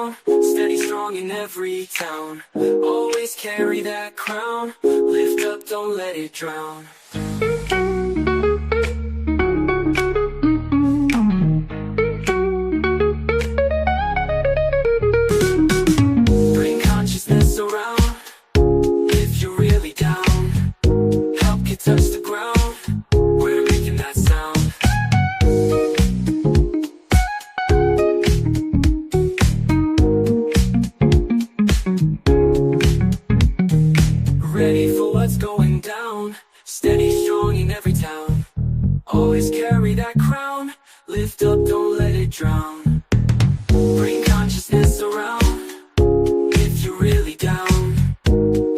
ground, steady strong in every town. Always carry that crown, lift up, don't let it drown. Bring consciousness around, if you're really down. Help you touch the ground, we're making that sound. Ready for what's going down, steady strong in every town. Always carry that crown, lift up, don't let it drown. Bring consciousness around, if you're really down.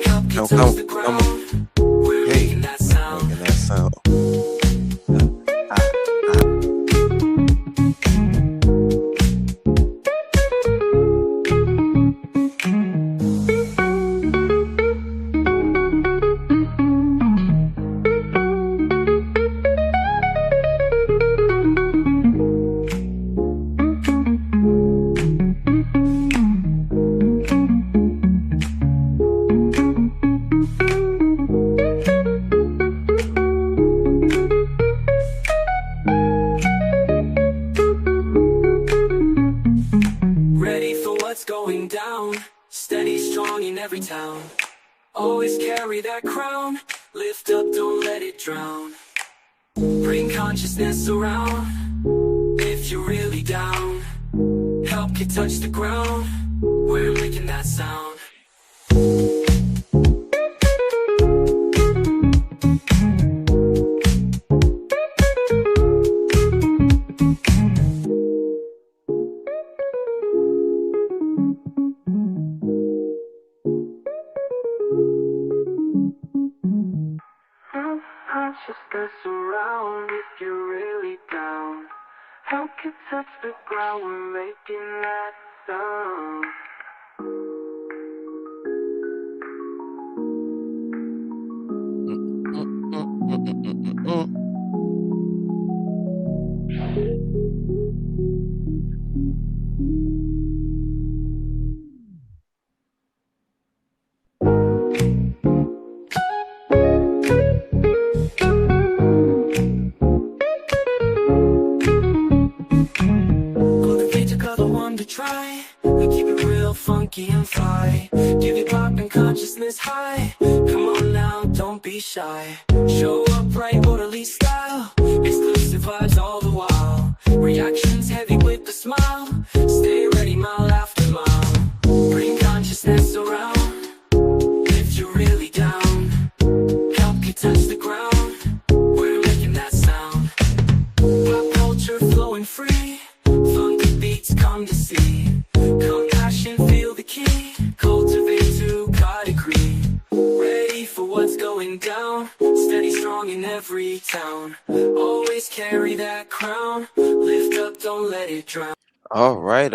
Help you touch the ground, we're making that sound. Making that sound. Ready for what's going down, steady strong in every town. Always carry that crown, lift up, don't let it drown. Bring consciousness around, if you're really down. Help you touch the ground, we're making that sound. Consciousness around, if you're really down. Help you touch the ground, we're making that sound. Kultivate your color one to try. We keep it real funky and fly. Give it pop and consciousness high. Come on now, don't be shy. Show up right, orderly style. Exclusive vibes all the while. Reactions heavy with a smile. Stay ready mile after mile. Bring consciousness around, if you're really down. Help you touch the ground, we're making that sound. Pop culture flowing free, funky beats come to see. Compassion, feel the key. Cultivate to God agree. Ready for what's going down, steady strong in every town. Always carry that crown, lift up, don't let it drown. All right.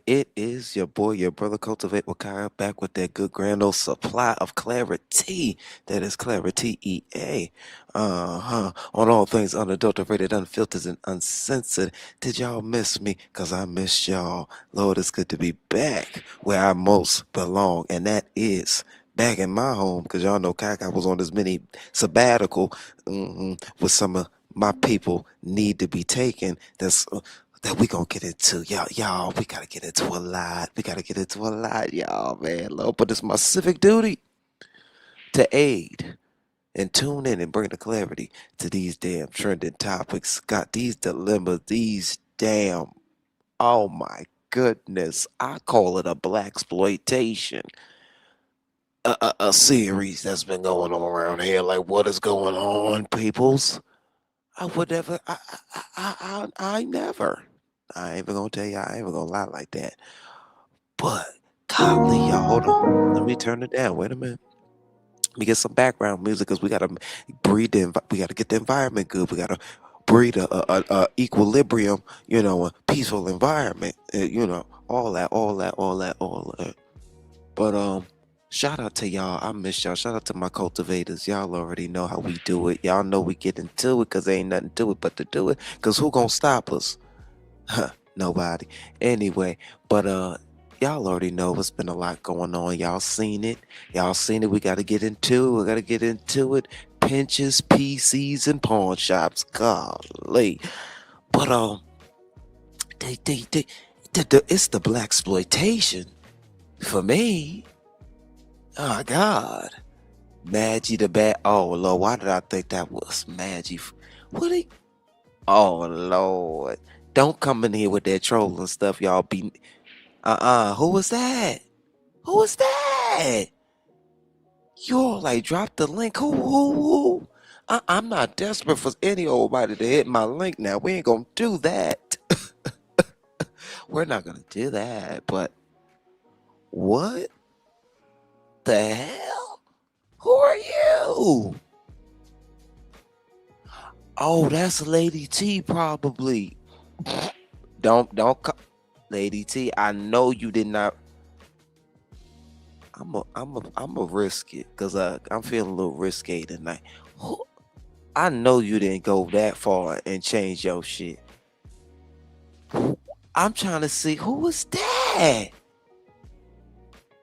It is your boy, your brother, Cultivate Wakaya, back with that good grand old supply of clarity. That is Clarity EA. On all things unadulterated, unfiltered, and uncensored. Did y'all miss me? Cause I missed y'all. Lord, it's good to be back where I most belong, and that is back in my home. Cause y'all know Kaka was on this mini sabbatical with some of my people need to be taken. That we gonna get into, y'all. We gotta get into a lot. Y'all, man. Lord, but it's my civic duty to aid and tune in and bring the clarity to these damn trending topics. Got these dilemmas, these damn, oh my goodness, I call it a BLAXPLOITATIon. A series that's been going on around here. Like, what is going on, peoples? I would never, I never. I ain't even gonna tell you, I ain't even gonna lie like that. But golly, y'all, hold on. Let me turn it down. Wait a minute. Let me get some background music because we gotta we gotta get the environment good. We gotta breed a equilibrium, a peaceful environment. All that. But shout out to y'all. I miss y'all. Shout out to my cultivators. Y'all already know how we do it. Y'all know we get into it because there ain't nothing to it but to do it. Because who gonna stop us? Nobody. Anyway, but y'all already know it's been a lot going on. Y'all seen it. Y'all seen it. We gotta get into it. We gotta get into it. Pinches, PCs, and pawn shops. Golly. But they it's the black exploitation for me. Oh God. Maggie the bad. Oh Lord, why did I think that was Maggie? What? Oh Lord. Don't come in here with that trolling stuff, y'all be who was that? Who was that? You all like dropped the link. Who? I'm not desperate for any old body to hit my link now. We ain't gonna do that. We're not gonna do that. But what the hell? Who are you? Oh, that's Lady T probably. Don't Lady T. I know you did not. I'm a risk it because I'm feeling a little risque tonight. I know you didn't go that far and change your shit. I'm trying to see who was that.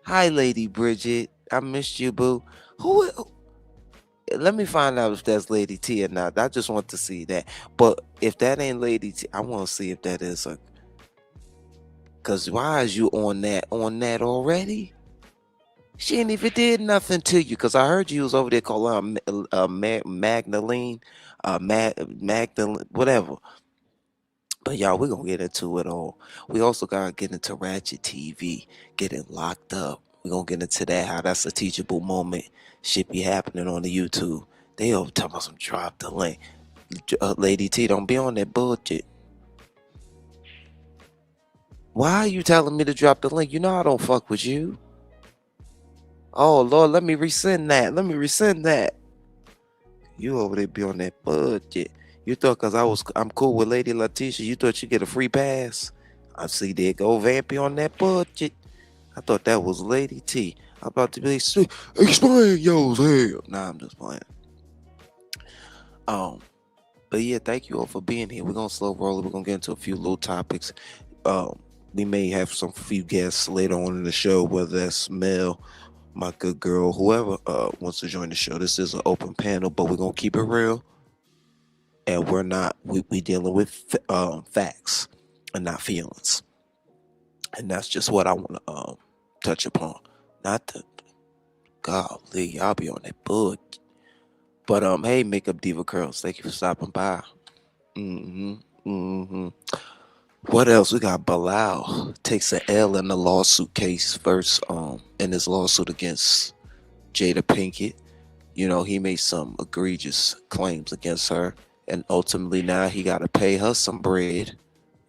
Hi, Lady Bridget. I missed you, boo. Who? Let me find out if that's Lady T or not. I just want to see that. But if that ain't Lady T, I want to see if that is a. Cause why is you on that already? She ain't even did nothing to you. Cause I heard you was over there calling her Magdalene, Magdalene, whatever. But y'all, we're gonna get into it all. We also gotta get into Ratchet TV, getting locked up. We're gonna get into that, how that's a teachable moment. Shit be happening on the YouTube. They over talking about some drop the link. Lady T, don't be on that bullshit. Why are you telling me to drop the link? You know I don't fuck with you. Oh Lord, let me resend that. Let me resend that. You over there be on that budget. You thought cause I'm cool with Lady Letitia, you thought you get a free pass? I see there go Vampy on that budget. I thought that was Lady T. I'm about to be explain yours hell. Nah, I'm just playing. Um, but yeah, thank you all for being here. We're gonna slow roll it. We're gonna get into a few little topics. Um, we may have some few guests later on in the show, whether that's Mel, my good girl, whoever wants to join the show. This is an open panel, but we're gonna keep it real, and we're not we dealing with facts and not feelings, and that's just what I want to touch upon. Not the golly, I'll be on that book. But hey, Makeup Diva Curls, thank you for stopping by. Mm-hmm. Mm-hmm. What else? We got BILAAL takes an L in the lawsuit case first, in his lawsuit against Jada Pinkett. You know, he made some egregious claims against her, and ultimately now he got to pay her some bread.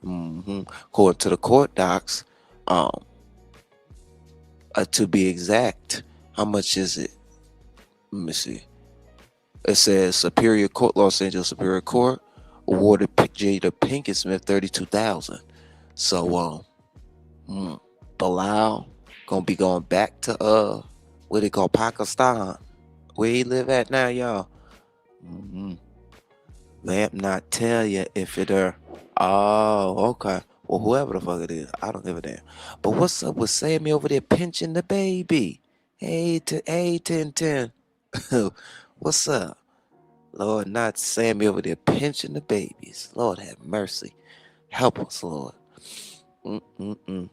According to the court docs, um, to be exact, how much is it? Let me see. It says Superior Court, Los Angeles Superior Court awarded Jada Pinkett Smith 32,000. So BILAAL gonna be going back to what they call Pakistan, where he live at now, y'all. Lamp not tell you if it are. Oh, okay. Well, whoever the fuck it is, I don't give a damn. But what's up with Sammy over there pinching the baby? Hey, 1010. What's up? Lord, not Sammy over there pinching the babies. Lord have mercy. Help us, Lord. Mm-mm-mm.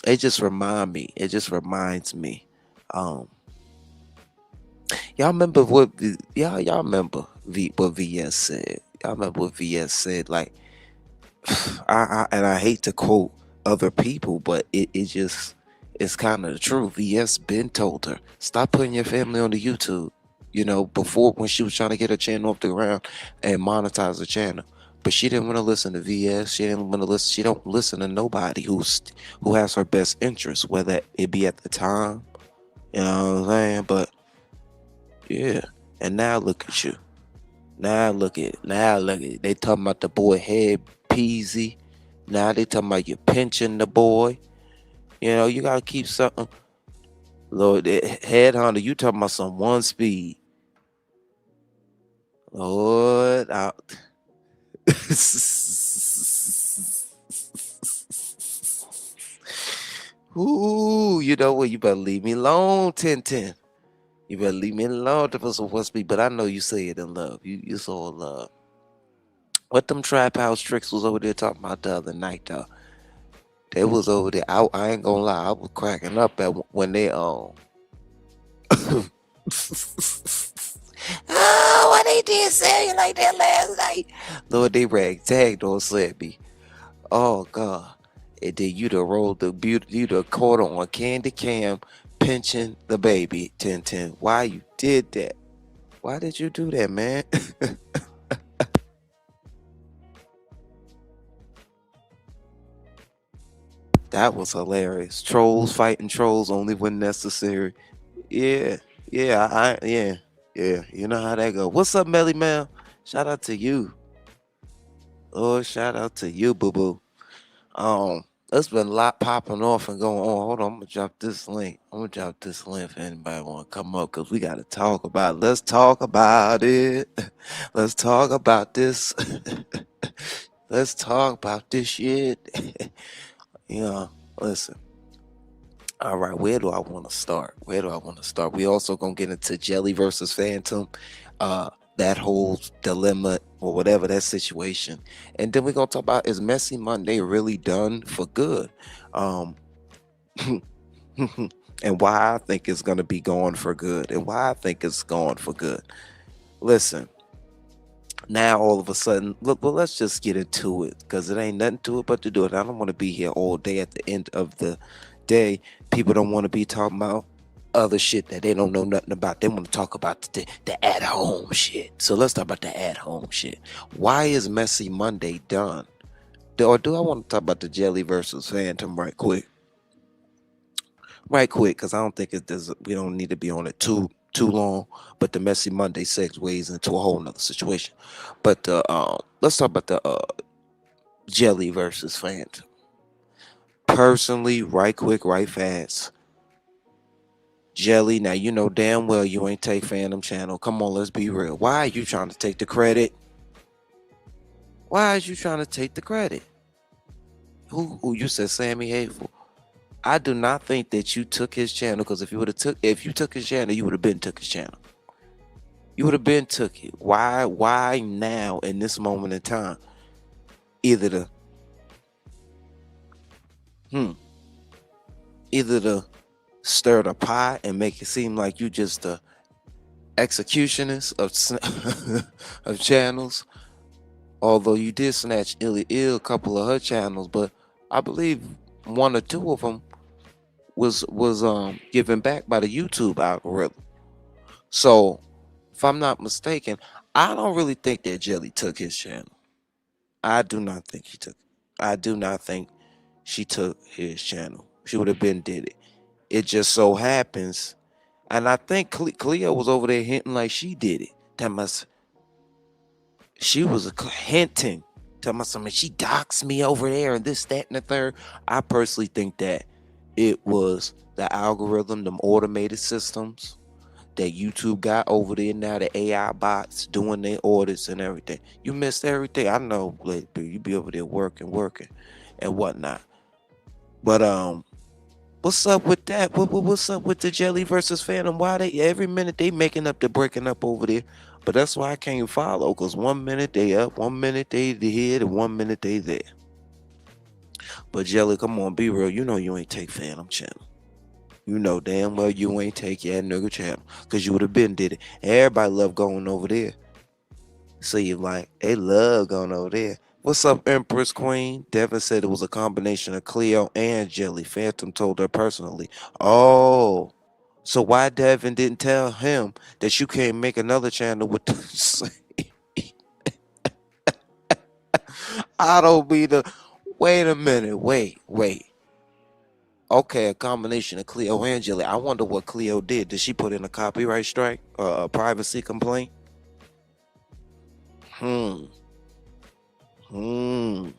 It just reminds me. Um, y'all remember what y'all remember what VS said. Y'all remember what VS said, like I hate to quote other people, but it just it's kind of the truth. VS been told her, stop putting your family on the YouTube. You know, before when she was trying to get her channel off the ground and monetize the channel. But she didn't want to listen to VS. She didn't want to listen. She don't listen to nobody who has her best interest, whether it be at the time. You know what I'm saying? But yeah. And now look at you. Now look at they talking about the boy head peasy. Now they talking about you pinching the boy. You know, you gotta keep something. Lord, head hunter, you talking about some one speed. Lord, Ooh, you know what? You better leave me alone, 1010. You better leave me alone to put some what's me. But I know you say it in love. You so in love. What them trap house tricks was over there talking about the other night, though? They was over there. I ain't gonna lie. I was cracking up at when they oh, why they did say you like that last night? Lord, they rag tagged on Slappy. Oh God. And then you done rolled the beauty, you done caught on candy cam pinching the baby, 1010. Why you did that? Why did you do that, man? That was hilarious. Trolls fighting trolls only when necessary. Yeah, yeah. You know how that go. What's up, Melly Mel? Shout out to you. Oh, shout out to you, boo boo. There's been a lot popping off and going on. Hold on, I'm gonna drop this link. I'm gonna drop this link if anybody wanna come up because we gotta talk about it. Let's talk about it. Let's talk about this. Let's talk about this shit. Yeah, listen. All right, where do I want to start? Where do I want to start? We also gonna get into Jelly versus Phantom, that whole dilemma or whatever that situation, and then we're gonna talk about is Messy Monday really done for good, um, and why I think it's gonna be gone for good, and why I think it's gone for good. Listen, now all of a sudden, look, well, let's just get into it because it ain't nothing to it but to do it. I don't want to be here all day at the end of the day. People don't want to be talking about other shit that they don't know nothing about. They want to talk about the at home shit. So let's talk about the at home shit. Why is Messy Monday done? Or do I want to talk about the Jelly versus Phantom right quick? Right quick, because I don't think it does. We don't need to be on it too long. But the Messy Monday segues into a whole nother situation. But let's talk about the Jelly versus Phantom. Personally, right quick, right fast. Jelly, now you know damn well you ain't take Phantom channel. Come on, let's be real. Why are you trying to take the credit? Why are you trying to take the credit? Who you said Sammy Hateful? I do not think that you took his channel because if you took his channel, you would have been took his channel. You would have been took it. Why now in this moment in time? Either the hmm, either to stir the pot and make it seem like you just the executionist of of channels. Although you did snatch Illy Ill a couple of her channels, but I believe one or two of them was given back by the YouTube algorithm. So if I'm not mistaken, I don't really think that Jelly took his channel. I do not think he took. I do not think she took his channel. She would have been did it. It just so happens, and I think Cleo was over there hinting like she did it. That must she was hinting. Tell me something. She doxed me over there and this, that, and the third. I personally think that it was the algorithm, them automated systems that YouTube got over there now, the AI bots doing their audits and everything. You missed everything. I know, but you be over there working, and whatnot. But what's up with that? What's up with the Jelly versus Phantom? Why they every minute they making up the breaking up over there? But that's why I can't follow, cause 1 minute they up, 1 minute they here, and 1 minute they there. But Jelly, come on, be real. You know you ain't take Phantom channel. You know damn well you ain't take that nigga channel, cause you would have been did it. Everybody love going over there. So you like they love going over there. What's up, Empress Queen? Devin said it was a combination of Cleo and Jelly. Phantom told her personally. Oh, so why Devin didn't tell him that you can't make another channel with the I don't be the wait a minute, wait. Okay, a combination of Cleo and Jelly. I wonder what Cleo did. Did she put in a copyright strike or a privacy complaint? Hmm. Hmm.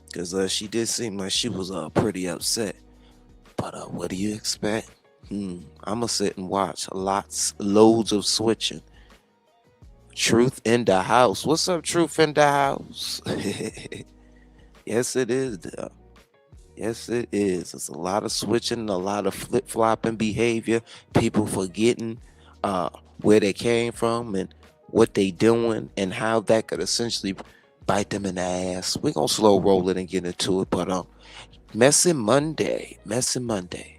Because she did seem like she was pretty upset. But what do you expect? I'ma sit and watch loads of switching. Truth in the house. What's up, Truth in the house? Yes, it is. Yes, it is. It's a lot of switching, a lot of flip flopping behavior. People forgetting uh, where they came from and what they doing and how that could essentially bite them in the ass. We're gonna slow roll it and get into it, but messy Monday, messy Monday.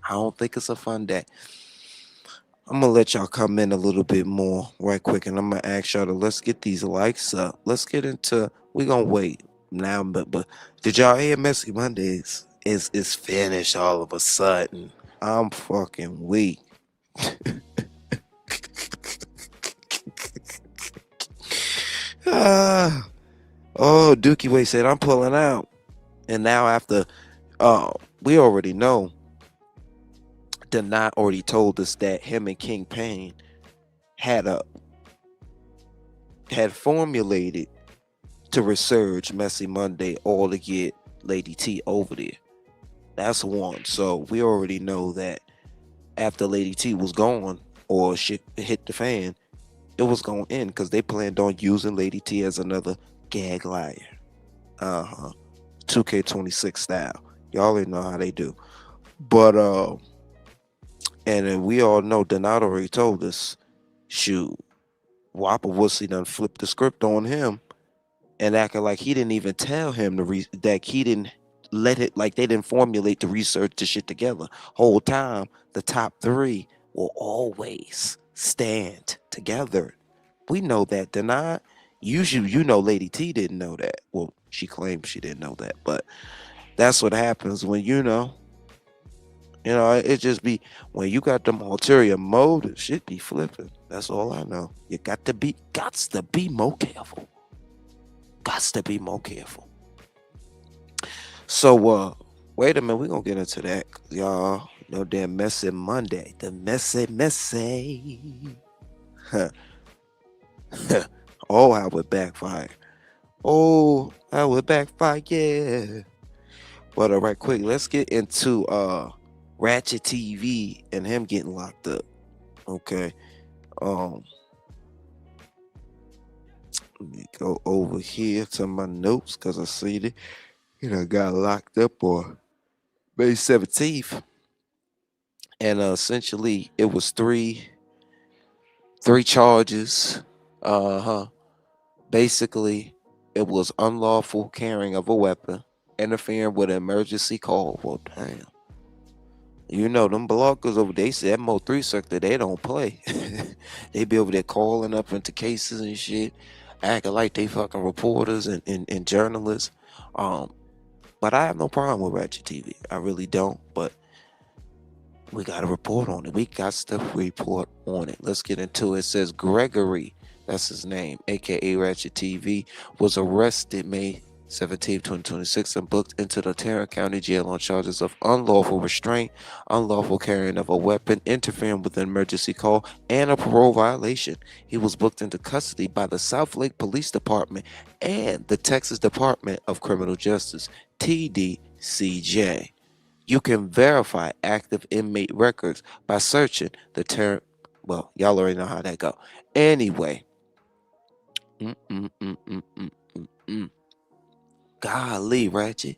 I don't think it's a fun day. I'm gonna let y'all come in a little bit more right quick, and I'm gonna ask y'all to let's get these likes up. Let's get into. We gonna wait now, but did y'all hear Messy Mondays is finished all of a sudden? I'm fucking weak. Ah, oh, Dookie Way said I'm pulling out, and now after, we already know. Denai already told us that him and King Payne had a had formulated to resurge Messy Monday all to get Lady T over there. That's one. So we already know that after Lady T was gone or shit hit the fan, it was going to end because they planned on using Lady T as another gag liar. 2K26 style. Y'all already know how they do. But and then we all know Donato already told us, shoot, Whopper Wussy done flipped the script on him and acting like he didn't even tell him that he didn't let it, like they didn't formulate the research to shit together. Whole time the top three will always stand together. We know that. Denied. Usually, Lady T didn't know that. Well, she claims she didn't know that, but that's what happens when it just be when you got them ulterior motives, shit be flipping. That's all I know. You gots to be more careful. Gots to be more careful. So wait a minute, we're gonna get into that. Y'all know that messy Monday. The messy. Huh. Oh, how it backfire. Oh, how it backfire, yeah. But right quick, let's get into Ratchet TV and him getting locked up. Okay. Um Let me go over here to my notes because I see that got locked up on May 17th. And essentially it was three charges. Uh-huh. Basically, it was unlawful carrying of a weapon, interfering with an emergency call. Well, damn. Them bloggers over there, say that Mo 3 sector, they don't play. They be over there calling up into cases and shit, acting like they fucking reporters and journalists. Um, but I have no problem with Ratchet TV. I really don't. But we got to report on it. We got stuff to report on it. Let's get into it. It says Gregory, that's his name, aka Ratchet TV, was arrested May 17, 2026, and booked into the Tarrant County Jail on charges of unlawful restraint, unlawful carrying of a weapon, interfering with an emergency call, and a parole violation. He was booked into custody by the South Lake Police Department and the Texas Department of Criminal Justice, TDCJ. You can verify active inmate records by searching the term. Well, y'all already know how that go. Anyway, mm, mm, mm, mm, mm, mm, mm. Golly, Ratchet.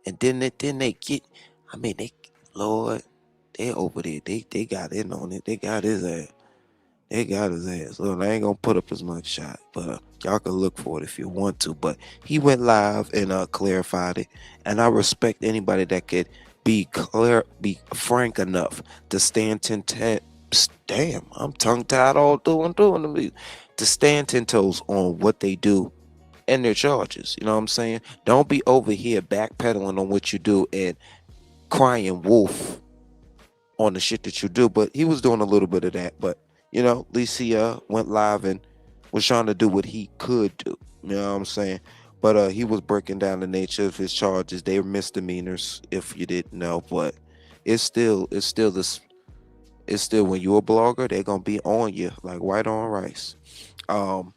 And then they get. I mean, Lord, they over there. They got in on it. They got his ass. They got his ass. Look, I ain't gonna put up his mug shot, but y'all can look for it if you want to. But he went live and clarified it, and I respect anybody that could be frank enough to stand Damn, I'm tongue tied all through and through. To stand 10 toes on what they do and their charges. You know what I'm saying? Don't be over here backpedaling on what you do and crying wolf on the shit that you do. But he was doing a little bit of that. But at least he went live and was trying to do what he could do. You know what I'm saying? But he was breaking down the nature of his charges. They were misdemeanors, if you didn't know. But it's still when you're a blogger, they're gonna be on you like white on rice. Um,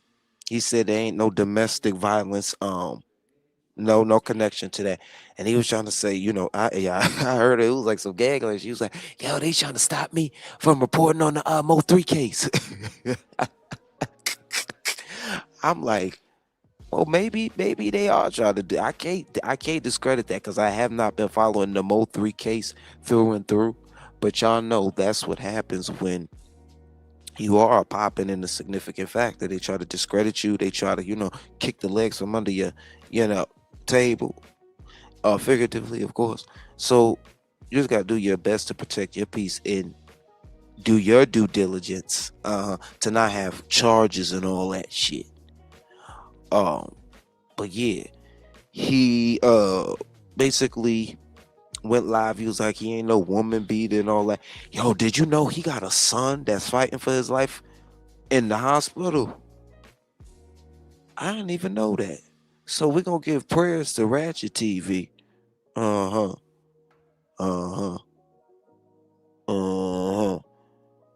he said there ain't no domestic violence. No connection to that. And he was trying to say, I heard it was like some gag. She was like, yo, they trying to stop me from reporting on the Mo 3 case. I'm like, Well, maybe they are trying to do. I can't discredit that because I have not been following the Mo3 case through and through. But y'all know that's what happens when you are popping in a significant factor. They try to discredit you. They try to, kick the legs from under your, you know, table, figuratively, of course. So you just gotta do your best to protect your peace and do your due diligence, to not have charges and all that shit. Um, but yeah, he basically went live. He was like, he ain't no woman beater and all that. Yo, did you know he got a son that's fighting for his life in the hospital? I didn't even know that. So we're gonna give prayers to Ratchet TV. Uh-huh. Uh-huh. Uh-huh.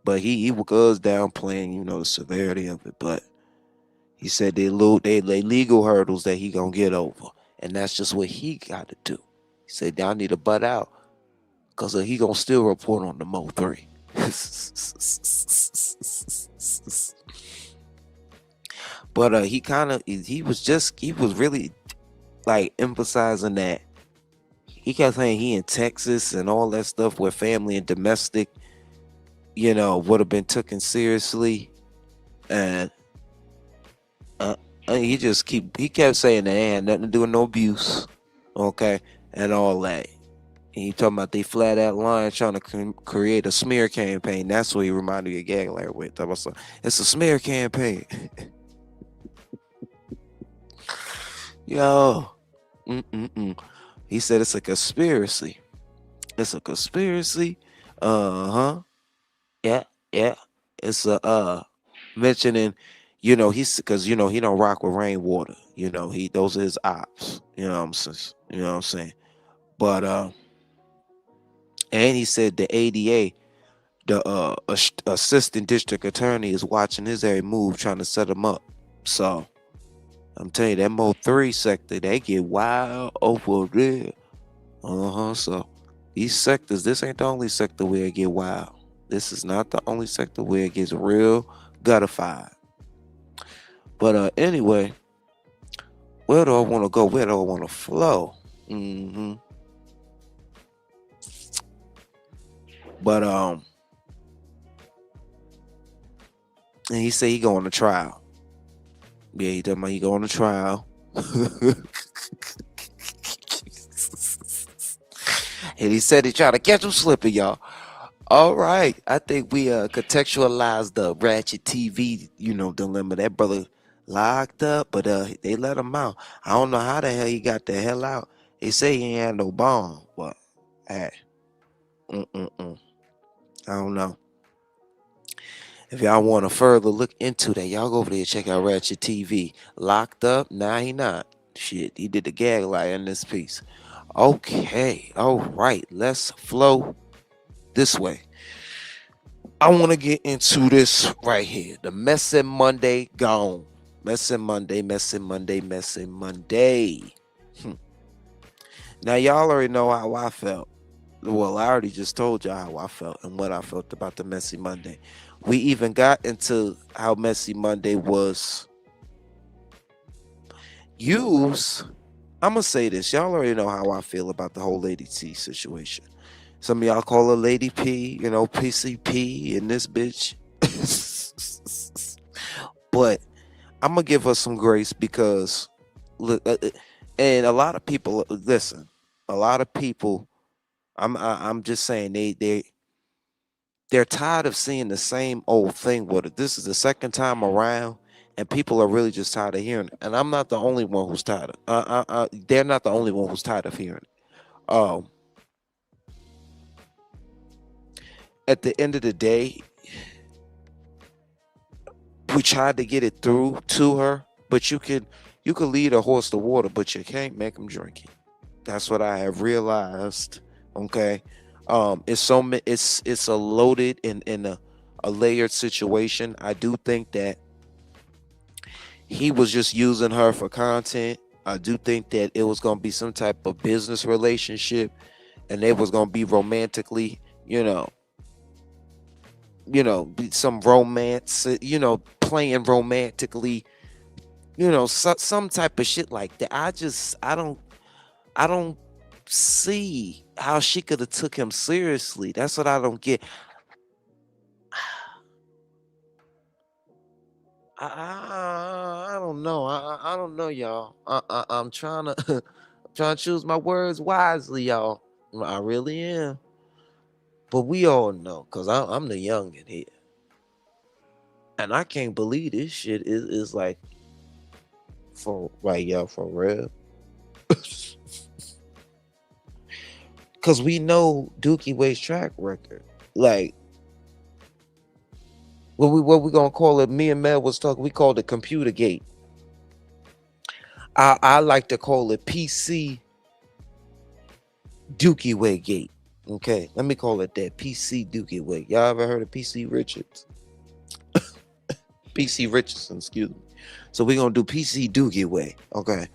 But he was downplaying, the severity of it. But he said they legal hurdles that he gonna get over. And that's just what he gotta do. He said, y'all need to butt out. Cause he gonna still report on the Mo 3. But he was really like emphasizing that he kept saying he in Texas and all that stuff where family and domestic, would have been taken seriously. And uh, he kept saying that it had nothing to do with no abuse, okay, and all that. And he talking about they flat out lying, trying to create a smear campaign. That's what he reminded me of Gagler with. Talking about it's a smear campaign. Yo, mm-mm-mm. He said it's a conspiracy. It's a conspiracy. Uh-huh. Yeah, yeah. It's a mentioning, he's because he don't rock with rainwater. He those are his ops. You know what I'm saying? But and he said the ADA, the assistant district attorney, is watching his every move, trying to set him up. So I'm telling you, that Mo 3 sector, they get wild over there. So these sectors, this ain't the only sector where it get wild. This is not the only sector where it gets real guttified. But anyway, where do I want to go? Where do I want to flow? But and he said he going to trial. Yeah, he talking about he going to trial. And he said he trying to catch him slipping, y'all. All right, I think we contextualized the Ratchet TV, dilemma. That brother locked up, but they let him out. I don't know how the hell he got the hell out. They say he ain't had no bond, but hey, I don't know. If y'all want to further look into that, y'all go over there and check out Ratchet TV. Locked up, now he not. Shit, he did the gag lie in this piece. Okay, all right, let's flow this way. I want to get into this right here. The Messy Monday gone. Messy Monday, Messy Monday, Messy Monday. Now, y'all already know how I felt. Well, I already just told y'all how I felt and what I felt about the Messy Monday. We even got into how Messy Monday was used. I'm going to say this. Y'all already know how I feel about the whole Lady T situation. Some of y'all call her Lady P, PCP and this bitch. But I'm going to give her some grace because, look, and a lot of people, listen, a lot of people, I'm just saying they're tired of seeing the same old thing with it. This is the second time around, and people are really just tired of hearing it. And I'm not the only one who's tired of. They're not the only one who's tired of hearing it. At the end of the day, we tried to get it through to her, but you could lead a horse to water, but you can't make him drink it. That's what I have realized. Okay, it's a loaded and a layered situation. I do think that he was just using her for content. I do think that it was gonna be some type of business relationship, and they was gonna be romantically, some romance, playing romantically some type of shit like that. I don't see how she could have took him seriously. That's what I don't get. I don't know. I don't know, y'all. I'm trying to trying to choose my words wisely, y'all. I really am. But we all know, cause I'm the youngin' here, and I can't believe this shit is like for right, y'all, for real. Cause we know Dookie Way's track record. Like what we gonna call it? Me and Mel was talking. We called it Computer Gate. I like to call it PC Dookie Way Gate. Okay, let me call it that. PC Dookie Way. Y'all ever heard of PC Richards? PC Richardson, excuse me. So we're gonna do PC Dookie Way. Okay.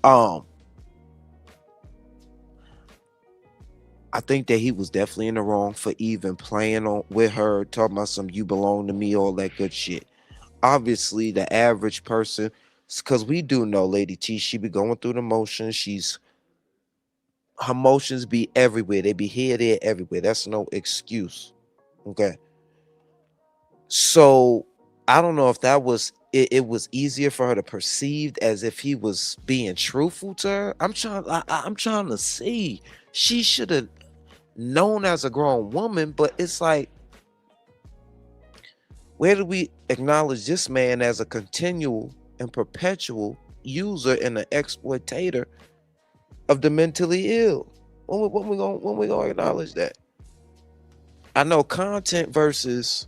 Um, I think that he was definitely in the wrong for even playing on with her, talking about some you belong to me, all that good shit. Obviously, the average person, because we do know Lady T, she be going through the motions. Her motions be everywhere. They be here, there, everywhere. That's no excuse. Okay. So I don't know if that was it was easier for her to perceive as if he was being truthful to her. I'm trying to see. She should have known as a grown woman, but it's like, where do we acknowledge this man as a continual and perpetual user and an exploitator of the mentally ill? When we gonna acknowledge that? I know content versus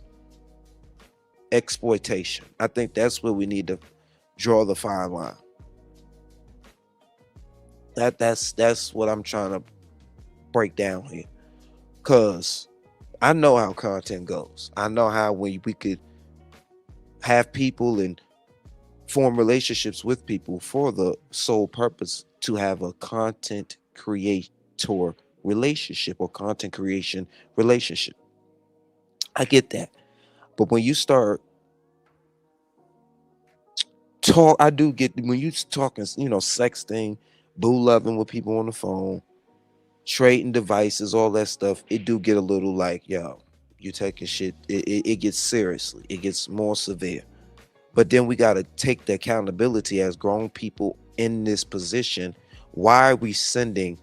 exploitation. I think that's where we need to draw the fine line. That's what I'm trying to break down here. Cause I know how content goes. I know how when we could have people and form relationships with people for the sole purpose to have a content creator relationship or content creation relationship. I get that. But when you start I do get when you talking, sexting, boo loving with people on the phone, trading devices, all that stuff, it do get a little like, yo, you taking shit, it gets seriously, it gets more severe. But then we got to take the accountability as grown people in this position. Why are we sending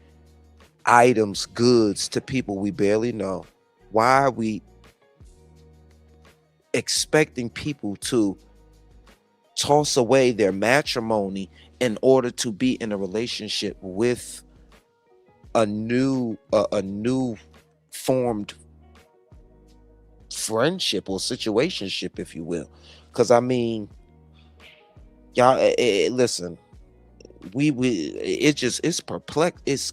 items, goods to people we barely know? Why are we expecting people to toss away their matrimony in order to be in a relationship with a new formed friendship or situationship, if you will? Because I mean, y'all, listen, we it's perplex it's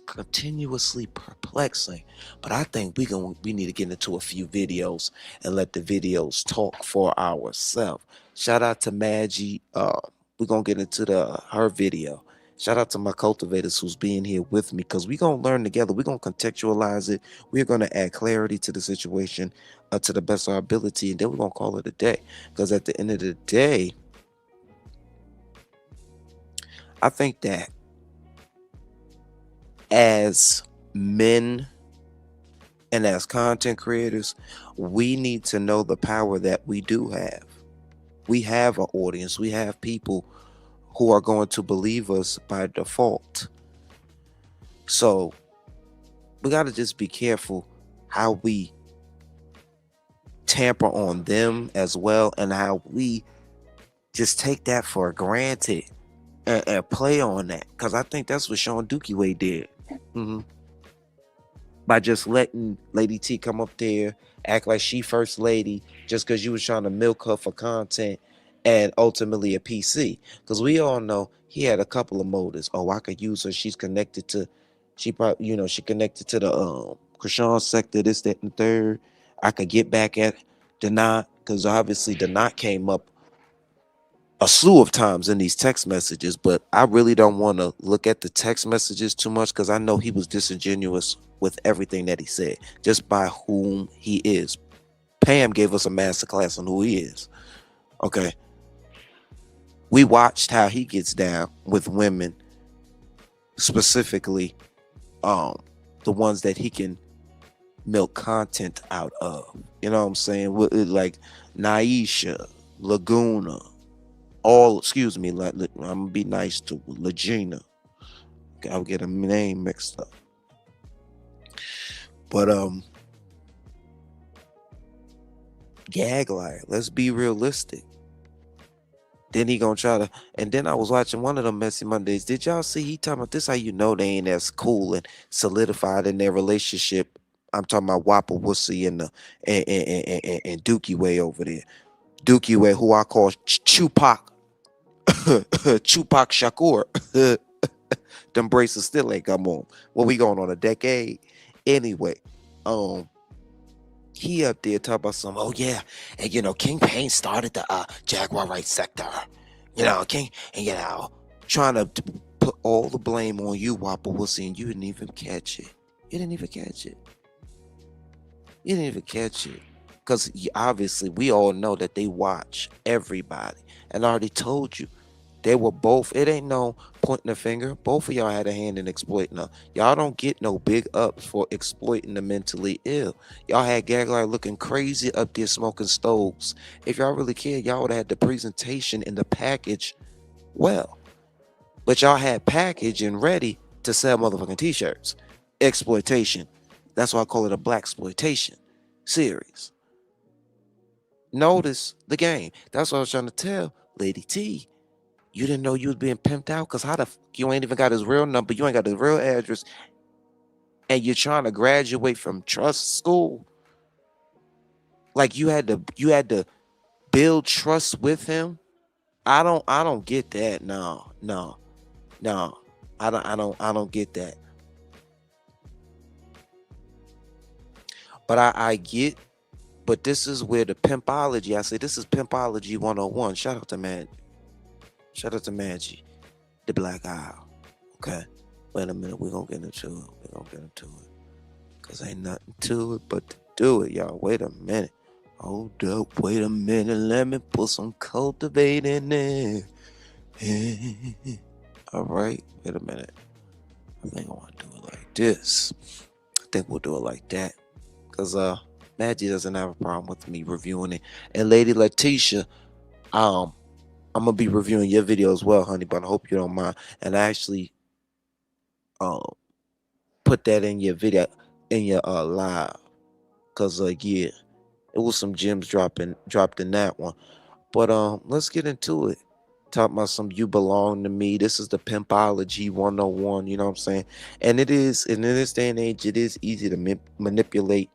continuously perplexing. But I think we need to get into a few videos and let the videos talk for ourselves. Shout out to Maggie. We're gonna get into her video. Shout out to my cultivators who's being here with me, because we're gonna learn together. We're gonna contextualize it. We're gonna add clarity to the situation to the best of our ability, and then we're gonna call it a day. Because at the end of the day, I think that as men and as content creators, we need to know the power that we do have. We have an audience. We have people who are going to believe us by default. So we got to just be careful how we tamper on them as well, and how we just take that for granted and play on that. Because I think that's what Sean Dookie Way did. By just letting Lady T come up there, act like she first lady, just because you was trying to milk her for content and ultimately a PC. Because we all know he had a couple of motives. Oh, I could use her. She's connected to, she probably, she connected to the Krishan sector, this, that, and third. I could get back at Denot, because obviously Denot came up a slew of times in these text messages, but I really don't want to look at the text messages too much, because I know he was disingenuous with everything that he said, just by whom he is. Pam gave us a masterclass on who he is. Okay. We watched how he gets down with women, specifically the ones that he can milk content out of. You know what I'm saying? Like Naisha, Laguna, all, excuse me, I'm gonna be nice to Legina. I'll get a name mixed up. But Gagline, let's be realistic. Then he gonna try to, and then I was watching one of them Messy Mondays. Did y'all see he talking about this? How you know they ain't as cool and solidified in their relationship? I'm talking about Wappa Wussy and the and Dookie Way over there. Dookie Way, who I call Chupac Chupac Shakur. Them braces still ain't come on. Well, we going on a decade anyway. He up there talking about some, oh yeah, and you know, King Payne started the Jaguar right sector. You know, King, and you know, trying to put all the blame on you, Wappa Wussy, and you didn't even catch it. You didn't even catch it. You didn't even catch it. Because obviously we all know that they watch everybody. And I already told you, they were both, it ain't no pointing the finger. Both of y'all had a hand in exploiting her. Y'all don't get no big ups for exploiting the mentally ill. Y'all had Gagline looking crazy up there smoking stoves. If y'all really cared, y'all would have had the presentation and the package well. But y'all had package and ready to sell motherfucking t-shirts. Exploitation. That's why I call it a BLAXPLOITATION series. Notice the game. That's what I was trying to tell Lady T. You didn't know you was being pimped out? Because how the fuck you ain't even got his real number, you ain't got his real address, and you're trying to graduate from trust school? Like you had to build trust with him? I don't get that. No. I don't get that. But I get, but this is where the pimpology, I say this is pimpology 101. Shout out to man. Shout out to Maggie, the Black Isle. Okay. Wait a minute, we're gonna get into it. We're gonna get into it. Cause ain't nothing to it but to do it, y'all. Wait a minute. Hold up, wait a minute. Let me put some Kultivate in there. All right, wait a minute. I think I want to do it like this. I think we'll do it like that. Cause Maggie doesn't have a problem with me reviewing it. And Lady Letitia, I'm gonna be reviewing your video as well, honey, but I hope you don't mind. And I actually put that in your video, in your live. Cause yeah, it was some gems dropped in that one. But let's get into it. Talk about some you belong to me. This is the pimpology 101, you know what I'm saying? And it is, and in this day and age, it is easy to manipulate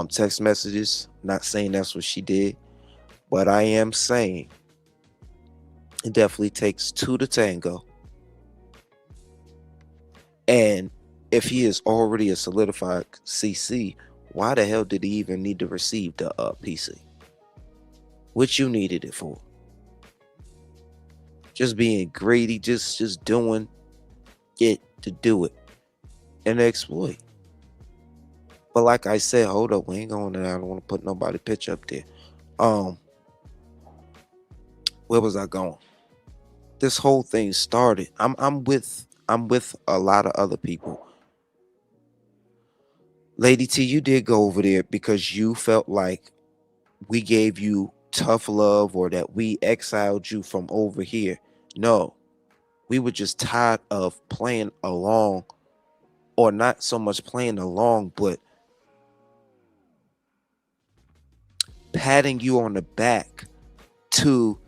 text messages. Not saying that's what she did, but I am saying it definitely takes two to tango. And if he is already a solidified CC, why the hell did he even need to receive the PC? What you needed it for? Just being greedy, just doing it to do it and exploit. But like I said, hold up, we ain't going there. I don't want to put nobody picture up there. Where was I going? This whole thing started. I'm with a lot of other people. Lady T, you did go over there because you felt like we gave you tough love or that we exiled you from over here. No, we were just tired of playing along, or not so much playing along, but patting you on the back to,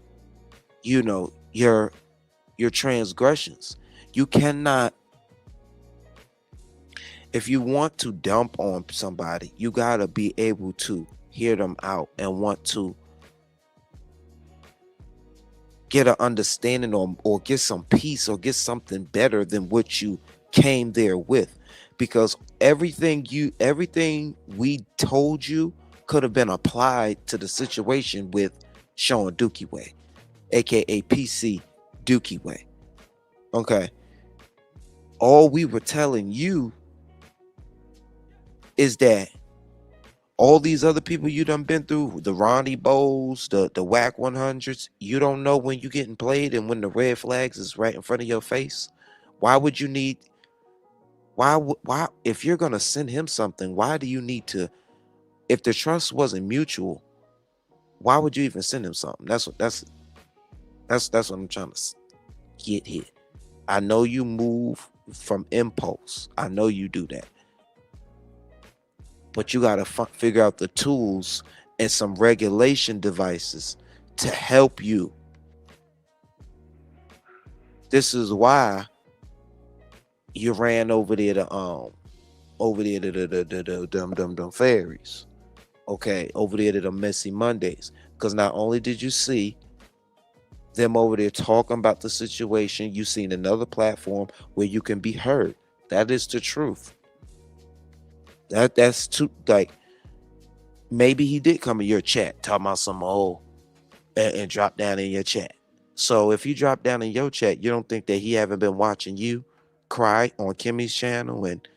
you know, your transgressions. You cannot, if you want to dump on somebody, you gotta be able to hear them out and want to get an understanding or get some peace or get something better than what you came there with. Because everything we told you could have been applied to the situation with Sean Dookie Way, aka PC Dookie Way. Okay. All we were telling you is that All these other people you done been through, the Ronnie Bowles, the Whack 100s, you don't know when you getting played and when the red flags is right in front of your face. Why would you need? Why if you're gonna send him something? Why do you need to? If the trust wasn't mutual, why would you even send him something? That's what I'm trying to get here. I know you move from impulse. I know you do that. But you got to figure out the tools and some regulation devices to help you. This is why you ran over there to the fairies. Okay, over there to the messy Mondays. Because not only did you see them over there talking about the situation, you seen another platform where you can be heard. That is the truth. That's too, like, maybe he did come in your chat talking about some and drop down in your chat. So if you drop down in your chat, you don't think that he haven't been watching you cry on Kimmy's channel and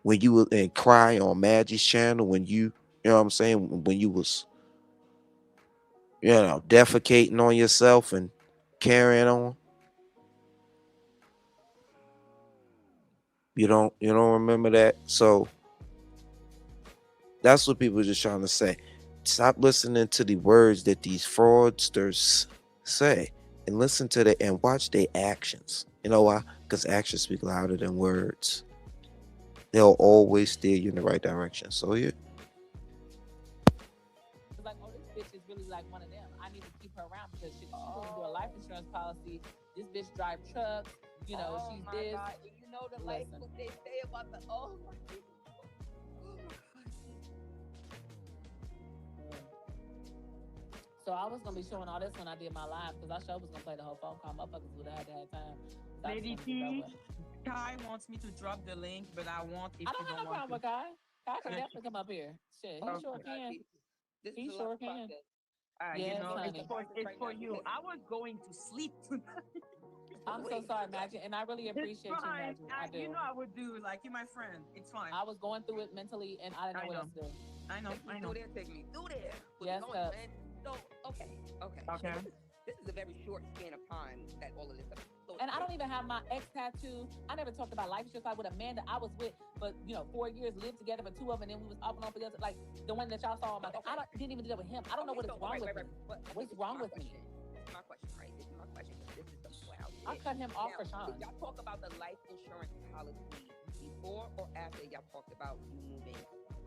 when you were and cry on Maggie's channel when you know what I'm saying, when you was defecating on yourself and carrying on. You don't remember that? So that's what people are just trying to say. Stop listening to the words that these fraudsters say and listen to the and watch their actions. You know why? Because actions speak louder than words. They'll always steer you in the right direction. So yeah. It's like, oh, this bitch is really like one of them. I need to keep her around because she's going to do a life insurance policy. This bitch drive trucks. You know, she's this. God. You know the life what they say about the So I was gonna be showing all this when I did my live because I sure was gonna play the whole phone call. Motherfuckers would have had to have time. So Lady T, Kai wants me to drop the link, but I won't if I don't you have no don't want problem with Kai. Kai can definitely come up here. Shit, he sure can. He sure can. Yes, it's for you. I was going to sleep tonight. I'm so sorry, Magic, and I really appreciate you, Magic. I do. You know I would do, like, you're my friend. It's fine. I was going through it mentally, and I didn't know what else to do. I know. Take me through there. Yes, man. So, okay. This is a very short span of time that all of this stuff. So and I don't even have my ex tattoo. I never talked about life insurance. Like with Amanda, I was with, but 4 years lived together for 2 of them, and then we was off and on for the other. Like the one that y'all saw on my thing. Didn't even deal with him. I don't know what is wrong with me. What's wrong with me? This is my question, right? This is my question. This is the wow. I cut him off for Sean. Did y'all talk about the life insurance policy before or after y'all talked about you moving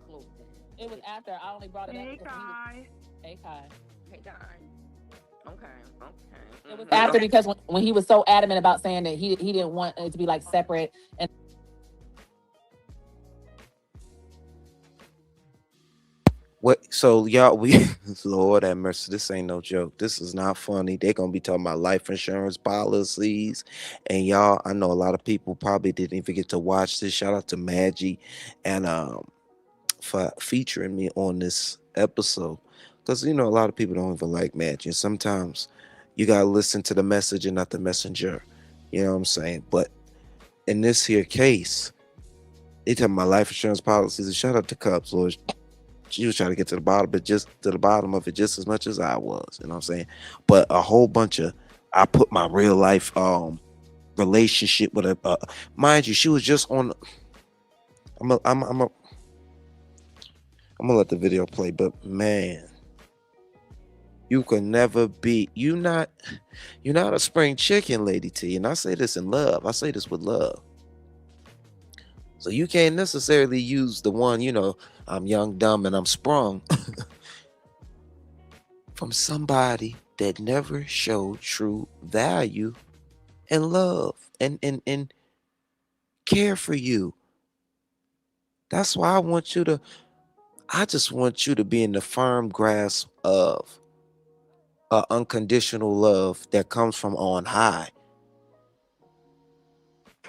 close to him? It was after. I only brought it up. Hey, Kai. Hey, Kai. Hey, Kai. Okay. It was after because when he was so adamant about saying that he didn't want it to be like separate and What? So y'all, Lord have mercy. This ain't no joke. This is not funny. They're gonna be talking about life insurance policies, and y'all, I know a lot of people probably didn't even get to watch this. Shout out to Maggie and for featuring me on this episode, because a lot of people don't even like Maggie. And sometimes you gotta listen to the message and not the messenger. You know what I'm saying? But in this here case, they talking about life insurance policies. And shout out to Cubs, Lord. She was trying to get to the bottom, but just to the bottom of it just as much as I was, you know what I'm saying? But a whole bunch of, I put my real life relationship with a, mind you, she was just on. I'm gonna let the video play, but man, you can never be. You're not a spring chicken, Lady T, and I say this in love. I say this with love. So you can't necessarily use the one, I'm young, dumb, and I'm sprung from somebody that never showed true value and love and care for you. That's why I just want you to be in the firm grasp of unconditional love that comes from on high.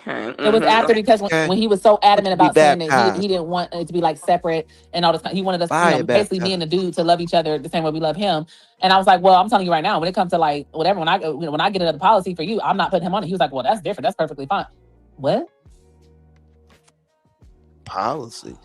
It was after because when he was so adamant about saying that he didn't want it to be like separate and all this. He wanted us, basically me and the dude to love each other the same way we love him. And I was like, well, I'm telling you right now, when it comes to like whatever, when I get another policy for you, I'm not putting him on it. He was like, well, that's different. That's perfectly fine. What? Policies.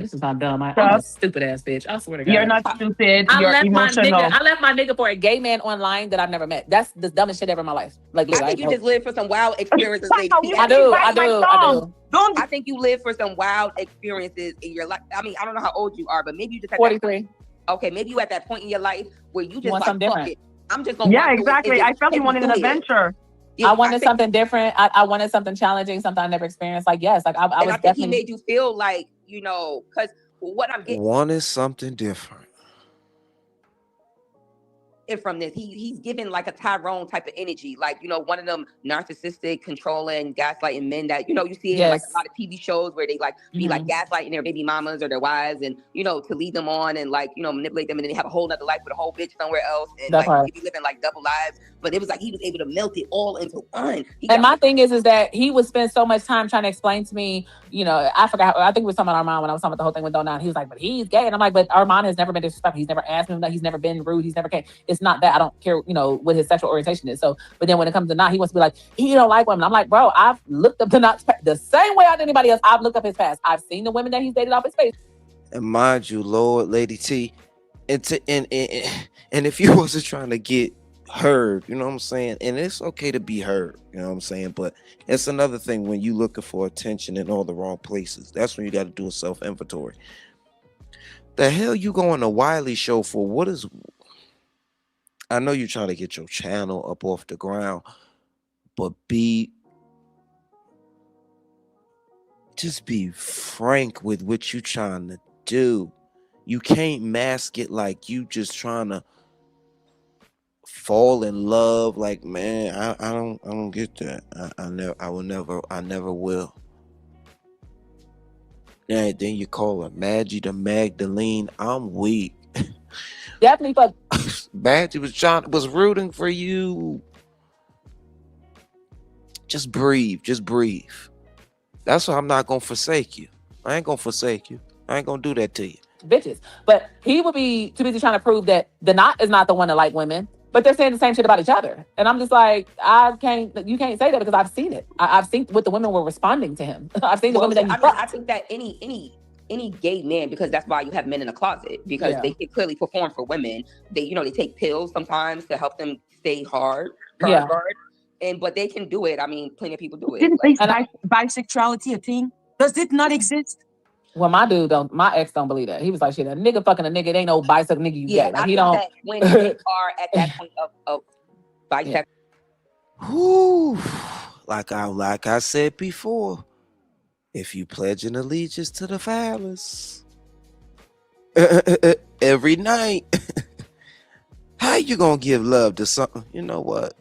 This is not dumb. I'm a stupid ass bitch. I swear to God. You're not stupid. You're emotional. I left my nigga for a gay man online that I've never met. That's the dumbest shit ever in my life. Like, I think you just live for some wild experiences. Lady. I do. I think you live for some wild experiences in your life. I mean, I don't know how old you are, but maybe you just at 43. Okay, maybe you at that point in your life where you just want like, something different. Fuck it. I'm just gonna. Yeah, exactly. I felt you wanted an adventure. Yeah, I wanted something different. I wanted something challenging, something I never experienced. Like, yes, like I was think definitely. He made you feel like, you know, because what I'm getting wanted something different. From this, he's given like a Tyrone type of energy, like, you know, one of them narcissistic, controlling, gaslighting men that, you know, you see in like a lot of TV shows where they like be like gaslighting their baby mamas or their wives, and, you know, to lead them on and like, you know, manipulate them, and then they have a whole nother life with a whole bitch somewhere else, and like they be living like double lives. But it was like he was able to melt it all into one. And my thing is that he would spend so much time trying to explain to me, you know, I forgot, I think it was talking about Armand when I was talking about the whole thing with Donan. He was like, but he's gay. And I'm like, but Armand has never been disrespectful. He's never asked me that. He's never been rude. He's never came. It's not that. I don't care, you know, what his sexual orientation is. So, but then when it comes to Donan, he wants to be like, he don't like women. I'm like, bro, I've looked up Donan's past the same way I did anybody else. I've looked up his past. I've seen the women that he's dated off his face. And mind you, Lord, Lady T, and if you wasn't trying to get heard, you know what I'm saying, and it's okay to be heard, you know what I'm saying, but it's another thing when you looking for attention in all the wrong places. That's when you got to do a self-inventory. The hell you going to Wiley show for? What is, I know you're trying to get your channel up off the ground, but just be frank with what you trying to do. You can't mask it like you just trying to fall in love. Like, man, I don't get that. I never will. Yeah, then you call her Maggie the Magdalene. I'm weak. Definitely, but Maggie was rooting for you. Just breathe. That's why I'm not gonna forsake you. I ain't gonna forsake you. I ain't gonna do that to you. Bitches. But he would be too busy trying to prove that the knot is not the one to like women. But they're saying the same shit about each other. And I'm just like, you can't say that because I've seen it. I've seen what the women were responding to him. I've seen the women that I think that any gay man, because that's why you have men in the closet, because they can clearly perform for women. They, you know, they take pills sometimes to help them stay hard. But they can do it. I mean, plenty of people do it. Didn't bisexuality a thing? Does it not exist? Well, my ex don't believe that. He was like, shit, a nigga fucking a nigga, it ain't no bisexual nigga you get. Like, he don't. That when they are at that point of bisexual. Whew. Like I said before, if you pledge an allegiance to the phallus every night, how you gonna give love to something? You know what?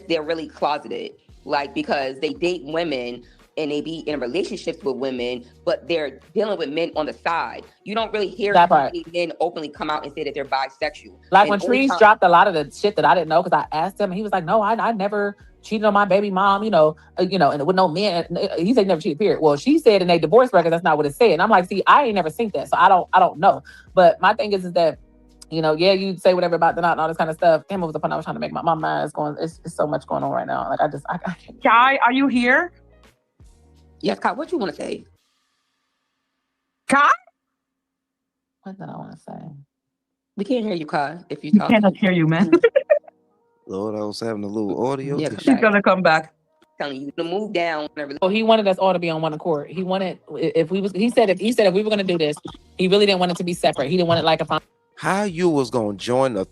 They're really closeted, like, because they date women and they be in relationships with women, but they're dealing with men on the side. You don't really hear many men openly come out and say that they're bisexual. Like, when Trees dropped a lot of the shit that I didn't know, because I asked him, and he was like, no, I never cheated on my baby mom, you know, and with no men. He said he never cheated, period. Well, she said in a divorce record, that's not what it said. And I'm like, see, I ain't never seen that, so I don't know. But my thing is that, you know, you say whatever about the knot and all this kind of stuff. Came over the point I was trying to make my mind is going. It's so much going on right now. Like, I can't. Kai, are you here? Yes, Kai. What you want to say? Kai? What did I want to say? We can't hear you, Kai. If you talk, cannot hear you, man. Lord, I was having a little audio. Yeah, she's gonna come back. Telling you to move down. Oh, he wanted us all to be on one accord. He wanted he said if we were gonna do this, he really didn't want it to be separate. He didn't want it like a. How you was gonna join the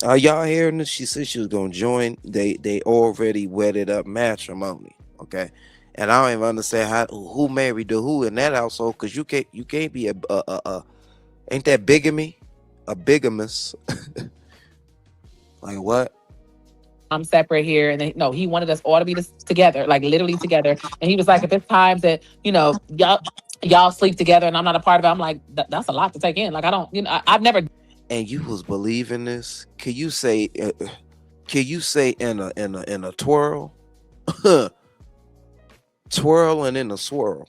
Are y'all hearing this? She said she was gonna join. They already wedded up matrimony. Okay. And I don't even understand who married to who in that household, because you can't be ain't that bigamy? A bigamist. Like what? I'm separate here, and he wanted us all to be together, like literally together. And he was like, if it's times that, you know, y'all sleep together and I'm not a part of it, I'm like, that's a lot to take in. Like, I don't, you know, I've never. And you was believing this? Can you say in a twirl? Twirl and in a swirl.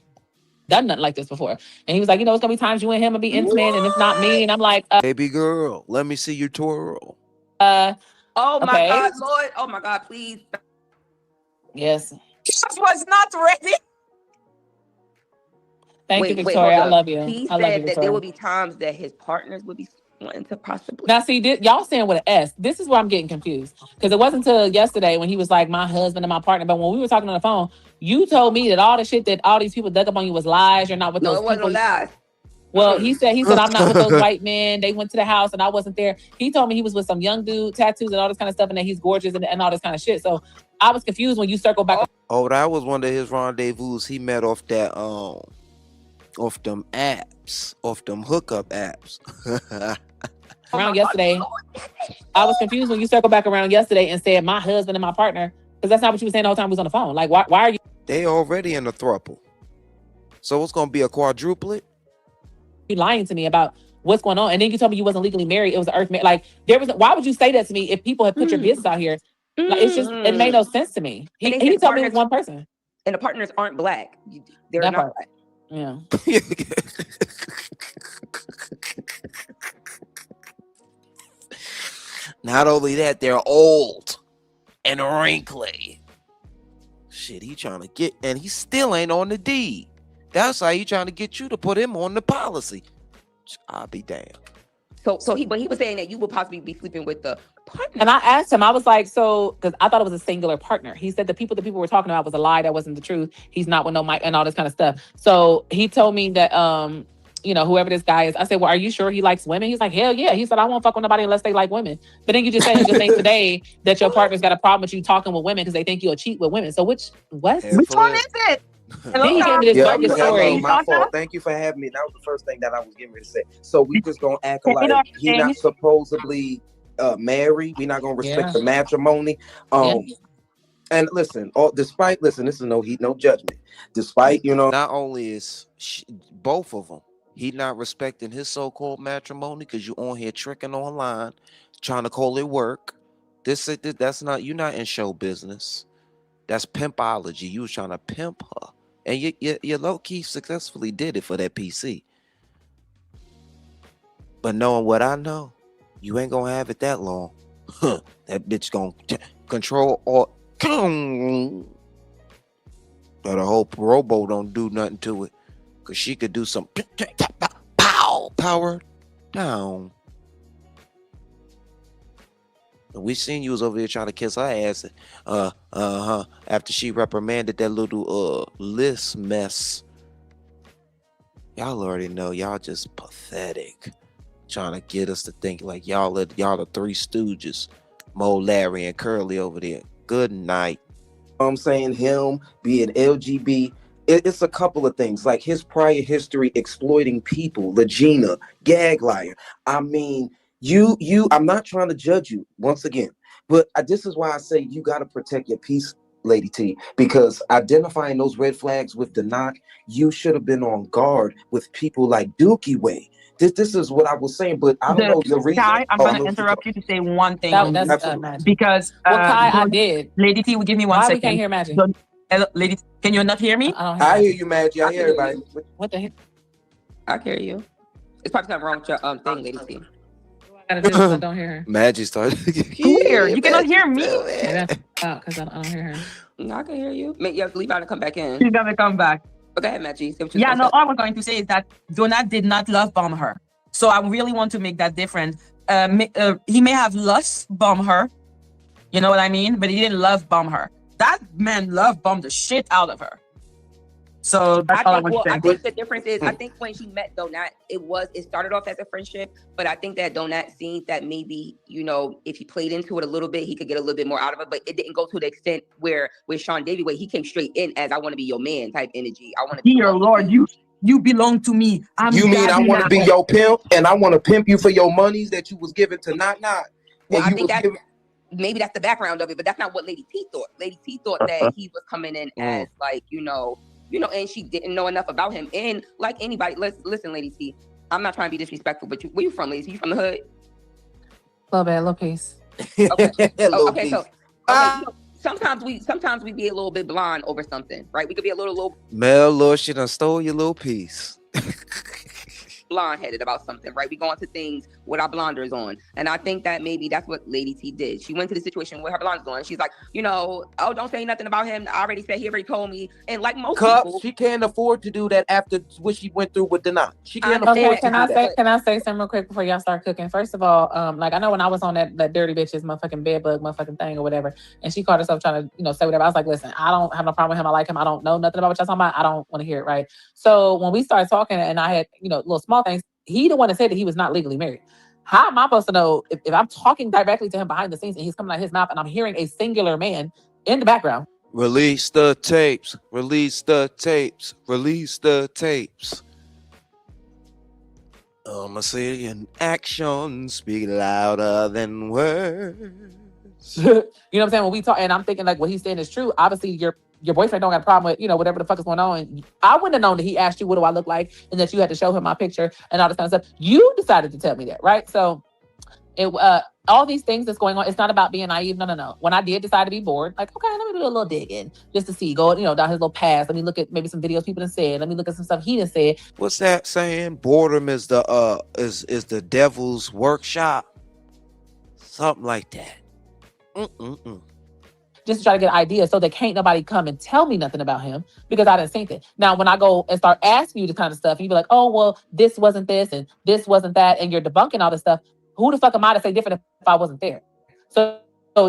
Done nothing like this before. And he was like, you know, it's gonna be times you and him will be intimate, and it's not me. And I'm like, baby girl, let me see your twirl. Oh my God, Lord. Oh my God, please. Yes. Jesus was not ready. Thank you, Wait, Victoria. I hold up. love you. He I love you, said that there Victoria. will be times that his partners would be wanting to possibly. Now, see, y'all saying with an S. This is where I'm getting confused because it wasn't until yesterday when he was like my husband and my partner. But when we were talking on the phone, you told me that all the shit that all these people dug up on you was lies. You're not with No, those it wasn't people. lies. Well, he said I'm not with those white men. They went to the house and I wasn't there. He told me he was with some young dude, tattoos and all this kind of stuff, and that he's gorgeous and all this kind of shit. So I was confused when you circled back. Oh, that was one of his rendezvous he met off that off them apps, off them hookup apps. Around yesterday, I was confused when you circled back around yesterday and said my husband and my partner, because that's not what you were saying the whole time we was on the phone. Like, why are you? They already in a throuple, so it's gonna be a quadruplet. You lying to me about what's going on, and then you told me you wasn't legally married. It was an earth marriage. Like there was. Why would you say that to me if people had put your business out here? Like it's just it made no sense to me. He told me it was one person, and the partners aren't black. They're that not part. black. Yeah. Not only that, they're old and wrinkly. Shit, he trying to get, and he still ain't on the deed. That's how he trying to get you to put him on the policy. I'll be damned. So he was saying that you would possibly be sleeping with the partner. And I asked him, I was like, so, because I thought it was a singular partner. He said the people were talking about was a lie. That wasn't the truth. He's not with no Mike and all this kind of stuff. So he told me that, whoever this guy is, I said, well, are you sure he likes women? He's like, hell yeah. He said, I won't fuck with nobody unless they like women. But then you just said today that your partner's got a problem with you talking with women because they think you'll cheat with women. So which one is it? Then he gave me this bogus story. My fault. Thank you for having me. That was the first thing that I was getting ready to say. So we just gonna act like he not supposedly married. We not gonna respect the matrimony. And listen, this is no heat, no judgment. Despite not only is both of them, he not respecting his so-called matrimony because you on here tricking online, trying to call it work. That's not, you're not in show business. That's pimpology. You was trying to pimp her. And you low-key successfully did it for that PC. But knowing what I know, you ain't gonna have it that long. That bitch gonna control all. That a whole robo don't do nothing to it. Cause she could do some power down. And we seen you was over here trying to kiss her ass. After she reprimanded that little list mess. Y'all already know y'all just pathetic. Trying to get us to think like y'all the Three Stooges. Mo, Larry, and Curly over there. Good night. I'm saying him being LGBT. It's a couple of things, like his prior history exploiting people, Legina, gag liar. I mean, I'm not trying to judge you once again, but this is why I say you got to protect your peace, Lady T, because identifying those red flags with the knock, you should have been on guard with people like Dookie Way. This is what I was saying, but I don't know the reason. Kai, I'm going to interrupt you to say one thing. Because Kai, I did. Lady T, would give me 1 second. We can't hear Magic? Lady, can you not hear me? I hear you, Magic. I hear everybody. What the heck? I hear you. It's probably something wrong with your thing, Lady T. I gotta do I don't hear her. Magic started. Weird. You cannot hear me. Because I don't hear her. No, I can hear you. You have to leave out and come back in. She's gonna come back. Go ahead, Maggie. All I was going to say is that Donat did not love bomb her. So I really want to make that different. He may have lust bomb her. You know what I mean? But he didn't love bomb her. That man love bombed the shit out of her. So that's all I want to say. I think the difference is, I think when she met Donat, it started off as a friendship, but I think that Donat seen that maybe, if he played into it a little bit, he could get a little bit more out of it, but it didn't go to the extent where with Sean Davy, where he came straight in as I want to be your man type energy. I want to be your Lord, you belong to me. I want to be your pimp, and I want to pimp you for your monies that you was given to not. Well, I think maybe that's the background of it, but that's not what Lady T thought. Lady T thought that he was coming in as like, and she didn't know enough about him. And like anybody, listen, Lady T, I'm not trying to be disrespectful, but where you from, Lady T? You from the hood? Little piece. Okay. So sometimes we be a little bit blind over something, right? We could be a little. Mel, Lord, she done stole your little piece. blonde-headed about something, right? We go into things with our blonders on. And I think that maybe that's what Lady T did. She went to the situation with her blonders on. She's like, oh, don't say nothing about him. I already said, he already told me. And like most people, she can't afford to do that after what she went through with Demise. She can't afford to do that. Can I say something real quick before y'all start cooking? First of all, like I know when I was on that dirty bitches motherfucking bedbug motherfucking thing or whatever, and she caught herself trying to, say whatever. I was like, listen, I don't have no problem with him. I like him. I don't know nothing about what y'all talking about. I don't want to hear it, right? So when we started talking and I had, little small things, he the one that said that he was not legally married. How am I supposed to know if I'm talking directly to him behind the scenes and he's coming out his mouth and I'm hearing a singular man in the background? Release the tapes. Release the tapes. Release the tapes. I'ma say in action speak louder than words. You know what I'm saying? When we talk, and I'm thinking like what he's saying is true. Obviously, your boyfriend don't got a problem with, whatever the fuck is going on. And I wouldn't have known that he asked you, what do I look like? And that you had to show him my picture and all this kind of stuff. You decided to tell me that, right? So all these things that's going on, it's not about being naive. No. When I did decide to be bored, like, okay, let me do a little digging just to see, go, down his little past. Let me look at maybe some videos people done said. Let me look at some stuff he done said. What's that saying? Boredom is the is the devil's workshop. Something like that. Just to try to get an idea so that can't nobody come and tell me nothing about him because I didn't think it. Now, when I go and start asking you the kind of stuff, and you be like, oh, well, this wasn't this and this wasn't that, and you're debunking all this stuff, who the fuck am I to say different if I wasn't there? So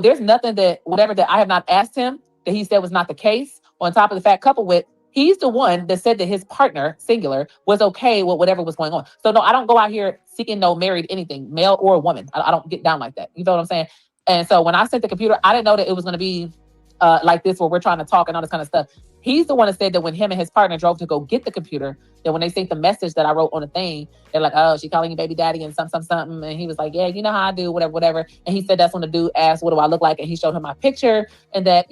there's nothing that, whatever that I have not asked him that he said was not the case, on top of the fact, coupled with, he's the one that said that his partner, singular, was okay with whatever was going on. So no, I don't go out here seeking no married anything, male or woman. I don't get down like that. You know what I'm saying? And so when I sent the computer, I didn't know that it was going to be like this where we're trying to talk and all this kind of stuff. He's the one that said that when him and his partner drove to go get the computer, that when they sent the message that I wrote on the thing, they're like, oh, she calling you baby daddy and something. And he was like, yeah, you know how I do, whatever. And he said that's when the dude asked, what do I look like? And he showed him my picture and that,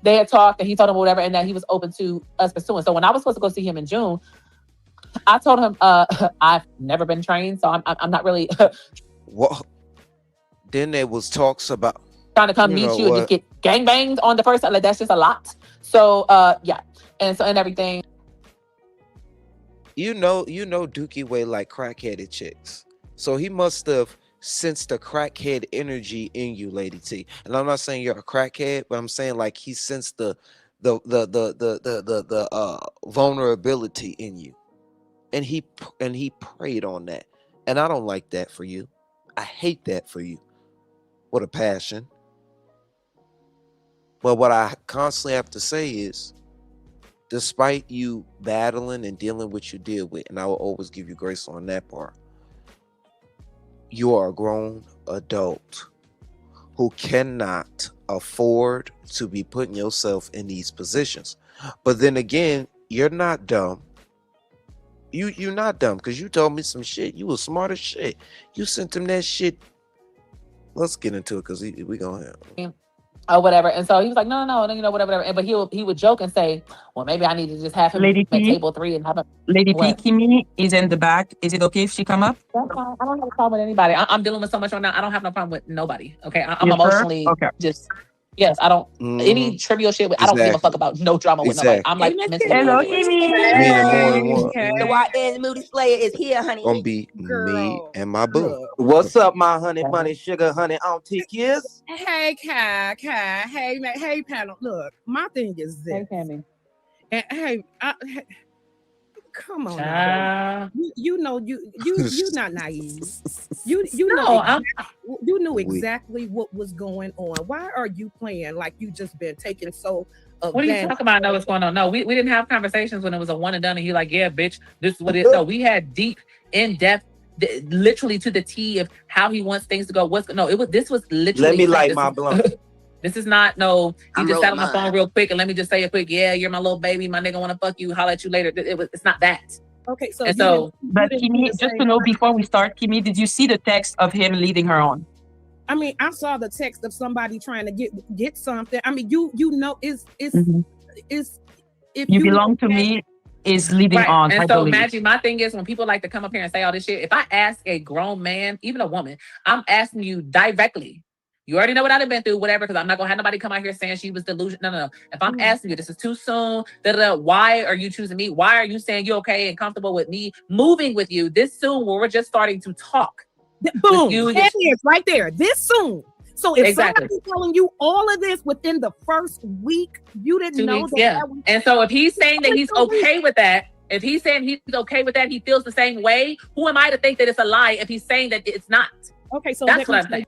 they had talked and he told him whatever and that he was open to us pursuing. So when I was supposed to go see him in June, I told him I've never been trained, so I'm not really. Well, then there was talks about trying to come meet you and just get gangbanged on the first time. Like, that's just a lot. So yeah, and everything. Dookie way like crackheaded chicks. So he must have sensed the crackhead energy in you, Lady T. And I'm not saying you're a crackhead, but I'm saying like he sensed the vulnerability in you, and he preyed on that. And I don't like that for you. I hate that for you. What a passion. But what I constantly have to say is, despite you battling and dealing with what you deal with, and I will always give you grace on that part, you are a grown adult who cannot afford to be putting yourself in these positions. But then again, you're not dumb. You're not dumb, because you told me some shit. You was smart as shit. You sent him that shit. Let's get into it, because we gonna have or whatever. And so he was like, no, whatever. But he would joke and say, well, maybe I need to just have him at table 3 and have him. Lady P, Kimmie is in the back. Is it okay if she come up? That's fine. I don't have a problem with anybody. I'm dealing with so much right now. I don't have no problem with nobody. Okay, I'm emotionally just. Yes, I don't any trivial shit. I don't give a fuck about no drama with nobody. I'm like, hello, Kimmie. The YN Moody Slayer is here, honey. Gonna be me and my boo. What's up, my honey, bunny, sugar, honey, auntie kiss? Hey, Kai. Hey, panel. Look, my thing is this. Hey, Cammy. And hey, come on, now, you not naive. You knew exactly what was going on. Why are you playing like you just been taking so? What are you talking about? I know what's going on. No, we didn't have conversations when it was a one and done. And you like, yeah, bitch, this is what it is. No, we had deep, in depth, literally to the T of how he wants things to go. This was literally. Let me light my blunt. This is not he just sat on the phone real quick and let me just say a quick, yeah, you're my little baby, my nigga want to fuck you, holler at you later. It's not that. Okay, but Kimmie, just to know before we start, Kimmie, did you see the text of him leading her on? I mean, I saw the text of somebody trying to get something. I mean, is if you belong to me is leading on. And so imagine my thing is when people like to come up here and say all this shit, if I ask a grown man, even a woman, I'm asking you directly, You already know what I've been through, whatever, because I'm not going to have nobody come out here saying she was delusional. No. If I'm asking you, this is too soon, why are you choosing me? Why are you saying you're okay and comfortable with me moving with you this soon when we're just starting to talk? Boom. That is right there. This soon. So if somebody's telling you all of this within the first week, you didn't know that. And so if he's saying that he's okay with that, if he's saying he's okay with that, he feels the same way, who am I to think that it's a lie if he's saying that it's not? Okay, so that's what I'm saying.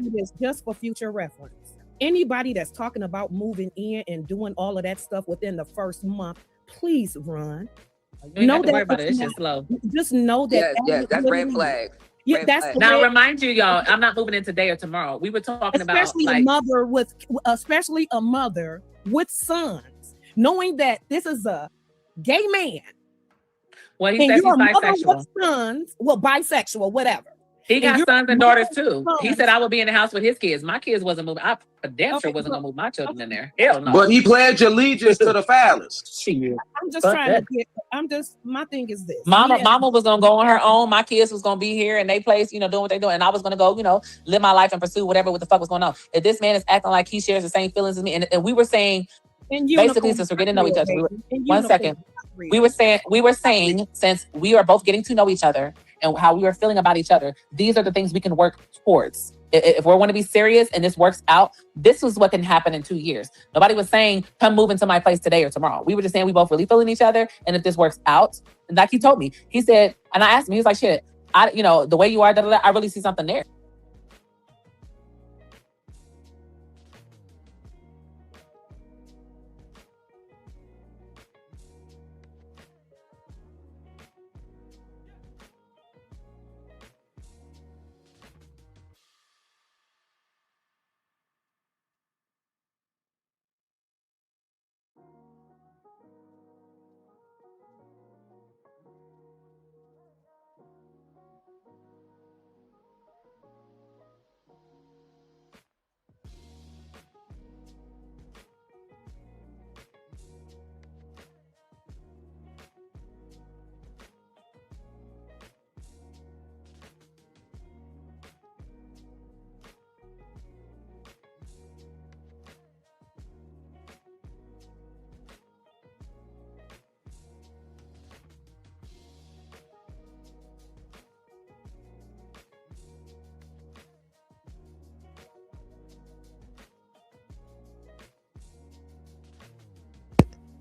This just for future reference. Anybody that's talking about moving in and doing all of that stuff within the first month, please run. Know that about it. It's just slow. Just know that. Yes, that's red flag. Yeah, that's now. Remind you, y'all. I'm not moving in today or tomorrow. We were talking especially about especially a mother with sons, knowing that this is a gay man. Well, he says he's bisexual. Sons, well, bisexual, whatever. He got sons and daughters too. He said I would be in the house with his kids. My kids wasn't moving. I damn sure wasn't gonna move my children in there. Hell no. But he pledged allegiance to the phallus. I'm just trying to get. My thing is this. Mama was gonna go on her own. My kids was gonna be here in their place, doing what they doing, and I was gonna go, live my life and pursue whatever what the fuck was going on. If this man is acting like he shares the same feelings as me, and we were saying, basically, since we're getting to know each other, one second, we were saying since we are both getting to know each other and how we are feeling about each other, these are the things we can work towards. If we want to be serious and this works out, this is what can happen in 2 years. Nobody was saying, come move into my place today or tomorrow. We were just saying we both really feeling each other. And if this works out, and like he told me, he said, and I asked him, he was like, shit, the way you are, I really see something there.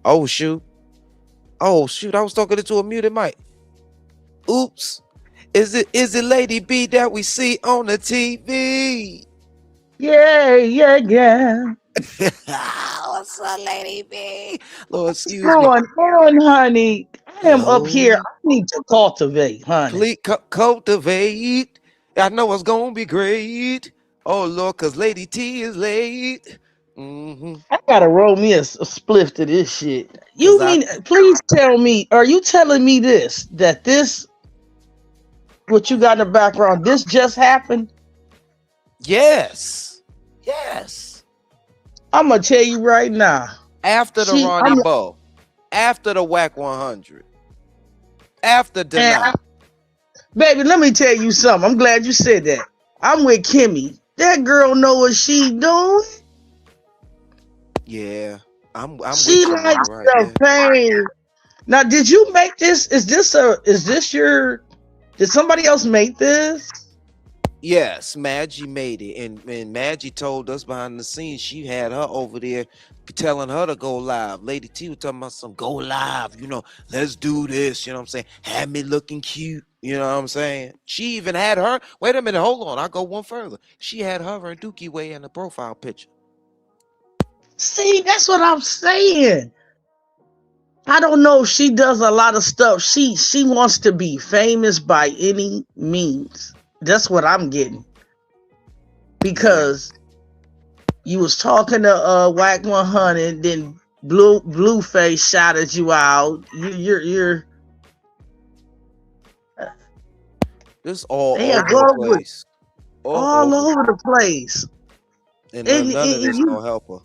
Oh shoot. I was talking into a muted mic. Oops. Is it Lady B that we see on the TV? Yeah. What's up, Lady B? Lord, excuse me. What's going on, honey? I am up here. I need to cultivate, honey. Please cultivate. I know it's gonna be great. Oh Lord, cause Lady T is late. I gotta roll me a spliff to this shit. Please tell me, are you telling me that this, what you got in the background, this just happened? Yes. I'm gonna tell you right now. After the Ronnie Bo, after the Whack 100, after Deny. Baby, let me tell you something. I'm glad you said that. I'm with Kimmy. That girl know what she doing. Yeah, she likes the pain. Now, did you make this? Did somebody else make this? Yes, Maggie made it, and Maggie told us behind the scenes she had her over there telling her to go live. Lady T was talking about some go live, let's do this, you know what I'm saying? Had me looking cute, you know what I'm saying? She even had her, wait a minute, hold on, I'll go one further. She had her and Dookie Way in the profile picture. See, that's what I'm saying. I don't know if she does a lot of stuff. She wants to be famous by any means. That's what I'm getting. Because you was talking to Whack 100, then Blueface shouted you out. You're this all over the place. All over the place. And none of this gonna help her.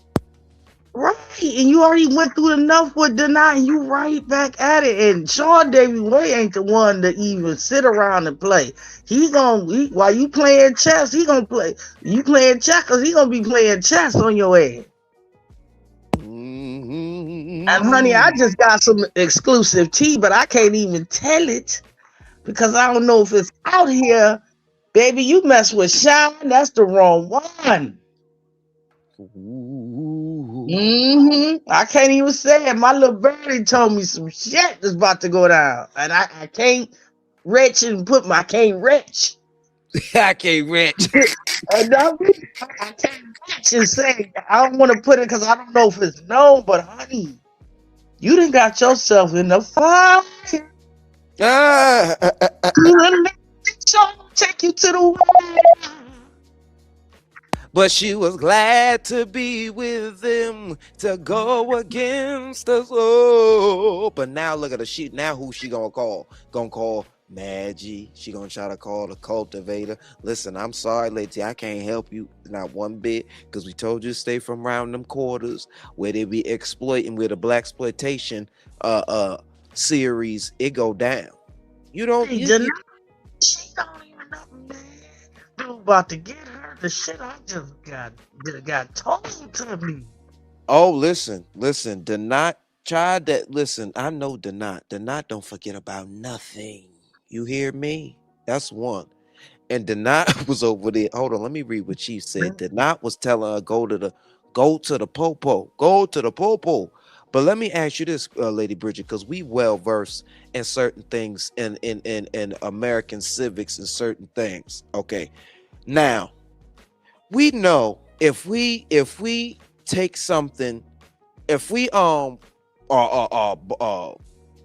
Right, and you already went through enough with denying. You right back at it, and Sean Davy Way ain't the one to even sit around and play. While you playing chess, he gonna play. You playing checkers, he gonna be playing chess on your ass. And honey, I just got some exclusive tea, but I can't even tell it because I don't know if it's out here. Baby, you mess with Sean, that's the wrong one. I can't even say it. My little birdie told me some shit is about to go down, and I can't retch and put my can't retch. I can't retch. I can't retch and say I don't want to put it because I don't know if it's known. But honey, you done got yourself in the fire. Take you to the world. But she was glad to be with them to go against us. Oh, but now look at her. Now who she gonna call? Gonna call Maggie. She gonna try to call the cultivator. Listen, I'm sorry, lady, I can't help you not one bit because we told you to stay from around them quarters where they be exploiting, where the BLAXPLOITATION series it go down. You don't. She don't even know, man. Dude, about to get her the shit I just got told to me. Oh, listen, do not try that. Listen, I know do not don't forget about nothing. You hear me? That's one. And Denat was over there. Hold on, let me read what Chief said. Denat was telling her go to the popo. But let me ask you this, Lady Bridget, because we well versed in certain things in American civics and certain things. Okay, now we know if we take something, if we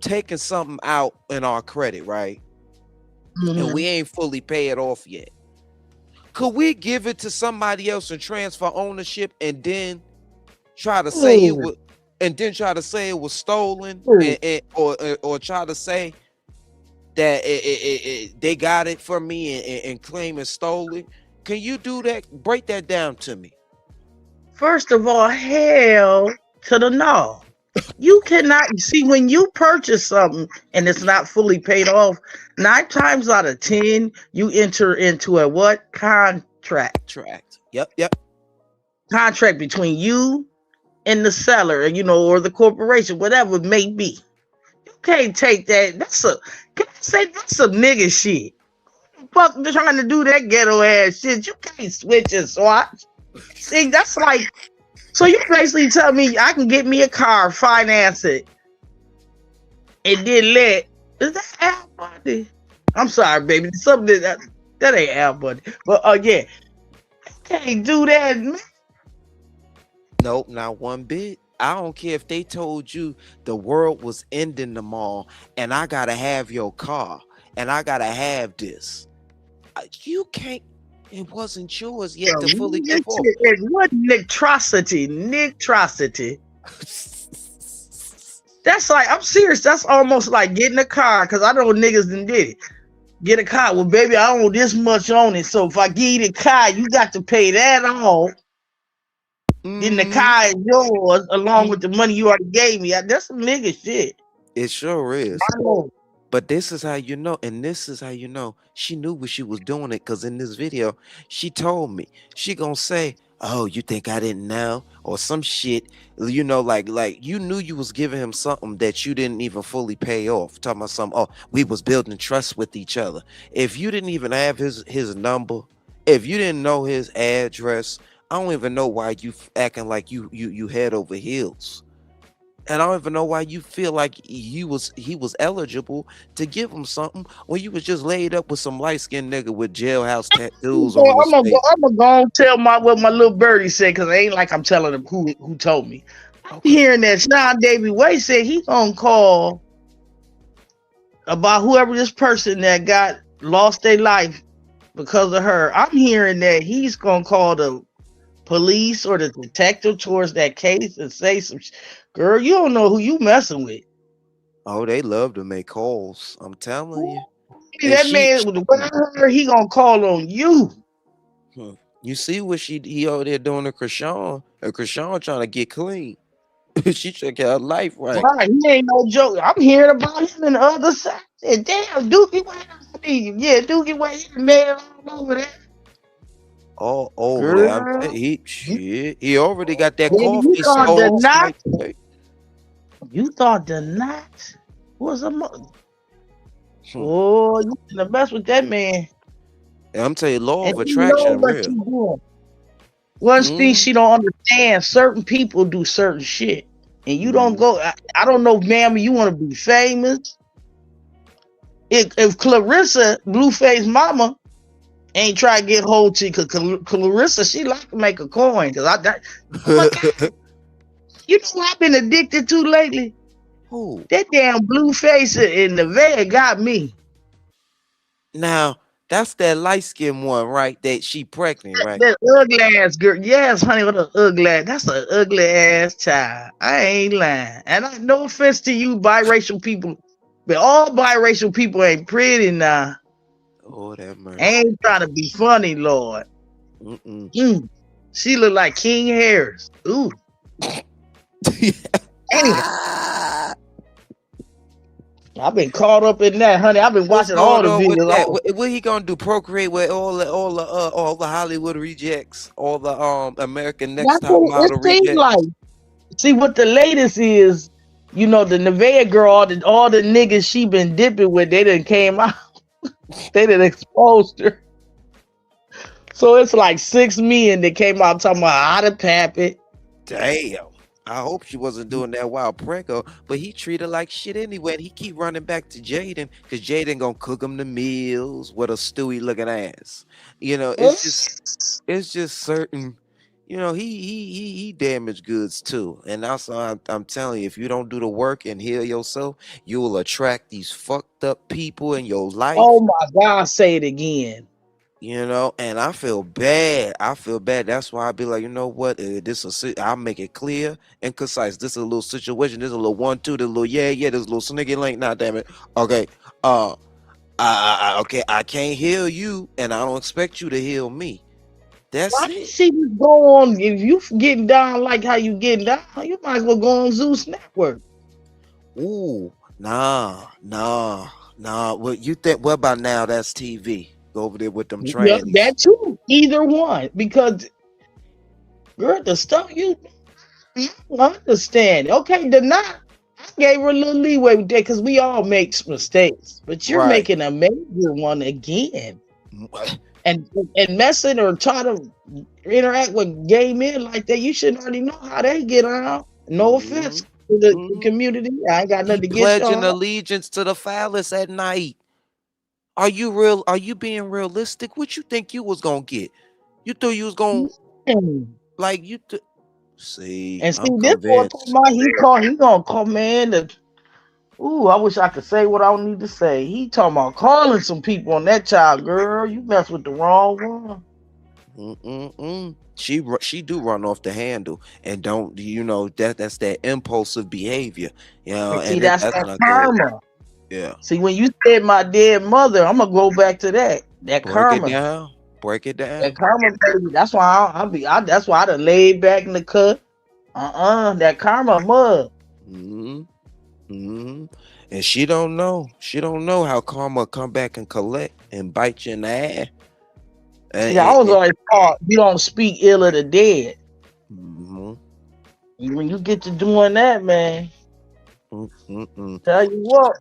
taking something out in our credit, right? And we ain't fully pay it off yet. Could we give it to somebody else and transfer ownership and then try to say it was stolen or try to say that they got it from me and claim it stolen? Can you do that? Break that down to me. First of all, hell to the no. You cannot see when you purchase something and it's not fully paid off. 9 times out of 10, you enter into a what? Contract. Yep. Contract between you and the seller, or the corporation, whatever it may be. You can't take that. That's some nigga shit. Fuck, they're trying to do that ghetto ass shit. You can't switch and swatch. See, that's like. So you basically tell me I can get me a car, finance it, and then is that Al Bundy? I'm sorry, baby. Something that ain't Al Bundy. But yeah, I can't do that, man. Nope, not one bit. I don't care if they told you the world was ending tomorrow and I gotta have your car and I gotta have this. You can't. It wasn't yours yet to fully give off. It wasn't Nitrosity. That's like, I'm serious. That's almost like getting a car, because I know niggas done did it. Get a car. Well, baby, I own this much on it. So if I give you the car, you got to pay that off. Then the car is yours along with the money you already gave me. That's some nigga shit. It sure is. But this is how you know, and this is how you know she knew what she was doing it, because in this video, she told me, she gonna say, oh, you think I didn't know? Or some shit, like you knew you was giving him something that you didn't even fully pay off. Talking about something, oh, we was building trust with each other. If you didn't even have his number, if you didn't know his address, I don't even know why you acting like you head over heels. And I don't even know why you feel like he was eligible to give him something when you was just laid up with some light-skinned nigga with jailhouse tattoos on his face. I'm gonna go and tell what my little birdie said, because it ain't like I'm telling him who told me. I'm hearing that Sean Davy Way said he gonna call about whoever this person that lost their life because of her. I'm hearing that he's gonna call the police or the detective towards that case and say some girl, you don't know who you messing with. Oh, they love to make calls. I'm telling you. That man with the way he gonna call on you. You see what he over there doing to Krishan. And Krishan trying to get clean. She trying to get her life right. Right, he ain't no joke. I'm hearing about him in the other side. Said, damn, Dookie, yeah, Dookie, wait, man, all over there. All over Girl, there. I'm telling he already got that you coffee thought the sauce. knot? You thought the knot was a Oh, you gonna mess with that man. And I'm telling you, law And of attraction what real. you doing. One thing she don't understand, certain people do certain shit. And you don't go, I don't know, ma'am, you want to be famous. If Clarissa, Blueface mama, ain't try to get hold to, because Clarissa, she like to make a coin. Because you know what I've been addicted to lately? Who? That damn Blueface in the van got me. Now, that's that light-skinned one, right? That she pregnant, right? That ugly ass girl. Yes, honey, what an ugly ass. That's an ugly ass child. I ain't lying. And I no offense to you biracial people, but all biracial people ain't pretty now. Oh, that mercy. I ain't trying to be funny, Lord. She look like King Harris. Ooh. I've been caught up in that, honey. I've been watching all the videos. What he gonna do? Procreate with all the Hollywood rejects, all the American Next Top Model rejects. Like, see what the latest is. You know, the Nevaeh girl, all the niggas she been dipping with, they done came out. They done exposed her. So it's like 6 men that came out talking about how to pap it. Damn. I hope she wasn't doing that while pregnant, but he treated her like shit anyway. And he keep running back to Jaden because Jaden gonna cook him the meals with a Stewie looking ass. You know, it's just certain. You know, he damaged goods too. And also, I'm telling you, if you don't do the work and heal yourself, you will attract these fucked up people in your life. Oh my God, say it again. You know, and I feel bad. That's why I be like, you know what? I'll make it clear and concise. This is a little situation. This is a little 1, 2. This a little there's a little sneaky link. Nah, damn it. Okay. Okay. I can't heal you, and I don't expect you to heal me. That's it. See what's going on. If you getting down like how you getting down, you might as well go on Zeus Network. Ooh, nah. What you think? What about Now That's TV? Go over there with them trannies. Yeah, that too. Either one, because girl, the stuff you understand. Okay, the not. I gave her a little leeway with that because we all make mistakes, but you're making a major one again. And messing or try to interact with gay men like that, you should already know how they get on. No offense to the community. I ain't got nothing to get pledging allegiance to the phallus at night. Are you real? Are you being realistic? What you think you was gonna get? You thought you was gonna like you see? And see, this boy he gonna call man. Ooh, I wish I could say what I need to say. He talking about calling some people on that child, girl. You mess with the wrong one. She do run off the handle and don't, you know, that's that impulsive behavior. You know, and see, that's karma. Yeah. See, when you said my dead mother, I'm gonna go back to that. That karma. Break it down. That karma, baby. That's why that's why I done laid back in the cut. That karma mud. And she don't know. She don't know how karma come back and collect and bite you in the ass. I was always taught you don't speak ill of the dead. When you get to doing that, man, tell you what.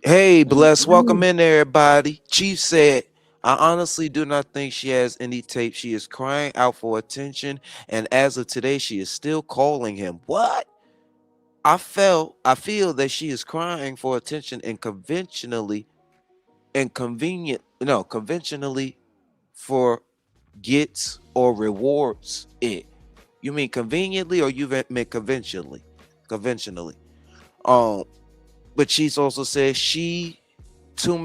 Hey, Bless, welcome in there, everybody. Chief said, I honestly do not think she has any tape. She is crying out for attention, and as of today, she is still calling him. What? I feel that she is crying for attention and conventionally for gets or rewards it. You mean conveniently or you meant conventionally? Conventionally. But she's also said we too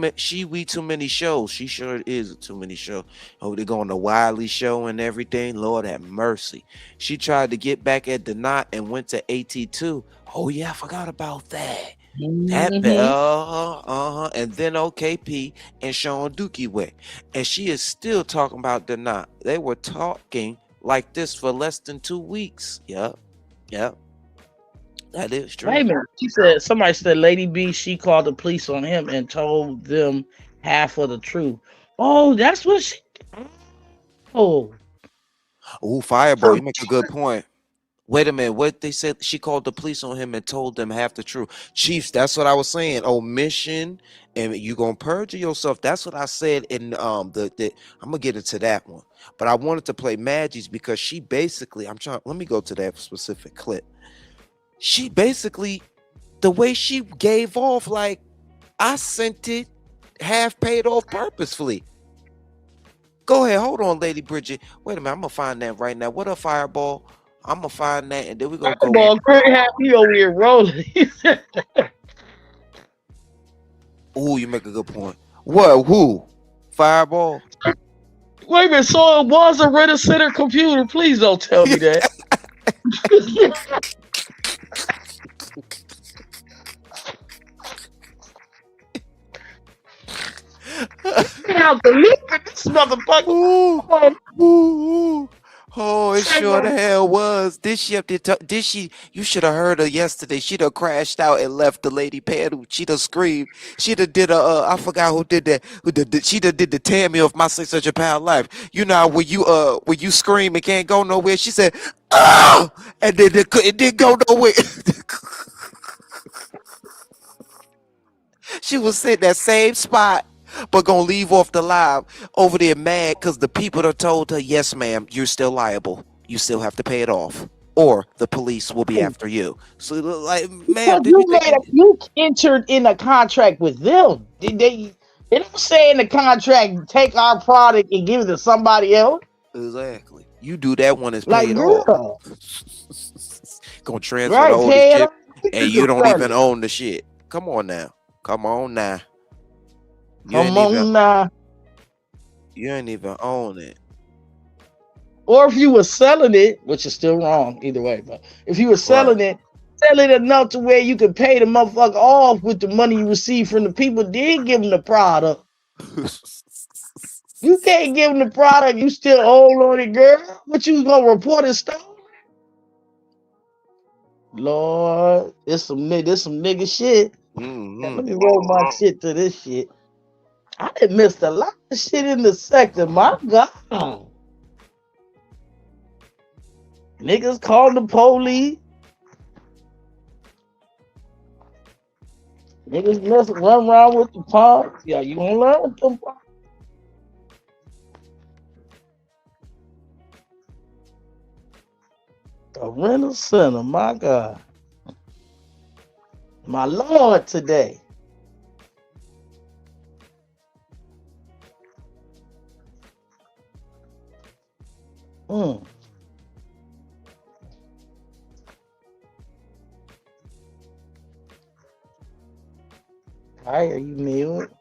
many shows. She sure is too many shows. Oh, they go on the Wiley show and everything. Lord have mercy. She tried to get back at the knot and went to AT2. Oh yeah, I forgot about that. And then OKP and Sean Dookie way. And she is still talking about the knot. They were talking like this for less than 2 weeks. Yep. That is true. Wait a minute. She said, somebody said Lady B, she called the police on him and told them half of the truth. Oh, that's what she. Oh, Fireball, you make a good point. Wait a minute. What they said? She called the police on him and told them half the truth. Chiefs, that's what I was saying. Omission, and you gonna perjure yourself. That's what I said in I'm gonna get into that one. But I wanted to play Maggie's because she basically, let me go to that specific clip. She basically, the way she gave off, like, I sent it half paid off purposefully. Go ahead, hold on, Lady Bridget. Wait a minute, I'm gonna find that right now. What up, Fireball? I'm gonna find that, and then we gonna go. Fireball, Kurt had me over here rolling. Oh, you make a good point. What? Who? Fireball? Wait a minute, so it was a Rent a Center computer. Please don't tell me that. Out the liquor, this motherfucker. Ooh. Oh, it sure the hell was. Did she? You should have heard her yesterday. She'd have crashed out and left the lady panel. She'd have screamed. She'd have did I forgot who did that. She'd have did the Tammy of My 600-Pound Life. You know when you scream and can't go nowhere. She said, "Oh!" and then it didn't go nowhere. She was sitting that same spot, but gonna leave off the live over there mad because the people that told her, yes, ma'am, you're still liable. You still have to pay it off, or the police will be after you. So, like, ma'am, you entered in a contract with them. They don't say in the contract, take our product and give it to somebody else. Exactly. You do that one is like, paid girl. off. Gonna transfer the ownership, and you don't even own the shit. Come on now. You ain't even own it. Or if you were selling it, which is still wrong either way, but if you were selling it, sell it enough to where you could pay the motherfucker off with the money you received from the people, then give them the product. You can't give them the product, you still hold on it, girl. What you gonna report it stolen? Lord, this some nigga shit. Mm-hmm. Let me roll my shit to this shit. I done missed a lot of shit in the sector. My God. Niggas called the police. Niggas run around with the pump. Yeah, you gonna learn with them pumps. A rental center, my God. My Lord today. Hi, are you mute?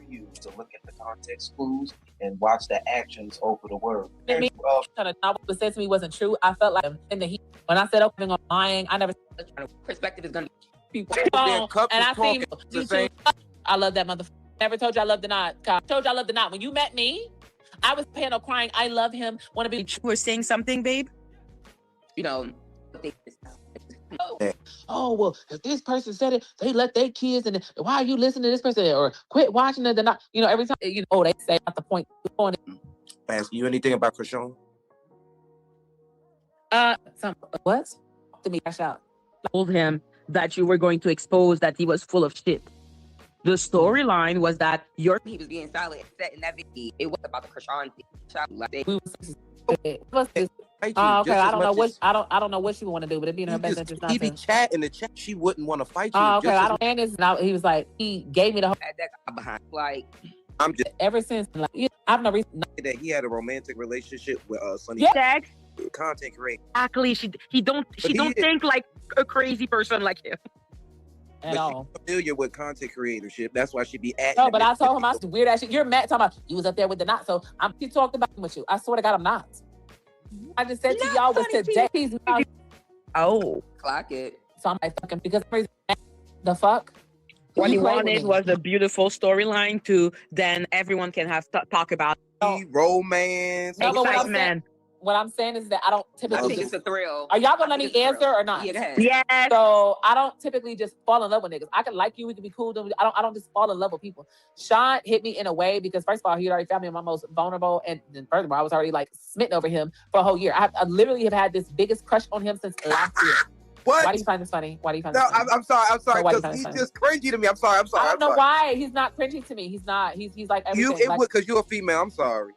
You to look at the context clues and watch the actions over the word. What said to me wasn't true. I felt like in the heat when I said opening on lying. I never perspective is gonna be and I seen I love that motherfucker. Never told you I love the knot. Told you I love the knot. When you met me, I was paying no crying. I love him. Want to be. We're saying something, babe. You know. Oh well, if this person said it, they let their kids, and why are you listening to this person or quit watching it? They're not, every time they say at the point. Ask you anything about Krishan? What? To me, cash out. Told him that you were going to expose that he was full of shit. The storyline was that he was being silent, set in that video. It was about the Krishan thing. Okay, I don't know what I don't know what she would want to do, but it'd be in her best interest not to. He be chat in the chat. She wouldn't want to fight you. Okay, I don't. And he was like, he gave me the whole. That guy behind, like, I'm just ever since, like, I've no reason that he had a romantic relationship with Sonny. Yeah. Content creator. Exactly. She don't think like a crazy person like him. At all. She's familiar with content creatorship. That's why she be at. No, but I told him I was weird ass shit. You're mad talking about you was up there with the knot. So he talked about with you. I swear to God, I'm not. I just said to y'all was today. He's not. Oh, clock it. So I'm like fucking because the fuck. What he wanted was a beautiful storyline to then everyone can have talk about romance. No, excitement. What I'm saying is that I don't typically. I think it's a thrill. Are y'all gonna let me answer or not? Yeah, go ahead. Yeah. So I don't typically just fall in love with niggas. I can like you, we can be cool. I don't just fall in love with people. Sean hit me in a way because first of all, he had already found me in my most vulnerable, and then furthermore, I was already like smitten over him for a whole year. I literally have had this biggest crush on him since last year. What? Why do you find this funny? Why do you find this funny? I'm sorry, because he's just cringy to me. I'm sorry. I don't know why he's not cringy to me. He's not. He's like everything. Because you're a female. I'm sorry.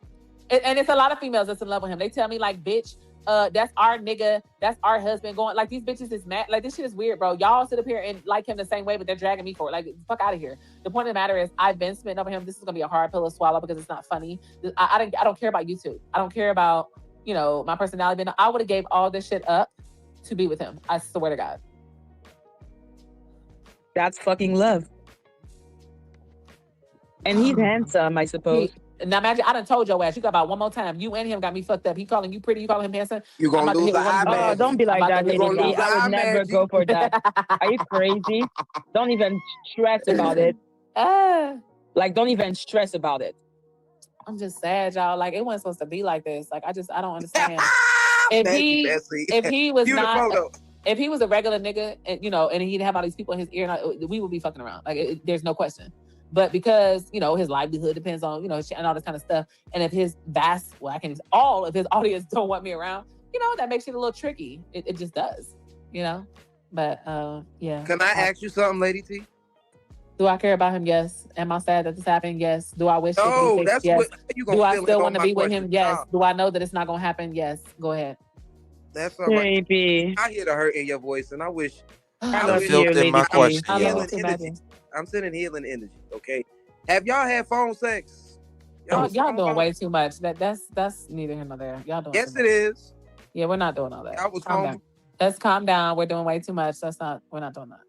And it's a lot of females that's in love with him. They tell me like, bitch, that's our nigga, that's our husband. Going like these bitches is mad. Like this shit is weird, bro. Y'all sit up here and like him the same way, but they're dragging me for it. Like fuck out of here. The point of the matter is, I've been smitten over him. This is gonna be a hard pill to swallow because it's not funny. I don't care about YouTube. I don't care about my personality. I would have gave all this shit up to be with him. I swear to God. That's fucking love. And he's handsome, I suppose. Now imagine, I done told your ass, you got about one more time. You and him got me fucked up. He calling you pretty, you calling him handsome. You're gonna lose the eye magic. Oh, don't be like that, lady. I would never go for that. Are you crazy? Don't even stress about it. Like, don't even stress about it. I'm just sad, y'all. Like, it wasn't supposed to be like this. Like, I don't understand. If he was not... If he was a regular nigga, and and he didn't have all these people in his ear, we would be fucking around. Like, there's no question. But because his livelihood depends on and all this kind of stuff, and if his all of his audience don't want me around, that makes it a little tricky. It just does, But yeah. Can I ask you something, Lady T? Do I care about him? Yes. Am I sad that this happened? Yes. Do I wish? No, that's yes. what you gonna. Do I still want to be with him? Yes. Do I know that it's not gonna happen? Yes. Go ahead. That's all right. Baby. I hear the hurt in your voice, and I wish. I love you, my question. I'm sending healing energy. Okay. Have y'all had phone sex? Y'all doing way too much. That's neither here nor there. Y'all doing. Yes, it is. Yeah, we're not doing all that. I was calm. Let's calm down. We're doing way too much. We're not doing that.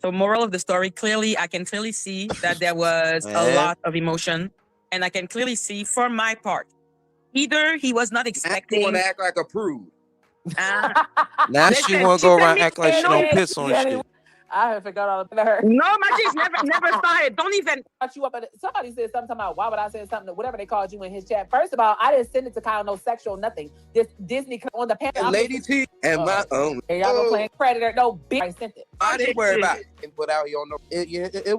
So, moral of the story, I can clearly see that there was a lot of emotion, and I can clearly see, for my part, either he was not expecting. I want to act like a prude. Now she want to go around act like she don't piss on shit. I forgot all about her. No, my G's never started. Don't even. You up. Somebody said something about why would I say something? Whatever they called you in his chat. First of all, I didn't send it to Kyle no sexual nothing. This Disney on the panel. Lady T and my own. Hey, y'all go playing Predator. No, bitch. I sent it. I didn't worry about it. Put out here on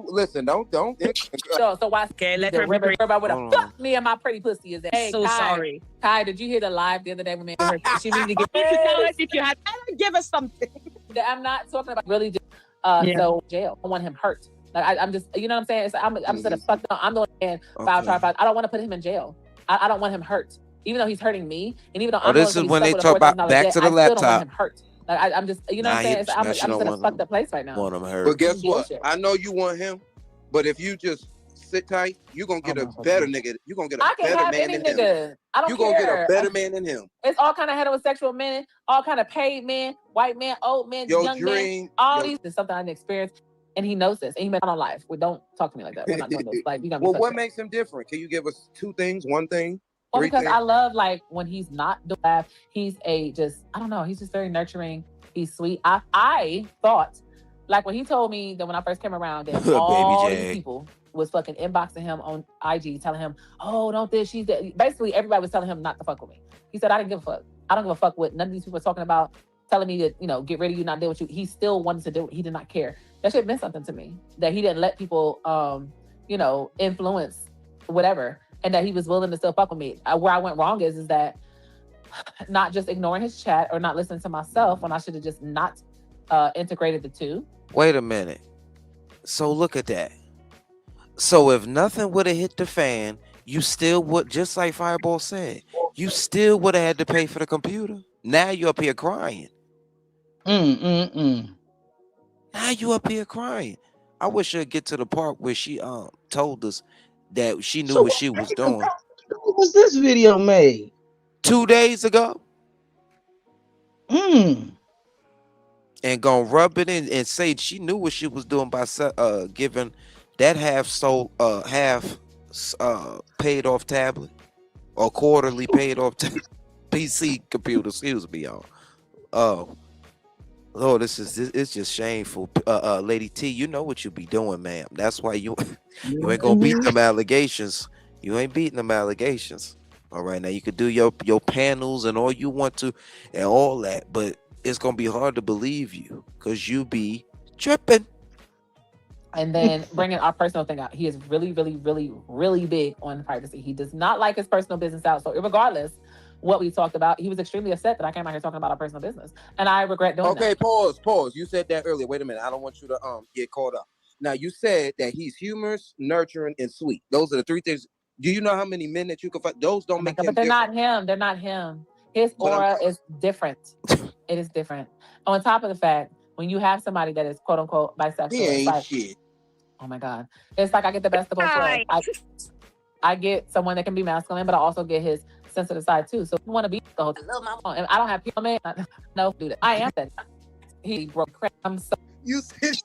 listen, don't. So why? Okay, let her remember about what the fuck me and my pretty pussy is. Hey, so Kai, sorry. Kai, did you hear the live the other day when me and her? She needed to get. If you had, give us something. I'm not talking about really just. So jail. I want him hurt. Like I'm just, you know what I'm saying? I'm sort of fucked up. I'm the one file. I don't want to put him in jail. I don't want him hurt, even though he's hurting me, and even though I'm this is when they talk about back to the laptop. I still don't want him hurt. Like I'm just, you know what I'm saying? I'm in a fucked up place right now. Want him hurt. But guess what? I know you want him, but if you just sit tight, you're gonna get a better nigga. You're gonna get a better man than him. I don't care. You're gonna get a better man than him. It's all kind of heterosexual men, all kind of paid men, white men, old men, young men. All these is something I didn't experience. And he knows this. And he made it on life. Well, don't talk to me like that. We're not doing this. Like, you got me. Well, what makes him different? Can you give us two things, one thing? Well, because I love like when he's not doing that. He's I don't know. He's just very nurturing. He's sweet. I thought, like when he told me that when I first came around that all these people was fucking inboxing him on IG, telling him, oh, don't this, she's that. Basically, everybody was telling him not to fuck with me. He said, I didn't give a fuck. I don't give a fuck what none of these people are talking about, telling me to, get rid of you, not deal with you. He still wanted to do it. He did not care. That shit meant something to me. That he didn't let people, influence whatever. And that he was willing to still fuck with me. Where I went wrong is that not just ignoring his chat or not listening to myself when I should have just not integrated the two. Wait a minute. So look at that. So if nothing would have hit the fan, you still would, just like Fireball said, You still would have had to pay for the computer. Now you up here crying. Now you up here crying. I wish she'd get to the part where she told us that she knew what she was doing. When was this video made? 2 days ago. And gonna rub it in and say she knew what she was doing by giving that half paid off tablet or quarterly paid off PC computer. Excuse me, y'all. Lord, it's just shameful. Lady T, you know what you be doing, ma'am. That's why you ain't gonna beat them allegations. You ain't beating them allegations. All right, now you could do your panels and all you want to and all that, but it's gonna be hard to believe you because you be tripping. And then bringing our personal thing out. He is really, really, really, really big on privacy. He does not like his personal business out. So regardless what we talked about, he was extremely upset that I came out here talking about our personal business. And I regret doing that. Okay, pause. You said that earlier. Wait a minute. I don't want you to get caught up. Now, you said that he's humorous, nurturing, and sweet. Those are the three things. Do you know how many men that you can find? Those don't make him But they're not him. They're not him. His aura is different. It is different. On top of the fact, when you have somebody that is quote unquote bisexual, he ain't shit. Oh my God. It's like I get the best of both worlds. I get someone that can be masculine, but I also get his sensitive side too. So I want to be the whole thing. And I don't have people, man. No, do that. I am that. He broke crap. I'm so. You said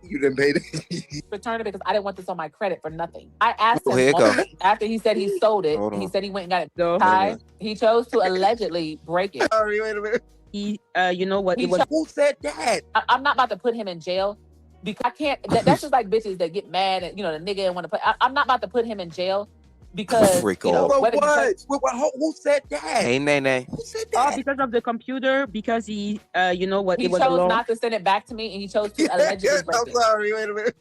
you didn't pay it. Returned it because I didn't want this on my credit for nothing. I asked him after he said he sold it. He said he went and got it. He chose to allegedly break it. Sorry, wait a minute. He, you know what? Who said that? I'm not about to put him in jail. Because I can't. That's just like bitches that get mad at the nigga and want to put. I'm not about to put him in jail because who said that? Hey, Nene. Who said that? Because of the computer. Because he, you know what? He chose not to send it back to me, and he chose to allegedly break it. I'm sorry. Wait a minute.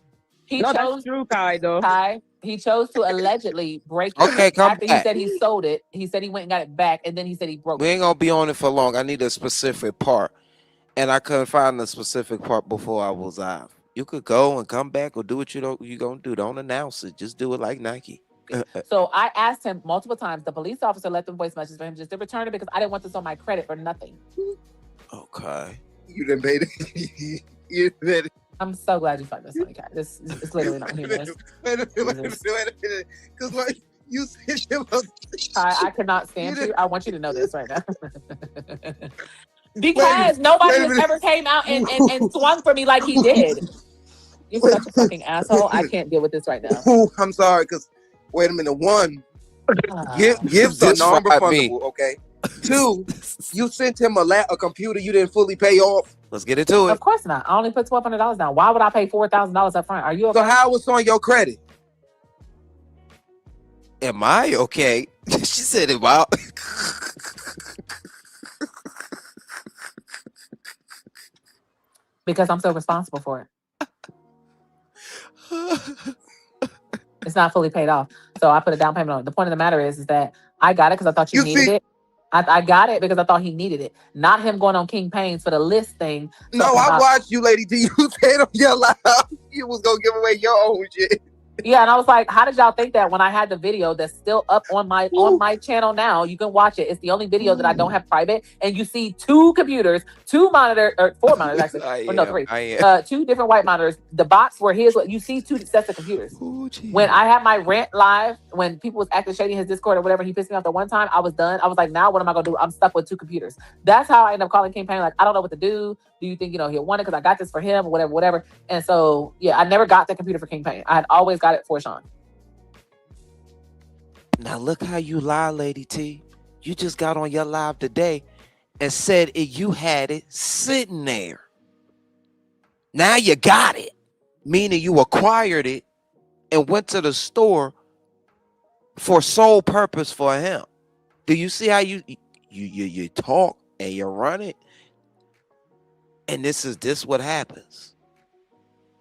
That's true, Kai. Though. Kai, he chose to allegedly break it. Okay, come after back. He said he sold it. He said he went and got it back, and then he said he broke it. We ain't gonna be on it for long. I need a specific part, and I couldn't find the specific part before I was out. You could go and come back or do what you gonna do. Don't announce it. Just do it like Nike. So I asked him multiple times. The police officer left them voice messages for him just to return it because I didn't want this on my credit for nothing. Okay. You didn't pay it. You did. I'm so glad you found this funny, Kat. This is literally not humorous. Wait a minute. Because like you said, I cannot stand you. I want you to know this right now. Because nobody has ever came out and swung for me like he did. You're such a fucking asshole. I can't deal with this right now. Ooh, I'm sorry, because wait a minute. One, gifts are non-refundable, okay? Two, you sent him a computer you didn't fully pay off. Let's get into it. Of course not. I only put $1,200 down. Why would I pay $4,000 up front? Are you okay? So how was on your credit? Am I okay? She said, "Am I?" Because I'm so responsible for it. It's not fully paid off. So I put a down payment on it. The point of the matter is that I got it because I thought you needed it. I got it because I thought he needed it. Not him going on King Pain's for the list thing. No, I watched you, Lady D. You said on your live you was going to give away your own shit. Yeah, and I was like, how did y'all think that when I had the video that's still up on my channel now? You can watch it. It's the only video that I don't have private. And you see two computers, four monitors actually. No, three. Two different white monitors. The box where you see two sets of computers. Ooh, when I had my rant live, when people was acting shady in his Discord or whatever, he pissed me off the one time, I was done. I was like, now what am I gonna do? I'm stuck with two computers. That's how I ended up calling King Pain. Like, I don't know what to do. Do you think, he'll want it? Because I got this for him or whatever. And so, yeah, I never got the computer for King Pain. I had always got it for Sean. Now look how you lie, Lady T. You just got on your live today and said you had it sitting there. Now you got it, meaning you acquired it and went to the store for sole purpose for him. Do you see how you talk and you run it? And this what happens.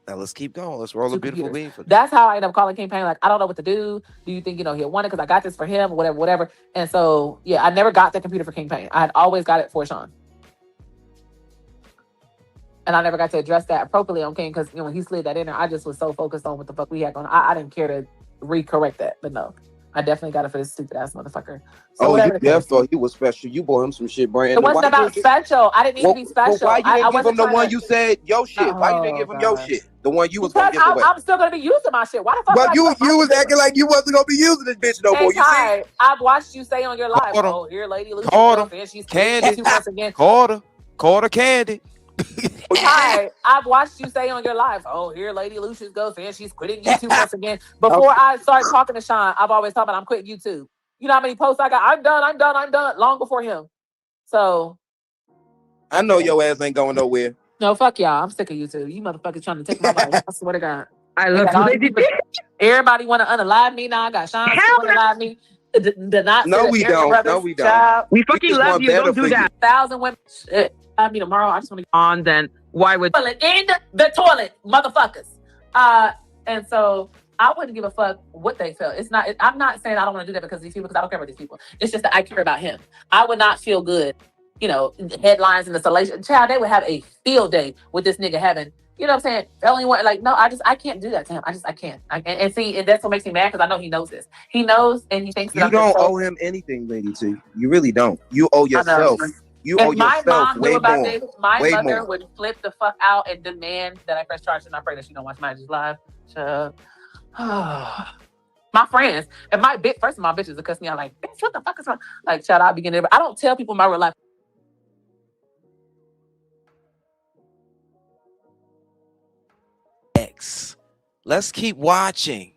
Now let's keep going. Let's roll a beautiful bean. That's how I end up calling King Pain. Like, I don't know what to do. Do you think, he'll want it? Because I got this for him or whatever. And so, yeah, I never got the computer for King Pain. I had always got it for Sean. And I never got to address that appropriately on King because, when he slid that in there, I just was so focused on what the fuck we had going on. I didn't care to recorrect that. But no, I definitely got it for this stupid ass motherfucker. So you thought he was special. You bought him some shit, Brandon. It wasn't about special. I didn't need to be special. Why you didn't give him the one to... you said your shit? Why you didn't give him your shit? The one you was going to give away. I'm still gonna be using my shit. Why the fuck? But you was acting like you wasn't gonna be using this bitch no more. You see? I've watched you say on your live, "Oh, here, Lady Lucy, and she's candid once again." Quarter candid. Hi, I've watched you say on your live, "Oh, here, Lady Lucius goes, and she's quitting YouTube once again." Before I start talking to Sean, I've always talked about I'm quitting YouTube. You know how many posts I got? I'm done. Long before him. So I know your ass ain't going nowhere. No, fuck y'all. I'm sick of YouTube. You motherfuckers trying to take my life. I swear to God. I love you. Everybody want to unalive me now. I got Sean to unalive me. No, we don't. No, we don't. Child. We fucking love you. Don't do that. 1,000 women. I mean, tomorrow I just want to on. Then why would in the toilet, motherfuckers? And so I wouldn't give a fuck what they felt. It's not. I'm not saying I don't want to do that because of these people, because I don't care about these people. It's just that I care about him. I would not feel good. You know, headlines in the Escalation. Child, they would have a field day with this nigga having. You know what I'm saying? Felony one, like, no, I can't do that to him. I can't. And see, and that's what makes me mad, because I know he knows this. He knows, and he thinks that you don't owe him anything, Lady T. You really don't. You owe yourself. You owe yourself way more. This, my mother would flip the fuck out and demand that I press charges, and I pray that she don't watch my live. My friends and my first of my bitches will cuss me out like, bitch, what the fuck is wrong? Like, child, I begin to. I don't tell people my real life. Let's keep watching.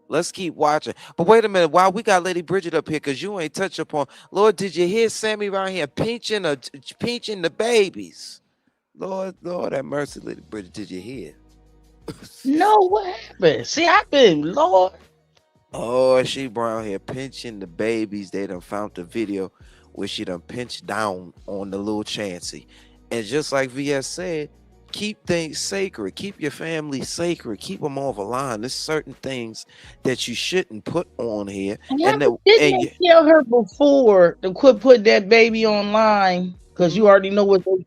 Let's keep watching. But wait a minute, while we got Lady Bridget up here, because you ain't touched upon. Lord, did you hear Sammy around here pinching the babies? Lord have mercy, Lady Bridget. Did you hear? No, what happened? See, I've been, Lord. Oh, she around here pinching the babies. They done found the video where she done pinched down on the little Chancey. And just like VS said, keep things sacred. Keep your family sacred. Keep them off a line. There's certain things that you shouldn't put on here. Didn't you tell her before to quit putting that baby online? Because you already know what they...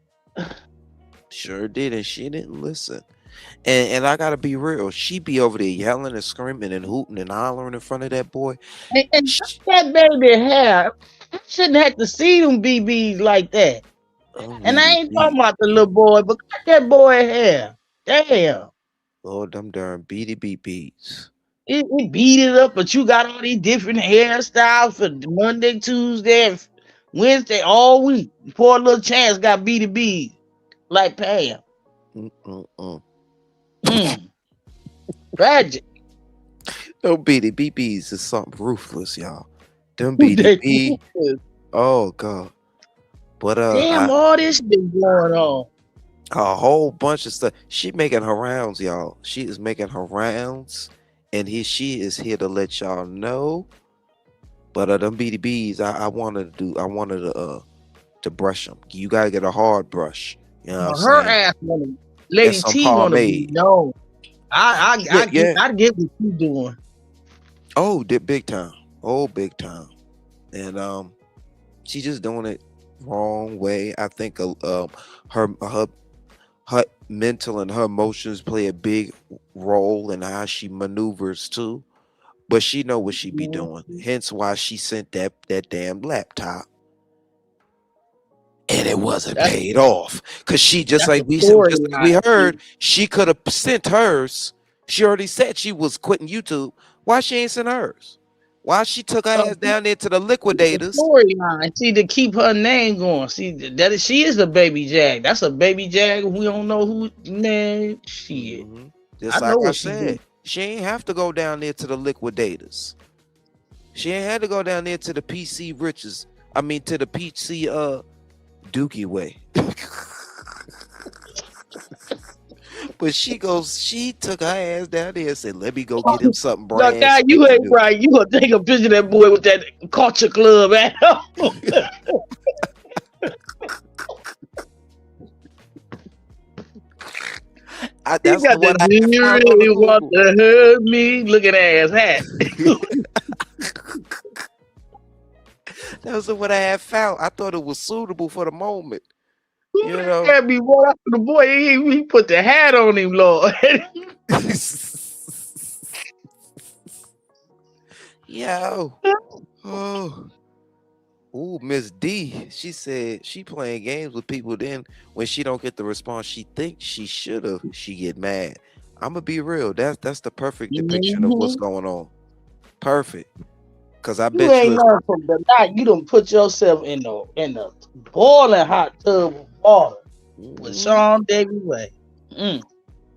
Sure did, and she didn't listen. And I gotta be real. She be over there yelling and screaming and hooting and hollering in front of that boy. And that baby hair, I shouldn't have to see them BBs like that. Oh, and I ain't talking about the little boy, but cut that boy hair. Damn. Lord, them darn beady beats. It beat it up, but you got all these different hairstyles for Monday, Tuesday, and Wednesday, all week. Poor little Chance got beady like Pam. Tragic. Them beady bees is something ruthless, y'all. Them beady bees. Oh God. But damn, all this been going on. A whole bunch of stuff. She making her rounds, y'all. She is making her rounds, and she is here to let y'all know. But them BDBs, I wanted to brush them. You gotta get a hard brush. You know what her I'm saying? Ass wanted, Lady T wanna be known. I get what you doing. Oh, big time. Oh, big time. And she just doing it wrong way. I think her mental and her emotions play a big role in how she maneuvers too, but she know what she be doing, hence why she sent that damn laptop, and it wasn't paid off, because she just like we heard, she could have sent hers. She already said she was quitting YouTube. Why she ain't sent hers? Why she took her ass down there to the liquidators? Storyline. See, to keep her name going. See, that she is a baby jag. That's a baby jag. We don't know who. Man, shit. Just like I said, she ain't have to go down there to the liquidators. She ain't had to go down there to the PC riches. I mean, to the PC Dookie way. But she took her ass down there and said, let me go get him something brand. God, you ain't right. You gonna take a picture of that boy with that culture club at that's the one I really want to hurt me looking ass hat. That was the one I had found. I thought it was suitable for the moment. You know, the boy, he put the hat on him, Lord. Yo. Oh. Ooh, Miss D. She said she playing games with people. Then when she don't get the response she thinks she should have, she get mad. I'ma be real. That's the perfect depiction of what's going on. Perfect. Cause I You bet you ain't learned from the night. You done put yourself in the boiling hot tub of water with Sean Davy Way.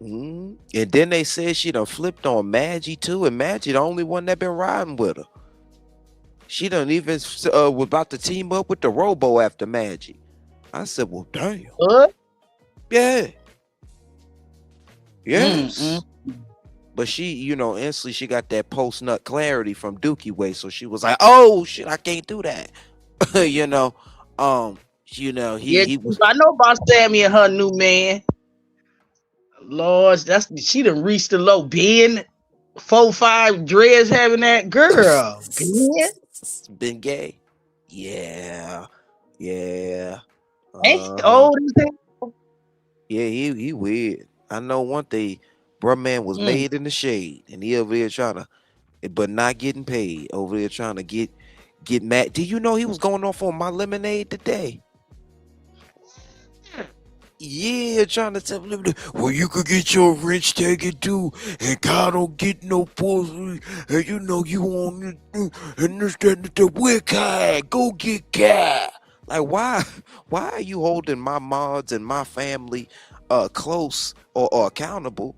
And then they said she done flipped on Maggie too, and Maggie the only one that been riding with her. She done even was about to team up with the Robo after Maggie. I said, well, damn. What? Yeah. Yes. But she, instantly she got that post nut clarity from Dookie Way, so she was like, "Oh shit, I can't do that." He was. I know about Sammy and her new man. Lord, she done reached the low. Ben 4-5 dreads having that girl. Been gay. Yeah. Ain't old as hell. Yeah, he weird. I know one thing, bruh man was made in the shade, and he over there trying to, but not getting paid. Over there trying to get mad. Do you know he was going off on my lemonade today? Yeah, trying to tell him, well, you could get your wrench taken too, and God don't get no pussy, and you want and this, that, the wicked, go get God. Like, why are you holding my mods and my family close or accountable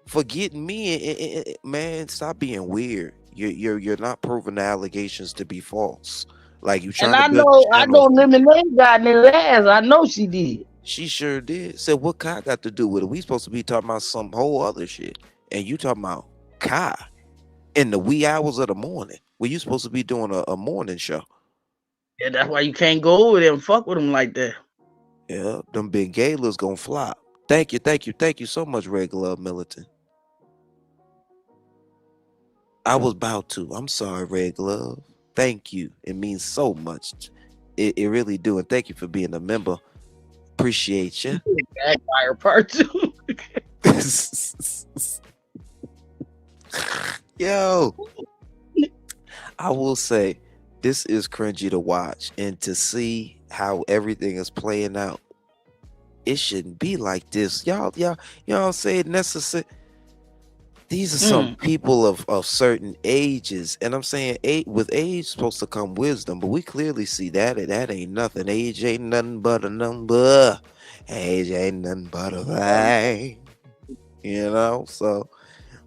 for getting me? Man, stop being weird. You're not proving the allegations to be false. Like, you trying to build. I know Lemonade got in his ass. I know she did. She sure did. Said, what Kai got to do with it? We supposed to be talking about some whole other shit. And you talking about Kai in the wee hours of the morning. Well, you supposed to be doing a morning show. Yeah, that's why you can't go over there and fuck with him like that. Yeah, them big galas gonna flop. Thank you so much, Red Glove Militant. I was about to. I'm sorry, Red Glove. Thank you. It means so much. It really do. And thank you for being a member. Appreciate you. Backfire part 2. Yo, I will say this is cringy to watch and to see how everything is playing out. It shouldn't be like this. Y'all say it necessary. These are some people of certain ages, and I'm saying with age supposed to come wisdom, but we clearly see that ain't nothing. Age ain't nothing but a number. Age ain't nothing but a thing. So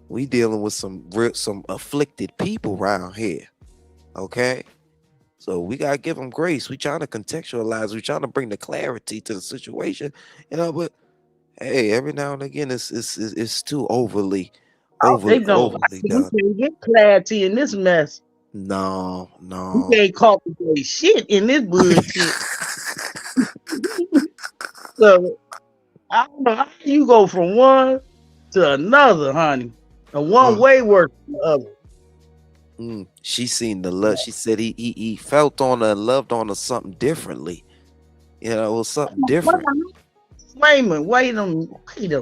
we dealing with some afflicted people around here. Okay, so we gotta give them grace. We trying to contextualize. We trying to bring the clarity to the situation. But hey, every now and again, it's too overly done. We can't get clarity in this mess. No. We can't complicate shit in this bullshit. So I don't know how you go from one to another, honey. And one way worse than the other. She seen the love. She said he felt on her, loved on her something differently. It was something different. Wait a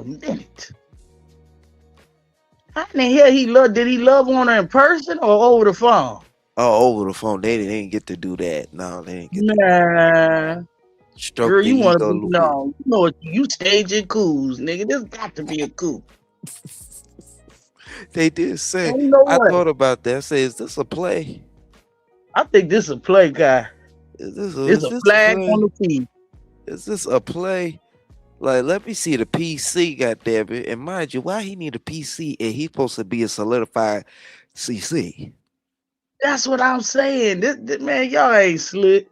minute. I didn't hear did he love on her in person or over the phone? Oh, over the phone. They didn't get to do that. No, they didn't get to do that. Girl, you want to be known. You know what? You staging coups, nigga. This got to be a coup. They did say. I thought about that. I say, is this a play? I think this is a play, guy. It's a flag on the team. Is this a play? Like, let me see the PC, goddammit. And mind you, why he need a PC and he's supposed to be a solidified CC? That's what I'm saying. This man, y'all ain't slick.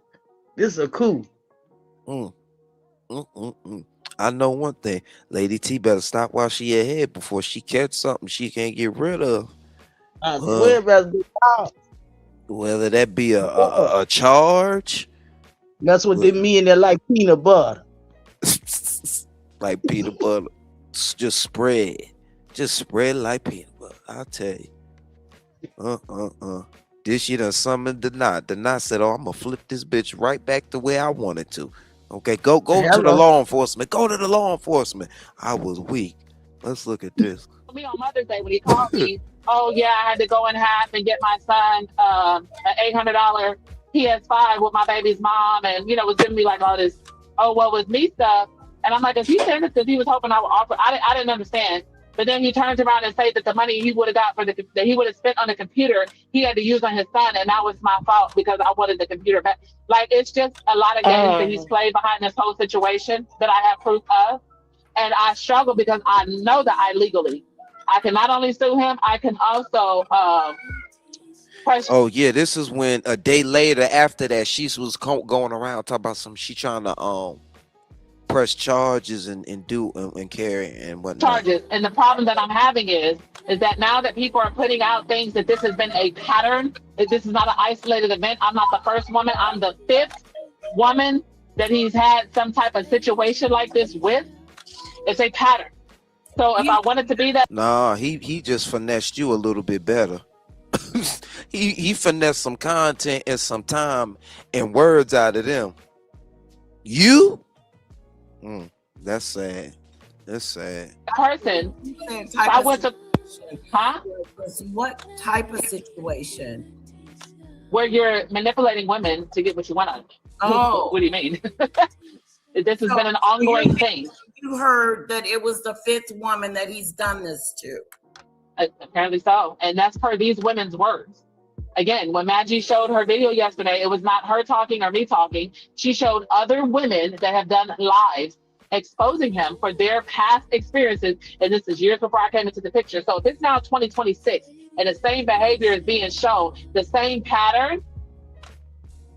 This is a coup. I know one thing. Lady T better stop while she ahead before she catch something she can't get rid of. I swear better be out. Whether that be a charge. That's what they mean. They're like peanut butter. Like peanut butter. Just spread like peanut butter. I'll tell you. This shit done summoned the knot. The knot said, I'm gonna flip this bitch right back to where I wanted to. Okay, go to the law enforcement. Go to the law enforcement. I was weak. Let's look at this. Me on Mother's Day when he called me oh yeah, I had to go in half and get my son an $800 PS5 with my baby's mom, and was giving me like all this oh well with me stuff. And I'm like, is he saying this because he was hoping I would offer? I didn't understand. But then he turns around and says that the money he would have got that he would have spent on the computer, he had to use on his son, and that was my fault because I wanted the computer back. Like, it's just a lot of games that he's played behind this whole situation that I have proof of, and I struggle because I know that I can not only sue him, I can also Oh yeah, this is when a day later after that she was going around talking about she trying to press charges and do and carry and whatnot. Charges. And the problem that I'm having is that now that people are putting out things that this has been a pattern, that this is not an isolated event. I'm not the first woman. I'm the 5th woman that he's had some type of situation like this with. It's a pattern. So if I wanted to be that, nah, he just finessed you a little bit better. he finessed some content and some time and words out of them. You, that's sad. That's sad. Person. I went to, what type of situation? Where you're manipulating women to get what you want out of them. Oh, what do you mean? This has been an ongoing thing. You heard that it was the 5th woman that he's done this to. Apparently so. And that's per these women's words. Again, when Maggie showed her video yesterday, it was not her talking or me talking. She showed other women that have done lives exposing him for their past experiences. And this is years before I came into the picture. So if it's now 2026 and the same behavior is being shown, the same pattern.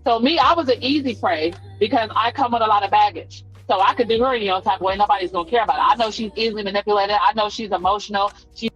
So me, I was an easy prey because I come with a lot of baggage. So I could do her any type of way. Nobody's going to care about it. I know she's easily manipulated. I know she's emotional. She's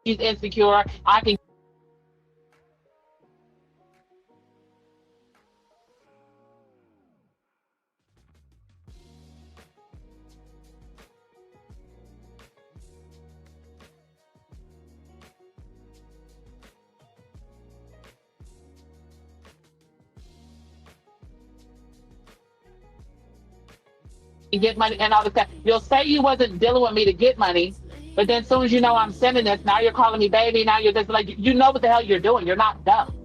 insecure. I can get money and all this stuff. You'll say you wasn't dealing with me to get money, but then as soon as you know I'm sending this, now you're calling me baby. Now you're just like, you know what the hell you're doing. You're not dumb.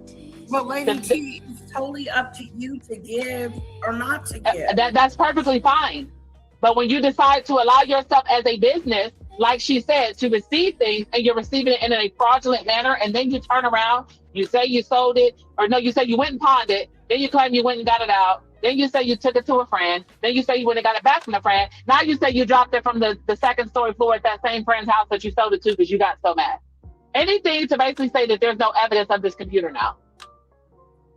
Well, Lady T, it's totally up to you to give or not to give. That's perfectly fine. But when you decide to allow yourself as a business, like she said, to receive things and you're receiving it in a fraudulent manner, and then you turn around, you say you sold it, or no, you say you went and pawned it, then you claim you went and got it out, then you say you took it to a friend, then you say you went and got it back from a friend, now you say you dropped it from the second story floor at that same friend's house that you sold it to because you got so mad. Anything to basically say that there's no evidence of this computer now.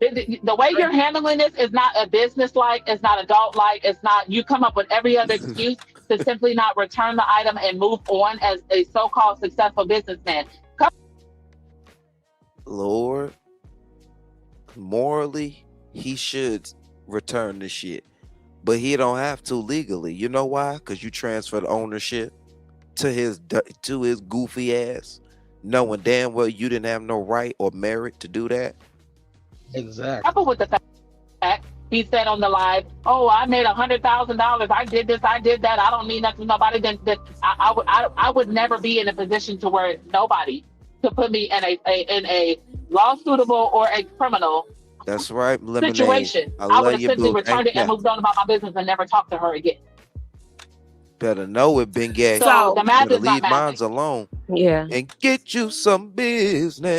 The way you're handling this is not a business-like, it's not adult-like, it's not, you come up with every other excuse to simply not return the item and move on as a so-called successful businessman. Lord, morally, he should return the shit, but he don't have to legally. You know why? Because you transferred ownership to his goofy ass, knowing damn well you didn't have no right or merit to do that. Exactly. Coupled with the fact he said on the live, "Oh, I made $100,000. I did this. I did that. I don't need nothing to nobody." Then I would never be in a position to where nobody could put me in a lawsuitable or a criminal. That's right. Situation. I would have simply returned it and moved on about my business and never talked to her again. Better know it, Ben Gay. So the math is not leave mines alone. Yeah. And get you some business.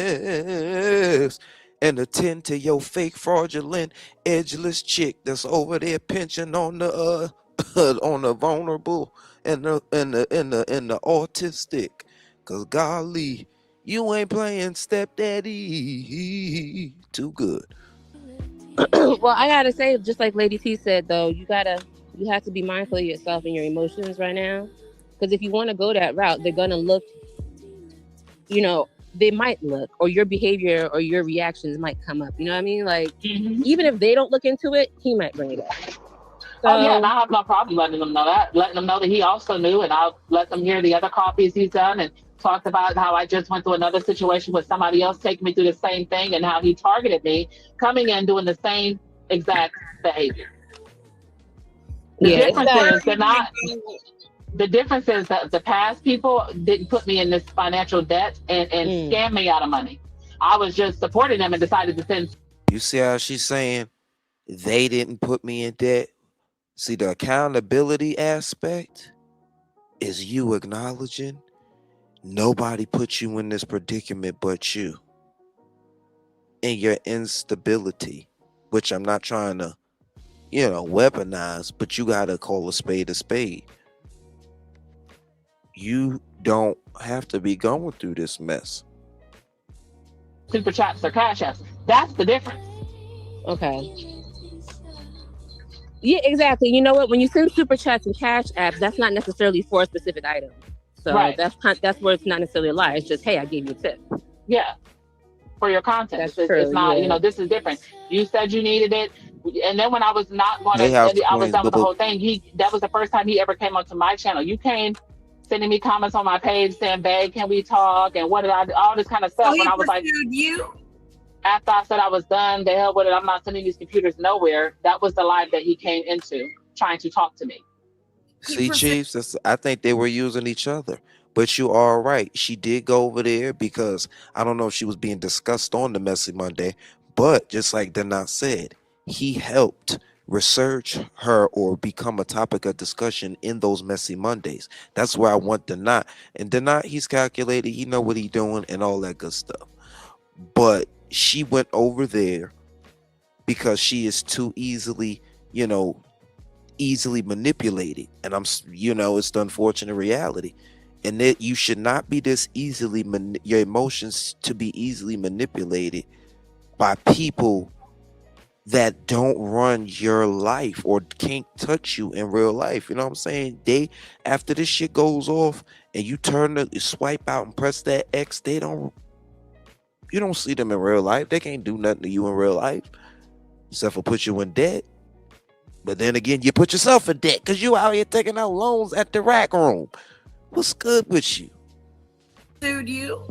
And attend to your fake, fraudulent, edgeless chick that's over there pinching on the on the vulnerable and the autistic. Cause golly, you ain't playing stepdaddy too good. Well, I gotta say, just like Lady T said, though, you have to be mindful of yourself and your emotions right now, because if you want to go that route, they're gonna look, they might look, or your behavior or your reactions might come up. You know what I mean? Like, even if they don't look into it, he might bring it up. So, oh yeah, and I have no problem letting them know that he also knew, and I'll let them hear the other copies he's done and talked about how I just went through another situation with somebody else taking me through the same thing and how he targeted me, coming in doing the same exact behavior. The difference is that the past people didn't put me in this financial debt and scam me out of money. I was just supporting them and decided to send. You see how she's saying they didn't put me in debt? See, the accountability aspect is you acknowledging nobody put you in this predicament but you. And your instability, which I'm not trying to, weaponize, but you gotta call a spade a spade. You don't have to be going through this mess. Super chats or cash apps. That's the difference. Okay. Yeah, exactly. You know what? When you send super chats and cash apps, that's not necessarily for a specific item. So that's where it's not necessarily a lie. It's just, hey, I gave you a tip. Yeah. For your content. It's not, this is different. You said you needed it. And then when I was not going to, I was done with the whole thing. That was the first time he ever came onto my channel. You came sending me comments on my page saying, babe, can we talk? And what did I do? All this kind of stuff. When I was like, you? After I said I was done, the hell with it, I'm not sending these computers nowhere. That was the live that he came into, trying to talk to me. See, Chiefs, I think they were using each other. But you are right. She did go over there because I don't know if she was being discussed on the Messy Monday, but just like Denat said, he helped research her or become a topic of discussion in those Messy Mondays. That's where I want Denat. And Denat, he's calculated, he know what he's doing and all that good stuff. But she went over there because she is too easily, easily manipulated. And it's the unfortunate reality. And that you should not be this easily, your emotions to be easily manipulated by people that don't run your life or can't touch you in real life. You know what I'm saying? After this shit goes off and you turn to swipe out and press that X, you don't see them in real life. They can't do nothing to you in real life except for put you in debt. But then again, you put yourself in debt because you out here taking out loans at the rack room. What's good with you? Dude, you?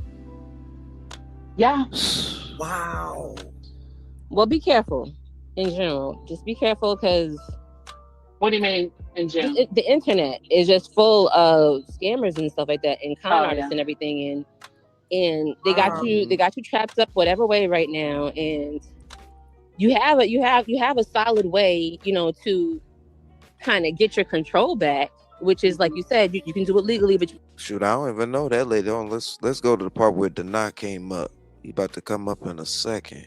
Yeah. Wow. Well, be careful in general. Just be careful because... What do you mean in general? The internet is just full of scammers and stuff like that, and con artists and everything, and they got you trapped up whatever way right now, and you have a solid way, to kind of get your control back, which is like you said, you can do it legally, but shoot, I don't even know that lady. Let's go to the part where Denat came up. He about to come up in a second.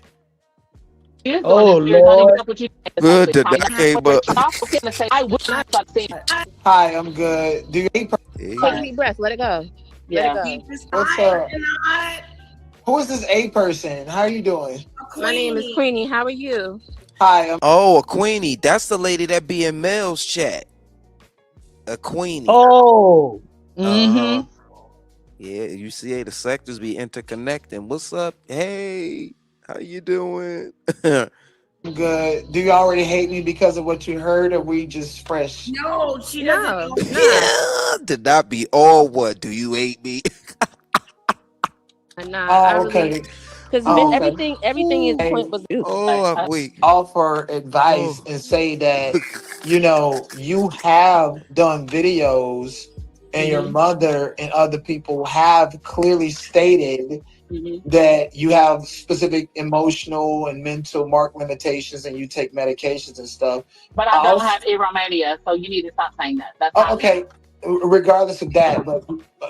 Oh Lord! Good, Denat came up. Hi, I'm good. Do you take a deep breath? Let it go. Yeah. Let it go. What's up? Who is this A person? How are you doing? My name is Queenie. How are you? Hi. A Queenie. That's the lady that be in Mel's chat. A Queenie. Oh. Yeah, you see, the sectors be interconnecting. What's up? Hey, how you doing? I'm good. Do you already hate me because of what you heard, or we just fresh? No, she doesn't. Yeah, did not be all what? Do you hate me? Okay. Because everything is point was. I'm weak. Offer advice and say that you have done videos, and your mother and other people have clearly stated that you have specific emotional and mental mark limitations, and you take medications and stuff. But I don't have aromania, so you need to stop saying that. That's okay. Regardless of that,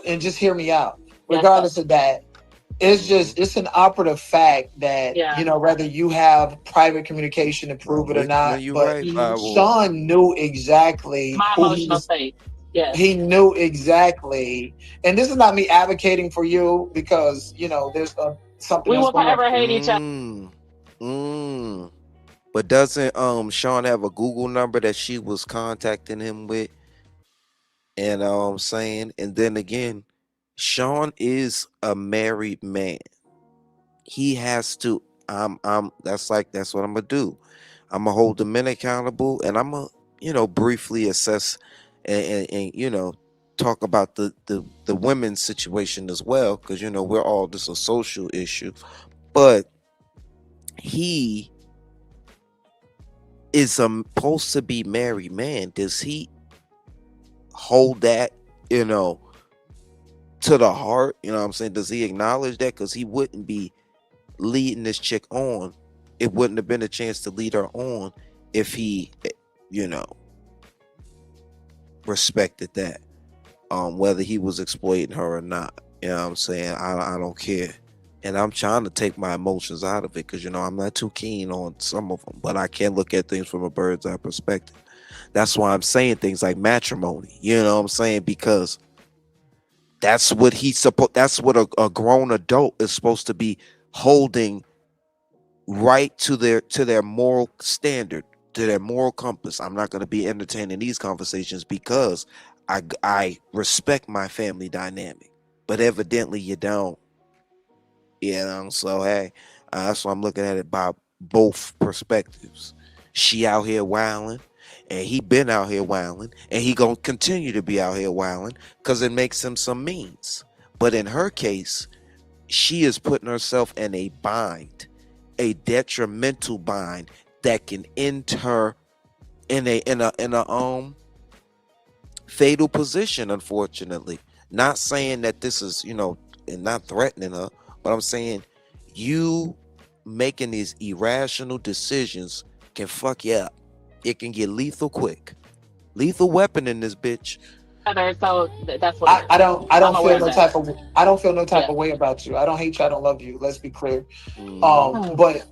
and just hear me out. Regardless of that. It's an operative fact that whether you have private communication to prove it or not, but Sean knew exactly my emotional state. Yes. He knew exactly, and this is not me advocating for you because there's something. We will forever hate each other. But doesn't Sean have a Google number that she was contacting him with? And saying, and then again, Sean is a married man. He has to. That's what I'm gonna do. I'm gonna hold the men accountable, and I'm gonna, briefly assess and talk about the women's situation as well, because we're all just a social issue. But he is supposed to be married man. Does he hold that, to the heart? You know what I'm saying? Does he acknowledge that? Because he wouldn't be leading this chick on. It wouldn't have been a chance to lead her on if he, respected that. Whether he was exploiting her or not. You know what I'm saying? I don't care. And I'm trying to take my emotions out of it, because I'm not too keen on some of them, but I can look at things from a bird's eye perspective. That's why I'm saying things like matrimony. You know what I'm saying? Because that's what that's what a grown adult is supposed to be holding right to their moral standard, to their moral compass. I'm not going to be entertaining these conversations because I respect my family dynamic, but evidently you don't. So hey, that's why I'm looking at it by both perspectives. She out here wilding, and he been out here wilding, and he gonna continue to be out here wilding because it makes him some means. But in her case, she is putting herself in a bind, a detrimental bind that can end her in a fatal position, unfortunately. Not saying that this is, and not threatening her, but I'm saying you making these irrational decisions can fuck you up. It can get lethal quick. Lethal weapon in this bitch. So that's what I don't feel no type of way about you. I don't hate you. I don't love you. Let's be clear. But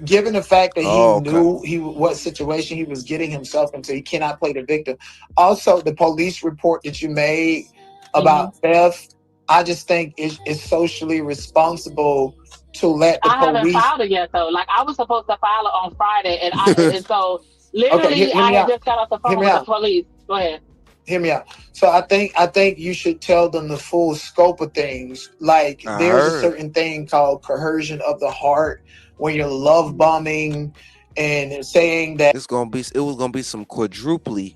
given the fact that he knew what situation he was getting himself into, he cannot play the victim. Also, the police report that you made about theft, I just think it's socially responsible to let the police. I haven't filed it yet, though. Like, I was supposed to file it on Friday, and so literally I had just got off the phone with the police. Go ahead. Hear me out. So I think you should tell them the full scope of things. Like, there's a certain thing called coercion of the heart, when you're love bombing and saying that it was gonna be some quadruplet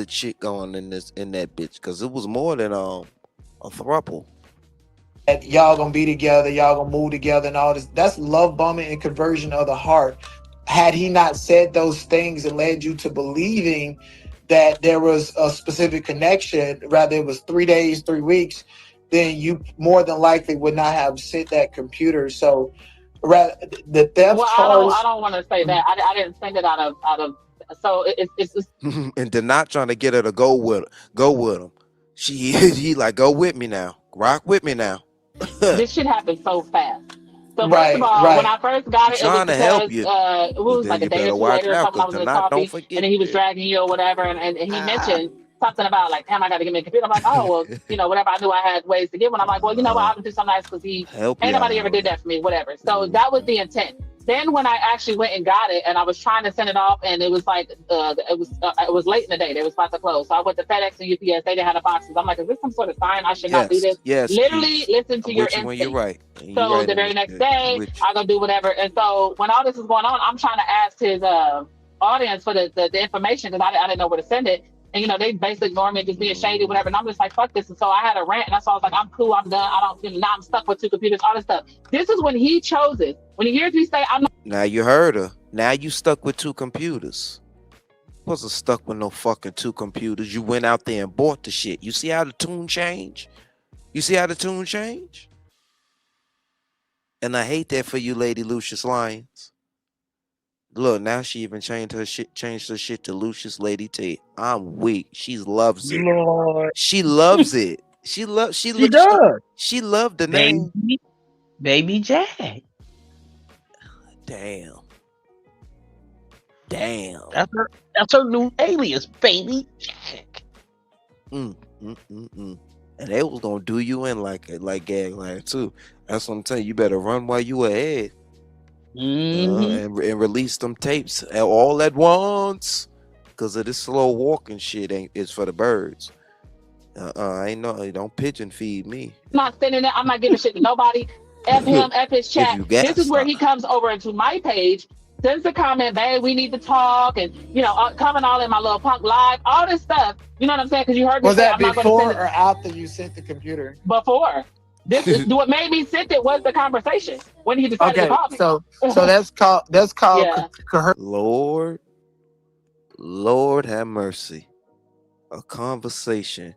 shit going in that bitch, because it was more than a throuple. That y'all gonna be together, y'all gonna move together, and all this. That's love bombing and conversion of the heart. Had he not said those things and led you to believing that there was a specific connection, rather it was 3 days, 3 weeks, then you more than likely would not have sent that computer. So the theft charge. I don't want to say that. I didn't send it out of. So it's and they're not trying to get her to go with him. He like, go with me now, rock with me now. This shit happened so fast. So first of all, when I first got it, it was because it was like a day or two later, something I was in coffee, and then he was dragging you or whatever, and he mentioned something about like, damn, I got to give me a computer. I'm like, oh well, whatever. I knew I had ways to get one. I'm like, well, you know what, I'll do something nice because ain't nobody ever did that for me, whatever. So that was the intent. Then when I actually went and got it, and I was trying to send it off, and it was like it was late in the day. They was about to close, so I went to FedEx and UPS. They didn't have the boxes. I'm like, is this some sort of sign I should not do this? Yes. Literally, listen to your instinct. You're right. So the very next day, I'm gonna do whatever. And so when all this is going on, I'm trying to ask his audience for the information because I didn't know where to send it. And they basically ignore me, just being shady, whatever. And I'm just like, fuck this. And so I had a rant, and I was like, I'm cool, I'm done. I don't. Now I'm stuck with 2 computers, all this stuff. This is when he chose it. When he hears me say, I'm not. Now you heard her. Now you stuck with 2 computers. Wasn't stuck with no fucking 2 computers. You went out there and bought the shit. You see how the tune change? And I hate that for you, Lady Lucius Lyons. Look, now she even changed her shit to Lucius Lady T. I'm weak. She loves it. Lord. She loves it. She does. She loved the name. Baby Jack. Damn. That's her new alias, Baby Jack. And they was gonna do you in like Gagline too. That's what I'm telling you. You better run while you ahead. and release them tapes all at once, because of this slow walking shit is for the birds. I ain't know. Don't pigeon feed me. I'm not sending it. I'm not giving shit to nobody. F him, F his chat. This is where he comes over into my page, sends a comment, babe, we need to talk, and coming all in my little punk live, all this stuff. You know what I'm saying? Because you heard me was say that I'm not before going to send or after you sent the computer? Before. This is what made me send it was the conversation when he decided to call me. So that's called Lord have mercy. A conversation.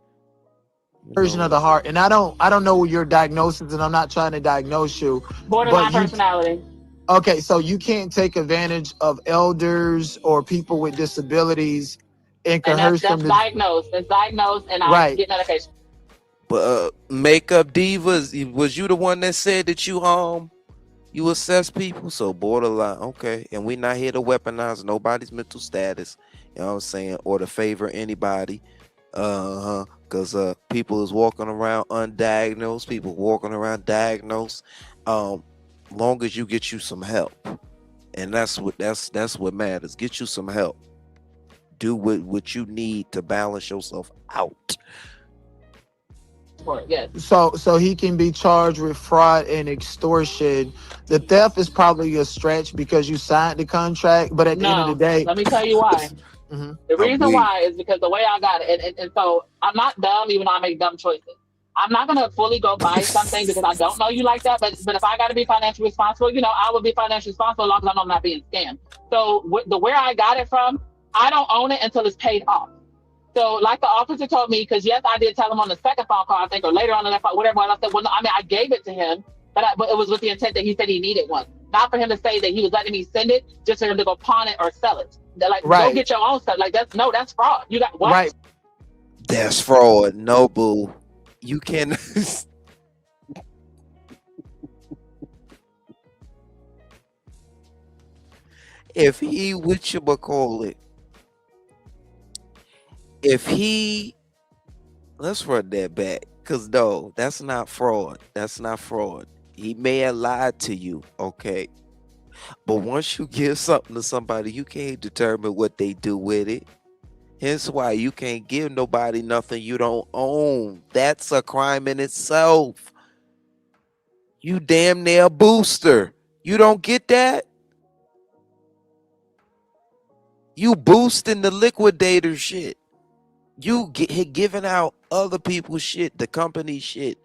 Version of the heart. And I don't know your diagnosis, and I'm not trying to diagnose you. Borderline personality. Okay, so you can't take advantage of elders or people with disabilities and coerce them. That's diagnosed. It's diagnosed, and I get medication. But Makeup Divas, was you the one that said that you assess people? So borderline, okay. And we're not here to weaponize nobody's mental status, you know what I'm saying, or to favor anybody. Because people is walking around undiagnosed, people walking around diagnosed. Long as you get you some help, and that's what matters. Get you some help. Do what you need to balance yourself out. Yes. So he can be charged with fraud and extortion. The theft is probably a stretch because you signed the contract, but at the end of the day, let me tell you why. The reason why is because the way I got it, and so I'm not dumb, even though I make dumb choices. I'm not gonna fully go buy something because I don't know you like that. But if I got to be financially responsible, I would be financially responsible as long as I know I'm not being scammed. So where I got it from, I don't own it until it's paid off. So like the officer told me, because yes, I did tell him on the second phone call, I think, or later on in that phone, whatever. I said, well, no, I gave it to him, but it was with the intent that he said he needed one, not for him to say that he was letting me send it, just for him to go pawn it or sell it. Go get your own stuff. That's fraud. You got what? Right. That's fraud. No, boo. You can. If he, let's run that back, because no, that's not fraud. That's not fraud. He may have lied to you, okay? But once you give something to somebody, you can't determine what they do with it. Hence why you can't give nobody nothing you don't own. That's a crime in itself. You damn near a booster. You don't get that? You boosting the liquidator shit. You giving out other people's shit, the company shit.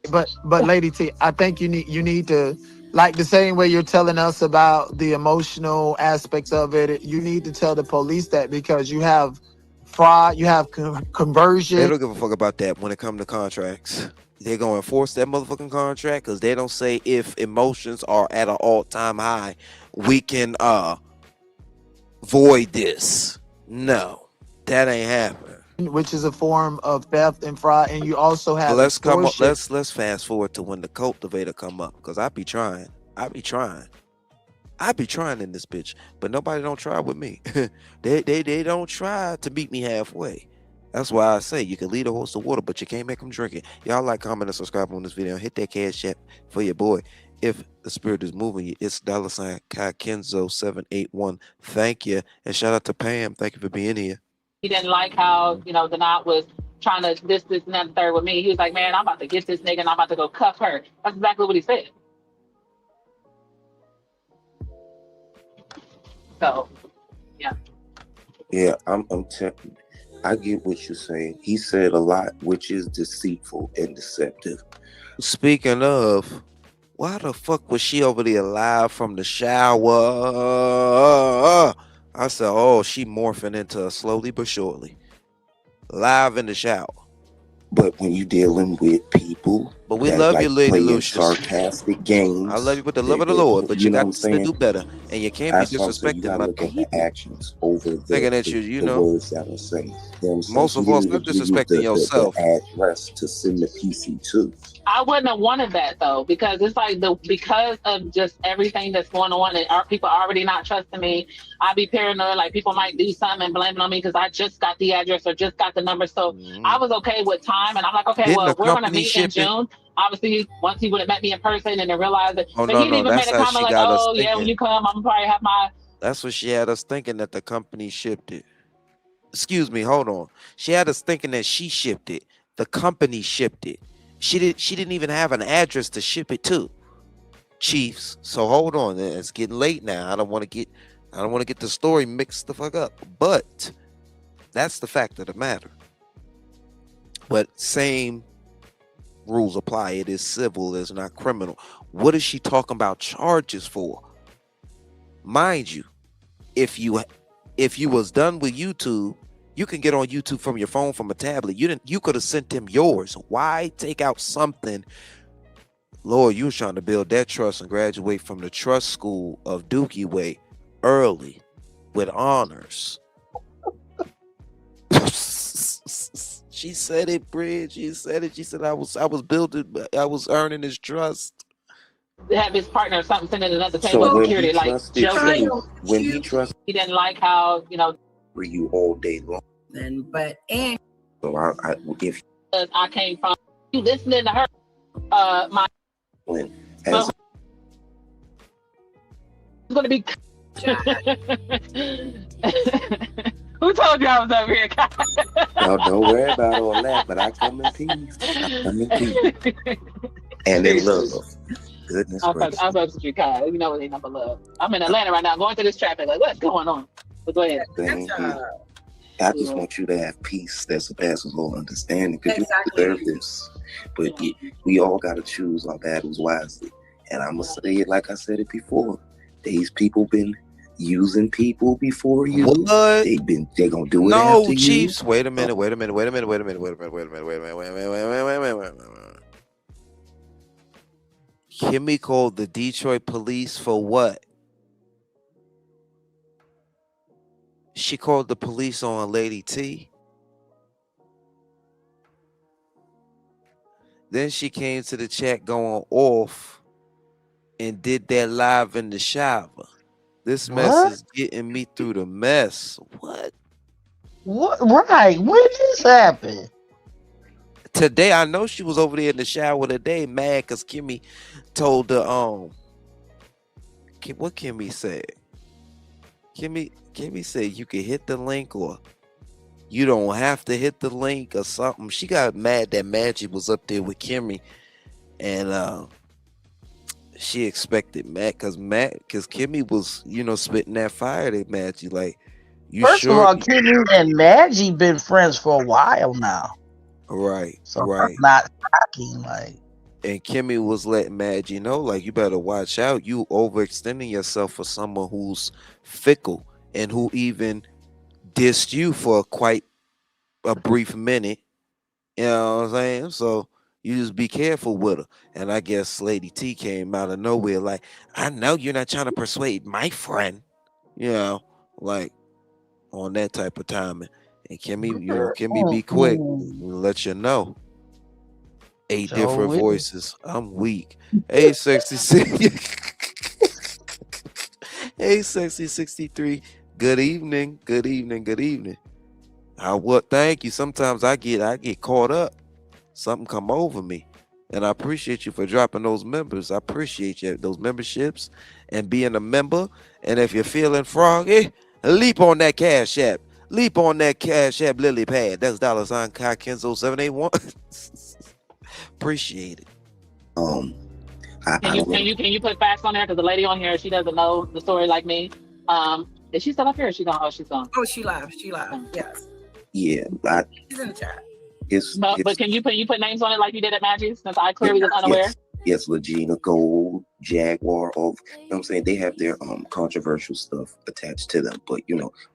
But Lady T, I think you need to, like the same way you're telling us about the emotional aspects of it, you need to tell the police that, because you have fraud, you have conversion. They don't give a fuck about that when it comes to contracts. They're going to enforce that motherfucking contract because they don't say if emotions are at an all-time high, we can void this. No, that ain't happening. Which is a form of theft and fraud, and you also have. Let's fast forward to when the cultivator come up, because I be trying in this bitch, but nobody don't try with me. they don't try to meet me halfway. That's why I say you can lead a horse to water, but you can't make them drink it. Y'all like, comment, and subscribe on this video. Hit that cash app for your boy. If the spirit is moving you, it's $ Kai Kenzo 781. Thank you, and shout out to Pam. Thank you for being here. He didn't like how, the knot was trying to this, and that, third with me. He was like, man, I'm about to get this nigga and I'm about to go cuff her. That's exactly what he said. So, yeah. Yeah, I get what you're saying. He said a lot, which is deceitful and deceptive. Speaking of, why the fuck was she over there live from the shower? I said, oh, she morphing into a slowly but surely. Live in the shower. But when you're dealing with people, but we love you, Lady Lucius. Sarcastic games. I love you with the love of the Lord, but you got to do better, and you can't be disrespecting you gotta look at the actions over the words that are said. Most of us not disrespecting yourself. The address to send the PC to. I wouldn't have wanted that though, because it's like because of just everything that's going on, and people already not trusting me. I'd be paranoid, like people might do something and blame it on me because I just got the address or just got the number. So I was okay with time, and I'm like, okay, well, we're gonna meet in June. Obviously, once he would have met me in person and then realized that, Oh but no, he didn't no, even that's make a how she comment like, got us "Oh yeah, when thinking. you come, I'm probably have my." That's what she had us thinking, that the company shipped it. Excuse me, hold on. She had us thinking that she shipped it. The company shipped it. She didn't even have an address to ship it to. Chiefs. So hold on. It's getting late now. I don't want to get the story mixed the fuck up. But that's the fact of the matter. But same rules apply. It is civil, it's not criminal. What is she talking about charges for? Mind you, if you was done with YouTube, you can get on YouTube from your phone, from a tablet. You could have sent him yours. Why take out something? Lord, you was trying to build that trust and graduate from the trust school of Dookie Way early with honors. She said it, Bridge. She said it. She said I was earning his trust. Have his partner or something sitting at another table of security, like joking. When he trusted, he didn't like how, you know, for you all day long. So if I came from you listening to her, my as it's gonna be. Who told you I was over here? no, don't worry about all that. But I come in peace. I come in peace and in love. Goodness gracious. I'm supposed to be kind. You know what ain't number love. I'm in Atlanta right now, going through this traffic. Like, what's going on? But go ahead. I just want you to have peace that surpasses all understanding, because you deserve this. But we all got to choose our battles wisely. And I'm gonna say it like I said it before. These people been using people before you. What? They're gonna do it no, after Chiefs. you. Wait a minute. Kimmie called the Detroit police for what? She called the police on Lady T. Then she came to the chat going off and did that live in the shower. This mess is getting me through the mess. What? Right. When this happened? Today, I know she was over there in the shower today, mad because Kimmie told her, what Kimmie said? Kimmie said you can hit the link or you don't have to hit the link or something. She got mad that Magic was up there with Kimmie, and she expected Matt because Kimmie was, spitting that fire at Magic. Like, you First sure? of all, Kimmie and Magic been friends for a while now. Right. So right. Not shocking, like. And Kimmie was letting Magic know, like, you better watch out. You overextending yourself for someone who's fickle and who even dissed you for quite a brief minute. You know what I'm saying? So you just be careful with her. And I guess Lady T came out of nowhere like, I know you're not trying to persuade my friend. Like on that type of timing. And Kimmie be quick. Let you know. 8 different voices. I'm weak. Hey, sexy. Hey, sexy 63. Good evening. Good evening. Good evening. Thank you. Sometimes I get caught up. Something come over me. And I appreciate you for dropping those members. I appreciate you, those memberships and being a member. And if you're feeling froggy, leap on that Cash App. Leap on that Cash App lily pad. That's $ Kai Kenzo 781. Appreciate it. Can you put facts on there? Because the lady on here, she doesn't know the story like me. Is she still up here? Or she gone? Oh, she's gone. Oh, she left. Yes. Yeah, she's in the chat. But can you put names on it like you did at Maggie? Since I clearly was unaware. Yes, Legina Gold, Jaguar, you know what I'm saying? They have their controversial stuff attached to them. But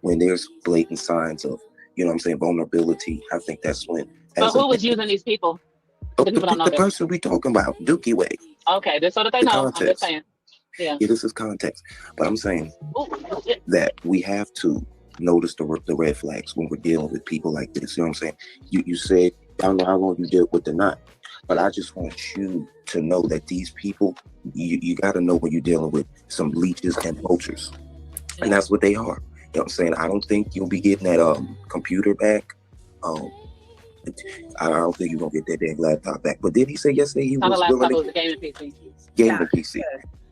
when there's blatant signs of, what I'm saying, vulnerability, I think that's when. So who was using these people? The person we talking about, Dookie Way. Okay, just so that they know. Context. I'm just saying. Yeah, this is context. But I'm saying that we have to notice the red flags when we're dealing with people like this. You know what I'm saying? You said, I don't know how long you dealt with the knot, but I just want you to know that these people, you got to know when you're dealing with some leeches and vultures. And that's what they are. You know what I'm saying? I don't think you'll be getting that computer back I don't think you're gonna get that damn laptop back. But did he say yesterday he was willing to was a gaming PC. Gaming PC?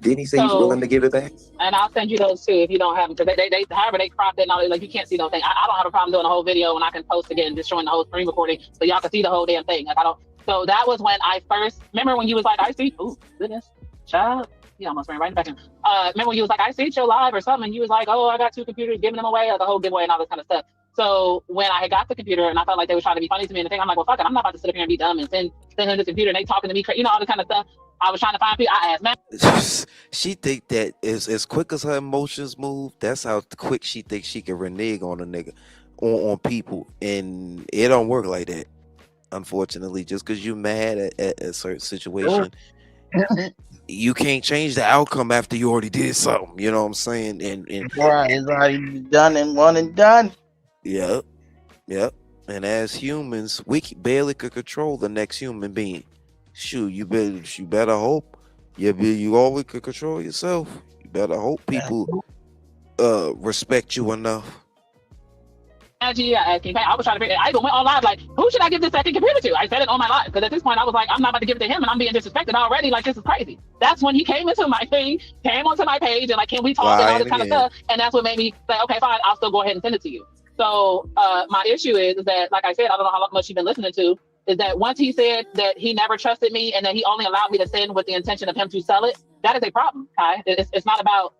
Didn't he say he's willing to give it back? And I'll send you those too if you don't have them, because they however they cropped it and all, like you can't see those things. I don't have a problem doing a whole video and I can post again, just showing the whole screen recording so y'all can see the whole damn thing. Like I don't. So that was when I first remember when you was like, I see. Oh goodness, child. He almost ran right back in. Remember when you was like, I see your live or something, and you was like, oh, I got 2 computers, giving them away, or the whole giveaway and all this kind of stuff. So when I had got the computer and I felt like they were trying to be funny to me and the thing, I'm like, well, fuck it, I'm not about to sit up here and be dumb and send him the computer and they talking to me, all this kind of stuff. I was trying to find people. I asked, man. She think that is as quick as her emotions move. That's how quick she thinks she can renege on a nigga, on people, and it don't work like that. Unfortunately, just because you mad at a certain situation, you can't change the outcome after you already did something. You know what I'm saying? And right, it's already done and one and done. Yep. And as humans, we barely could control the next human being. Shoot, you better hope you always could control yourself. You better hope people respect you enough. I was trying to figure. I even went on live like, who should I give this second computer to? I said it on my live because at this point I was like, I'm not about to give it to him, and I'm being disrespected already. Like this is crazy. That's when he came into my thing, came onto my page, and like, can we talk and all this kind of stuff? And that's what made me say, okay, fine, I'll still go ahead and send it to you. So my issue is that, like I said, I don't know how much you've been listening to. Is that once he said that he never trusted me and that he only allowed me to send with the intention of him to sell it, that is a problem, Kai. It's not about,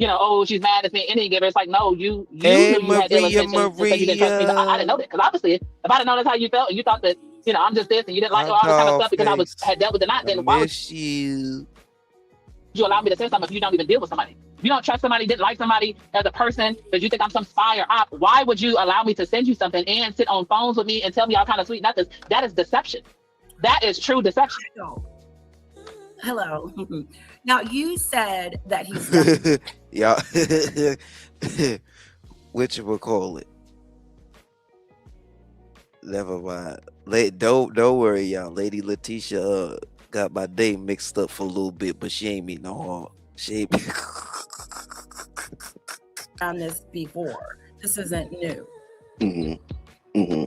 oh, she's mad at me, any giver. It's like, no, you had ill intentions, so you didn't trust me. I didn't know that, because obviously, if I didn't know that's how you felt, and you thought that, I'm just this, and you didn't like all this kind of stuff because had dealt with it, then why would you allow me to send something if you don't even deal with somebody? If you don't trust somebody, didn't like somebody as a person, because you think I'm some spy or op, why would you allow me to send you something and sit on phones with me and tell me all kind of sweet nothings? That is deception. That is true deception. Hello. Now you said that he's yeah. What you would call it? Never mind. Don't worry, y'all. Lady Letitia got my day mixed up for a little bit, but she ain't mean no harm. She ain't done this before. This isn't new. Mm-hmm.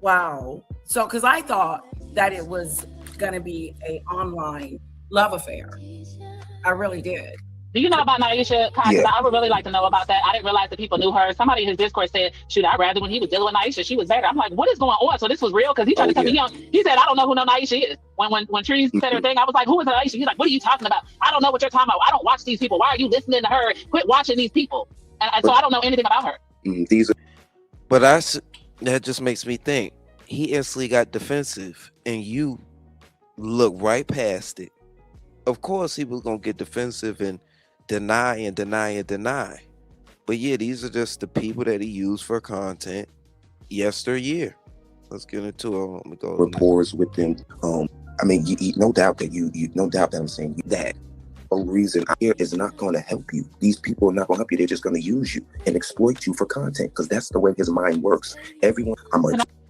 Wow. So, because I thought that it was going to be an online love affair. I really did. Do you know about Naisha? Yeah. I would really like to know about that. I didn't realize that people knew her. Somebody in his Discord said, shoot, I'd rather when he was dealing with Naisha, she was better. I'm like, what is going on? So this was real? Because he tried to tell me he said, I don't know who no Naisha is. When Trees said her thing, I was like, who is Naisha? He's like, what are you talking about? I don't know what you're talking about. I don't watch these people. Why are you listening to her? Quit watching these people. And so I don't know anything about her. But that just makes me think. He instantly got defensive and you look right past it. Of course he was going to get defensive and deny. But yeah, these are just the people that he used for content yesteryear. Let's get into it. Let me go. Rapport with them. I mean, no doubt that no doubt that I'm saying that. No reason here is not going to help you. These people are not going to help you. They're just going to use you and exploit you for content, because that's the way his mind works. Everyone,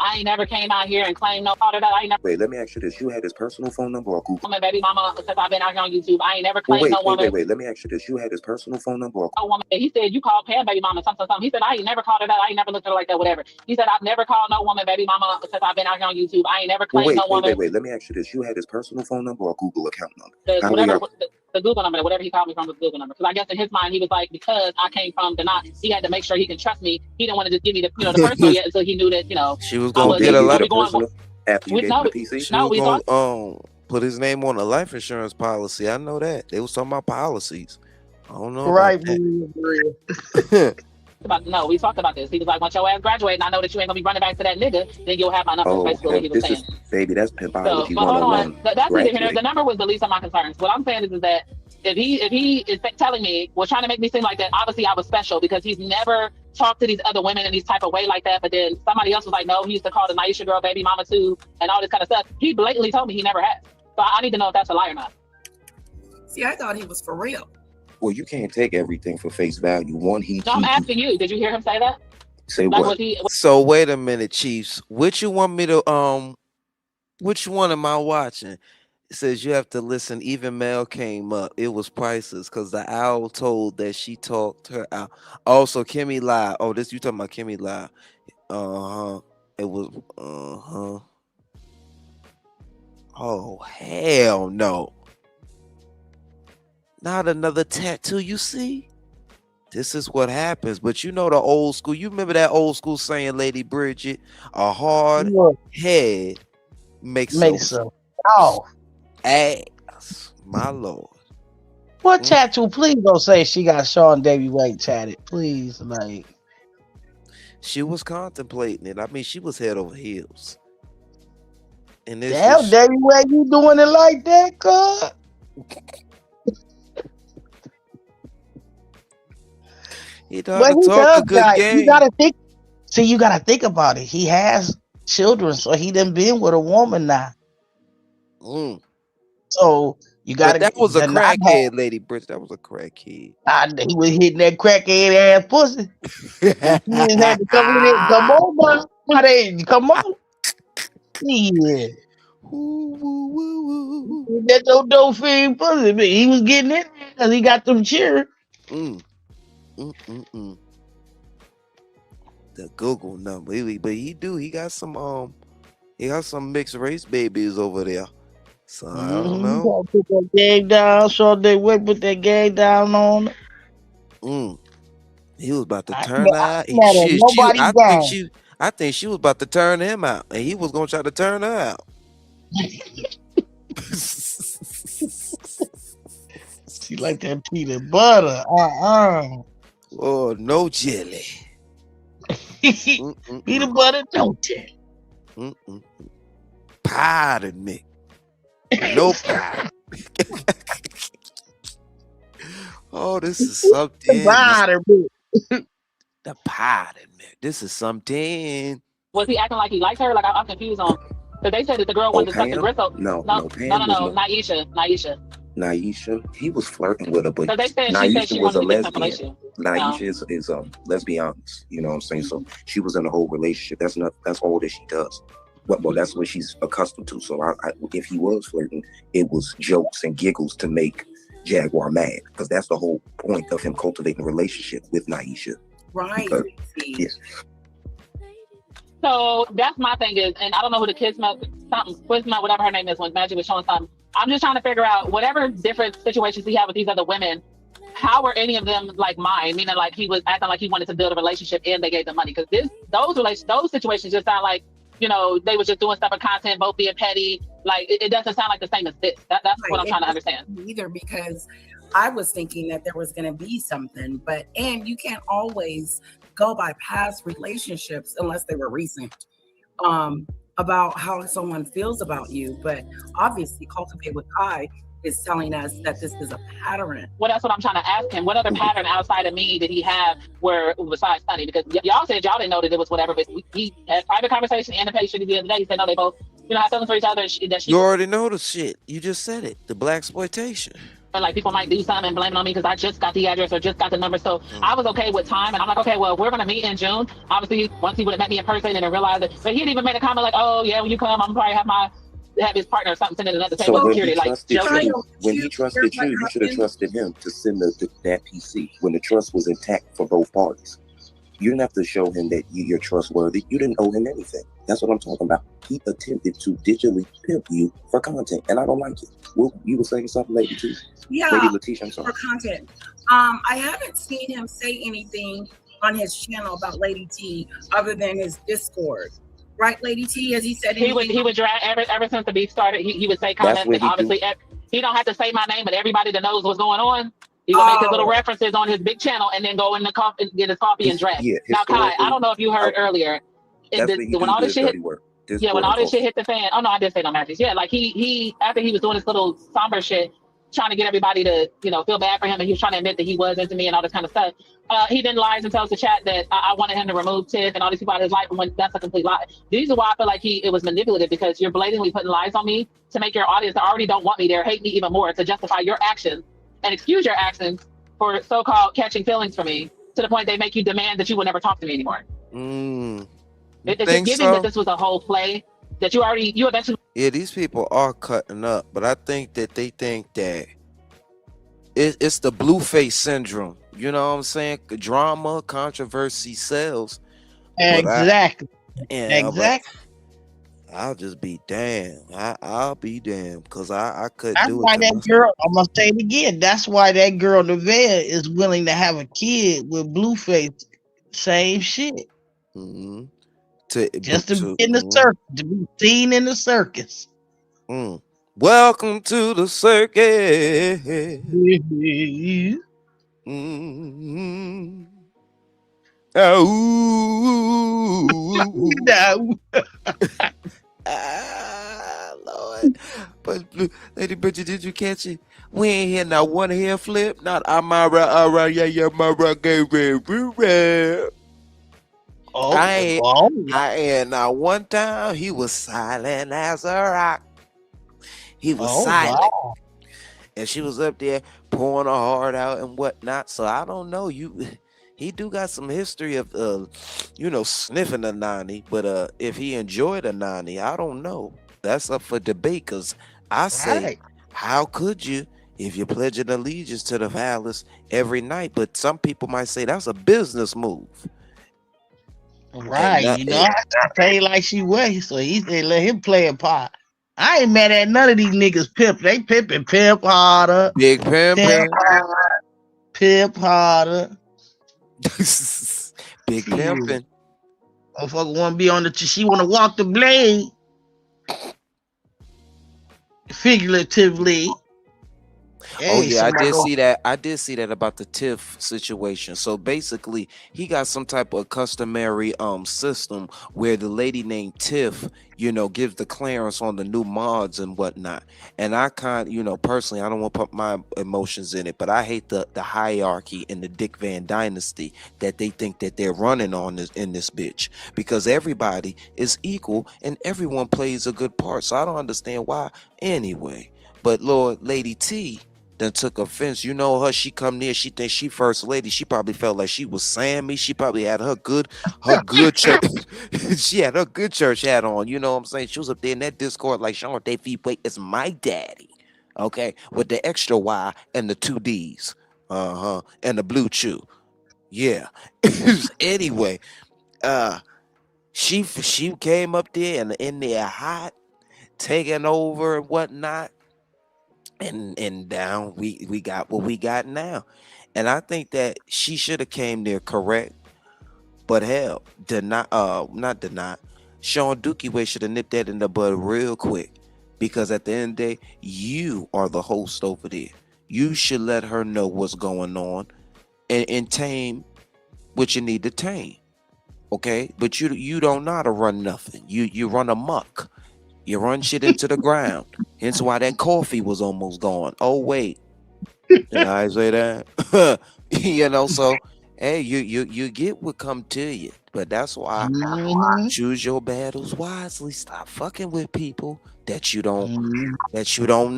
I ain't never came out here and claimed no part of that. Wait, let me ask you this. You had his personal phone number or Google? Woman, baby mama, since I've been out here on YouTube, I ain't never claimed no woman. Wait, let me ask you this. You had his personal phone number or woman? He said, you called Pam baby mama, something. He said, I ain't never called her that. I ain't never looked at her like that, whatever. He said, I've never called no woman baby mama since I've been out here on YouTube. I ain't never claimed no woman. Wait, let me ask you this. You had his personal phone number or Google account number? The Google number, whatever he called me from was the Google number. Because I guess in his mind, he was like, because I came from the not, he had to make sure he can trust me. He didn't want to just give me the personal yet until he knew that, she was going to get a lot of personal after you gave him the PC. She was going to put his name on a life insurance policy. I know that. They was talking about policies. I don't know. Right. No, we talked about this. He was like, once your ass graduate, and I know that you ain't gonna be running back to that nigga, then you'll have my number. Basically what he was saying. Baby, that's pimpology. So, hold on. That's neither. The number was the least of my concerns. What I'm saying is that if he is telling me, was trying to make me seem like that, obviously I was special, because he's never talked to these other women in these type of way like that. But then somebody else was like, no, he used to call the Naisha girl baby mama too, and all this kind of stuff. He blatantly told me he never has. So I need to know if that's a lie or not. See, I thought he was for real. Well, you can't take everything for face value. I'm asking you, did you hear him say that? Say like what? So wait a minute, Chiefs. Which you want me to which one am I watching? It says you have to listen. Even Mel came up. It was priceless because the owl told that she talked her out. Also, KimmieLuv. Oh, this you talking about KimmieLuv. It was oh hell no. Not another tattoo, you see? This is what happens. But you know the old school. You remember that old school saying, Lady Bridget, a hard head makes a off ass. My Lord. What tattoo? Please don't say she got Sean Davy White tatted. Please, like. She was contemplating it. I mean, she was head over heels. And this damn, Davy White, you doing it like that, cuz? He talk a good game. You gotta think. See, you gotta think about it. He has children, so he done been with a woman now. So you gotta. But that was a crackhead, Lady Bridget. That was a crackhead. He was hitting that crackhead ass pussy. He just had to come in there. Come on, man. Come on. Yeah. That no fiend pussy, but he was getting it because he got them cheering. The Google number, but he got some mixed race babies over there. So I don't know. Put that gang down, so they would put that gang down on. He was about to turn out. I think she was about to turn him out, and he was gonna try to turn her out. She like that peanut butter. Oh, no jelly. Peanut butter, no jelly. Powdered milk. No powder. Oh, this is something. Powdered milk. The powdered milk. This is something. Was he acting like he liked her? Like I'm confused on. Because they said that the girl wanted to suck the gristle. No. Naisha, he was flirting with her, but Naisha was a lesbian. Naisha is let's be honest, you know what I'm saying? So she was in a whole relationship. That's all that she does. Well, that's what she's accustomed to. So if he was flirting, it was jokes and giggles to make Jaguar mad, because that's the whole point of him cultivating a relationship with Naisha. Right. Yes. So that's my thing is, and I don't know who the kids Quizma, whatever her name is, when Magic was showing something. I'm just trying to figure out whatever different situations he had with these other women, how were any of them like mine? Meaning like he was acting like he wanted to build a relationship and they gave them money. Because those situations just sound like, you know, they was just doing stuff for content, both being petty. Like it doesn't sound like the same as this. That's right. What I'm trying to understand. Either, because I was thinking that there was going to be something, and you can't always go by past relationships unless they were recent, about how someone feels about you. But obviously Cultivate with Kai is telling us that this is a pattern. Well, that's what I'm trying to ask him. What other pattern outside of me did he have besides Sunny? Because y'all said y'all didn't know that it was whatever, but he had private conversation and the page the other day. He said, no, they both, have feelings for each other. You already know the shit. You just said it. The BLAXPLOITAtion. And like people might do something and blame it on me because I just got the address or just got the number. So I was okay with time, and I'm like, okay, well, we're gonna meet in June. Obviously, once he would have met me in person and then realized that, but he had even made a comment like, oh yeah, when you come, I'm probably have his partner or something sitting at another table. So when security, he trusted you, you should have trusted him to send that PC when the trust was intact for both parties. You didn't have to show him that you're trustworthy. You didn't owe him anything. That's what I'm talking about. He attempted to digitally pimp you for content, and I don't like it. You were saying something, Lady T? Yeah, Lady Letitia, I'm sorry. For content. I haven't seen him say anything on his channel about Lady T other than his Discord. Right, Lady T? As he said, he would drag ever since the beef started. He would say comments, and obviously he don't have to say my name, but everybody that knows what's going on, he would make his little references on his big channel and then go in the coffee and get his coffee and dress. Yeah, now, Kai, I don't know if you heard earlier. When all this shit hit the fan. Oh no, I didn't say no matches. Yeah, like he after he was doing this little somber shit, trying to get everybody to feel bad for him, and he was trying to admit that he was into me and all this kind of stuff. He then lies and tells the chat that I wanted him to remove Tiff and all these people out of his life, and when that's a complete lie. These are why I feel like it was manipulative, because you're blatantly putting lies on me to make your audience that already don't want me there hate me even more, to justify your actions and excuse your actions for so-called catching feelings for me, to the point they make you demand that you will never talk to me anymore. It's just giving that this was a whole play, that you eventually. Yeah, these people are cutting up, but I think that they think that it's the blue face syndrome. You know what I'm saying? Drama, controversy sells. Exactly. Yeah, but Exactly. I'll just be damned. I'll be damned because I couldn't That's do it why to that myself. girl, I'm gonna say it again. That's why that girl Nevaeh is willing to have a kid with Blueface. Same shit. Mm-hmm. Just to be in the circus, to be seen in the circus. Welcome to the circus. Mm-hmm. No. Lord. But Lady Bridget, did you catch it? We ain't hear not one hair flip. Not Amara, yeah, Mara, I ain't not one time. He was silent as a rock. He was silent. Wow. And she was up there pouring her heart out and whatnot. So I don't know. He do got some history of sniffing a nanny, but if he enjoyed a nanny, I don't know. That's up for debate. Cause I say, how could you if you're pledging allegiance to the phallus every night? But some people might say that's a business move. Right, I play like she was, so he said let him play a part. I ain't mad at none of these niggas pimp. They pimping pimp harder. Big pimping. Pimp harder. Big pimping. Motherfucker wanna be on she wanna walk the blade. Figuratively. Oh yeah, I did see that. I did see that about the Tiff situation. So basically, he got some type of customary system where the lady named Tiff, gives the clearance on the new mods and whatnot. And I personally, I don't want to put my emotions in it, but I hate the hierarchy in the Dick Van dynasty that they think that they're running on in this bitch, because everybody is equal and everyone plays a good part. So I don't understand why anyway. But Lord, Lady T then took offense. You know her, she come near, she thinks she first lady. She probably felt like she was Sammy. She probably had her good church. She had her good church hat on. You know what I'm saying? She was up there in that Discord like, Sean, they feet wait, it's my daddy. Okay, with the extra Y and the 2 D's. And the blue chew. Yeah. Anyway, she came up there and in there hot, taking over and whatnot. And down we got what we got now. And I think that she should have came there correct, but hell, not deny. Sean Dookie Way should have nipped that in the bud real quick, because at the end of the day, you are the host over there. You should let her know what's going on and tame what you need to tame. Okay, but you don't know how to run nothing. You run amok. You run shit into the ground. Hence why that coffee was almost gone. Oh wait, did I say that? So hey, you get what come to you. But that's why choose your battles wisely. Stop fucking with people that you don't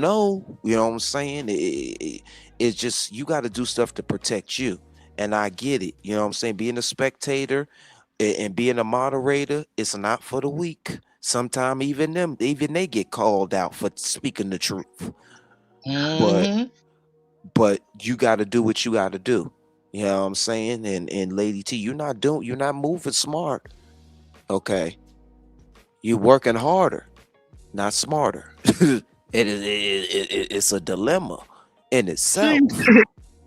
know. You know what I'm saying? It's just, you got to do stuff to protect you. And I get it. You know what I'm saying? Being a spectator and being a moderator, it's not for the weak. Sometimes even they get called out for speaking the truth. But you got to do what you got to do. You know what I'm saying? And Lady T, you're not moving smart. Okay, you working harder, not smarter. It's a dilemma in itself.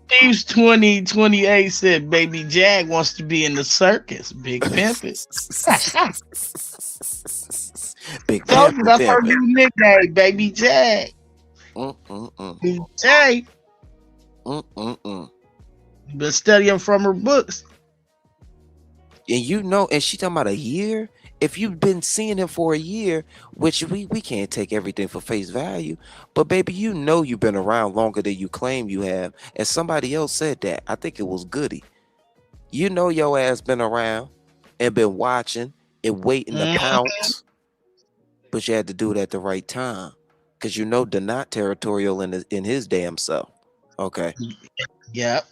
Steve's 2028 said Baby Jag wants to be in the circus. Big pimpin'. Big pimpin'. That's her new nickname, Baby Jag. Baby Jag. Been studying from her books. And she talking about a year. If you've been seeing him for a year, which we can't take everything for face value, but baby, you've been around longer than you claim you have. And somebody else said that. I think it was Goody. Your ass been around and been watching and waiting to pounce, but you had to do it at the right time, because they're not territorial in his damn self. Okay. Yep.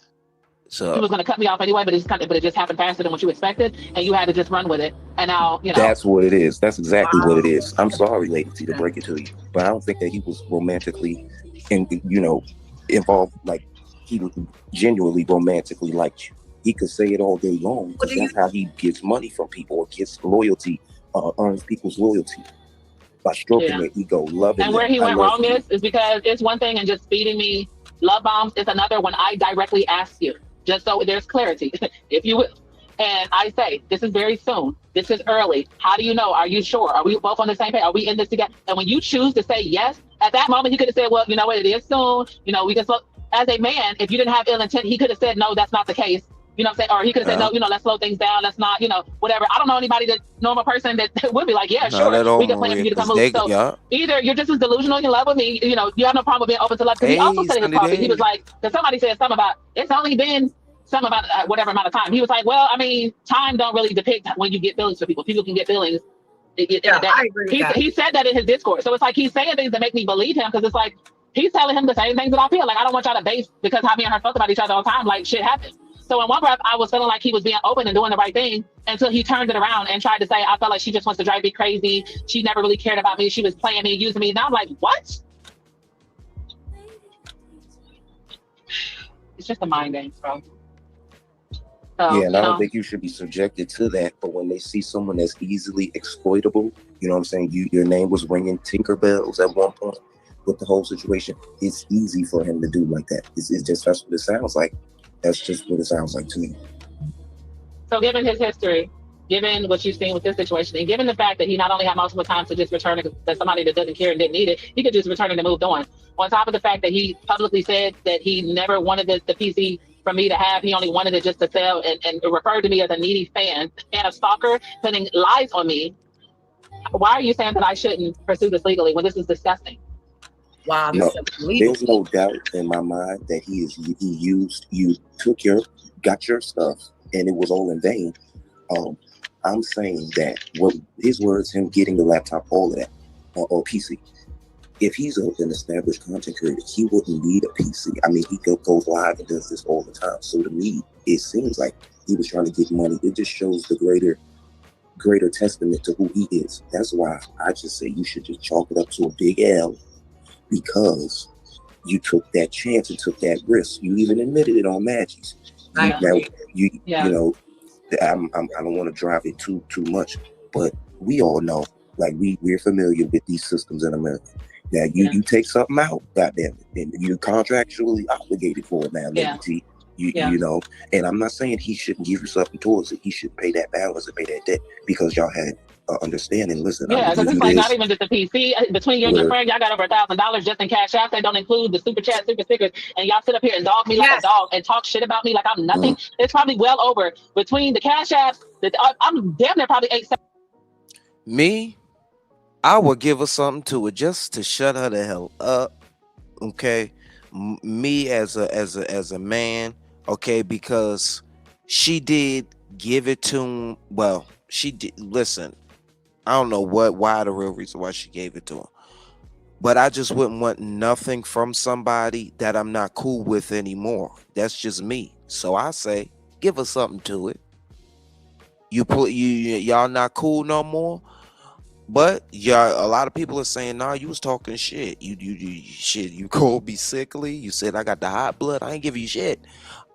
So he was going to cut me off anyway, but it just happened faster than what you expected, and you had to just run with it. And now, That's what it is. That's exactly what it is. I'm sorry, Lady T, to break it to you, but I don't think that he was romantically, involved. Like, he genuinely romantically liked you. He could say it all day long, because that's how he gets money from people or gets loyalty earns people's loyalty by stroking their ego, loving. And where he went wrong is because it's one thing and just feeding me love bombs. It's another when I directly ask you, just so there's clarity, if you will. And I say, this is very soon. This is early. How do you know? Are you sure? Are we both on the same page? Are we in this together? And when you choose to say yes, at that moment, he could have said, well, you know what? It is soon. You know, we can slow. As a man, if you didn't have ill intent, he could have said, no, that's not the case. You know what I'm saying? Or he could have said, no, you know, let's slow things down. Let's not, you know, whatever. I don't know anybody that normal person that would be like, yeah, sure, we can plan for you to come move. So either you're just as delusional in love with me, you know, you have no problem with being open to love. Because he also said in his coffee, he was like, because somebody said something about, it's only been some about whatever amount of time. He was like, well, I mean, time don't really depict when you get feelings for people. People can get feelings in a day. I agree with that. He said that in his Discord. So it's like he's saying things that make me believe him, because it's like he's telling him the same things that I feel. Like, I don't want y'all to base because how me and her felt about each other all the time, like shit happened. So in one breath, I was feeling like he was being open and doing the right thing until he turned it around and tried to say, I felt like she just wants to drive me crazy. She never really cared about me. She was playing me, using me. Now I'm like, what? It's just a mind game, bro. So, yeah, and I don't think you should be subjected to that. But when they see someone that's easily exploitable, you know what I'm saying? Your name was ringing Tinkerbells at one point with the whole situation. It's easy for him to do like that. It's just, that's what it sounds like. That's just what it sounds like to me. So given his history, given what you've seen with this situation, and given the fact that he not only had multiple times to just return it, that somebody that doesn't care and didn't need it, he could just return it and moved on top of the fact that he publicly said that he never wanted the PC from me to have, he only wanted it just to sell, and referred to me as a needy fan and a stalker, putting lies on me. Why are you saying that I shouldn't pursue this legally when this is disgusting? Wow, no, there's no doubt in my mind that he got your stuff, and it was all in vain. I'm saying that what his words, him getting the laptop, all of that, or PC. If he's an established content creator, he wouldn't need a PC. I mean, he goes live and does this all the time. So to me, it seems like he was trying to get money. It just shows the greater testament to who he is. That's why I just say you should just chalk it up to a big L, because you took that chance and took that risk. You even admitted it on Maggie's. Now, you know, I don't want to drive it too much, but we all know, like we're familiar with these systems in America. Now you take something out, goddamn it, and you're contractually obligated for it now, Lady T. You know, and I'm not saying he shouldn't give you something towards it. He should pay that balance and pay that debt because y'all had understanding. Listen, yeah, because it's like not even just the PC. Between you and your friend, y'all got over $1,000 just in cash out. They don't include the super chat, super stickers, and y'all sit up here and dog me like a dog and talk shit about me like I'm nothing. It's probably well over between the cash apps. I'm damn near probably 8. Me, I would give her something to it just to shut her the hell up. Okay, me as a man. Okay, because she did give it to him. Well, she did. Listen, I don't know why the real reason why she gave it to him, but I just wouldn't want nothing from somebody that I'm not cool with anymore. That's just me. So I say, give her something to it. Y'all not cool no more. But yeah, a lot of people are saying, nah, you was talking shit. You called me sickly. You said I got the hot blood. I ain't give you shit.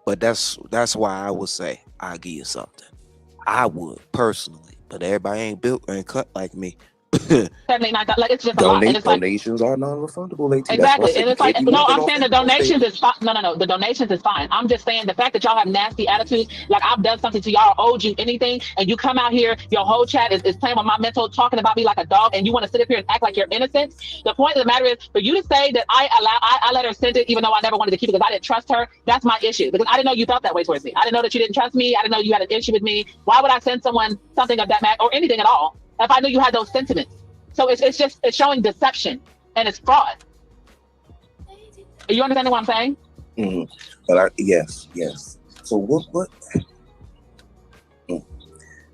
But that's why I would say I'll give you something. I would personally, but everybody ain't built and cut like me. Like it's just a lot. And it's donations are non-refundable. Exactly, and it's like no, I'm saying the donations is fine. No, the donations is fine. I'm just saying the fact that y'all have nasty attitudes, like I've done something to y'all, owed you anything, and you come out here, your whole chat is playing with my mental, talking about me like a dog, and you want to sit up here and act like you're innocent. The point of the matter is for you to say that I let her send it, even though I never wanted to keep it because I didn't trust her. That's my issue, because I didn't know you felt that way towards me. I didn't know that you didn't trust me. I didn't know you had an issue with me. Why would I send someone something of that matter or anything at all if I knew you had those sentiments? So it's showing deception and it's fraud. Are you understanding what I'm saying? Mm-hmm. But yes. So what?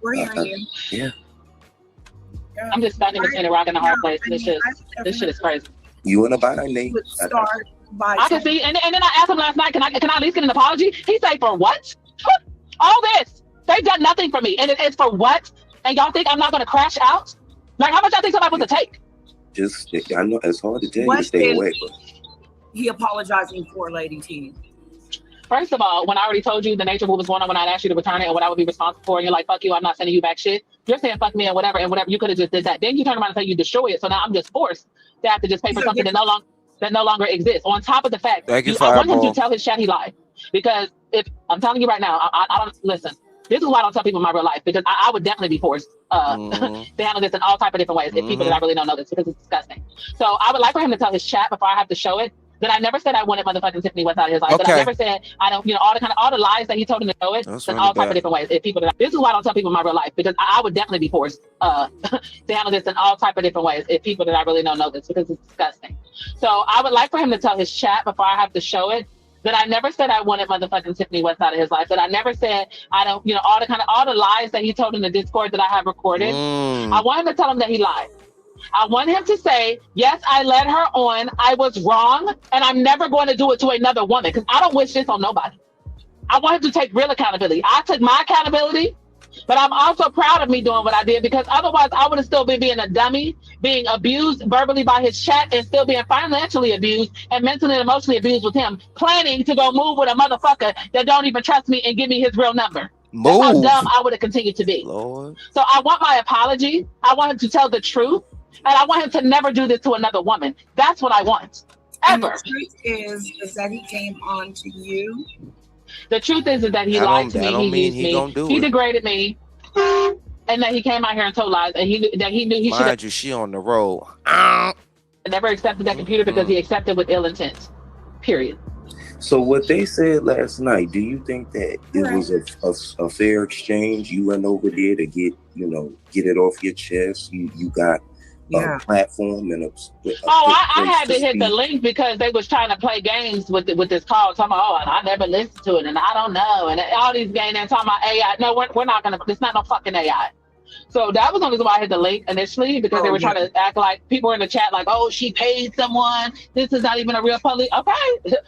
We're hearing you. Yeah. I'm just standing between a rock and a hard place. This shit is crazy. You in a bind, Nate? I can see, and then I asked him last night, can I at least get an apology? He said, for what? All this. They've done nothing for me, and it's for what? And y'all think I'm not going to crash out? Like, how much y'all think somebody was to take? I know it's hard to tell you to stay away, but he apologizing for, Lady T? First of all, when I already told you the nature of what was going on when I asked you to return it and what I would be responsible for, and you're like, fuck you, I'm not sending you back shit. You're saying fuck me and whatever, you could have just did that. Then you turn around and say you destroy it. So now I'm just forced to have to just pay for something that no longer exists. On top of the fact, I want him to tell his chat he lied. Because if I'm telling you right now, I don't listen. This is why I don't tell people my real life, because I would definitely be forced to handle this in all type of different ways if people that I really don't know this, because it's disgusting. So I would like for him to tell his chat before I have to show it that I never said I wanted motherfucking Tiffany West out of his life. Okay. That I never said I don't, all the lies that he told him to know it in all type of different ways. If people this is why I don't tell people my real life, because I would definitely be forced to handle this in all type of different ways if people that I really don't know this, because it's disgusting. So I would like for him to tell his chat before I have to show it that I never said I wanted motherfucking Tiffany West out of his life. That I never said I don't, all the lies that he told in the Discord that I have recorded. I want him to tell him that he lied. I want him to say, yes, I led her on. I was wrong, and I'm never going to do it to another woman, because I don't wish this on nobody. I want him to take real accountability. I took my accountability, but I'm also proud of me doing what I did, because otherwise I would have still been being a dummy, being abused verbally by his chat, and still being financially abused and mentally and emotionally abused with him, planning to go move with a motherfucker that don't even trust me and give me his real number. That's how dumb I would have continued to be. Lord. So I want my apology. I want him to tell the truth. And I want him to never do this to another woman. That's what I want. Ever. And the truth is that he came on to you. The truth is that he lied to me. He used me. He degraded me. And that he came out here and told lies. And he knew he should have. She on the road. Never accepted that computer because he accepted with ill intent. Period. So what they said last night, do you think that it was a fair exchange? You went over there to get it off your chest. You got a platform and I had to hit the link because they was trying to play games with this call, talking about, and I never listened to it and I don't know, and all these games and talking about AI. No, we're not gonna. It's not no fucking AI. So that was the reason why I hit the link initially, because they were trying to act like people in the chat like, oh, she paid someone. This is not even a real police. Okay. Okay.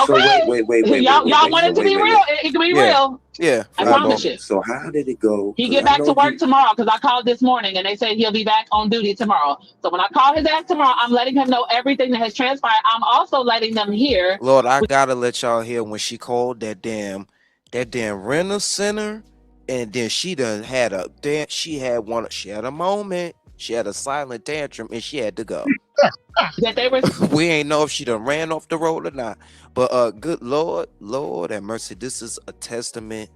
So wait. Y'all want it to be real. It can be real. Yeah. I promise you. So how did it go? He get back to work tomorrow, because I called this morning and they said he'll be back on duty tomorrow. So when I call his ass tomorrow, I'm letting him know everything that has transpired. I'm also letting them hear. Lord, I gotta let y'all hear when she called that damn rental center. And then she done had she had a moment. She had a silent tantrum and she had to go. We ain't know if she done ran off the road or not. But good Lord have mercy. This is a testament.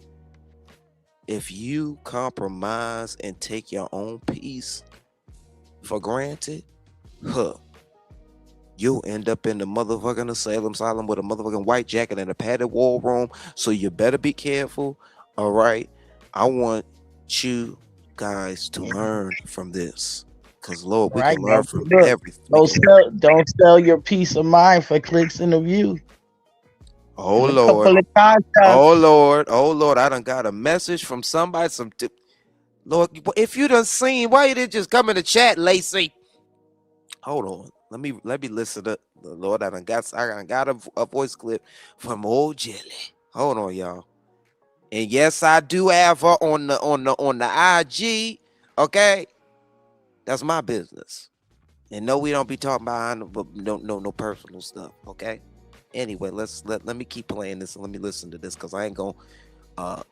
If you compromise and take your own peace for granted, you'll end up in the motherfucking asylum with a motherfucking white jacket and a padded war room. So you better be careful. All right. I want you guys to learn from this, because Lord, we can learn from everything. Don't sell your peace of mind for clicks and a view. Oh Lord, oh Lord, I done got a message from somebody. Lord, if you done seen, why you didn't just come in the chat, Lacey? Hold on, let me listen to the Lord. I done got a voice clip from old Jelly. Hold on, y'all. And yes, I do have her on the IG. Okay, that's my business. And no, we don't be talking about no personal stuff. Okay. Anyway, let me keep playing this and let me listen to this, because I ain't gonna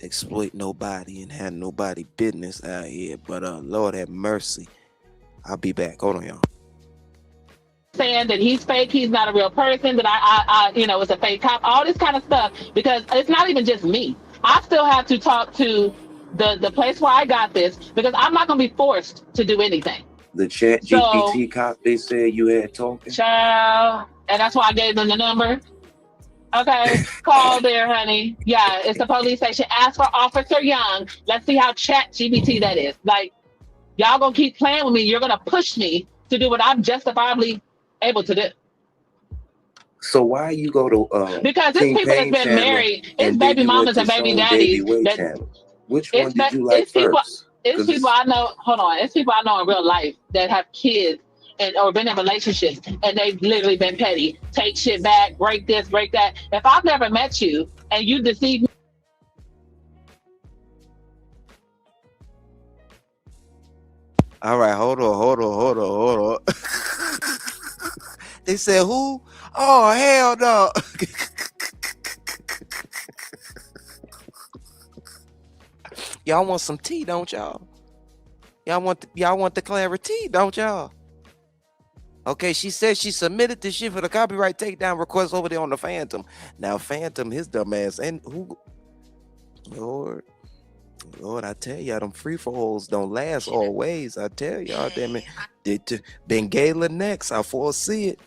exploit nobody and have nobody business out here. But Lord have mercy. I'll be back. Hold on, y'all. Saying that he's fake, he's not a real person, that I it's a fake cop, all this kind of stuff, because it's not even just me. I still have to talk to the place where I got this, because I'm not gonna be forced to do anything. The chat GPT cop they said you had talking. Child, and that's why I gave them the number. Okay, call there, honey. Yeah, it's the police station. Ask for Officer Young. Let's see how chat GPT that is. Like, y'all gonna keep playing with me. You're gonna push me to do what I'm justifiably able to do. So why you go to because it's people that's been married, it's baby mamas and baby daddies. Which one did you like first? It's people I know. Hold on, it's people I know in real life that have kids or been in relationships, and they've literally been petty. Take shit back, break this, break that. If I've never met you and you deceive me. All right, hold on. They said who? Oh, hell no. Y'all want some tea, don't y'all? Y'all want the Clarity, don't y'all? Okay, she said she submitted this shit for the copyright takedown request over there on the Phantom. Now, Phantom, his dumb ass, and who? Lord, I tell y'all, them free-for-alls don't last always. I tell y'all, damn it. Bengala next. I foresee it.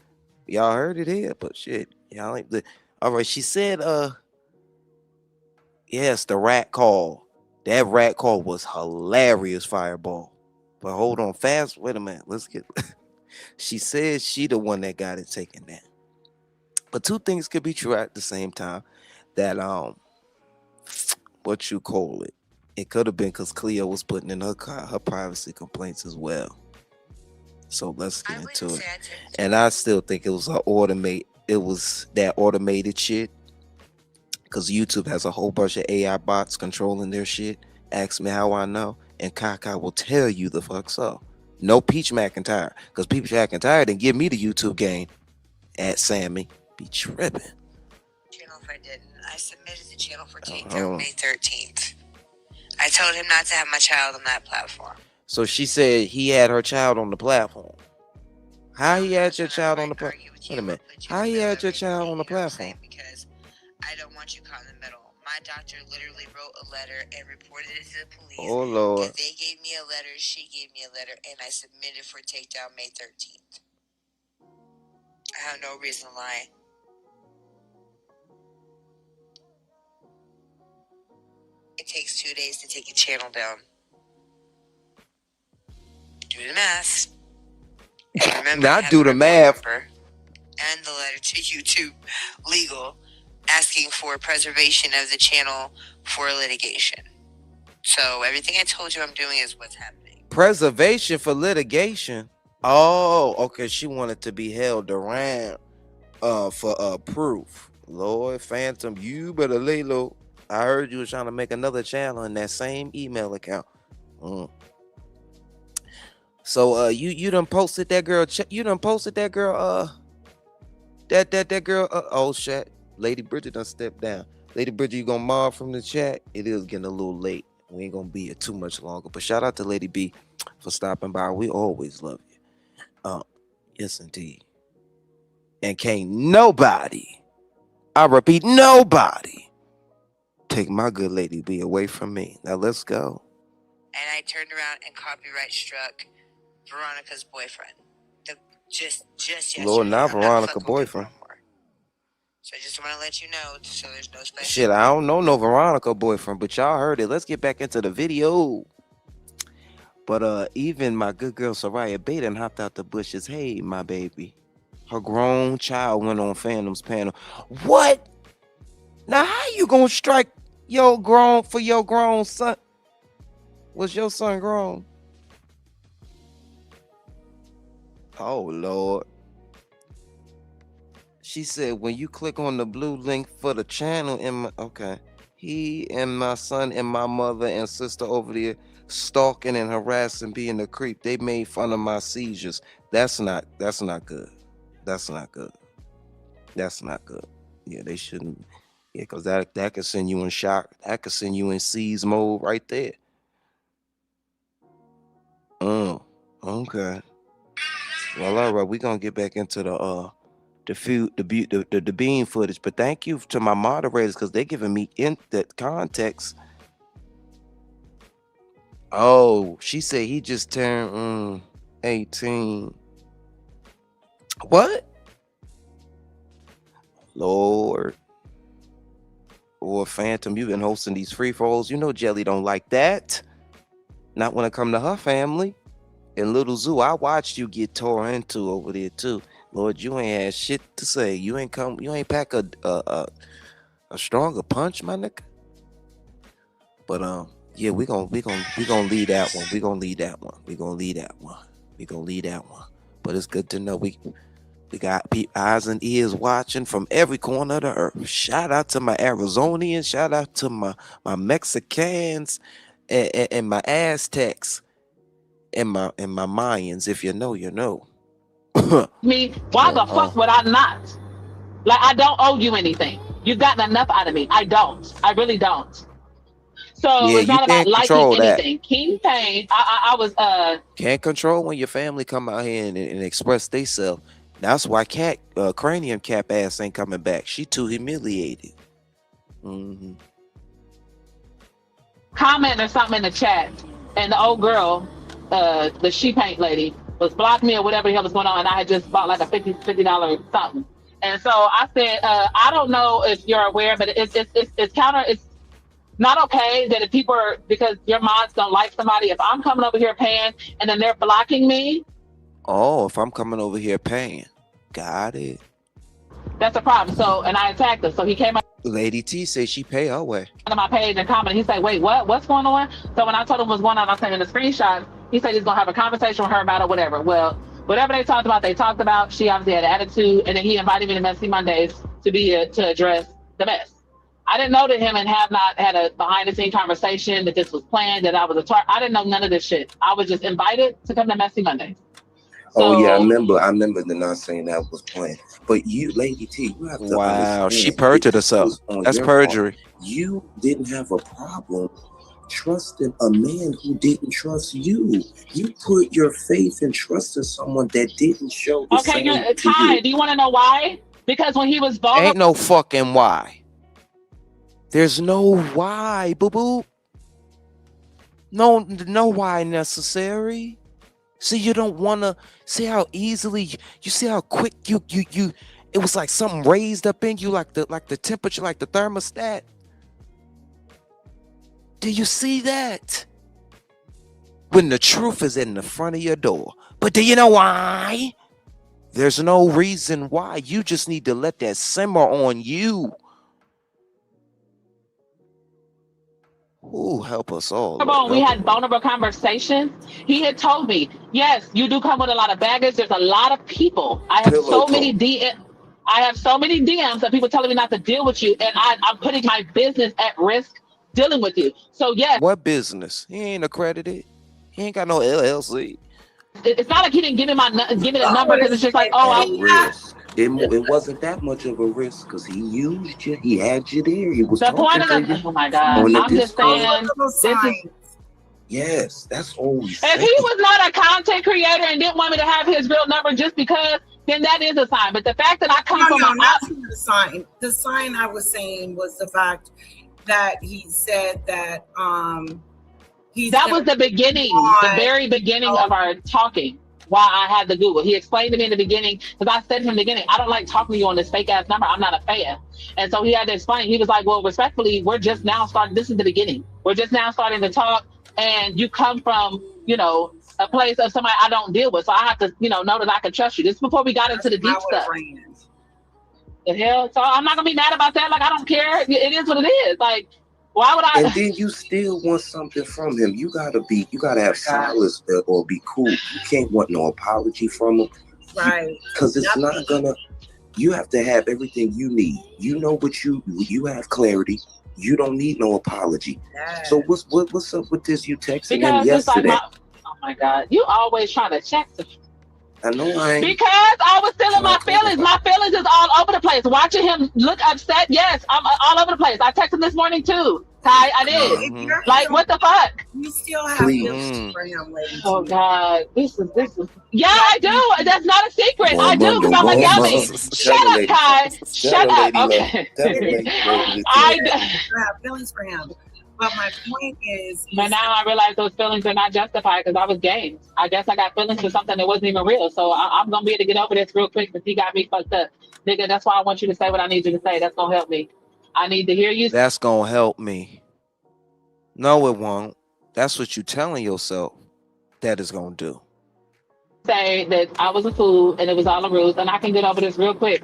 Y'all heard it here, but shit, y'all ain't. All right, she said, yes, the rat call. That rat call was hilarious, Fireball. But hold on, wait a minute. Let's get. She said she the one that got it taken down. But two things could be true at the same time. That what you call it? It could have been because Cleo was putting in her privacy complaints as well. So let's get into it. And I still think it was that automated shit. Because YouTube has a whole bunch of AI bots controlling their shit. Ask me how I know, and Kaka will tell you the fuck so. No Peach McIntyre, because Peach McIntyre didn't give me the YouTube game. At Sammy, be tripping. Channel if I didn't. I submitted the channel for takedown May 13th. I told him not to have my child on that platform. So she said he had her child on the platform. How he had your child on the platform? Wait a minute. How he had your child on the platform? Because I don't want you caught in the middle. My doctor literally wrote a letter and reported it to the police. Oh, Lord. And they gave me a letter, she gave me a letter, and I submitted for takedown May 13th. I have no reason to lie. It takes 2 days to take a channel down. Do the math. And remember, Not do the math. And the letter to YouTube legal asking for preservation of the channel for litigation. So everything I told you I'm doing is what's happening. Preservation for litigation? Oh, okay. She wanted to be held around for proof. Lord Phantom, you better lay low. I heard you was trying to make another channel in that same email account. So you done posted that girl. You done posted that girl. That girl. Oh shit. Lady Bridget done stepped down. Lady Bridget, you gonna mob from the chat? It is getting a little late. We ain't gonna be here too much longer. But shout out to Lady B for stopping by. We always love you. Yes indeed. And can't nobody, I repeat, nobody take my good Lady B away from me. Now let's go. And I turned around and copyright struck Veronica's boyfriend. Just yesterday. Lord, not Veronica boyfriend. So I just want to let you know, so there's no special. Shit, I don't know no Veronica boyfriend, but y'all heard it. Let's get back into the video. But even my good girl Soraya Bay done hopped out the bushes. Hey, my baby. Her grown child went on Phantom's panel. What? Now how you gonna strike your grown son? Was your son grown? Oh Lord. She said when you click on the blue link for the channel he and my son and my mother and sister over there stalking and harassing, being a creep. They made fun of my seizures. That's not good. That's not good. That's not good. Yeah, they shouldn't. Yeah, because that could send you in shock. That could send you in seize mode right there. Okay. Well, all right, we're gonna get back into the bean footage, but thank you to my moderators because they're giving me in that context. Oh, she said he just turned 18. What? Lord. Or Phantom, you've been hosting these free-for-alls. You know Jelly don't like that. Not when it come to her family. And Little Zoo, I watched you get tore into over there too. Lord, you ain't had shit to say. You ain't pack a stronger punch, my nigga. But yeah, we gonna lead that one. We gonna lead that one. But it's good to know we got eyes and ears watching from every corner of the earth. Shout out to my Arizonians. Shout out to my Mexicans and my Aztecs and my Mayans. If you know, you know. Me, why the fuck would I not? Like, I don't owe you anything. You've gotten enough out of me. I don't. I really don't. So Yeah, it's you not about can't liking control that. anything. King Pain, I was Can't control when your family come out here and express themselves. That's why Cranium Cap ass ain't coming back. She too humiliated. comment or something in the chat, and the old girl, the she paint lady, was blocking me or whatever the hell was going on, and I had just bought like a $50 something. And so I said, I don't know if you're aware, but it's counter. It's not okay that if people are, because your mods don't like somebody, if I'm coming over here paying and then they're blocking me. Oh, if I'm coming over here paying. Got it. That's a problem. So, and I attacked her. So he came up. Lady T says she pay her way. On my page and comment, he said, wait, what's going on? So when I told him what's going on, I sent him the screenshot. He said he's gonna have a conversation with her about it, whatever. Well, whatever they talked about. She obviously had an attitude, and then he invited me to Messy Mondays to address the mess. I didn't know that him and have not had a behind the scene conversation, that this was planned, that I was a target. I didn't know none of this shit. I was just invited to come to Messy Mondays. So, yeah, I remember the not saying that was planned. But you, Lady T, you have to understand. She perjured herself. That's perjury. You didn't have a problem trusting a man who didn't trust you. You put your faith and trust in someone that didn't show the same to Kai, you. do you want to know why? Because when he was vulnerable, ain't no fucking why. There's no why, boo-boo. No why necessary. See, you don't want to see how easily you see how quick you it was like something raised up in you, like the temperature, like the thermostat. Do you see that? When the truth is in the front of your door. But do you know why? There's no reason why. You just need to let that simmer on you. Ooh, help us all. Lord. We had vulnerable conversations. He had told me, yes, you do come with a lot of baggage. There's a lot of people. I have so many DMs of people telling me not to deal with you, and I'm putting my business at risk dealing with you. So yes. What business? He ain't accredited. He ain't got no LLC. It's not like he didn't give me the number, because it's just like, risk. It wasn't that much of a risk because he used you. He had you there. He was the point of the. Oh my God! I'm just saying. Yes, that's always. If he was not a content creator and didn't want me to have his real number just because, then that is a sign. But the fact that I come from the sign. The sign I was saying was the fact that he said that that was the beginning, the very beginning of our talking. Why I had the Google. He explained to me in the beginning, because I said to him in the beginning, I don't like talking to you on this fake ass number. I'm not a fan. And so he had to explain. He was like, well, respectfully, we're just now starting. This is the beginning. We're just now starting to talk. And you come from, a place of somebody I don't deal with. So I have to, know that I can trust you. This is before we got into the deep stuff. The hell? So I'm not going to be mad about that. Like, I don't care. It is what it is. Like, why would I? And then you still want something from him. You gotta have solace or be cool. You can't want no apology from him, right? Because it's not gonna. You have to have everything you need. You know what you have clarity. You don't need no apology. Yes. So what's up with this? You texting him yesterday? Like oh my God! You always trying to check. I know I ain't. Because I was still in my feelings. My feelings is all over the place. Watching him look upset. Yes, I'm all over the place. I texted him this morning too. Kai, I did. Like, what the fuck? You still have feelings for him, lady. Oh God, this is. Yeah, I do. That's not a secret. I do, because I'm a yummy. Shut up, Kai. Shut up. Okay. I have feelings for him. But my point is, but now I realize those feelings are not justified because I was gay. I guess I got feelings for something that wasn't even real. So I'm gonna be able to get over this real quick because he got me fucked up, nigga. That's why I want you to say what I need you to say. That's gonna help me. I need to hear you. That's gonna help me. No, it won't. That's what you're telling yourself that is gonna do. Say that I was a fool and it was all a ruse, and I can get over this real quick.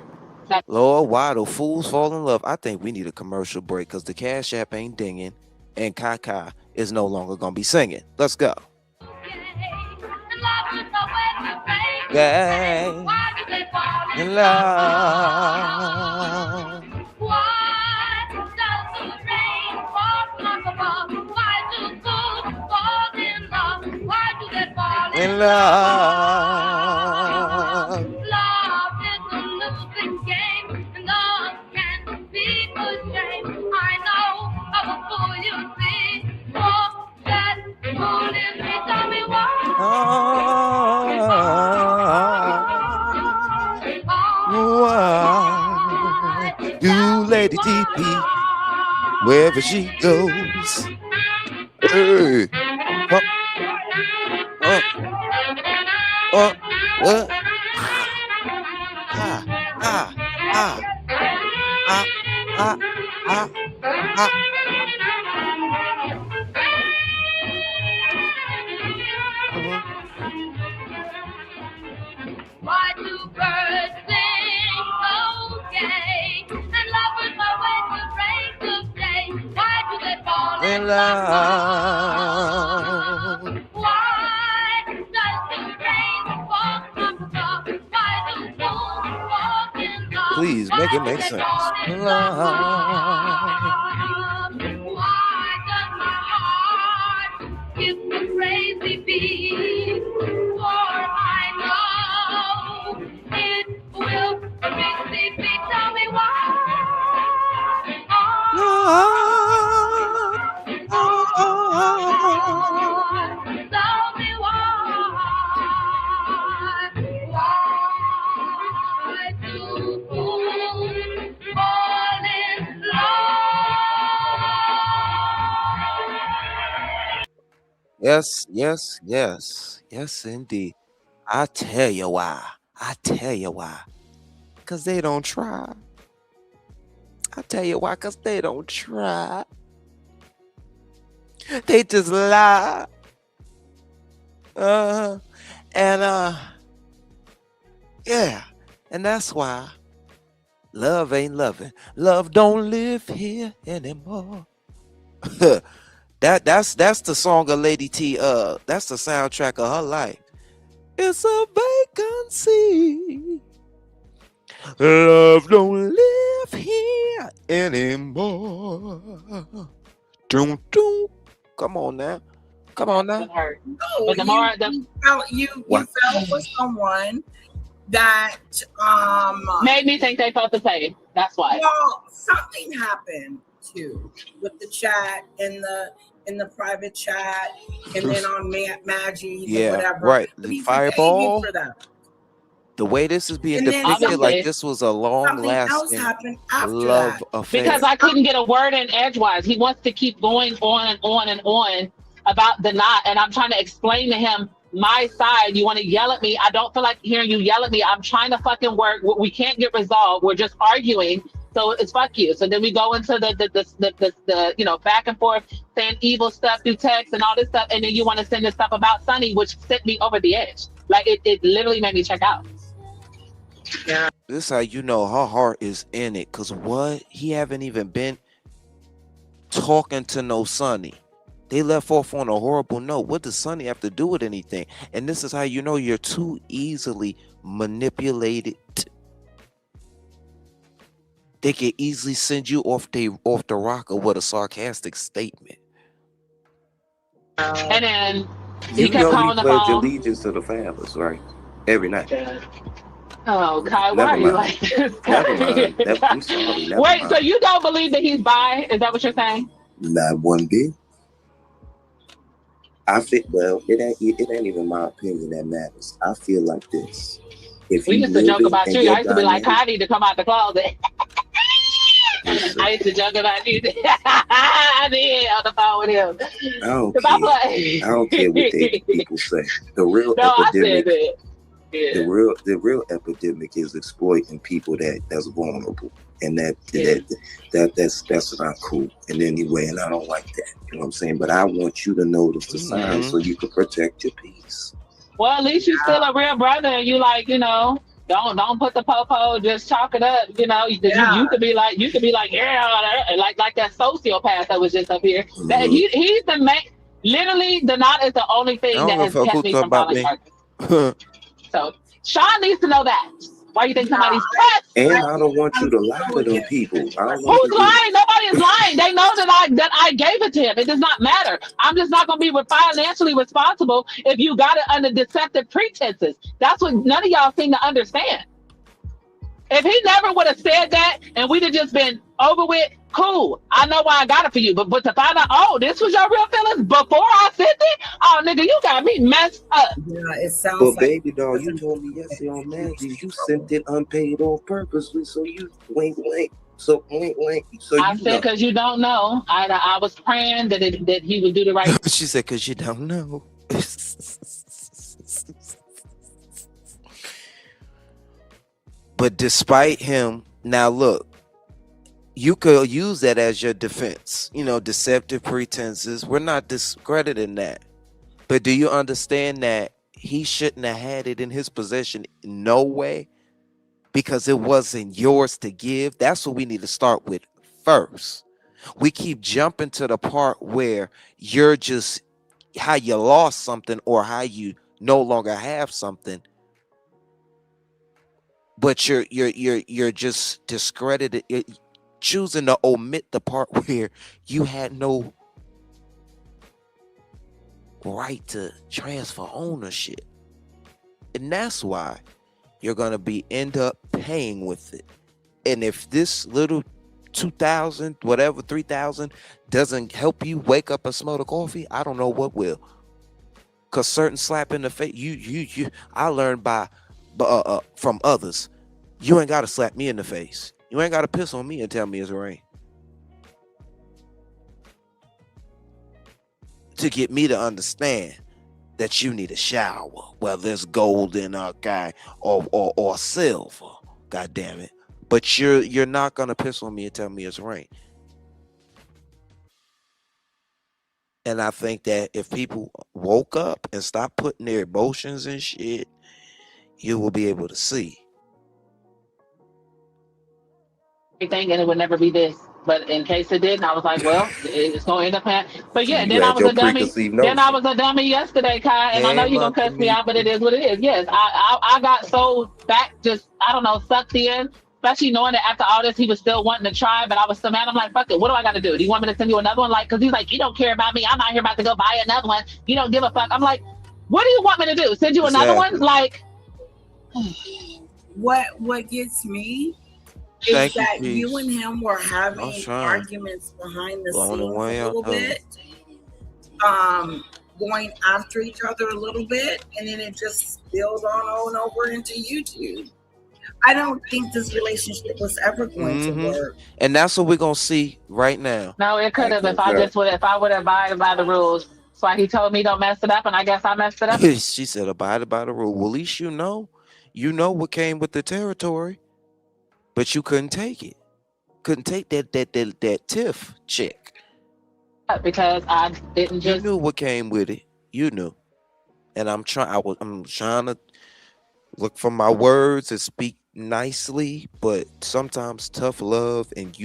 Lord, why do fools fall in love? I think we need a commercial break because the Cash App ain't dinging. And Kaka is no longer gonna be singing. Let's go. Yeah. In love. In love. Love is a losing game, and love can be good shame. I know I was fool, you see. Lady TV, wherever she goes. Hey. What? Why do birds sing so gay? And lovers are when the rain to stay. Why do they fall in love? Why does the rain fall from above? Why do fools walk in love? Please make it make sense. Why does my heart skip a crazy beat? For I know it will make me beat. Tell me why. Tell me why. Why do fools fall in love? Yes, indeed. I tell you why. Because they don't try. I tell you why, because they don't try. They just lie. Yeah. And that's why love ain't loving. Love don't live here anymore. That's the song of Lady T. That's the soundtrack of her life. It's a vacancy. Love don't live here anymore. Doom. Come on now. No, you fell for someone that made me think they felt the same. That's why. Well, something happened too with the chat in the private chat, and then on Maggie, whatever. Right. The fireball. The way this is being depicted, like this was a long-lasting love affair. Because I couldn't get a word in edgewise. He wants to keep going on and on and on about the knot, and I'm trying to explain to him my side. You want to yell at me? I don't feel like hearing you yell at me. I'm trying to fucking work. We can't get resolved. We're just arguing. So it's fuck you. So then we go into the back and forth saying evil stuff through text and all this stuff, and then you want to send this stuff about Sunny, which sent me over the edge. Like it literally made me check out. Yeah. This is how you know her heart is in it. Cause what? He haven't even been talking to no Sunny. They left off on a horrible note. What does Sunny have to do with anything? And this is how you know you're too easily manipulated. They can easily send you off the rocker with a sarcastic statement. And then you know he pledged allegiance to the families, right? Every night. Oh, Kai, why are you like this? Never mind. I'm sorry. Never Wait, mind. so you don't believe that he's bi? Is that what you're saying? Not one bit. I feel it ain't even my opinion that matters. I feel like this. If we used to joke about you. I used to be like, I need to come out the closet. I used to joke about you. I did on the phone with him. I don't care what they people say. The real epidemic. Yeah. The real epidemic is exploiting people that's vulnerable, and that's not cool. And anyway, and I don't like that. You know what I'm saying? But I want you to notice the signs so you can protect your peace. Well, at least you're still a real brother, and you don't put the popo, just chalk it up. You could be like, yeah, like that sociopath that was just up here. That he's the main. Literally, the knot is the only thing that has kept me from falling darkness. So Sean needs to know that. Why you think somebody's pressed? And I don't want you to lie to them people. Who's lying? Nobody is lying. They know that I gave it to him. It does not matter. I'm just not going to be financially responsible if you got it under deceptive pretenses. That's what none of y'all seem to understand. If he never would have said that and we'd have just been over with, cool. I know why I got it for you. But to find out, this was your real feelings before I sent it? Oh, nigga, you got me messed up. Yeah, it sounds like... But baby doll, you told me yesterday on Maggie, you sent it unpaid on purposely, so you wink. So I said, because you don't know. I was praying that he would do the right. She said, because you don't know. But despite him, now look, you could use that as your defense. You know, deceptive pretenses. We're not discrediting that. But do you understand that he shouldn't have had it in his possession? No way. Because it wasn't yours to give. That's what we need to start with first. We keep jumping to the part where you're just how you lost something or how you no longer have something, but you're just discredited, choosing to omit the part where you had no right to transfer ownership, and that's why you're gonna end up paying with it. And if this little 2,000, whatever, 3,000 doesn't help you wake up and smell the coffee, I don't know what will. Cause certain slap in the face, I learned from others. You ain't gotta slap me in the face. You ain't gotta piss on me and tell me it's rain to get me to understand that you need a shower, whether it's golden or silver. God damn it! But you're not gonna piss on me and tell me it's rain. And I think that if people woke up and stopped putting their emotions and shit, you will be able to see everything, and it would never be this. But in case it didn't, I was like, well, it's gonna end up happening. But yeah, you then I had was your a dummy. preconceived Then I notion. was a dummy yesterday, Kai, and I know Hey, you're gonna cuss me out, but it is what it is. Yes, I got so back, just I don't know, sucked in. Especially knowing that after all this, he was still wanting to try, but I was still mad. I'm like, fuck it. What do I got to do? Do you want me to send you another one? Like, because he's like, you don't care about me. I'm out here about to go buy another one. You don't give a fuck. I'm like, what do you want me to do? Send you another one? Like, what gets me is that you and him were having arguments behind the scenes a little bit, going after each other a little bit, and then it just spilled on over into YouTube. I don't think this relationship was ever going to work. And that's what we're gonna see right now. No, it could have if I would have abided by the rules. So he told me don't mess it up, and I guess I messed it up. She said abided by the rule. Well, at least you know what came with the territory, but you couldn't take it. Couldn't take that Tiff chick. Because I didn't just. You knew what came with it. You knew. And I'm trying to look for my words and speak nicely, but sometimes tough love and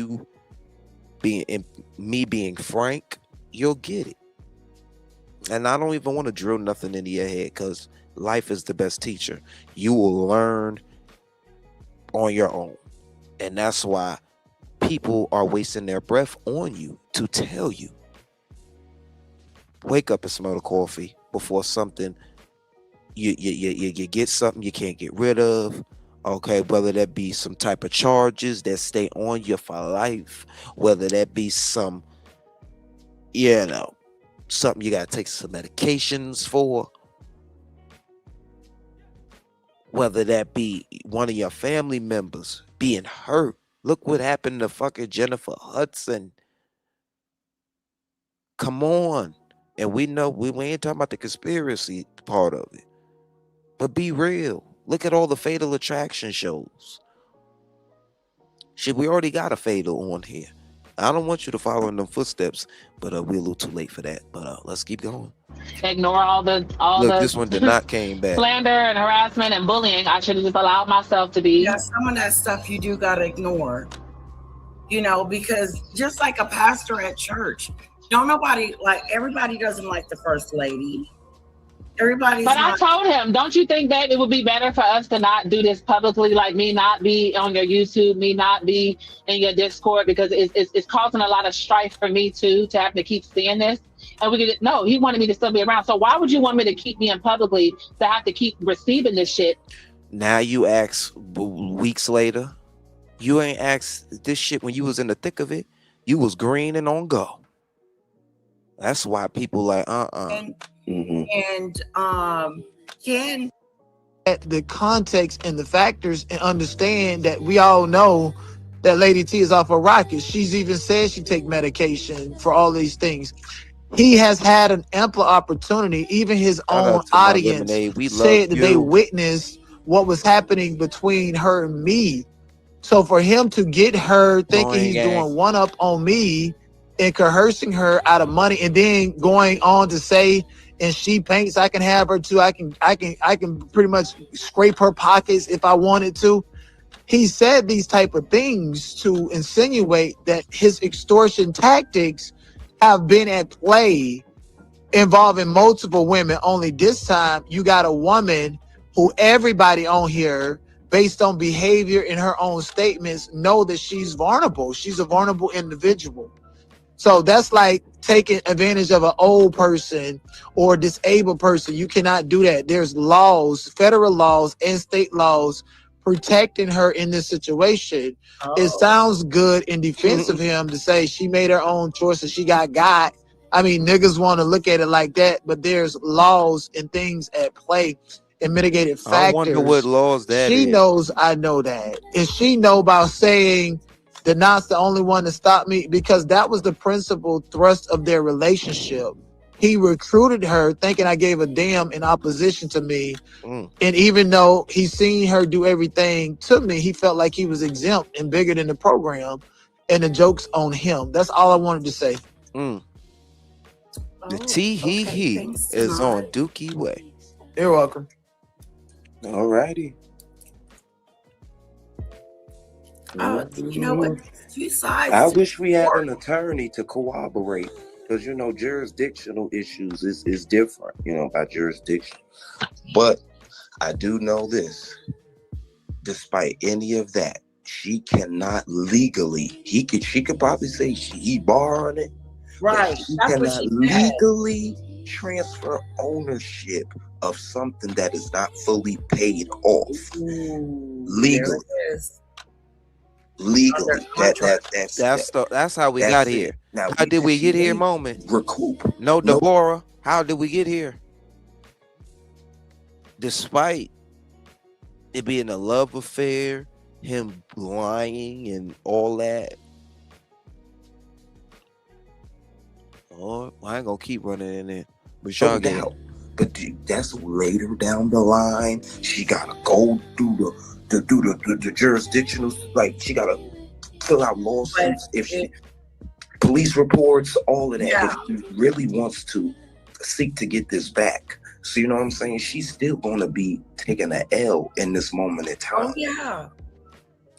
me being frank, you'll get it. And I don't even want to drill nothing into your head, because life is the best teacher. You will learn on your own. And that's why people are wasting their breath on you to tell you. Wake up and smell the coffee before something you get something you can't get rid of. Okay, whether that be some type of charges that stay on you for life, whether that be some, something you gotta take some medications for, whether that be one of your family members being hurt. Look what happened to fucking Jennifer Hudson. Come on. And we know we ain't talking about the conspiracy part of it, but be real. Look at all the Fatal Attraction shows. Shit, we already got a Fatal on here. I don't want you to follow in them footsteps, but we're a little too late for that. But let's keep going. Ignore all the this one did not came back. Slander and harassment and bullying. I should have just allowed myself to be. Yeah, some of that stuff you do gotta ignore. Because just like a pastor at church, everybody doesn't like the first lady. I told him, don't you think that it would be better for us to not do this publicly, like me not be on your YouTube, me not be in your Discord, because it's causing a lot of strife for me too, to have to keep seeing this. And he wanted me to still be around. So why would you want me to keep being publicly to have to keep receiving this shit? Now you ask weeks later. You ain't asked this shit when you was in the thick of it. You was green and on go. That's why people like Can at the context and the factors and understand that we all know that Lady T is off of rockets. She's even said she take medication for all these things. He has had an ample opportunity. Even his own audience said that they witnessed what was happening between her and me. So for him to get her thinking he's doing one up on me and coercing her out of money, and then going on to say, and she paints, I can have her too. I can pretty much scrape her pockets if I wanted to. He said these type of things to insinuate that his extortion tactics have been at play involving multiple women. Only this time you got a woman who everybody on here, based on behavior in her own statements, know that she's vulnerable. She's a vulnerable individual. So that's like taking advantage of an old person or disabled person. You cannot do that. There's laws, federal laws and state laws protecting her in this situation. It sounds good in defense of him to say she made her own choices. She got. I mean, niggas want to look at it like that, but there's laws and things at play and mitigated factors. I wonder what laws that she is. knows I know that. And she know about saying that Nat's the only one to stop me, because that was the principal thrust of their relationship. He recruited her thinking I gave a damn in opposition to me. And even though he's seen her do everything to me, he felt like he was exempt and bigger than the program, and the joke's on him. That's all I wanted to say. The he is on Dookie Way. You're welcome. All righty. You know what? Two sides. I wish we had an attorney to corroborate, because you know jurisdictional issues is different, you know, by jurisdiction. But I do know this: despite any of that, she cannot legally. She could probably say he borrowed it, right? She cannot legally transfer ownership of something that is not fully paid off. Legally. Legally, that's how we got here. Now, how did we get here? Moment. Recoup. No, Deborah. How did we get here? Despite it being a love affair, him lying and all that. Oh, I ain't gonna keep running in there. But y'all get it. But that's later down the line. She gotta go through the jurisdictional, like she gotta fill out lawsuits, if she police reports, all of that. If she really wants to seek to get this back. So you know what I'm saying? She's still gonna be taking an L in this moment in time.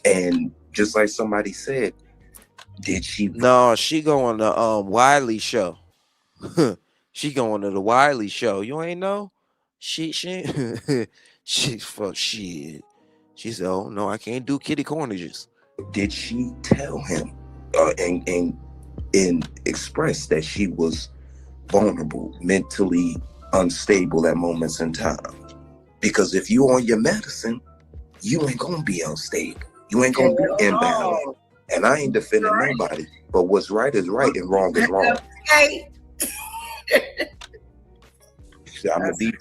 And just like somebody said, did she? No, she going to Wiley show. She going to the Wiley show. You ain't know? She fuck shit. She said, "Oh no, I can't do kitty corners." Did she tell him and express that she was vulnerable, mentally unstable at moments in time? Because if you on your medicine, you ain't gonna be unstable. You ain't gonna be imbalanced. And I ain't defending nobody, but what's right is right and wrong is wrong. I'm gonna be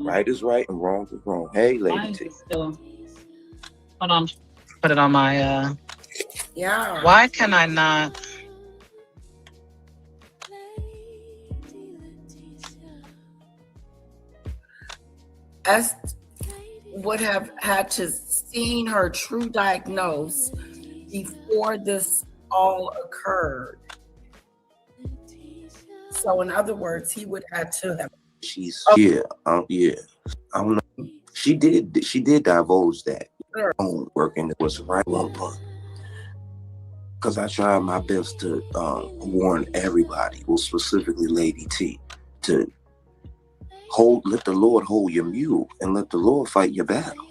right is right and wrong is wrong. Hey, Lady T. Hold on. Put it on my Why can I not? S would have had to seen her true diagnose before this all occurred. So in other words, he would have to have. I don't know. She did divulge that. Working it was right on point. Because I tried my best to warn everybody, well, specifically Lady T, to let the Lord hold your mule and let the Lord fight your battle.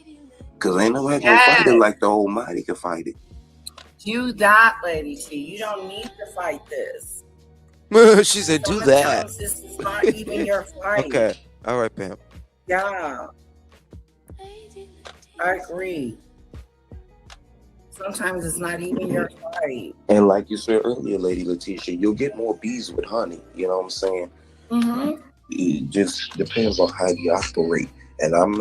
Because ain't nobody gonna fight it like the Almighty can fight it. Do that, Lady T. You don't need to fight this. She said, "Do that." This is not even your fight. Okay. All right, Pam. Yeah. I agree. Sometimes it's not even your fight. And like you said earlier, Lady Letitia, you'll get more bees with honey. You know what I'm saying? Mm-hmm. It just depends on how you operate. And I'm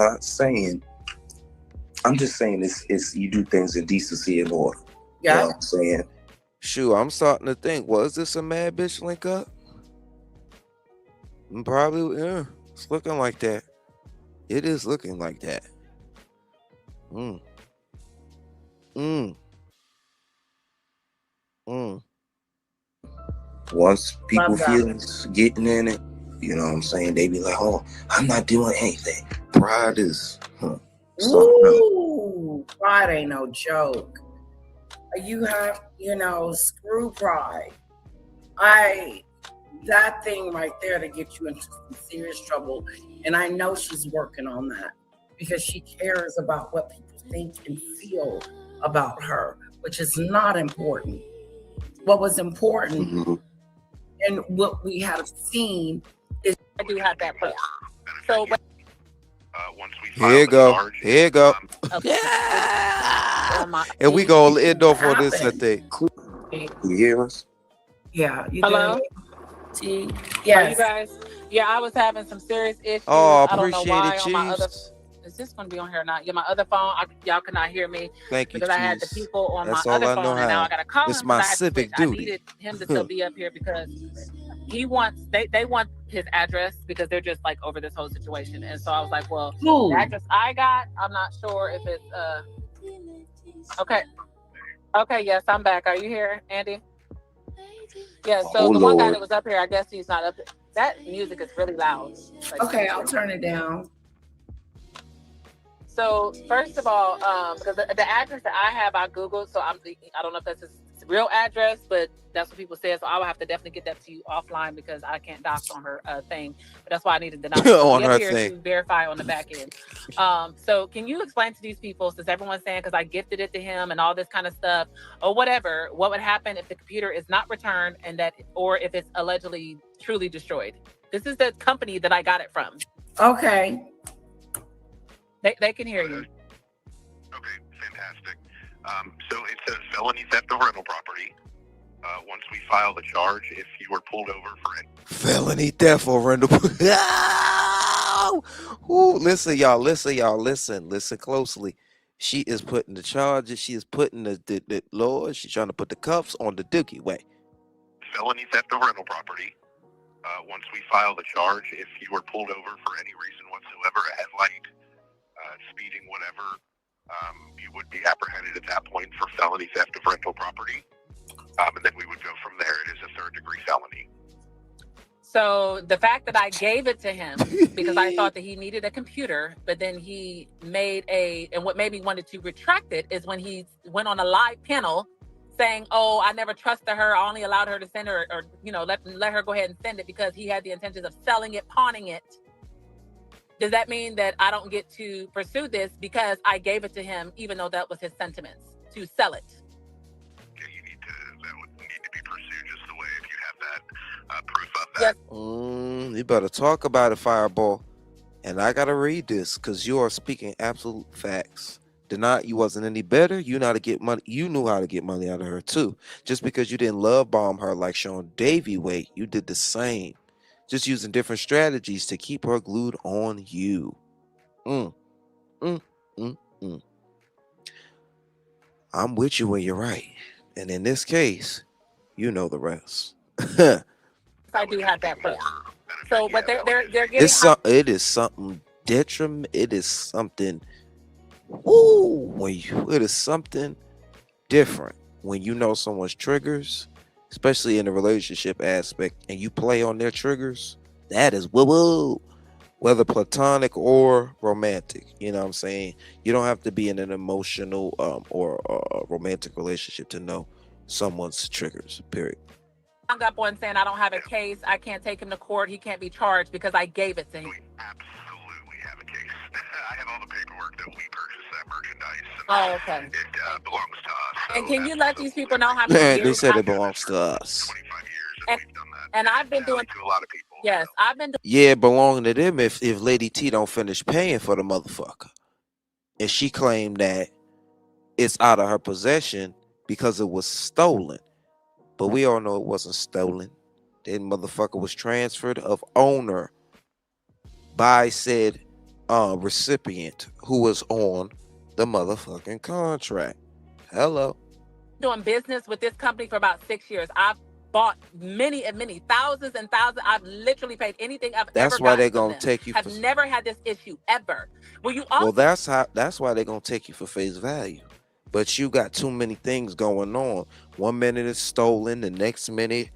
just saying it's you do things in decency and order. You know Yeah. what I'm saying? Shoot, I'm starting to think, was this a mad bitch link up? Probably, yeah. It's looking like that. It is looking like that. Mm. Mm. Mm. Once people Love that. feelings getting in it, you know what I'm saying? They be like, oh, I'm not doing anything. Pride is something else. Ooh, pride ain't no joke. You have, screw pride. That thing right there to get you into some serious trouble. And I know she's working on that because she cares about what people think and feel about her, which is not important. What was important and what we have seen is I do have that part. So once we Here you go. charge, Here you go. yeah. And we gonna end off on this, I think. You hear us? Yeah. You Hello? T. Yes. You guys? Yeah, I was having some serious issues. Oh, I don't know appreciate why it, on my other. Chiefs. Is this going to be on here or not? Yeah, my other phone, y'all could not hear me. Thank you, because I had the Chiefs. people on That's my all other I know phone, and now how. I got to call It's him my because I had to civic switch. I duty. needed him to still be up here because he wants. They want his address because they're just like over this whole situation, and so I was like, well, the address I got, I'm not sure if it's Okay, yes, I'm back. Are you here, Andy? Yeah, so the one guy that was up here, I guess he's not up there. That music is really loud. Like, okay, I'll turn it down. So first of all, because the address that I have, I Googled, so I don't know if that's his real address, but that's what people say. So I will have to definitely get that to you offline because I can't dox on her thing. But that's why I needed to not On be her up here thing. to verify on the back end. So can you explain to these people, since everyone's saying because I gifted it to him and all this kind of stuff or whatever, what would happen if the computer is not returned and that, or if it's allegedly truly destroyed? This is the company that I got it from. Okay. They can hear you. Okay, fantastic. So it says felony theft of rental property. Once we file the charge, if you were pulled over for it. Felony theft or rental. Ooh, listen, y'all. Listen closely. She is putting the charges. She is putting the Lord. She's trying to put the cuffs on the dookie way. Felony theft of rental property. Once we file the charge, if you were pulled over for any reason whatsoever, a headlight, speeding, whatever, you would be apprehended at that point for felony theft of rental property. And then we would go from there. It is a third-degree felony. So the fact that I gave it to him because I thought that he needed a computer, but then he made and what made me wanted to retract it is when he went on a live panel saying, oh, I never trusted her. I only allowed her to send her or let her go ahead and send it because he had the intentions of selling it, pawning it. Does that mean that I don't get to pursue this because I gave it to him, even though that was his sentiments, to sell it? That would need to be pursued just the way if you have that proof of that. Yes. You better talk about it, Fireball. And I gotta read this because you are speaking absolute facts. You wasn't any better. You know how to get money. You knew how to get money out of her too. Just because you didn't love bomb her like Sean Davy way, you did the same. Just using different strategies to keep her glued on you. I'm with you when you're right. And in this case, you know the rest. I do have that proof. So, but they're getting. It is something detriment. It is something. It is something different when you know someone's triggers, especially in the relationship aspect, and you play on their triggers. That is woo-woo. Whether platonic or romantic, you know what I'm saying? You don't have to be in an emotional or romantic relationship to know someone's triggers, period. I got one saying I don't have a case. I can't take him to court. He can't be charged because I gave it to him. We absolutely have a case. I have all the paperwork that we purchased that merchandise. Oh, okay. It belongs to us. And can you let these people know how many years? They said it belongs to us. 25 years and we've done that. And I've been doing to a lot of people. Yes, I've been doing. Yeah, it belonging to them if Lady T don't finish paying for the motherfucker. And she claimed that it's out of her possession because it was stolen. But we all know it wasn't stolen. That motherfucker was transferred of owner by said recipient who was on the motherfucking contract. Hello. doing business with this company for about 6 years. I've bought many and many, thousands and thousands. I've literally paid anything I've ever gotten. That's why they're gonna take you. I've never had this issue ever. Well, that's why they're gonna take you for face value. But you got too many things going on. 1 minute it's stolen, the next minute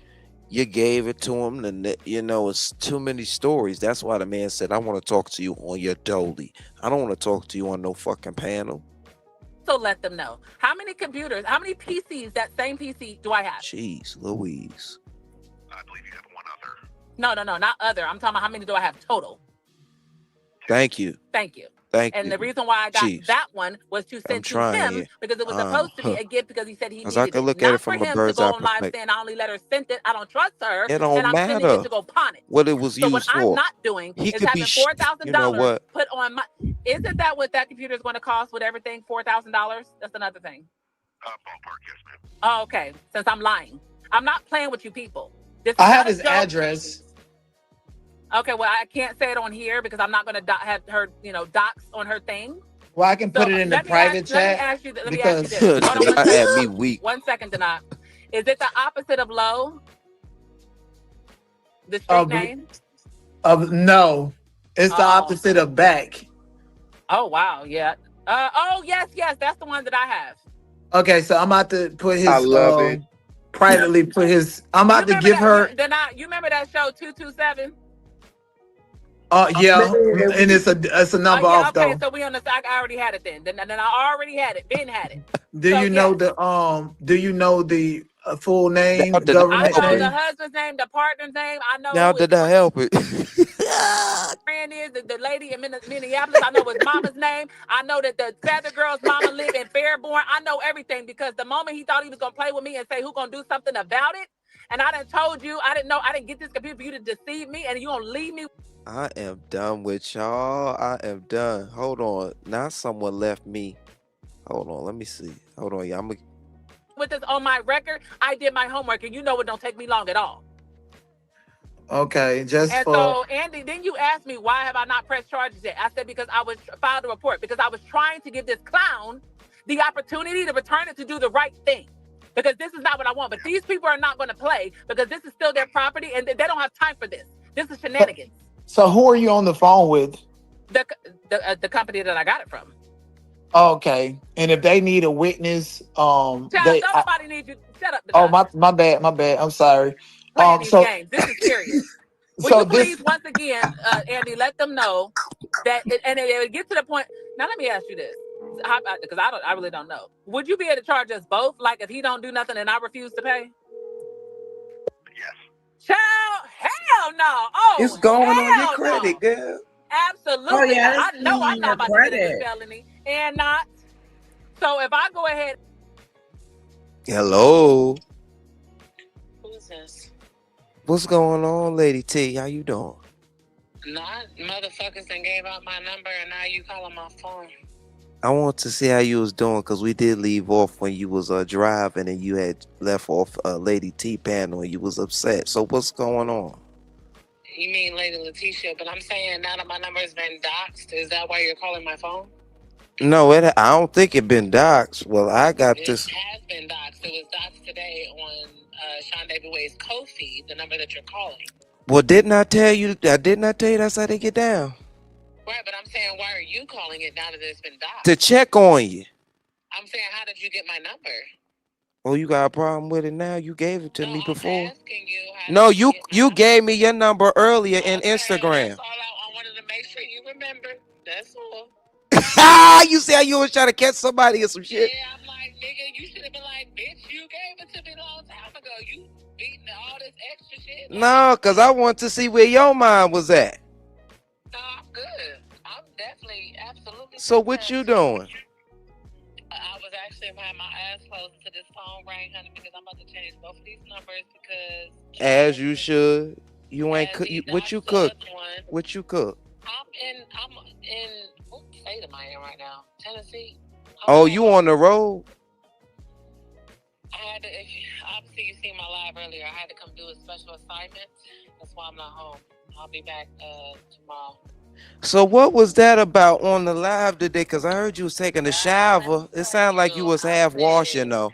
you gave it to him. It's too many stories. That's why the man said, I want to talk to you on your dolly. I don't want to talk to you on no fucking panel. So let them know. How many computers, how many PCs, that same PC do I have? Jeez Louise. I believe you have one other. No, not other. I'm talking about how many do I have total? Thank you. And the reason why I got that one was to send to him because it was supposed to be a gift because he said he needed I can look it. at Not it from for a him bird's to go eye on live perspective. saying I only let her send it. I don't trust her. It don't and I'm matter sending it to go pawn it. what it was So used what for. I'm not doing He is could having be $4,000 put on my. Isn't that what that computer is going to cost with everything? $4,000. That's another thing. Ballpark, yes, ma'am. Oh, okay. Since I'm lying, I'm not playing with you people. I have his address. Okay, well, I can't say it on here because I'm not going to have her, docs on her thing. Well, I can put it in the private chat. Let me ask you this. Hold on 1 second. Had me weak. 1 second, Denat. Is it the opposite of low? The street name? No, it's the opposite of back. Oh, wow, yeah. Yes, that's the one that I have. Okay, so I'm about to put his. I love it. Privately put his. I'm about to give her. You remember that show 227? Yeah, and it's a number off though. Okay, so we on the side. I already had it then. Then I already had it. Ben had it. Do you know the full name, government I know name? the husband's name, the partner's name. I know. Now did I help it? Friend is the lady in Minneapolis. I know his mama's name. I know that the Feather Girl's mama live in Fairborn. I know everything because the moment he thought he was gonna play with me and say who's gonna do something about it, and I done told you I didn't know I didn't get this computer for you to deceive me, and you gonna leave me. I am done with y'all. I am done. Hold on. Now someone left me. Hold on. Let me see. Hold on. Yeah, with this on my record. I did my homework, and you know it don't take me long at all. Okay, so Andy, then you asked me why have I not pressed charges yet? I said because I was filed a report because I was trying to give this clown the opportunity to return it to do the right thing. Because this is not what I want. But these people are not going to play because this is still their property, and they don't have time for this. This is shenanigans. So who are you on the phone with? The company that I got it from. Okay, and if they need a witness, nobody needs you. Shut up. Oh, my bad. I'm sorry. Games. This is serious. Will you please once again, Andy, let them know that, and it get to the point. Now let me ask you this, because I really don't know. Would you be able to charge us both? Like if he don't do nothing and I refuse to pay? Yes. Child, hell no. Oh, it's going on your credit, girl. Absolutely. Oh, yeah, I know I'm not about to get a felony and not. So if I go ahead. Hello. Who's this? What's going on, Lady T? How you doing? Not motherfuckers that gave out my number and now you calling my phone. I want to see how you was doing because we did leave off when you was driving and you had left off Lady T panel and you was upset. So what's going on? You mean Lady Letitia? But I'm saying now that my number has been doxed, is that why you're calling my phone? No, I don't think it been doxed. Well, I got this. It has been doxed. It was doxed today on Sean David Way's Ko-fi, the number that you're calling. Well, didn't I tell you? Didn't I tell you that's how they get down? Right, but I'm saying, why are you calling it now that it's been doxed? To check on you. I'm saying, how did you get my number? Oh, you got a problem with it now? You gave it to me before. I'm asking you. No, you gave me your number earlier in Instagram. That's all I wanted to make sure you remember. That's all. You see how you was trying to catch somebody or some shit? Yeah, I'm like, nigga, you should have been like, bitch, you gave it to me a long time ago. You beating all this extra shit. No, because I want to see where your mind was at. No, I'm good. I'm definitely, absolutely. So what you doing? I was actually having my eyes closed to this phone ring, honey, because I'm about to change both of these numbers because. As you should. You ain't cook. What you cook? What you cook? I'm in. What state am I in right now? Tennessee. Oh, you on the road? I had to. Obviously, you seen my live earlier. I had to come do a special assignment. That's why I'm not home. I'll be back tomorrow. So what was that about on the live today? Because I heard you was taking a shower. It sounded like you was half washing though.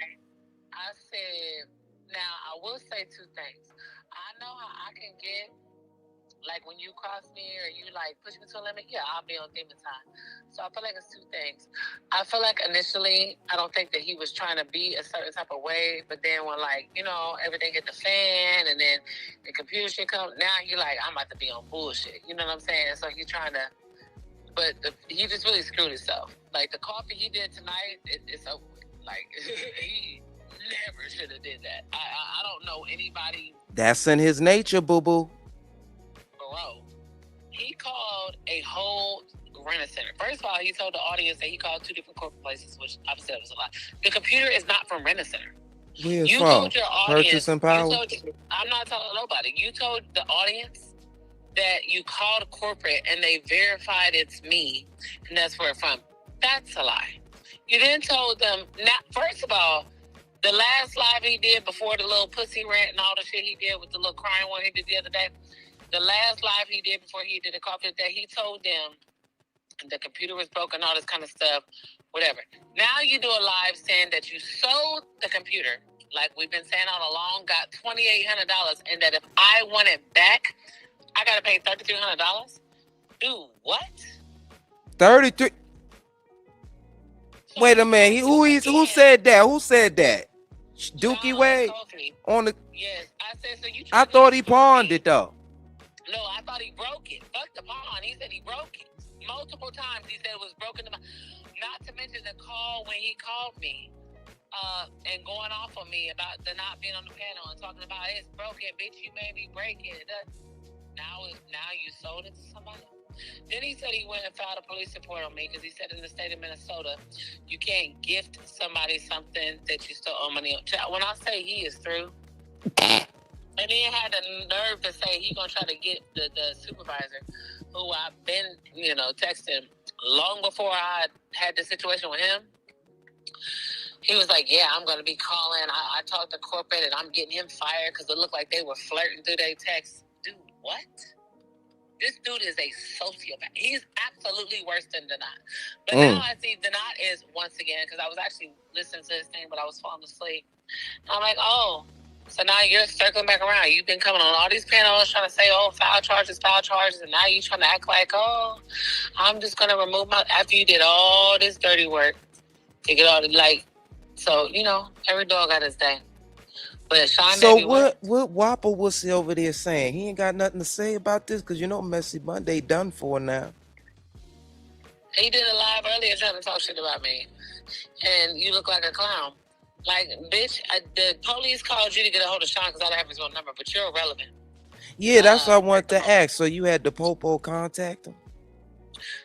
say two things. I know how I can get, like when you cross me or you like push me to a limit, yeah, I'll be on demon time. So I feel like it's two things. I feel like initially, I don't think that he was trying to be a certain type of way, but then when like, you know, everything hit the fan and then the computer shit comes, now you're like, I'm about to be on bullshit. You know what I'm saying? So he's trying to, but he just really screwed himself. Like the coffee he did tonight, it's over with. Like he never should have did that. I don't know anybody. That's in his nature, boo-boo. Bro, he called a whole Rent-A-Center. First of all, he told the audience that he called two different corporate places, which I said was a lot. The computer is not from Rent-A-Center. Where's you from? Told your audience, Purchase and Power? I'm not telling nobody. You told the audience that you called corporate and they verified it's me, and that's where it's from. That's a lie. You then told them, first of all, the last live he did before the little pussy rant and all the shit he did with the little crying one he did the other day, the last live he did before he did the coffee that he told them the computer was broken, all this kind of stuff, whatever. Now you do a live saying that you sold the computer, like we've been saying all along, got $2,800, and that if I want it back, I gotta pay $3,300. Dude, what? 33. So wait a minute. Who said that? Who said that? Dookie Wade on the. Yes, I said so. I thought he pawned it though. No, I thought he broke it. Fuck the pawn. He said he broke it multiple times. He said it was broken. Not to mention the call when he called me, and going off on me about the not being on the panel and talking about it's broken, bitch. You made me break it. Now you sold it to somebody. Then he said he went and filed a police report on me because he said in the state of Minnesota, you can't gift somebody something that you still owe money on. When I say he is through, and he had the nerve to say he gonna try to get the supervisor, who I've been, texting long before I had the situation with him. He was like, yeah, I'm gonna be calling. I talked to corporate and I'm getting him fired because it looked like they were flirting through their texts. Dude, what? This dude is a sociopath. He's absolutely worse than Denat. But now I see Denat is, once again, because I was actually listening to this thing, but I was falling asleep. I'm like, oh, so now you're circling back around. You've been coming on all these panels trying to say, oh, foul charges, and now you're trying to act like, oh, I'm just going to remove after you did all this dirty work to get all the, so, every dog got his day. But Sean, so what Whopper was he over there saying? He ain't got nothing to say about this because Messy Monday done for now. He did a live earlier trying to talk shit about me, and you look like a clown. Like, bitch, the police called you to get a hold of Sean because I don't have his phone number, but you're irrelevant. Yeah, that's what I wanted to ask. So you had the Popo contact him?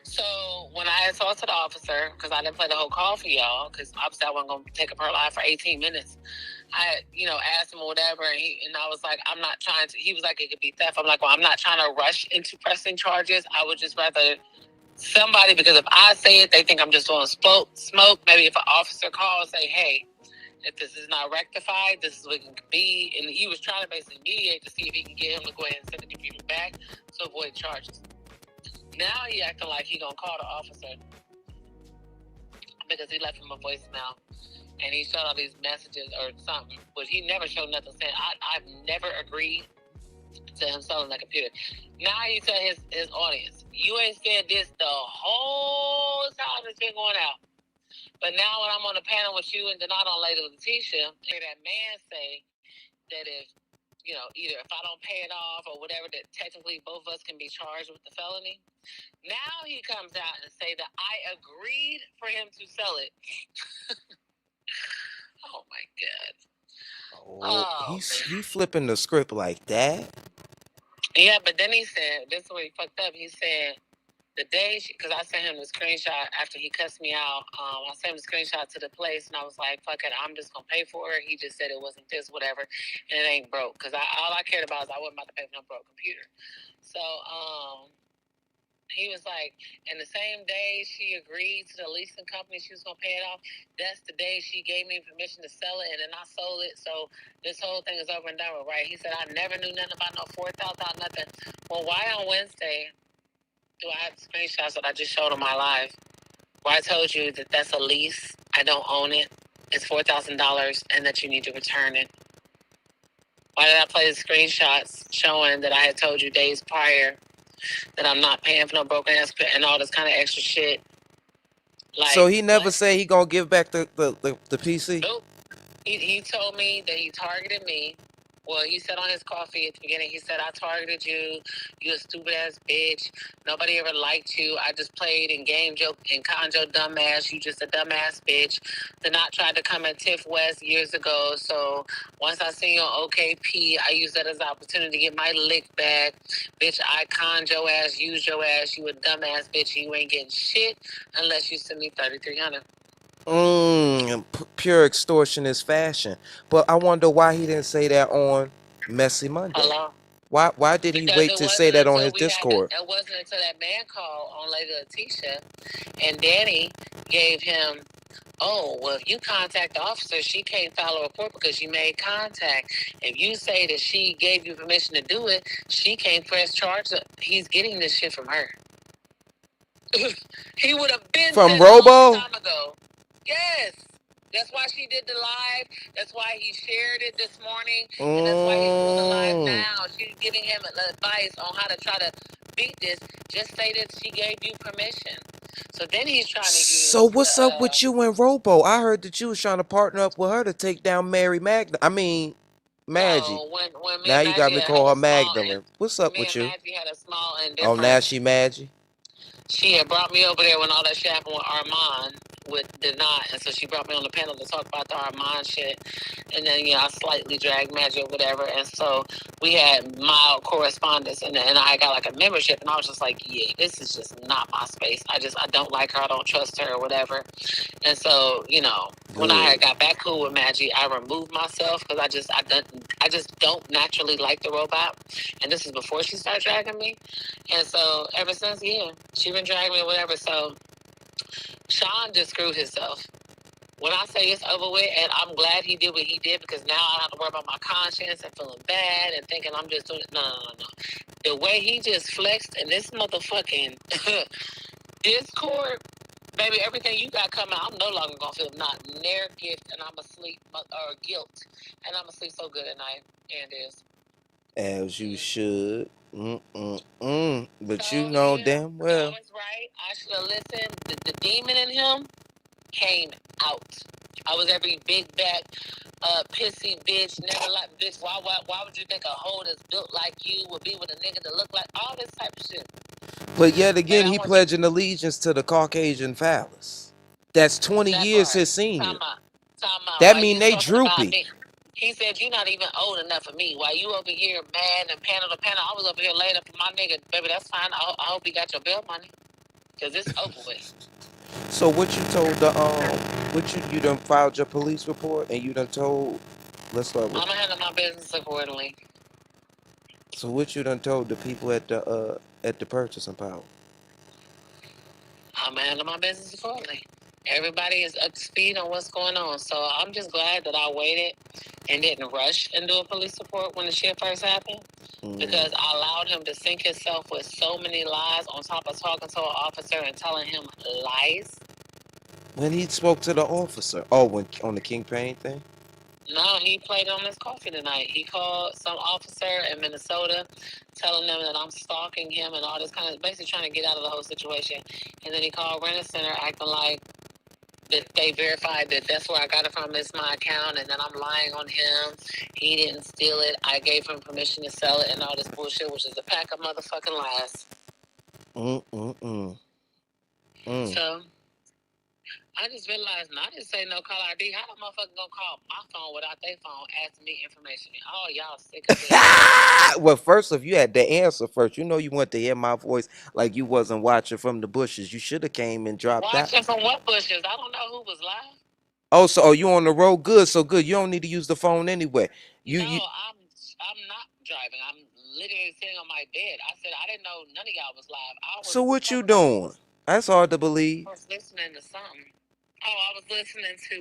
So when I had talked to the officer, because I didn't play the whole call for y'all, because obviously I wasn't going to take up her life for 18 minutes. I, asked him or whatever, and I was like, I'm not trying to, he was like, it could be theft. I'm like, well, I'm not trying to rush into pressing charges. I would just rather somebody, because if I say it, they think I'm just doing smoke. Maybe if an officer calls, say, hey, if this is not rectified, this is what it can be. And he was trying to basically mediate to see if he can get him to go ahead and send the computer back to avoid charges. Now he acting like he gonna call the officer because he left him a voicemail and he showed all these messages or something, but he never showed nothing saying I've never agreed to him selling that computer. Now he tell his audience, you ain't said this the whole time it's been going out. But now when I'm on the panel with you and Denat on Lady Letitia, hear that man say that if, either if I don't pay it off or whatever, that technically both of us can be charged with the felony. Now he comes out and say that I agreed for him to sell it. Oh my God. He flipping the script like that? Yeah, but then he said, this is where he fucked up. He said, the day, because I sent him the screenshot after he cussed me out, I sent him the screenshot to the place, and I was like, fuck it, I'm just going to pay for it. He just said it wasn't this, whatever, and it ain't broke. Because all I cared about is I wasn't about to pay for no broke computer. So he was like, and the same day she agreed to the leasing company she was going to pay it off, that's the day she gave me permission to sell it, and then I sold it. So this whole thing is over and done with, right? He said, I never knew nothing about no $4,000, nothing. Well, why on Wednesday do I have screenshots that I just showed on my live where I told you that that's a lease, I don't own it, it's $4,000, and that you need to return it? Why did I play the screenshots showing that I had told you days prior that I'm not paying for no broken ass and all this kind of extra shit? Like, so he never said he gonna give back the PC? Nope. He told me that he targeted me. Well, he said on his coffee at the beginning, he said, I targeted you. You a stupid ass bitch. Nobody ever liked you. I just played and game joke and conned your dumb ass. You just a dumbass bitch. Then I tried to come at Tiff West years ago. So once I seen you on OKP, I used that as an opportunity to get my lick back. Bitch, I conned your ass, used your ass. You a dumbass bitch. You ain't getting shit unless you send me $3,300. Pure extortionist fashion. But I wonder why he didn't say that on Messy Monday. Hello? Why did he wait to say that on his Discord? It wasn't until that man called on Lady Letitia and Danny gave him, oh, well, if you contact the officer, she can't file a report because you made contact. If you say that she gave you permission to do it, she can't press charge. He's getting this shit from her. He would have been from Robo? A long time ago. Yes. That's why she did the live. That's why he shared it this morning. And that's why he's doing the live now. She's giving him advice on how to try to beat this. Just say that she gave you permission. So then he's trying to use... So what's up with you and Robo? I heard that you was trying to partner up with her to take down Mary Magdalene. I mean, Maggie. No, when now you got me call her Magdalene. What's up with you? Maggie had a small and oh, now she Maggie? She had brought me over there when all that shit happened with Armand with Deny, and so she brought me on the panel to talk about the Armand shit. And then, you know, I slightly dragged Magic or whatever, and so we had mild correspondence, and I got like a membership, and I was just like, yeah, this is just not my space. I don't like her, I don't trust her or whatever. And so, you know, when I got back cool with Maggie, I removed myself because I just don't naturally like the robot. And this is before she started dragging me. And so ever since, yeah, she been dragging me or whatever. So Sean just screwed himself. When I say it's over with, and I'm glad he did what he did, because now I don't have to worry about my conscience and feeling bad and thinking I'm just doing it. No. The way he just flexed in this motherfucking Discord, baby, everything you got coming, I'm no longer going to feel not near gift, and I'm asleep, or guilt, and I'm asleep so good at night, and is. As you should. But so, you know damn well. I was right. I should have listened. The demon in him came out. I was every big back, pissy bitch, never like bitch. Why would you think a hoe that's built like you would be with a nigga that look like all this type of shit? But yet again, he pledging allegiance to the Caucasian phallus. That's 20 years his senior. That mean they droopy. He said, you're not even old enough for me. While you over here mad and panel to panel, I was over here laying up for my nigga. Baby, that's fine. I hope he got your bill money. Because it's over with. So what you told the, you done filed your police report and you done told, let's start with. I'm going to handle my business accordingly. So what you done told the people at the purchasing power? I'm going to handle my business accordingly. Everybody is up to speed on what's going on. So I'm just glad that I waited and didn't rush and do a police report when the shit first happened. Because I allowed him to sink himself with so many lies on top of talking to an officer and telling him lies. When he spoke to the officer? Oh, when on the Kingpin thing? No, he played on his coffee tonight. He called some officer in Minnesota telling them that I'm stalking him and all this kind of, basically trying to get out of the whole situation. And then he called Rent Center acting like that they verified that that's where I got it from, it's my account, and then I'm lying on him. He didn't steal it. I gave him permission to sell it and all this bullshit, which is a pack of motherfucking lies. So I just realized, I didn't say no caller ID. How the motherfucker gonna call my phone without their phone asking me information? Oh, y'all sick of it. Well, first, if you had to answer first, you know you want to hear my voice like you wasn't watching from the bushes. You should have came and dropped that. Watching from what bushes? I don't know who was live. Oh, so you on the road? Good, so good. You don't need to use the phone anyway. No, I'm not driving. I'm literally sitting on my bed. I said I didn't know none of y'all was live. So what you doing? That's hard to believe. I was listening to something. Oh, I was listening to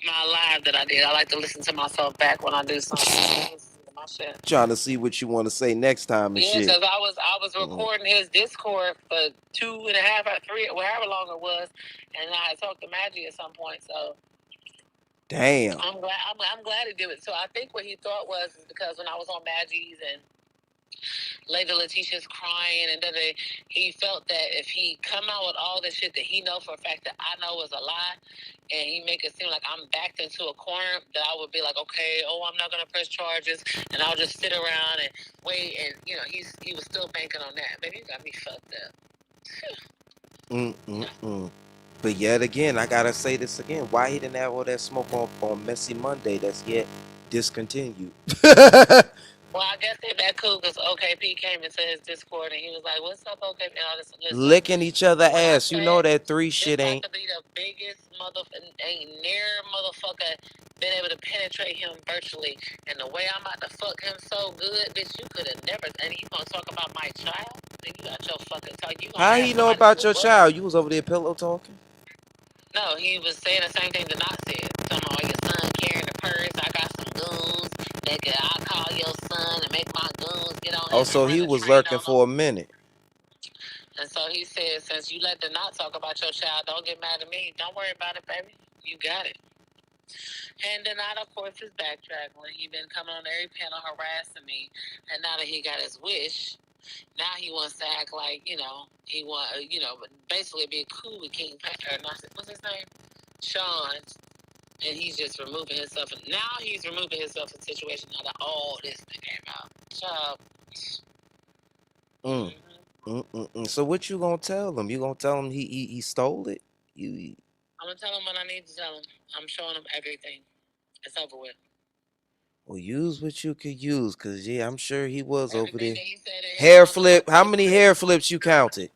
my live that I did. I like to listen to myself back when I do something. My shit. Trying to see what you want to say next time and shit. Yeah, because I was recording his Discord for 2.5 or 3, or however long it was, and I talked to Maggie at some point. So Damn. I'm glad he did it. So I think what he thought was is because when I was on Badgies and Lady Letitia's crying, and then he felt that if he come out with all the shit that he know for a fact that I know is a lie, and he make it seem like I'm backed into a corner, that I would be like, okay, I'm not gonna press charges, and I'll just sit around and wait, and you know, he was still banking on that. Baby, you got me fucked up. But yet again, I gotta say this again. Why he didn't have all that smoke on Messy Monday that's yet discontinued? Well, I guess they're that cool because OKP came into his Discord and he was like, "What's up, OKP?" And all this. Listen, Licking each other ass. You know that 3 shit this ain't. This to be the biggest ain't near motherfucker been able to penetrate him virtually. And the way I'm about to fuck him so good, bitch, you could have never. And you gonna talk about my child? Then you got your fucking talk. You How he know about your child? You was over there pillow talking? No, he was saying the same thing that Not said. Talking about your son carrying the purse. I got some goons. I'll call your son and make my goons get on him. Oh, so he was lurking for a minute. And so he said, since you let the Not talk about your child, don't get mad at me. Don't worry about it, baby. You got it. And then Not, of course, is backtracking. He been coming on every panel harassing me. And now that he got his wish, now he wants to act like, he basically be cool with King or not, what's his name? Sean. And he's just removing himself. And now he's removing himself in situations now that all this thing came out. So what you gonna tell him? You gonna tell him he stole it? I'm gonna tell him what I need to tell him. I'm showing him everything. It's over with. Well, use what you could use, cause yeah, I'm sure he was over there. Hair flip. How many hair flips you counted?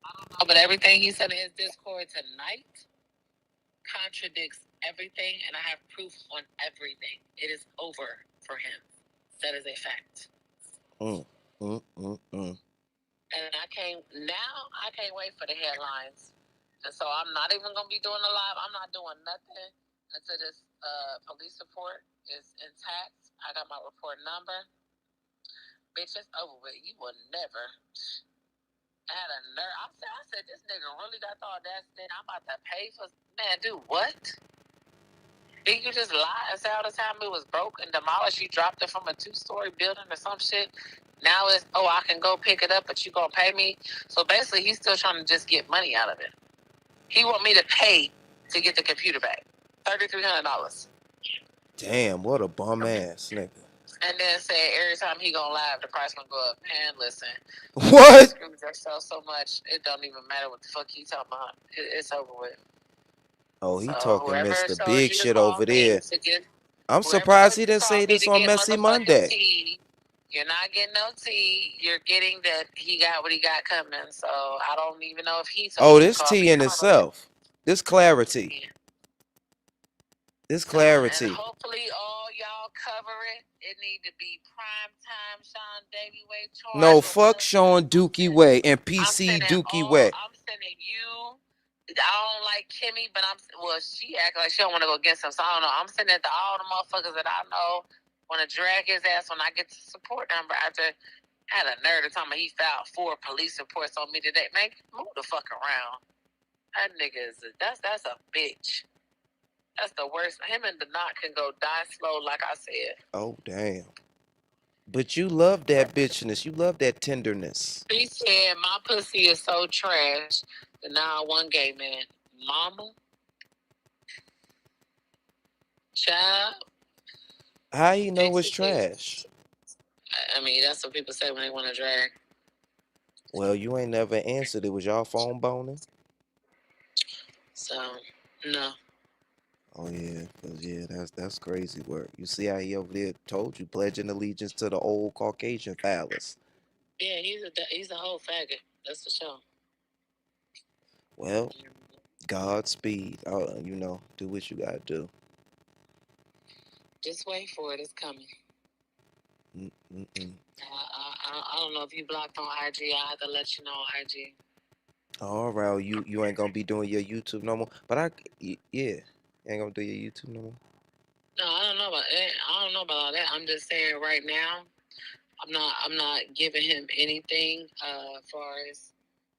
I don't know, but everything he said in his Discord tonight contradicts everything, and I have proof on everything. It is over for him. That is a fact. And I can't wait for the headlines. And so I'm not even gonna be doing a live. I'm not doing nothing until this police report is intact. I got my report number. Bitch, it's over with. You will never. I had a nerve. I said, this nigga really got the audacity. I'm about to pay for. Man, dude, what? Did you just lie and say all the time it was broke and demolished? You dropped it from a 2-story building or some shit. Now it's, I can go pick it up, but you gonna pay me. So basically, he's still trying to just get money out of it. He want me to pay to get the computer back, $3,300. Damn, what a bum ass nigga. And then say every time he gonna live, the price gonna go up. And listen, what? Screws ourselves so much, it don't even matter what the fuck he talking about. It's over with. Oh, he talking Mr. Big shit over there. I'm surprised he didn't say this on Messy Monday. Tea. You're not getting no tea. You're getting that he got what he got coming. So I don't even know if he told this tea in itself. This Clarity. This Clarity. And hopefully all y'all cover it. It need to be prime time Sean Davy Way. No, fuck Sean Dookie Way and PC Dookie Way. I'm sending you. I don't like Kimmy, but she act like she don't want to go against him, so I don't know. I'm sending it to all the motherfuckers that I know want to drag his ass when I get the support number after I had a nerve to tell me he filed 4 police reports on me today. Man, move the fuck around. That nigga that's a bitch. That's the worst. Him and the Knot can go die slow, like I said. Oh, damn. But you love that bitchiness. You love that tenderness. He said, my pussy is so trash that now I want gay man. Mama? Child? How you know it's trash? I mean, that's what people say when they want to drag. Well, you ain't never answered. It was y'all phone boning? So, no. Oh, yeah. Because, yeah, that's crazy work. You see how he over there told you, pledging allegiance to the old Caucasian phallus. Yeah, he's a whole faggot. That's for sure. Well, Godspeed. Do what you gotta do. Just wait for it. It's coming. I don't know if you blocked on IG. I have to let you know on IG. All right, you ain't gonna be doing your YouTube no more. But you ain't gonna do your YouTube no more. No, I don't know about it. I don't know about all that. I'm just saying right now, I'm not giving him anything as far as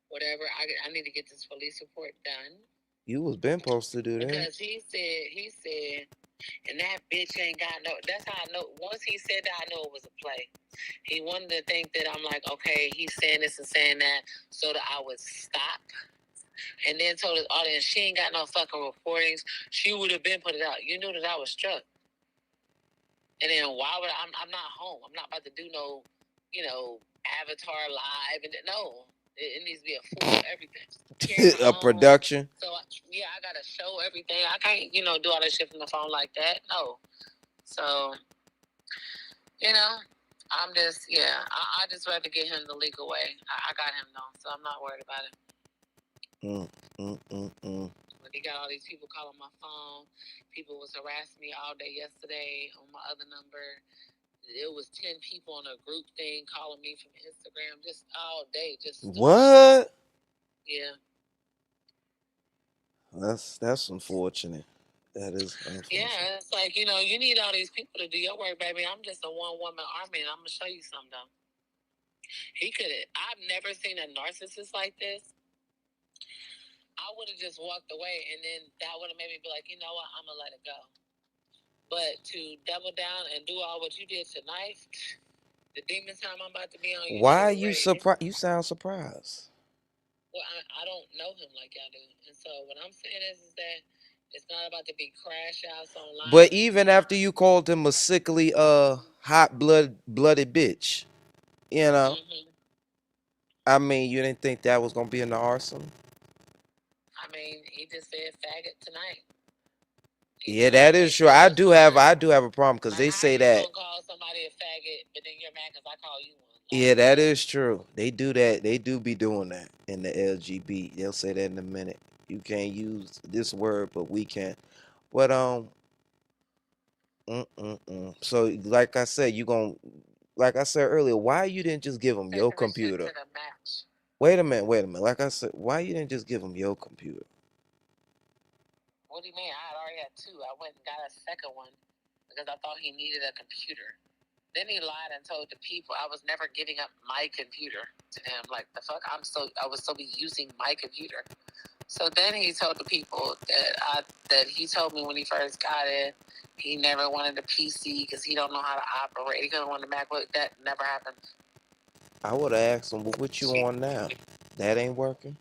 whatever. I need to get this police report done. You was been supposed to do that. Because he said And that bitch ain't got no. That's how I know. Once he said that, I knew it was a play. He wanted to think that I'm like, okay, he's saying this and saying that, so that I would stop. And then told his audience she ain't got no fucking recordings. She would have been put it out. You knew that I was struck. And then why would I'm not home. I'm not about to do no, Avatar live. And no, it needs to be a full everything. A production. So yeah, I gotta show everything. I can't, do all that shit from the phone like that. No. So, I'm just, I just rather get him the legal way. I got him though, so I'm not worried about it. But he got all these people calling my phone. People was harassing me all day yesterday on my other number. It was 10 people on a group thing calling me from Instagram just all day. Just what? Yeah. That's unfortunate. That is unfortunate. Yeah, it's like, you need all these people to do your work, baby. I'm just a one-woman army, and I'm going to show you something, though. I've never seen a narcissist like this. I would have just walked away, and then that would have made me be like, you know what, I'm going to let it go. But to double down and do all what you did tonight, the demon time I'm about to be on. Why are you surprised? You sound surprised. Well, I don't know him like y'all do. And so what I'm saying is that it's not about to be crash outs online. But even after you called him a sickly, hot-blooded bitch, I mean, you didn't think that was gonna be in the arsenal? I mean, he just said faggot tonight. Yeah, that is true. I do have a problem because they say that. You gonna call somebody a faggot, but then you're mad because I call you one. Yeah, that is true. They do that. They do be doing that in the LGBT. They'll say that in a minute. You can't use this word, but we can. But So like I said, like I said earlier, why you didn't just give him your computer? Wait a minute. Like I said, why you didn't just give him your computer? What do you mean? I already had two. I went and got a second one because I thought he needed a computer. Then he lied and told the people I was never giving up my computer to him. Like, the fuck? I was so be using my computer. So then he told the people that he told me when he first got it, he never wanted a PC because he don't know how to operate. He couldn't want a MacBook. That never happened. I would have asked him, well, what you on now? That ain't working?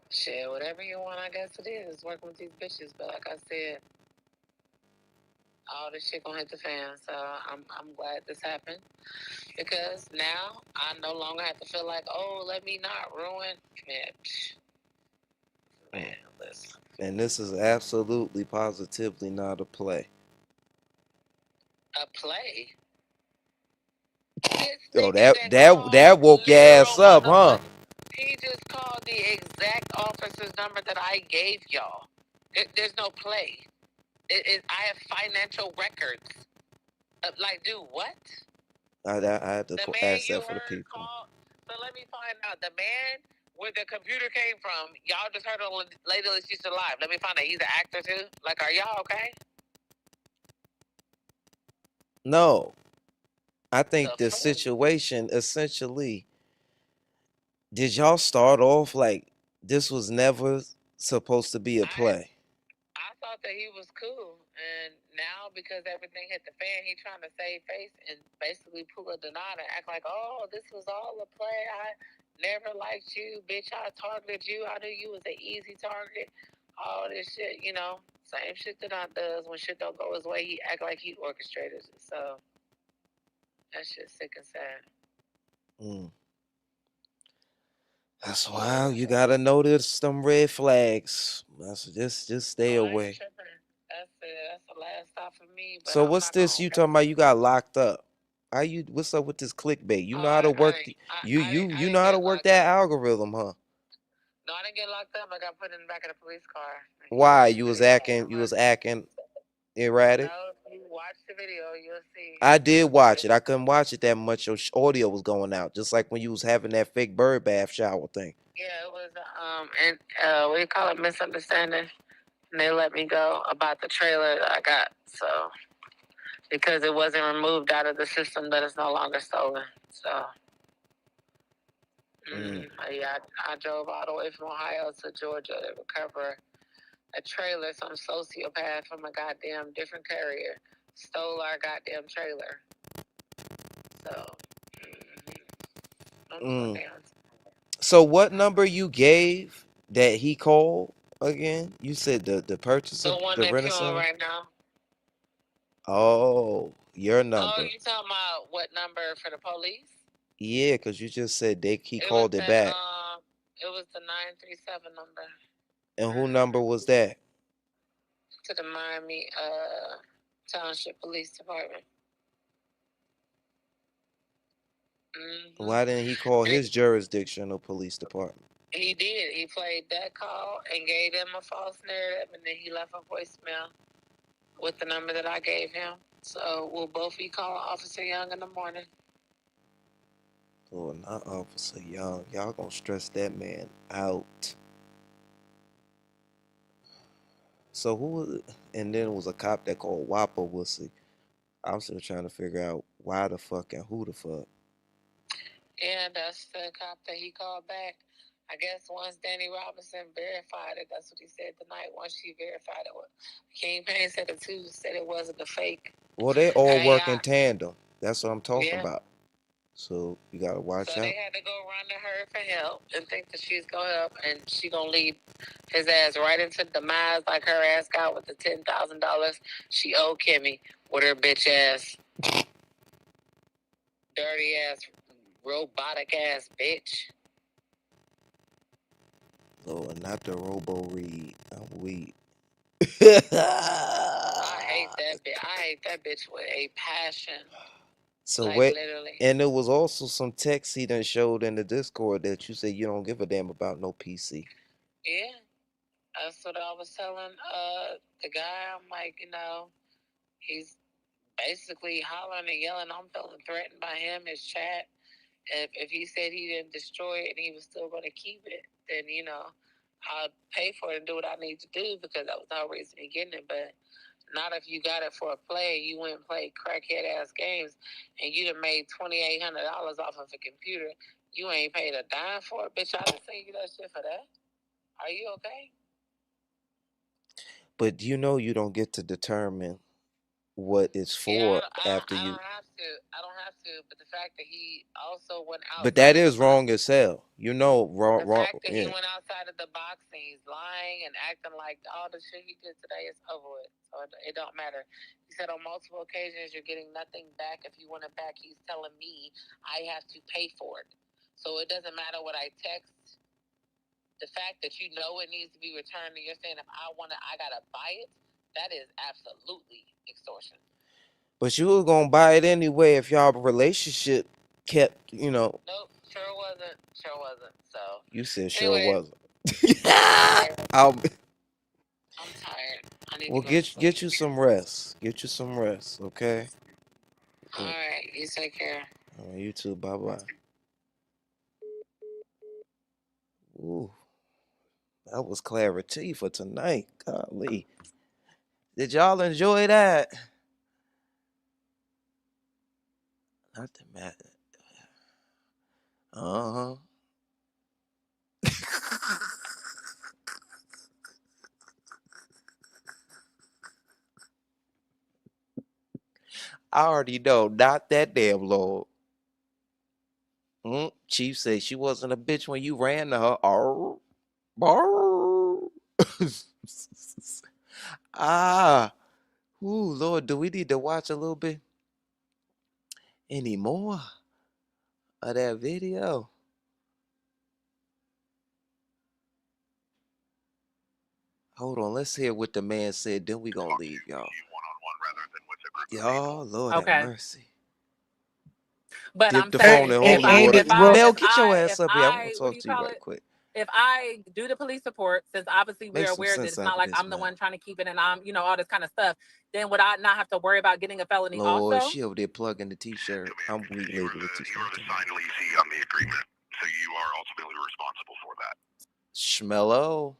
Shit, whatever you want, I guess it is. Working with these bitches. But like I said, all this shit gonna hit the fan. So I'm glad this happened. Because now I no longer have to feel like, oh, let me not ruin. Man, listen. And this is absolutely, positively not a play. A play? Oh, that woke your ass up, huh? He just called the exact officer's number that I gave y'all. There's no play. I have financial records. Like, dude, what? I had to ask that for the people. So let me find out. The man where the computer came from, y'all just heard on Lady She's Alive. Let me find out. He's an actor too? Like, are y'all okay? No. I think the situation essentially, did y'all start off like this was never supposed to be a play? I thought that he was cool. And now, because everything hit the fan, he trying to save face and basically pull a denial and act like, oh, this was all a play. I never liked you, bitch. I targeted you. I knew you was an easy target. All this shit, same shit that I does when shit don't go his way. He act like he orchestrated it. So that shit's sick and sad. That's why you gotta notice some red flags. Just stay away. That's the last stop for me. But So what's this you talking about? You got locked up. What's up with this clickbait? You know how to work you know how to work that algorithm, huh? No, I didn't get locked up. I got put in the back of the police car. Why? You was acting erratic? No, if you watch the video, you'll see. I did watch it. I couldn't watch it that much. Your audio was going out, just like when you was having that fake bird bath shower thing. Yeah, it was what do you call it, misunderstanding. And they let me go about the trailer that I got. So because it wasn't removed out of the system, that it's no longer stolen. So yeah, I drove all the way from Ohio to Georgia to recover a trailer, some sociopath from a goddamn different carrier stole our goddamn trailer. So, So what number you gave that he called again? You said the purchaser, the one the that's renter showing center? right now. Oh, your number. Oh, you talking about what number for the police? Yeah, because you just said he called it back. It was the 937 number. And who number was that? To the Miami Township Police Department. Why didn't he call his jurisdictional police department? He did. He played that call and gave them a false narrative, and then he left a voicemail with the number that I gave him. So we'll both be calling Officer Young in the morning. Oh, not Officer Young. Y'all gonna stress that man out. So who was it? And then it was a cop that called Whopper Wussy. I'm still trying to figure out why the fuck and who the fuck. Yeah, that's the cop that he called back. I guess once Danny Robinson verified it, that's what he said tonight. Once she verified it, King Payne said it too. Said it wasn't the fake. Well, they all work in tandem. That's what I'm talking about. So you gotta watch out. So they had to go run to her for help and think that she's gonna help, and she gonna lead his ass right into demise like her ass got with the $10,000 she owed Kimmy with her bitch ass, dirty ass, robotic ass bitch. Lord, not the Robo Reed. I'm weak. I hate that bitch. I hate that bitch with a passion. So like, wait, literally. And there was also some text he done showed in the Discord that you said you don't give a damn about no PC. Yeah, that's what I was telling the guy. I'm like, he's basically hollering and yelling. I'm feeling threatened by him, his chat. If he said he didn't destroy it and he was still going to keep it, then, I'll pay for it and do what I need to do because that was the whole reason me getting it. But not if you got it for a play. You went and played crackhead ass games and you done made $2,800 off of a computer. You ain't paid a dime for it, bitch. I done send you that shit for that. Are you okay? But you don't get to determine what it's for after you. I don't have to. But the fact that he also went out. But that is wrong as hell. Wrong. The fact that he went outside of the box and he's lying and acting like all the shit he did today is over with. So it don't matter. He said on multiple occasions you're getting nothing back. If you want it back, he's telling me I have to pay for it. So it doesn't matter what I text. The fact that you know it needs to be returned and you're saying if I want it, I gotta buy it. That is absolutely extortion. But you were gonna buy it anyway if y'all relationship kept, Nope, sure wasn't. So you said anyway, sure wasn't. I'm tired. I need Well, to get you some rest. Get you some rest, okay? All right, you take care. All right, you too. Bye bye. Ooh, that was Klarity for tonight. Golly, did y'all enjoy that? Not the matter. I already know, not that damn Lord. Chief said she wasn't a bitch when you ran to her. Lord, do we need to watch a little bit anymore of that video? Hold on, let's hear what the man said. Then we gonna leave y'all. Y'all, Lord have mercy. But Dip I'm the saying, phone in holy water. Mel, get your ass up here. I want to talk to you right quick. If I do the police report, since obviously we're aware that it's not like I'm the one trying to keep it and I'm, all this kind of stuff, then would I not have to worry about getting a felony Lord, also? she over there plugging the t-shirt. I'm weak lady with t-shirt. You are the signed leasee on the agreement, so you are ultimately responsible for that. Schmello.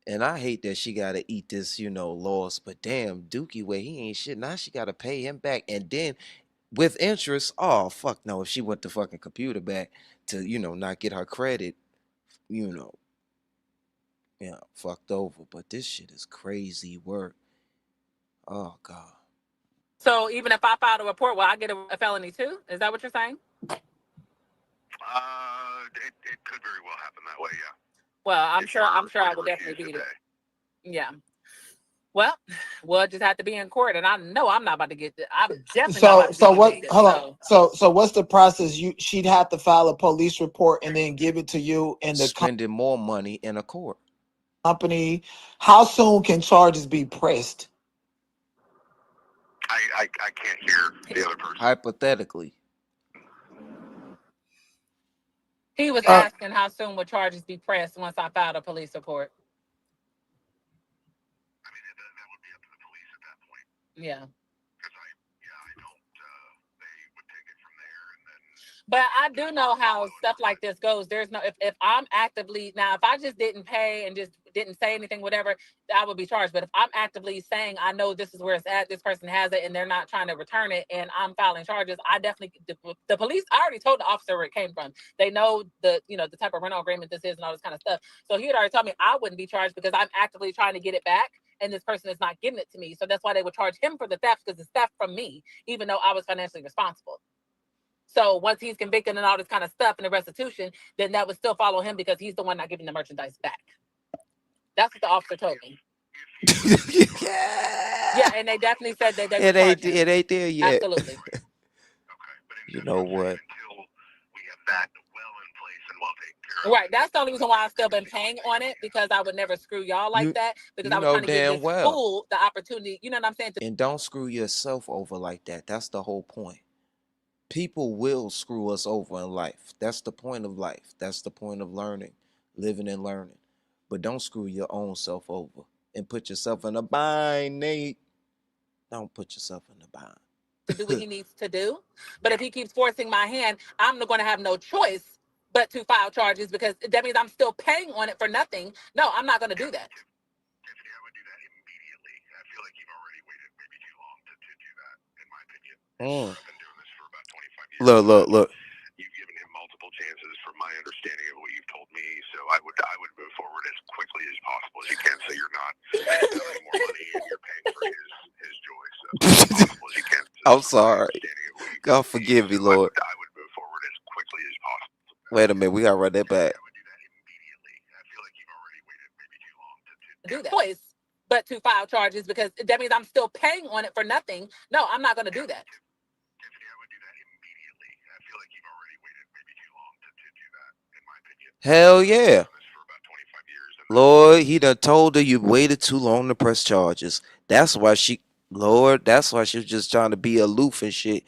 And I hate that she got to eat this, loss. But damn, Dookie, where he ain't shit. Now she got to pay him back. And then with interest, oh, fuck no. If she went the fucking computer back to, not get her credit, fucked over. But this shit is crazy work. Oh God. So even if I filed a report, will I get a felony too? Is that what you're saying? It could very well happen that way, yeah. Well, I'm sure I will definitely beat it. Yeah. Well, we'll just have to be in court, and I know I'm not about to get. I'm definitely not about to So be what? convicted, Hold on. So what's the process? She'd have to file a police report and then give it to you, and the spending more money in a court. Company. How soon can charges be pressed? I can't hear the other person. Hypothetically. He was asking how soon would charges be pressed once I filed a police report. I mean, that would be up to the police at that point. Yeah. Because I don't. They would take it from there, and then. But I do know how stuff like this goes. There's no if I'm actively now, if I just didn't pay and just didn't say anything, whatever, I would be charged. But if I'm actively saying I know this is where it's at, this person has it, and they're not trying to return it, and I'm filing charges, I definitely the police. I already told the officer where it came from. They know the the type of rental agreement this is and all this kind of stuff. So he had already told me I wouldn't be charged because I'm actively trying to get it back, and this person is not giving it to me. So that's why they would charge him for the theft because it's theft from me, even though I was financially responsible. So once he's convicted and all this kind of stuff and the restitution, then that would still follow him because he's the one not giving the merchandise back. That's what the officer told me. Yeah, and they definitely said that they it ain't there yet. Absolutely. Okay, but you know what? Until we have that well in place and well taken care of. Right. That's the only reason why I've still been paying on it, because I would never screw y'all like that. Because I was trying to give this fool the opportunity. You know what I'm saying? And don't screw yourself over like that. That's the whole point. People will screw us over in life. That's the point of life. That's the point of learning, living and learning. But don't screw your own self over and put yourself in a bind, Nate. Don't put yourself in a bind. To do what he needs to do. But if he keeps forcing my hand, I'm going to have no choice but to file charges, because that means I'm still paying on it for nothing. No, I'm not going to do that. Tiffany, I would do that immediately. I feel like you've already waited maybe too long to do that, in my opinion. I've been doing this for about 25 years. Look. You've given him multiple chances from my understanding of what you've told me, so I would move forward as quickly as possible as you can, so you're not spending more money and you're paying for his joy. So as possible as you can. I'm sorry. God forgive me, Lord. I would move forward as quickly as possible. Wait a minute, we gotta run that back. I would do that immediately. I feel like you've already waited maybe too long to do that. Choice but to file charges, because that means I'm still paying on it for nothing. No, I'm not going to do that. Tiffany, I would do that immediately. I feel like you've already waited maybe too long to do that, in my opinion. Hell yeah. For about 25 years. Lord, he done told her you waited too long to press charges. That's why she was just trying to be aloof and shit.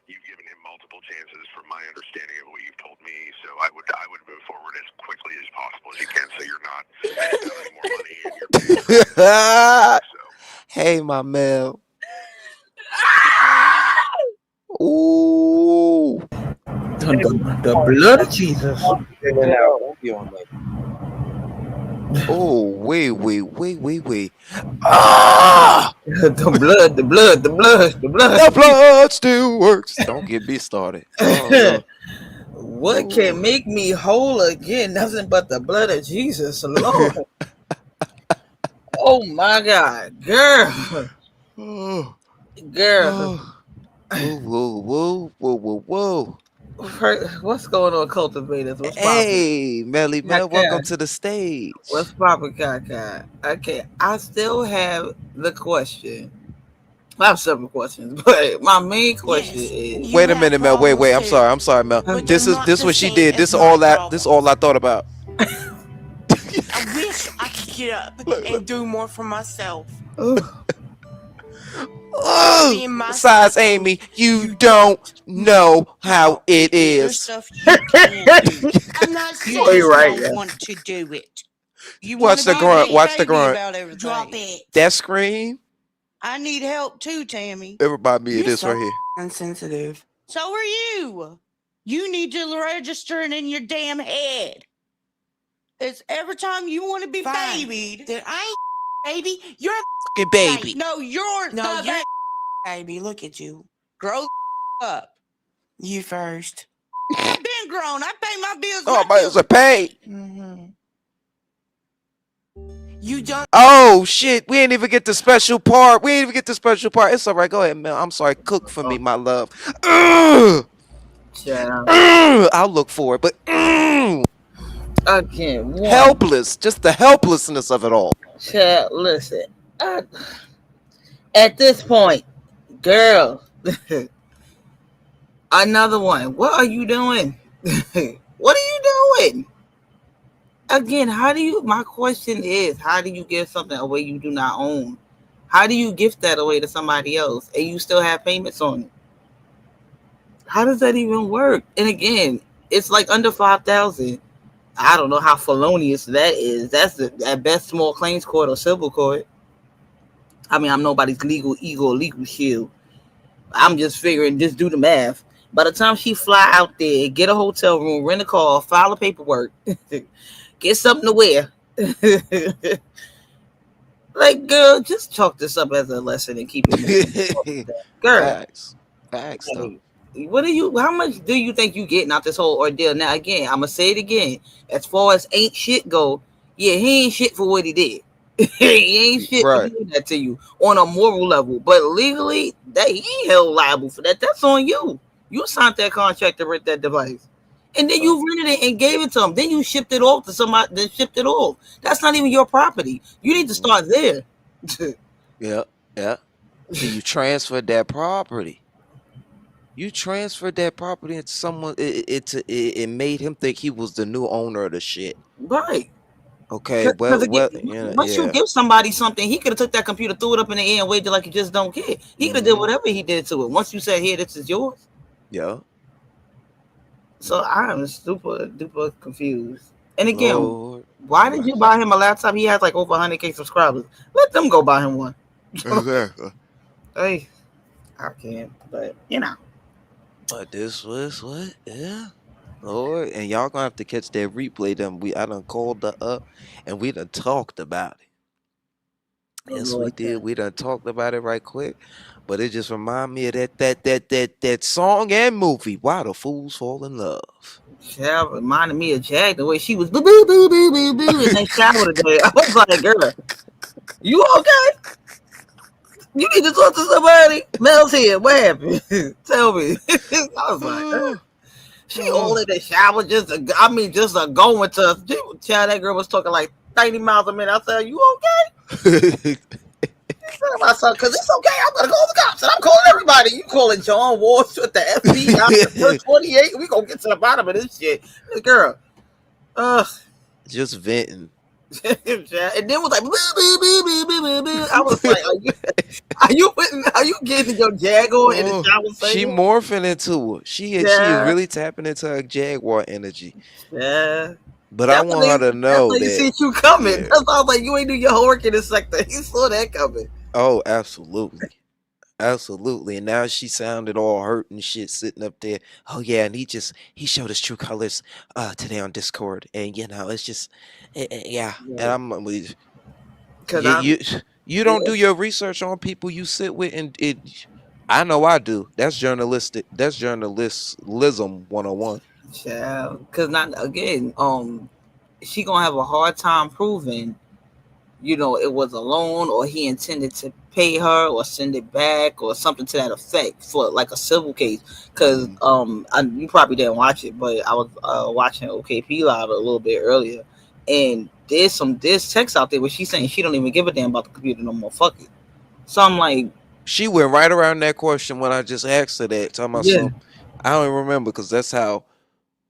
You've given him multiple chances from my understanding of what you've told me, so I would move forward as quickly as possible as you can, so you're not spending more money and you're paying. Hey, my Mel. Ooh. The blood of Jesus. Oh, wait. Ah! The blood still works. Don't get me started. Oh, what can make me whole again? Nothing but the blood of Jesus, Lord. Oh my God, girl. Whoa. What's going on, cultivators? What's hey, Melly Mel, welcome to the stage. What's poppin', Kaka? Okay, I still have the question. I have several questions, but my main question is. Wait a minute, Mel. Wait. I'm sorry, Mel. This is what she did. This all I thought about. I wish I could get up and do more for myself. Besides, Amy, you don't know how it is. Stuff you can do. I'm not saying you don't want to do it. You watch the grunt. Watch the grunt. Drop it. That scream. I need help too, Tammy. Everybody me this right here. Insensitive. So are you. You need to register it in your damn head. It's every time you want to be babied. Then I ain't baby. You're a baby. No, you're baby. Look at you. Grow up. You first. I've been grown. I pay my bills. Oh, my bills are paid. Mm-hmm. You don't. Oh shit, we ain't even get the special part. We ain't even get the special part. It's all right. Go ahead, man. I'm sorry. Cook for me, my love. I'll look for it, but again, helpless. Just the helplessness of it all. Chad, listen. At this point, girl, another one. What are you doing? What are you doing? Again, my question is, how do you give something away you do not own? How do you gift that away to somebody else and you still have payments on it? How does that even work? And again, it's like under 5,000. I don't know how felonious that is. That's at best small claims court or civil court. I mean, I'm nobody's legal ego or legal shield. I'm just figuring, just do the math. By the time she fly out there, get a hotel room, rent a car, file the paperwork, get something to wear. Like, girl, just chalk this up as a lesson and keep it moving. Girl, facts. How much do you think you getting out this whole ordeal? Now, again, I'm gonna say it again. As far as ain't shit go, yeah, he ain't shit for what he did. He ain't shit for doing that to you on a moral level, but legally, that he ain't held liable for that. That's on you. You signed that contract to rent that device, and then you rented it and gave it to him. Then you shipped it off to somebody. Then shipped it off. That's not even your property. You need to start there. Yeah. So you transferred that property. You transferred that property into someone. It made him think he was the new owner of the shit. Right. Okay. Once you give somebody something, he could have took that computer, threw it up in the air, and waited like you just don't care. He could have did whatever he did to it. Once you said, "Here, this is yours." Yeah. So I am super duper confused. And again, why did you buy him a laptop? He has like over 100K subscribers. Let them go buy him one. Exactly. Hey, I can't, but you know. But this was what? Yeah. Lord, and y'all gonna have to catch that replay. I done called her up and we done talked about it. Yes, we did. We done talked about it right quick. But it just remind me of that song and movie. Why the Fools Fall in Love. Yeah, reminded me of Jack, the way she was boo boo boo boo boo boo in that shower today. I was like, girl, you okay? You need to talk to somebody. Mel's here. What happened? Tell me. I was like, she all in the shower, just going to. Child, that girl was talking like 90 miles a minute. I said, you okay? I said, because it's okay. I'm going to call the cops. And I'm calling everybody. You calling John Walsh with the FBI 28. We going to get to the bottom of this shit. Girl. Just venting. And then was like, boo, boo, boo, boo, boo, boo. I was like, are you getting your Jaguar in the shower? She morphing into it. She is really tapping into her Jaguar energy. Yeah. But I want her to know that. You see you coming. Yeah. That's why I was like, you ain't do your homework in this sector. He saw that coming. Oh, absolutely. Absolutely. And now she sounded all hurt and shit sitting up there. Oh yeah, and he showed his true colors today on Discord. And it's just yeah. And I'm you don't do your research on people you sit with, and I know I do. That's journalistic. That's journalism 101. Yeah, because not again, she gonna have a hard time proving, it was a loan or he intended to pay her or send it back or something to that effect for like a civil case. Because you probably didn't watch it, but I was watching BILAAL a little bit earlier, and there's text out there where she's saying she don't even give a damn about the computer no more. Fuck it. So I'm like, she went right around that question when I just asked her that. Talking about something. I don't even remember because that's how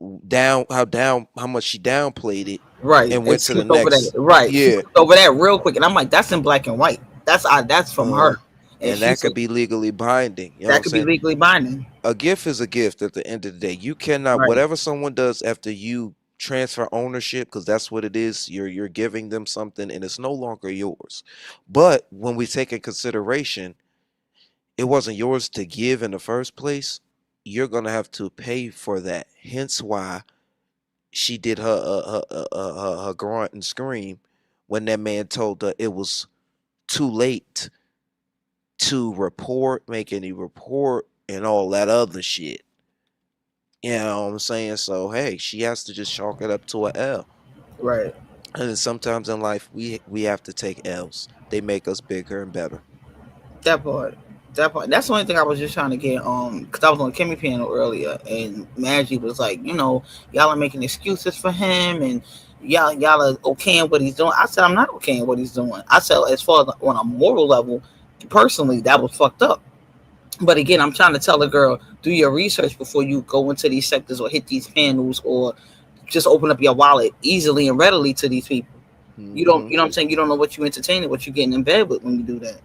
much she downplayed it. Right. And went to the next. Right. Yeah. Over that real quick. And I'm like, that's in black and white. That's from her. And that could be legally binding. That could be legally binding. A gift is a gift at the end of the day. You cannot, whatever someone does after you transfer ownership, because that's what it is, you're giving them something and it's no longer yours. But when we take in consideration, it wasn't yours to give in the first place, you're going to have to pay for that. Hence why she did her grunt and scream when that man told her it was too late to make any report and all that other shit. You know what I'm saying? So hey, she has to just chalk it up to an L. Right. And sometimes in life we have to take L's. They make us bigger and better. That part. That part. That's the only thing I was just trying to get because I was on Kimmy panel earlier and Maggie was like, y'all are making excuses for him and y'all are okaying what he's doing. I said I'm not okaying what he's doing. I said as far as on a moral level, personally, that was fucked up. But again, I'm trying to tell a girl, do your research before you go into these sectors or hit these panels or just open up your wallet easily and readily to these people. You don't, you know what I'm saying? You don't know what you entertaining, what you getting in bed with when you do that.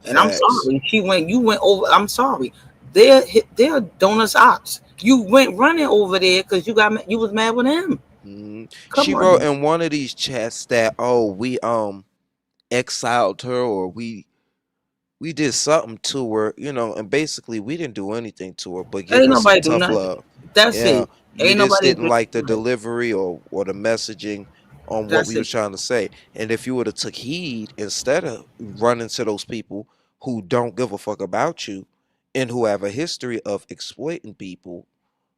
And I'm sorry, you went over. I'm sorry, they're donuts ops. You went running over there because you was mad with him. She wrote in one of these chats that we exiled her or we did something to her, and basically we didn't do anything to her but give her some tough love. That's it. You just didn't like the delivery or the messaging on what we were trying to say. And if you would have took heed instead of running to those people who don't give a fuck about you and who have a history of exploiting people,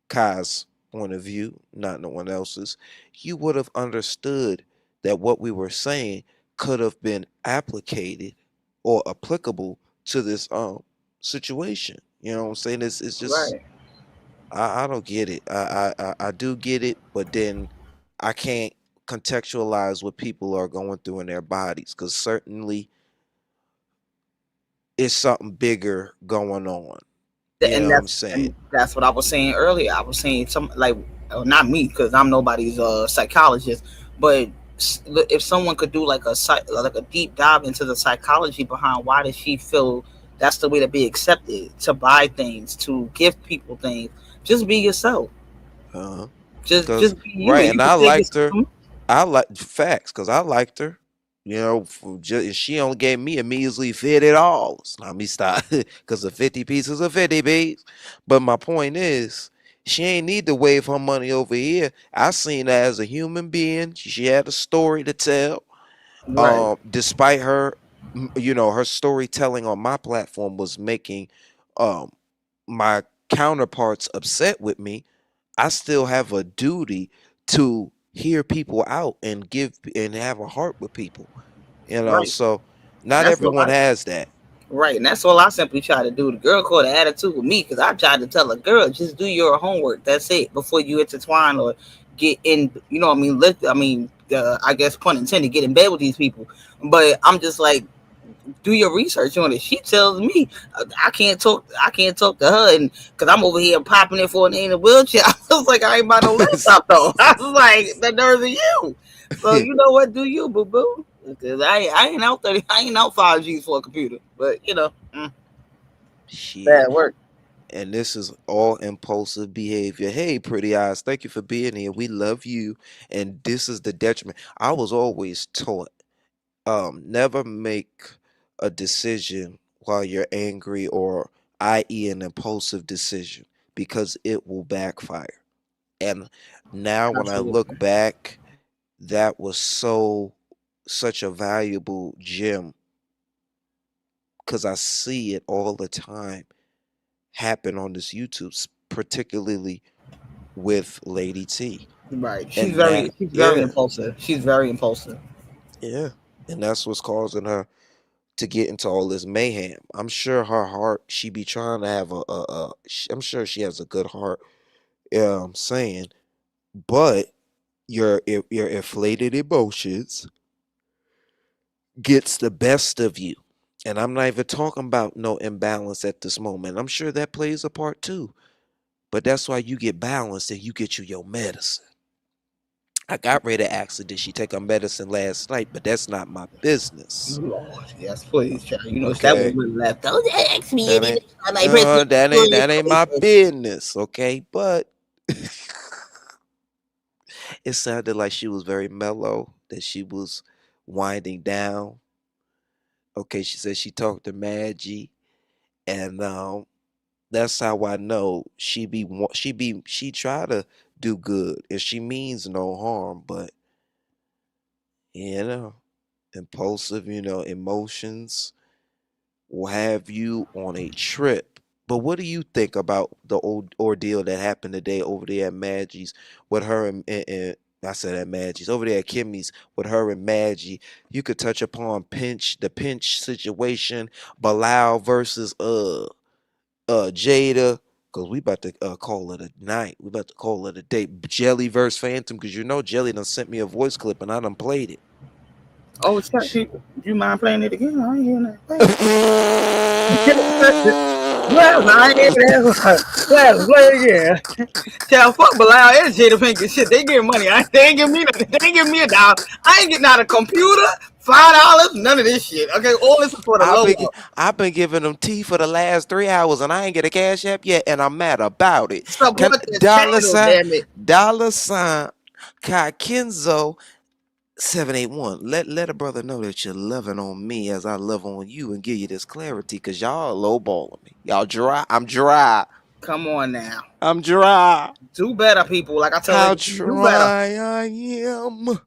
Kai's point of view, not no one else's, you would have understood that what we were saying could have been applicated or applicable to this situation. You know what I'm saying? It's just right. I don't get it. I do get it, but then I can't contextualize what people are going through in their bodies because certainly it's something bigger going on. You know what I'm saying? That's what I was saying earlier. I was saying not me because I'm nobody's psychologist, but if someone could do like a deep dive into the psychology behind why does she feel that's the way to be accepted, to buy things, to give people things, just be yourself. Just be you. Right, You and I liked her. I like facts because I liked her. She only gave me a measly $50. Let me stop because the 50 pieces are 50 pieces. But my point is, she ain't need to wave her money over here. I seen her as a human being. She had a story to tell. Right. Despite her, her storytelling on my platform was making my counterparts upset with me. I still have a duty to hear people out and give and have a heart with people. Right. So not everyone has that. Right, and that's all I simply try to do. The girl caught an attitude with me because I tried to tell a girl, just do your homework. That's it before you intertwine or get in. You know what I mean? I guess pun intended, get in bed with these people. But I'm just like, do your research on it. She tells me I can't talk to her, and because I'm over here popping it for an in a wheelchair. I was like, I ain't about no laptop though. I was like, the nerves of you. So you know what? Do you, boo boo? Because I ain't out 30. I ain't out 5Gs for a computer. But Shit. work. And this is all impulsive behavior. Hey, pretty eyes, thank you for being here. We love you. And this is the detriment. I was always taught, never make a decision while you're angry or i.e. an impulsive decision because it will backfire. And now when I look back, that was such a valuable gem because I see it all the time happen on this YouTube, particularly with Lady T. Right. She's very impulsive. She's very impulsive. Yeah. And that's what's causing her to get into all this mayhem. I'm sure her heart, she be trying to have I'm sure she has a good heart. Yeah, I'm saying, but your inflated emotions gets the best of you. And I'm not even talking about no imbalance at this moment. I'm sure that plays a part too. But that's why you get balanced and you get you your medicine. I got ready to ask her, did she take her medicine last night? But that's not my business. Lord, yes, please, child. You know, that woman left. Don't ask me anything. That ain't my business, okay? But it sounded like she was very mellow, that she was winding down. Okay, she said she talked to Maggie, and that's how I know she try to do good, and she means no harm, but impulsive, emotions will have you on a trip. But what do you think about the old ordeal that happened today over there at Maggie's with her I said at Maggie's. Over there at Kimmy's with her and Maggie. You could touch upon the pinch situation, BILAAL versus Jada. Cause we about to call it a night. We about to call it a day. JELLYvsPHANTOM, because you know Jelly done sent me a voice clip and I done played it. Oh, do you mind playing it again? I ain't hearing that. Well, I ain't hearing that. Well, play it again. Tell fuck BILAAL and Jada Pinkett shit. They give money. They ain't give me nothing. They ain't give me $1. I ain't getting out a computer, $5, none of this shit. Okay, all this is for the logo. I've been giving them tea for the last 3 hours and I ain't get a cash app yet, and I'm mad about it. Support this channel, damn it. $ Kai Kenzo 781. Let a brother know that you're loving on me as I love on you, and give you this clarity, because y'all lowballing me. Y'all dry. I'm dry. Come on now. I'm dry. Do better, people. Like I told you, do better. I am.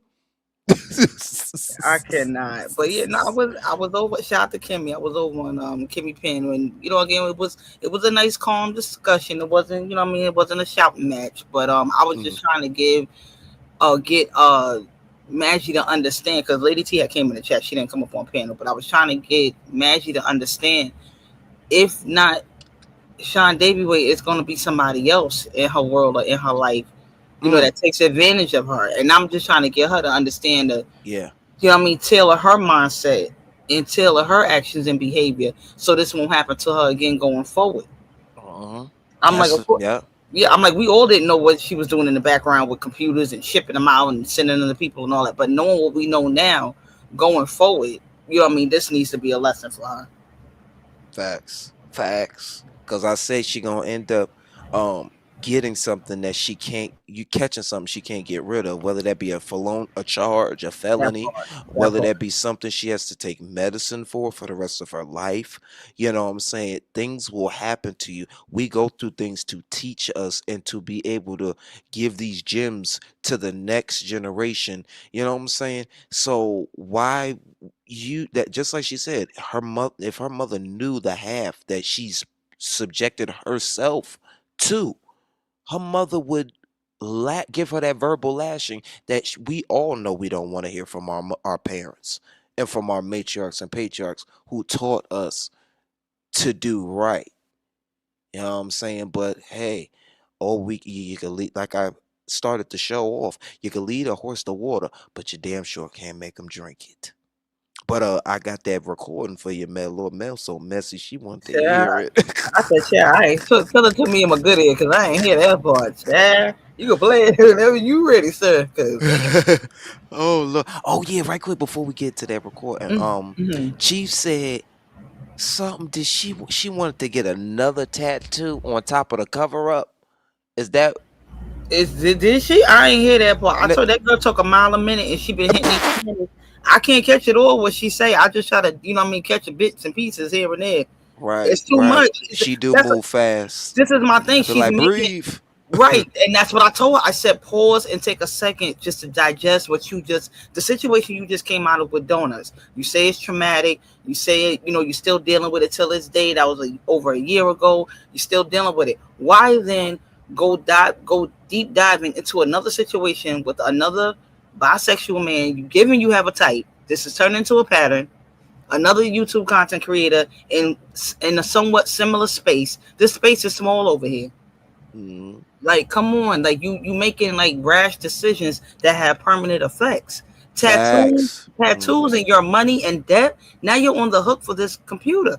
I cannot. But yeah, no, I was over. Shout out to Kimmy. I was over on Kimmy Penn, and you know, again, it was a nice, calm discussion. It wasn't, you know what I mean, it wasn't a shouting match. But I was just trying to get Maggie to understand, because Lady T had came in the chat. She didn't come up on panel, but I was trying to get Maggie to understand, if not Sean Davy-Way, it's going to be somebody else in her world or in her life, you know, that takes advantage of her. And I'm just trying to get her to understand that, you know what I mean, tailor her mindset and tailor her actions and behavior, so this won't happen to her again going forward. I'm like, I'm like, we all didn't know what she was doing in the background with computers and shipping them out and sending them to people and all that. But knowing what we know now, going forward, you know what I mean, this needs to be a lesson for her. Facts. Because I say she gonna end up getting something that she can't, catching something she can't get rid of, whether that be a charge, a felony, whether that be something she has to take medicine for the rest of her life. You know what I'm saying? Things will happen to you. We go through things to teach us and to be able to give these gems to the next generation. You know what I'm saying? So why that, just like she said, if her mother knew the half that she's subjected herself to, her mother would give her that verbal lashing that we all know we don't want to hear from our parents and from our matriarchs and patriarchs who taught us to do right. You know what I'm saying? But hey, all week you can lead, like I started to show off, you can lead a horse to water, but you damn sure can't make them drink it. But I got that recording for you, man. Lord Mel so messy, she wanted to hear it. I said, yeah, I ain't tell it to me in my good ear, because I ain't hear that part. Yeah, you can play it whenever you ready, sir. Oh look, oh yeah, right quick before we get to that recording, Chief said something. Did she wanted to get another tattoo on top of the cover up? Is that? Did she? I ain't hear that part. I told that girl took a mile a minute, and she been hitting me. I can't catch it all what she say. I just try to, you know what I mean, catch bits and pieces here and there. Right. It's too much. She do move fast. This is my thing. She's like, breathe. Right. And that's what I told her. I said, pause and take a second just to digest the situation you just came out of with donuts. You say it's traumatic. You say, you know, you're still dealing with it till this day. That was over a year ago. You're still dealing with it. Why then go deep diving into another situation with another bisexual man? You have a type. This is turned into a pattern. Another YouTube content creator in a somewhat similar space. This space is small over here. Like, come on, like you making like rash decisions that have permanent effects. Tattoos and your money and debt. Now you're on the hook for this computer.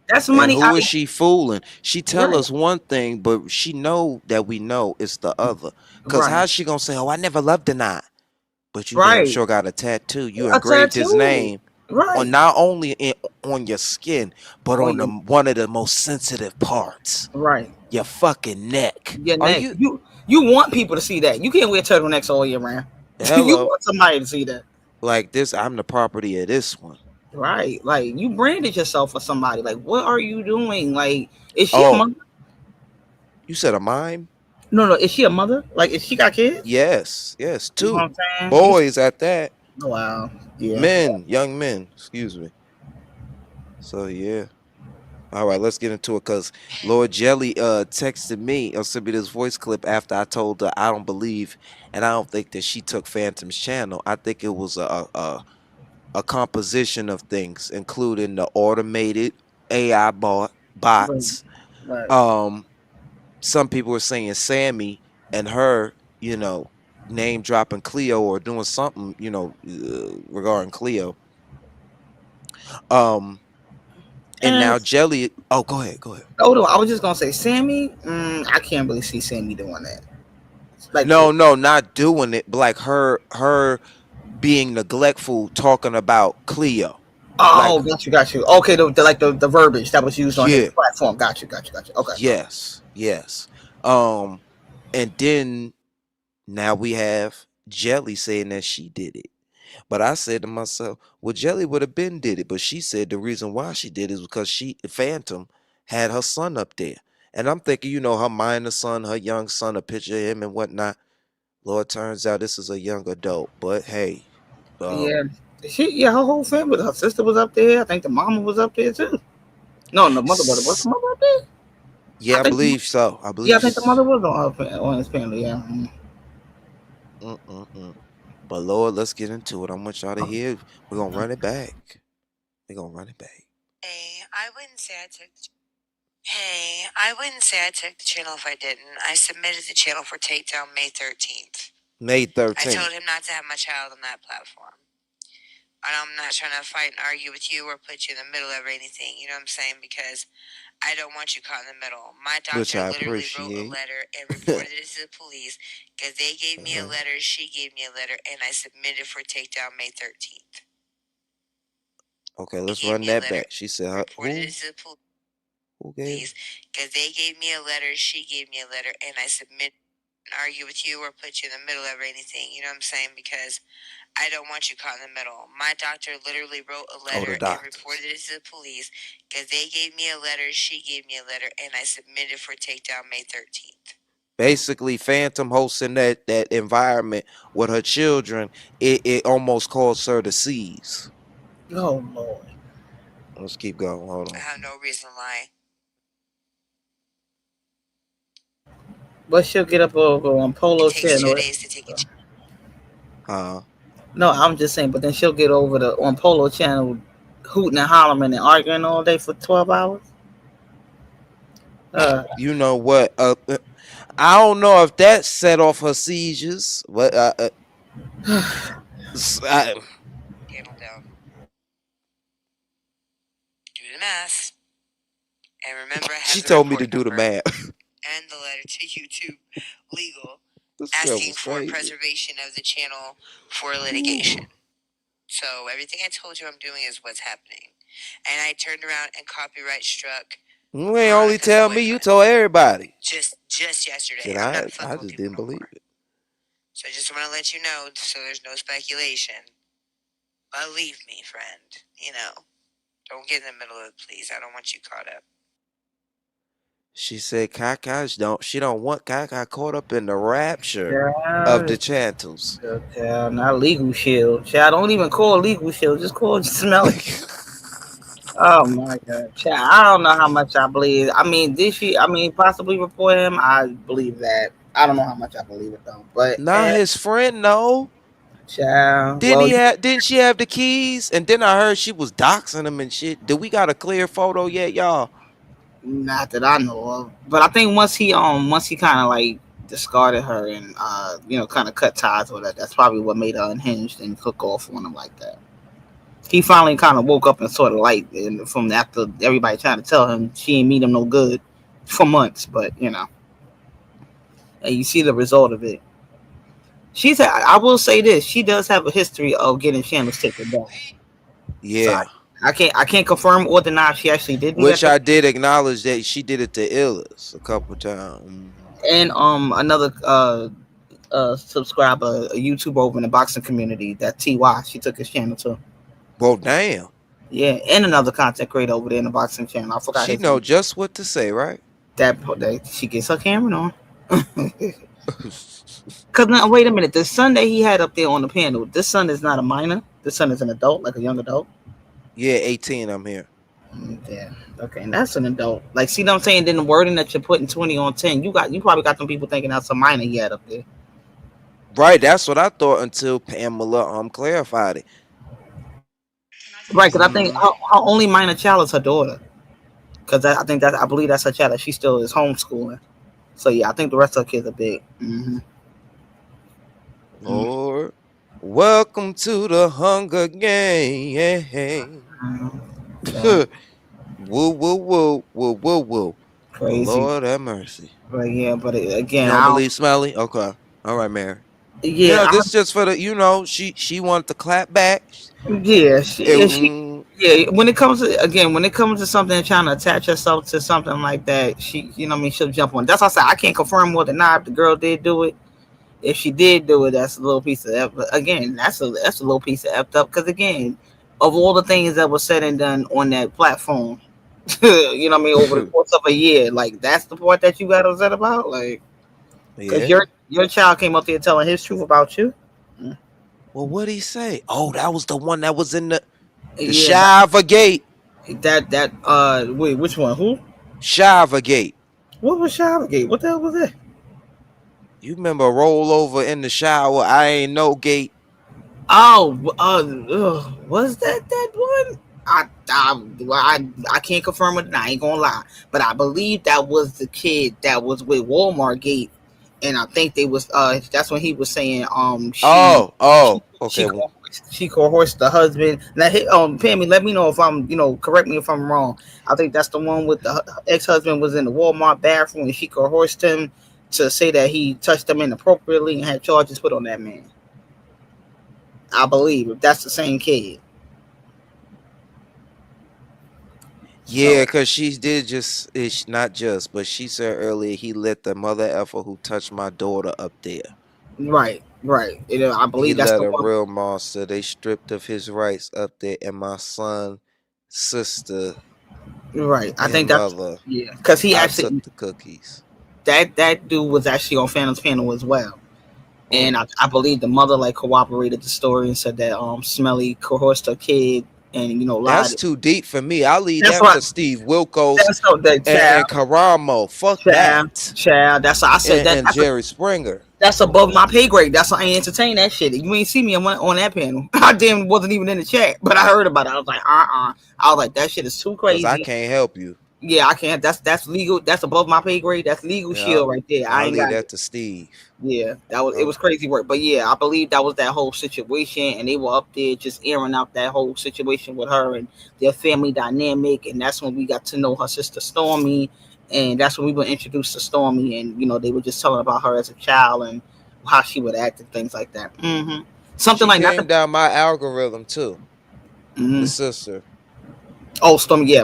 That's money. And who is she fooling? She tell us one thing, but she know that we know it's the other. Because how's she gonna say, "Oh, I never loved a knot," but you damn sure got a tattoo. You engraved his name on not only on your skin, but on one of the most sensitive parts. Right. Your fucking neck. Your neck. You want people to see that. You can't wear turtlenecks all year round. You want somebody to see that. Like this, I'm the property of this one. Right. Like, you branded yourself for somebody. Like, what are you doing? Like, is she a mother? You said a mime? No. Is she a mother? Like, is she got kids? Yes. 2 you know boys at that. Wow. Yeah. Young men. Excuse me. So yeah. All right, let's get into it because Lord Jelly texted me or sent me this voice clip after I told her I don't believe and I don't think that she took Phantom's channel. I think it was a composition of things, including the automated AI Right. bots. Right. Some people were saying Sammy and her, name dropping Cleo or doing something, regarding Cleo. And And now Jelly. Oh, go ahead. no, I was just gonna say Sammy. I can't really see Sammy doing that. Like, No, not doing it, but like her being neglectful, talking about Cleo. Like, oh, got you. Okay, the verbiage that was used on his yeah, platform. Got you. Okay. yes. Um, and then now we have Jelly saying that she did it. But I said to myself, well, Jelly would have been did it, but she said the reason why she did it is because Phantom had her son up there. And I'm thinking, her minor son, her young son, a picture of him and whatnot. Lord, turns out this is a young adult. But hey, Yeah, her whole family. Her sister was up there. I think the mama was up there too. No, the mother was. Was the mother up there? Yeah, I believe so. I Yeah, I think the mother was on his family. Yeah. But Lord, let's get into it. I want y'all to hear. We're gonna run it back. Hey, I wouldn't say I took. Hey, I wouldn't say I took the channel if I didn't. I submitted the channel for takedown May 13th. May I 13th. told him not to have my child on that platform. And I'm not trying to fight and argue with you or put you in the middle of anything. You know what I'm saying? Because I don't want you caught in the middle. My doctor literally wrote a letter and reported it to the police because they gave me a letter, she gave me a letter, and I submitted for takedown May 13th. Okay, let's run that back. She said, reported it to the police because they gave me a letter, she gave me a letter, and I submitted and argue with you or put you in the middle of anything. You know what I'm saying? Because I don't want you caught in the middle. My doctor literally wrote a letter and reported it to the police because they gave me a letter, she gave me a letter, and I submitted for takedown May 13th. Basically, Phantom hosting that environment with her children, it almost caused her to seize. Oh Lord. Let's keep going. Hold on. I have no reason to lie. But she'll get up over on Polo channel. 2 days to take it. No, I'm just saying. But then she'll get over on Polo channel, hooting and hollering and arguing all day for 12 hours. You know what? I don't know if that set off her seizures, but Handle down. Do the math. And remember, I have she told me to do the math. And the letter to YouTube legal asking for preservation of the channel for litigation. So everything I told you I'm doing is what's happening. And I turned around and copyright struck. You ain't only tell me, you told everybody. Just yesterday. Said I just didn't believe it. So I just want to let you know so there's no speculation. Believe me, friend. Don't get in the middle of it, please. I don't want you caught up. She said she don't want Kaka caught up in the rapture of the chantels. Not legal shield. Child, don't even call legal shield. Just call smell it. Oh my God. Child, I don't know how much I believe. I mean, possibly report him? I believe that. I don't know how much I believe it though. But not his friend, no. Child. Didn't she have the keys? And then I heard she was doxing him and shit. Do we got a clear photo yet, y'all? Not that I know of. But I think once he kind of like discarded her and kind of cut ties with her, that's probably what made her unhinged and hook off on him like that. He finally kind of woke up and saw the light, and from after everybody trying to tell him she ain't mean him no good for months, but and you see the result of it. I will say this, she does have a history of getting channels taken down. Yeah. So I can't confirm or deny she actually did do Which that. I did acknowledge that she did it to Illis a couple times. And another subscriber, a YouTuber over in the boxing community, that TY, she took his channel too. Well, damn. Yeah, and another content creator over there in the boxing channel. I forgot. She know just what to say, right? That she gets her camera on. Cause now, wait a minute. The son that he had up there on the panel, this son is not a minor. This son is an adult, like a young adult. Yeah, 18. I'm here. Yeah. Okay, and that's an adult. Like, see what I'm saying? Then the wording that you're putting 20 on 10, you probably got them people thinking that's a minor yet up there. Right, that's what I thought until Pamela clarified it. Right, because I think her only minor child is her daughter. Because I believe that's her child that she still is homeschooling. So yeah, I think the rest of her kids are big. Lord, welcome to the Hunger Games. Woo, woo, woo, woo, woo, woo. Crazy. Lord have mercy. But yeah, but again, you don't believe Smelly? Okay, all right, Mary. Yeah, this is just for the. She wanted to clap back. Yeah, when it comes to something trying to attach herself to something like that, she'll jump on. That's why I said I can't confirm whether or not the girl did do it. If she did do it, that's a little piece of again, that's a little piece of effed up. Because again, of all the things that was said and done on that platform, over the course of a year, like that's the part that you got upset about, like, because your child came up there telling his truth about you. Well, what'd he say? Oh, that was the one that was in the Shiva Gate. Wait, which one? Who? Shiva Gate. What was Shiva Gate? What the hell was that? You remember roll over in the shower? I ain't no gate. Oh, was that one? I can't confirm it. I ain't gonna lie, but I believe that was the kid that was with Walmart Gate, and I think they was that's when he was saying she coerced the husband. Now, Pammy, let me know if I'm correct me if I'm wrong. I think that's the one with the ex-husband was in the Walmart bathroom and she coerced him to say that he touched them inappropriately and had charges put on that man. I believe if that's the same kid. Yeah, because she did but she said earlier he let the mother effer who touched my daughter up there. Right. I believe he that's let the a one. real monster. They stripped of his rights up there, and my son, sister, right. I think mother, that's because he actually took the cookies. That dude was actually on Phantom's panel as well. And I believe the mother corroborated the story and said that Smelly coerced her kid and lied. That's too deep for me. I'll leave that to Steve Wilkos and Karamo. Fuck that. Child, that's what I said. And Jerry Springer. That's above my pay grade. That's why I ain't entertain that shit. You ain't see me on that panel. I wasn't even in the chat, but I heard about it. I was like, I was like, that shit is too crazy. I can't help you. Yeah, I can't. That's legal. That's above my pay grade. That's legal shield right there. I ain't leave that to Steve. Yeah, it was crazy work. But yeah, I believe that was that whole situation, and they were up there just airing out that whole situation with her and their family dynamic. And that's when we got to know her sister Stormy, and that's when we were introduced to Stormy, and they were just telling about her as a child and how she would act and things like that. Something she came down my algorithm too. The sister. Oh, Stormy, yeah.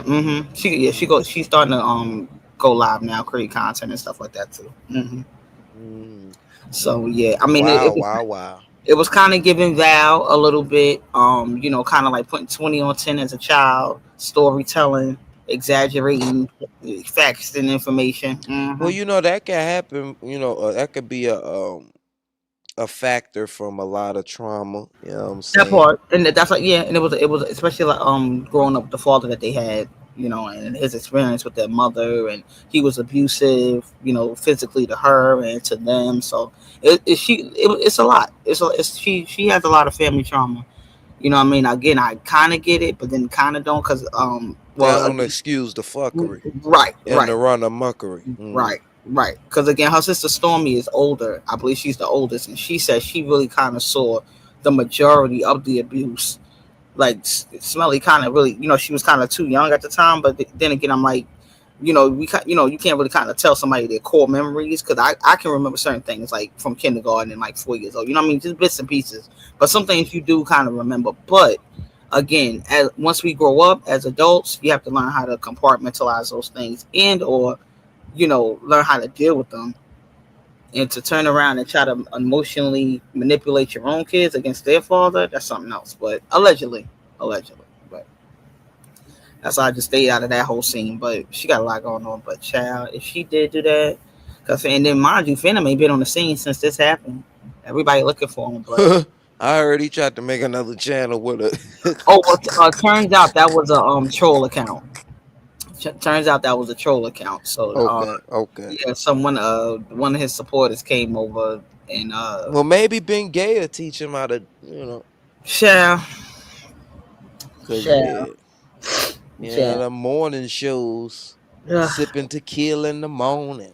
She's starting to go live now, create content and stuff like that too. So yeah, I mean, wow. It was kind of giving Val a little bit, kind of like putting 20 on 10 as a child, storytelling, exaggerating facts and information. Well, that can happen. That could be a factor from a lot of trauma. You know what I'm saying? That part, and that's like, yeah, and it was especially like growing up with the father that they had, and his experience with their mother, and he was abusive, physically to her and to them. So it's a lot. She has a lot of family trauma. You know what I mean? Again, I kind of get it, but then kind of don't, because that don't excuse the fuckery, right? The run of muckery, Right, because again, her sister Stormy is older. I believe she's the oldest, and she said she really kind of saw the majority of the abuse. Like Smelly kind of really, she was kind of too young at the time. But then again, I'm like, you can't really kind of tell somebody their core memories, because I can remember certain things like from kindergarten and like 4 years old. You know what I mean? Just bits and pieces. But some things you do kind of remember. But again, once we grow up as adults, you have to learn how to compartmentalize those things or learn how to deal with them, and to turn around and try to emotionally manipulate your own kids against their father, that's something else. But allegedly, but that's why I just stayed out of that whole scene. But she got a lot going on. But child, if she did do that, and then mind you, Phantom ain't been on the scene since this happened. Everybody looking for him, but I heard he tried to make another channel with it. turns out that was a troll account. Turns out that was a troll account. So okay. yeah, one of his supporters came over and well, maybe Ben Gay will teach him how to, share. Cause the morning shows, sipping tequila in the morning.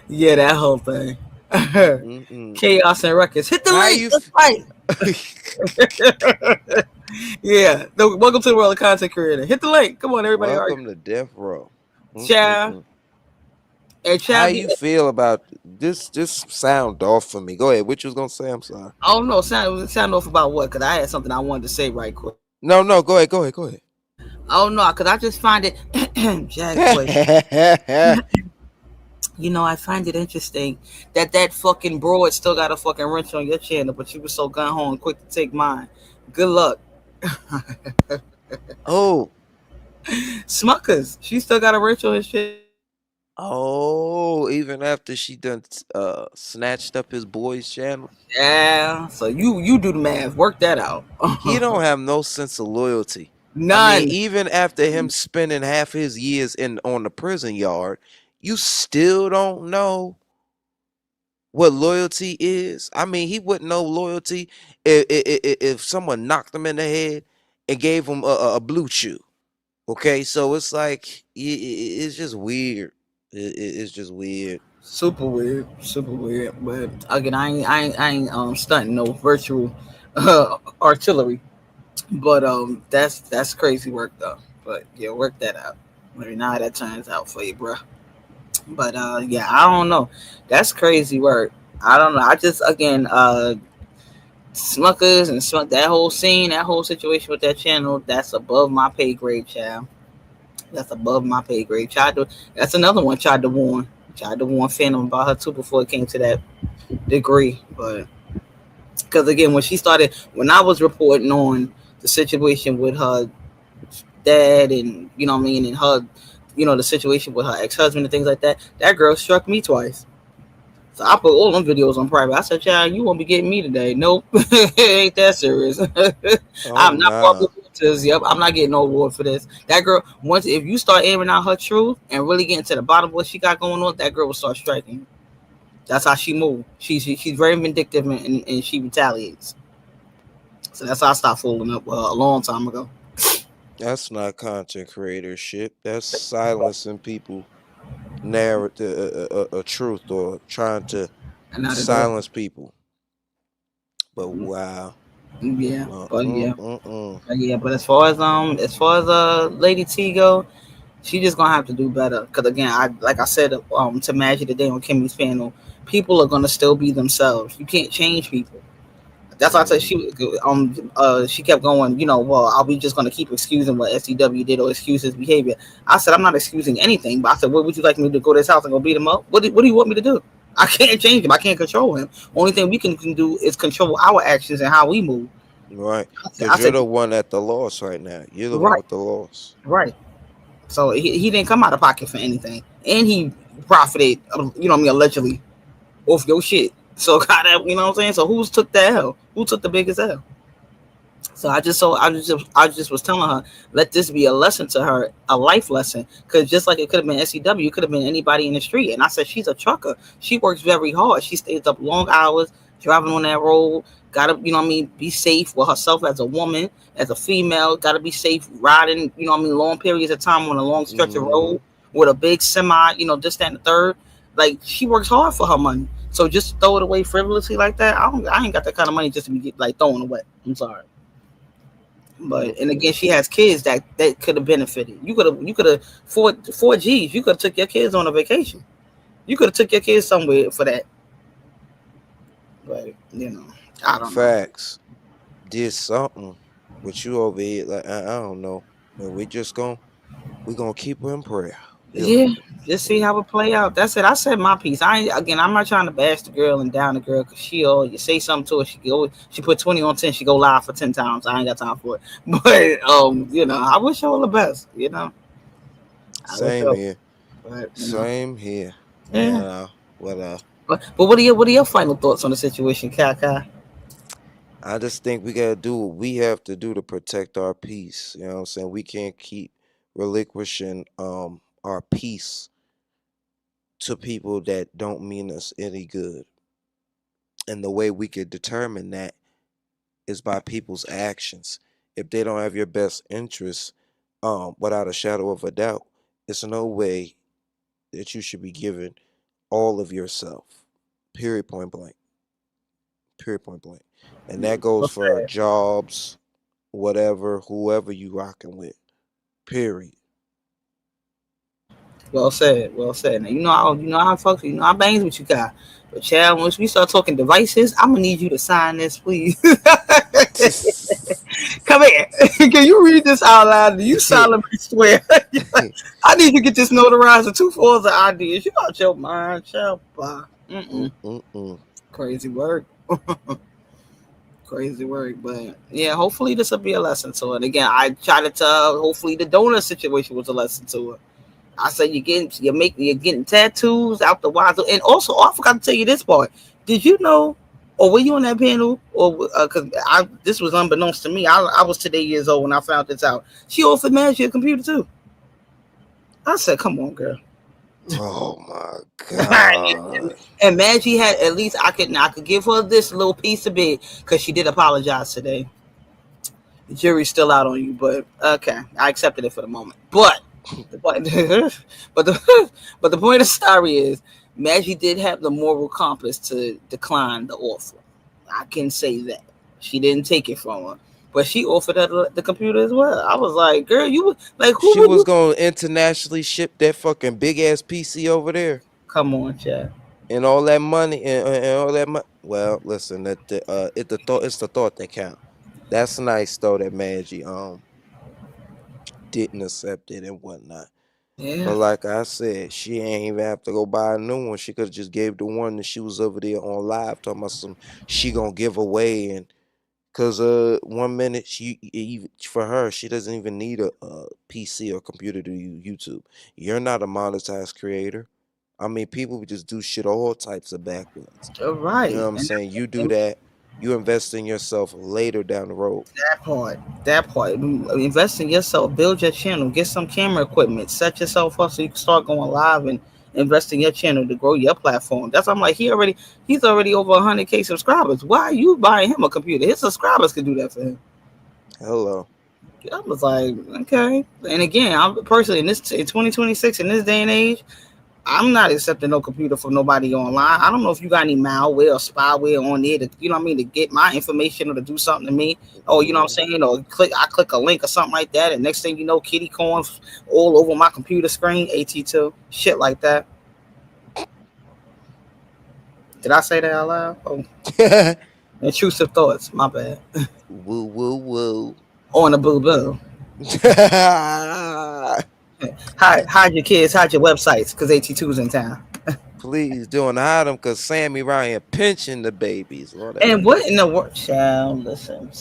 Yeah, that whole thing. Chaos and Ruckus. Hit the link. Let's fight. Yeah. Welcome to the world of content creator. Hit the link. Come on, everybody. Welcome to Death Row. Child. How you feel about this? Just sound off for me. Go ahead. What you was gonna say? I'm sorry. Oh no, sound off about what? Because I had something I wanted to say right quick. No, go ahead. Oh no, because I just find it. I find it interesting that fucking broad still got a fucking wrench on your channel, but you were so gun ho and quick to take mine. Good luck. Oh, Smuckers, she still got a wrench on his shit. Oh, even after she done snatched up his boy's channel. Yeah, so you do the math, work that out. He don't have no sense of loyalty. None. I mean, even after him spending half his years on the prison yard, you still don't know what loyalty is. I mean, he wouldn't know loyalty if someone knocked him in the head and gave him a blue chew. Okay, so it's like it's just weird. It's just weird. Super weird. But again, I ain't stunting no virtual artillery. But that's crazy work though. But yeah, work that out. Let me know how that turns out for you, bro. But yeah, I don't know. That's crazy work. I don't know. I just Smuckers and that whole scene, that whole situation with that channel, that's above my pay grade, child. That's above my pay grade. That's another one. Tried to warn Phantom about her too before it came to that degree. But because again, when I was reporting on the situation with her dad and and her, the situation with her ex-husband and things like that, that girl struck me twice. So I put all them videos on private. I said, "Child, you won't be getting me today." Nope, ain't that serious. I'm not Yep, I'm not getting no award for this. That girl, if you start airing out her truth and really getting to the bottom of what she got going on, that girl will start striking. That's how she moves. She's very vindictive and she retaliates. So that's how I stopped fooling up a long time ago. That's not content creatorship. That's silencing people. Narrative, a truth, or trying to silence people. But wow. Yeah, but as far as Lady T go, she just gonna have to do better. Because again, like I said to Magic today on Kimmy's panel, people are gonna still be themselves. You can't change people. That's why I said she kept going, well, are we just going to keep excusing what SCW did or excuse his behavior? I said, I'm not excusing anything, but I said, what would you like me to go to his house and go beat him up? What do you want me to do? I can't change him. I can't control him. Only thing we can do is control our actions and how we move. Right. Because you're the one at the loss right now. You're the one with the loss. Right. So he didn't come out of pocket for anything. And he profited, allegedly off your shit. So what I'm saying? So who's took the L? Who took the biggest L? So I just was telling her, let this be a lesson to her, a life lesson. Because just like it could have been SCW, it could have been anybody in the street. And I said, she's a trucker. She works very hard. She stays up long hours, driving on that road. Gotta, be safe with herself as a woman, as a female. Gotta be safe riding, long periods of time on a long stretch of road with a big semi, this, that, and the third. Like, she works hard for her money. So just throw it away frivolously like that. I ain't got that kind of money just to be throwing away. I'm sorry. But and again, she has kids that could have benefited. You could have 4Gs. You could have took your kids on a vacation. You could have took your kids somewhere for that. But I don't know. Facts. Did something with you over here. Like I don't know. But we're gonna keep her in prayer. Yeah, just see how it play out. That's it. I said my piece. I'm not trying to bash the girl and down the girl because you say something to her, she put 20 on 10, she go live for 10 times. I ain't got time for it. But I wish her all the best. Same here. Same here. Yeah. But what are your final thoughts on the situation, Kai? I just think we gotta do what we have to do to protect our peace. You know what I'm saying? We can't keep relinquishing our peace to people that don't mean us any good. And the way we could determine that is by people's actions. If they don't have your best interests, without a shadow of a doubt, it's no way that you should be given all of yourself. Period, point blank. Period, point blank. And that goes for jobs, whatever, whoever you rocking with. Period. Well said. Well said. Now, you know how folks, you know how bangs what you got. But child, once we start talking devices, I'm gonna need you to sign this, please. Come here. Can you read this out loud? Do you solemnly swear? I need to get this notarized. The 2 4s of ideas. You out your mind, child. Crazy work. Crazy work. But yeah, hopefully this will be a lesson to it. Again, I try to tell. Hopefully the donut situation was a lesson to it. I said you're getting tattoos out the wazoo. And also, I forgot to tell you this part. Did you know, or were you on that panel? Or because this was unbeknownst to me. I was today years old when I found this out. She offered Maggie a computer too. I said, "Come on, girl." Oh my god! And Maggie had at least I could give her this little piece of it because she did apologize today. The jury's still out on you, but okay, I accepted it for the moment. But the point of the story is Maggie did have the moral compass to decline the offer. I can say that she didn't take it from her, but she offered her the computer as well. I was like, girl, you like who? She was gonna internationally ship that fucking big ass PC over there. Come on, Chad. And all that money and all that money. Well, listen, it's the thought that count. That's nice though that Maggie didn't accept it and whatnot. Yeah. But like I said, she ain't even have to go buy a new one. She could have just gave the one that she was over there on live talking about she gonna give away. And cause 1 minute for her she doesn't even need a PC or computer to use YouTube. You're not a monetized creator. I mean, people just do shit all types of backwards. Right. You know what I'm saying? You do that, you invest in yourself later down the road. That part. Invest in yourself, build your channel, get some camera equipment, set yourself up so you can start going live and invest in your channel to grow your platform. That's why I'm like, he's already over 100K subscribers. Why are you buying him a computer? His subscribers could do that for him. Hello. I was like, okay. And again, I'm personally in 2026 in this day and age, I'm not accepting no computer from nobody online. I don't know if you got any malware or spyware on there to, you know what I mean, to get my information or to do something to me. Or, you know what I'm saying? Or I click a link or something like that. And next thing you know, kitty corns all over my computer screen, AT2, shit like that. Did I say that out loud? Oh. Intrusive thoughts. My bad. Woo, woo, woo. On the boo boo. Hide your kids, hide your websites, because AT2's in town. Please don't hide them, because Sammy right here pinching the babies. And what in the world? Child, listen.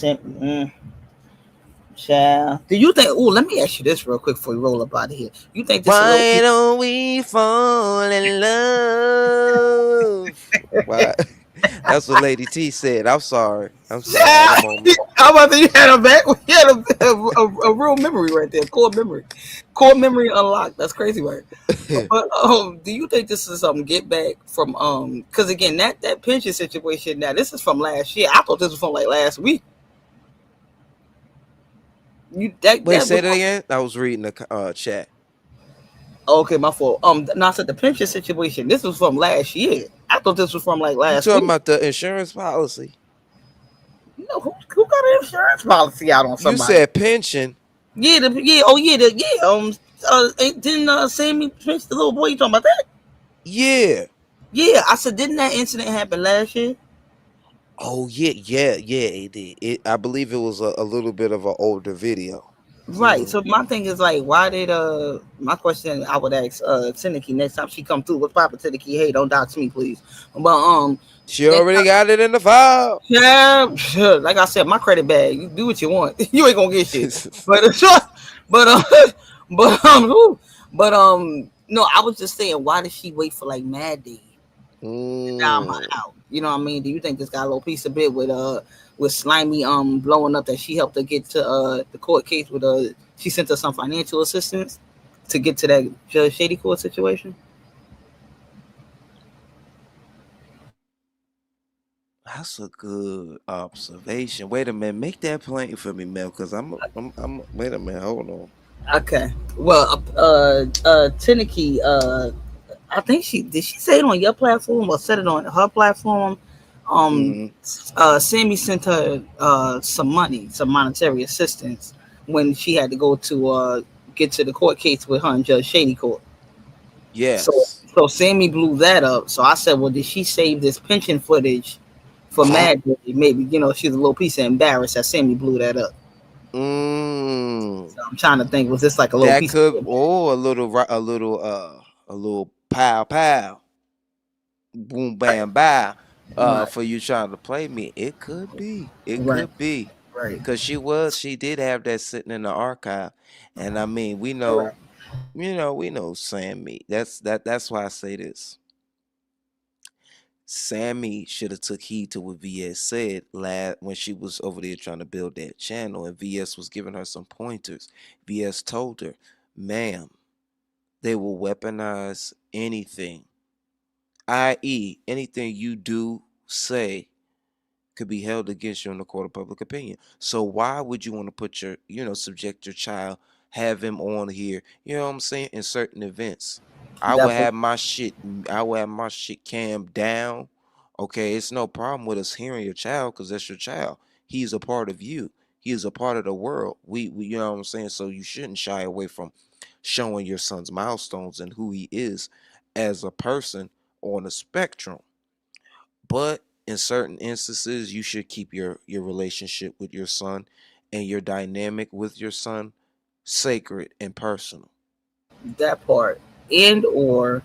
Child. Do you think, let me ask you this real quick before we roll up out of here. You think this Why don't we fall in love? Why? That's what Lady T said. I'm sorry. I'm sorry. How about that? You had a back? You had a real memory right there. Core memory unlocked. That's crazy, right? But do you think this is some get back from because again that pension situation now, this is from last year. I thought this was from like last week. Wait, say that again? I was reading the chat. Okay, my fault. No, I said the pension situation. This was from last year. I thought this was from like last You talking week. about the insurance policy? No, who got an insurance policy out on somebody? You said pension. Yeah, didn't Sammy pinch the little boy? You talking about that? Yeah. Yeah, I said, didn't that incident happen last year? Oh yeah, it did. I believe it was a little bit of an older video. Right. So my thing is like, why did my question I would ask Tiniki next time she come through, what's Papa Tiniki? Hey, don't dox me, please. But she already got it in the file. Yeah, like I said, my credit bag. You do what you want. You ain't gonna get shit. No, I was just saying, why did she wait for like Mad Day? Now I'm out. You know You know what I mean? Do you think this got a little piece of bit with Slimy blowing up that she helped her get to the court case with she sent her some financial assistance to get to that Judge Shady Court situation? That's a good observation. Wait a minute, make that plain for me, Mel, because I'm wait a minute, hold on. Okay. Well, Tenneke, I think she say it on your platform or said it on her platform. Sammy sent her some money, some monetary assistance when she had to go to get to the court case with her and Judge Shady Court. Yes. So Sammy blew that up. So I said, well, did she save this pension footage for Mad Day? Maybe, she's a little piece of embarrassed that Sammy blew that up. So I'm trying to think, was this like a little that piece could or a little pow pow, boom bam bow, for you trying to play me. It could be. Could be. Right. Because she did have that sitting in the archive. And I mean, we know, we know Sammy. That's why I say this. Sammy should have took heed to what VS said when she was over there trying to build that channel, and VS was giving her some pointers. VS told her, ma'am, they will weaponize anything, i.e., anything you do, say, could be held against you in the court of public opinion. So why would you want to put subject your child, have him on here, you know what I'm saying, in certain events? I would have my shit cam down. Okay, it's no problem with us hearing your child because that's your child. He's a part of you. He is a part of the world. We you know what I'm saying? So you shouldn't shy away from showing your son's milestones and who he is as a person on a spectrum. But in certain instances, you should keep your relationship with your son and your dynamic with your son sacred and personal. That part. And or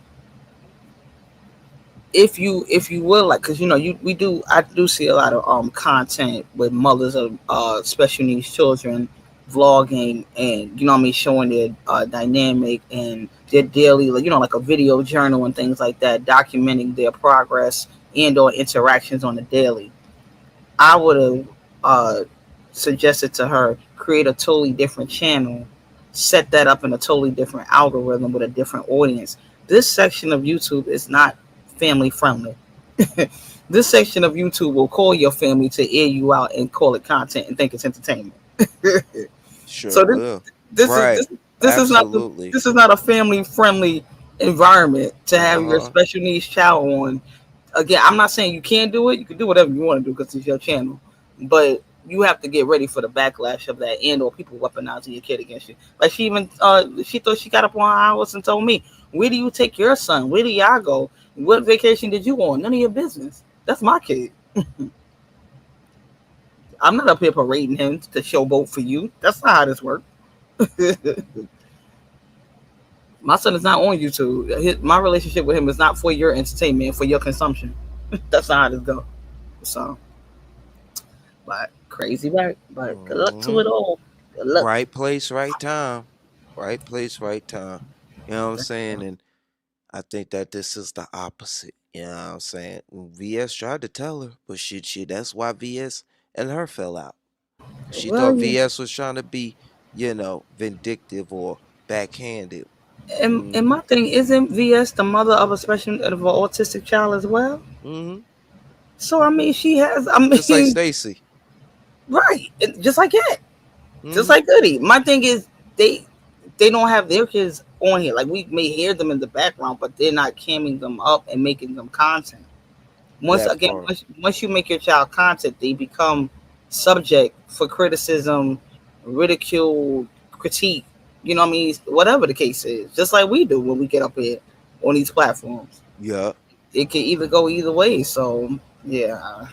if you will, like, because I do see a lot of content with mothers of special needs children vlogging, and showing their dynamic and their daily, like a video journal and things like that, documenting their progress and or interactions on the daily. I would have suggested to her, create a totally different channel, set that up in a totally different algorithm with a different audience. This section of YouTube is not family friendly. This section of YouTube will call your family to air you out and call it content and think it's entertainment. Sure so will. This Absolutely. is not a family friendly environment to have your special needs child on. Again, I'm not saying you can't do it. You can do whatever you want to do because it's your channel, but you have to get ready for the backlash of that, and or people weaponizing your kid against you. Like she even she thought she got up on her hours and told me, "Where do you take your son? Where do y'all go? What vacation did you go on? None of your business. That's my kid." I'm not up here parading him to showboat for you. That's not how this works. My son is not on YouTube. My relationship with him is not for your entertainment, for your consumption. That's not how this goes. So, but crazy, right? But good luck to it all. Good luck. Right place, right time. Right place, right time. You know what I'm saying? And I think that this is the opposite. You know what I'm saying? VS tried to tell her, but she that's why VS and her fell out. She thought VS was trying to be, vindictive or backhanded. And my thing, isn't VS the mother of of an autistic child as well? So I mean, she has. Just like Stacy, right? Just like it, just like Goody. My thing is, they don't have their kids on here. Like, we may hear them in the background, but they're not camming them up and making them content. Once you make your child content, they become subject for criticism, ridicule, critique. You know what I mean? Whatever the case is, just like we do when we get up here on these platforms. Yeah, it can either go either way. So yeah.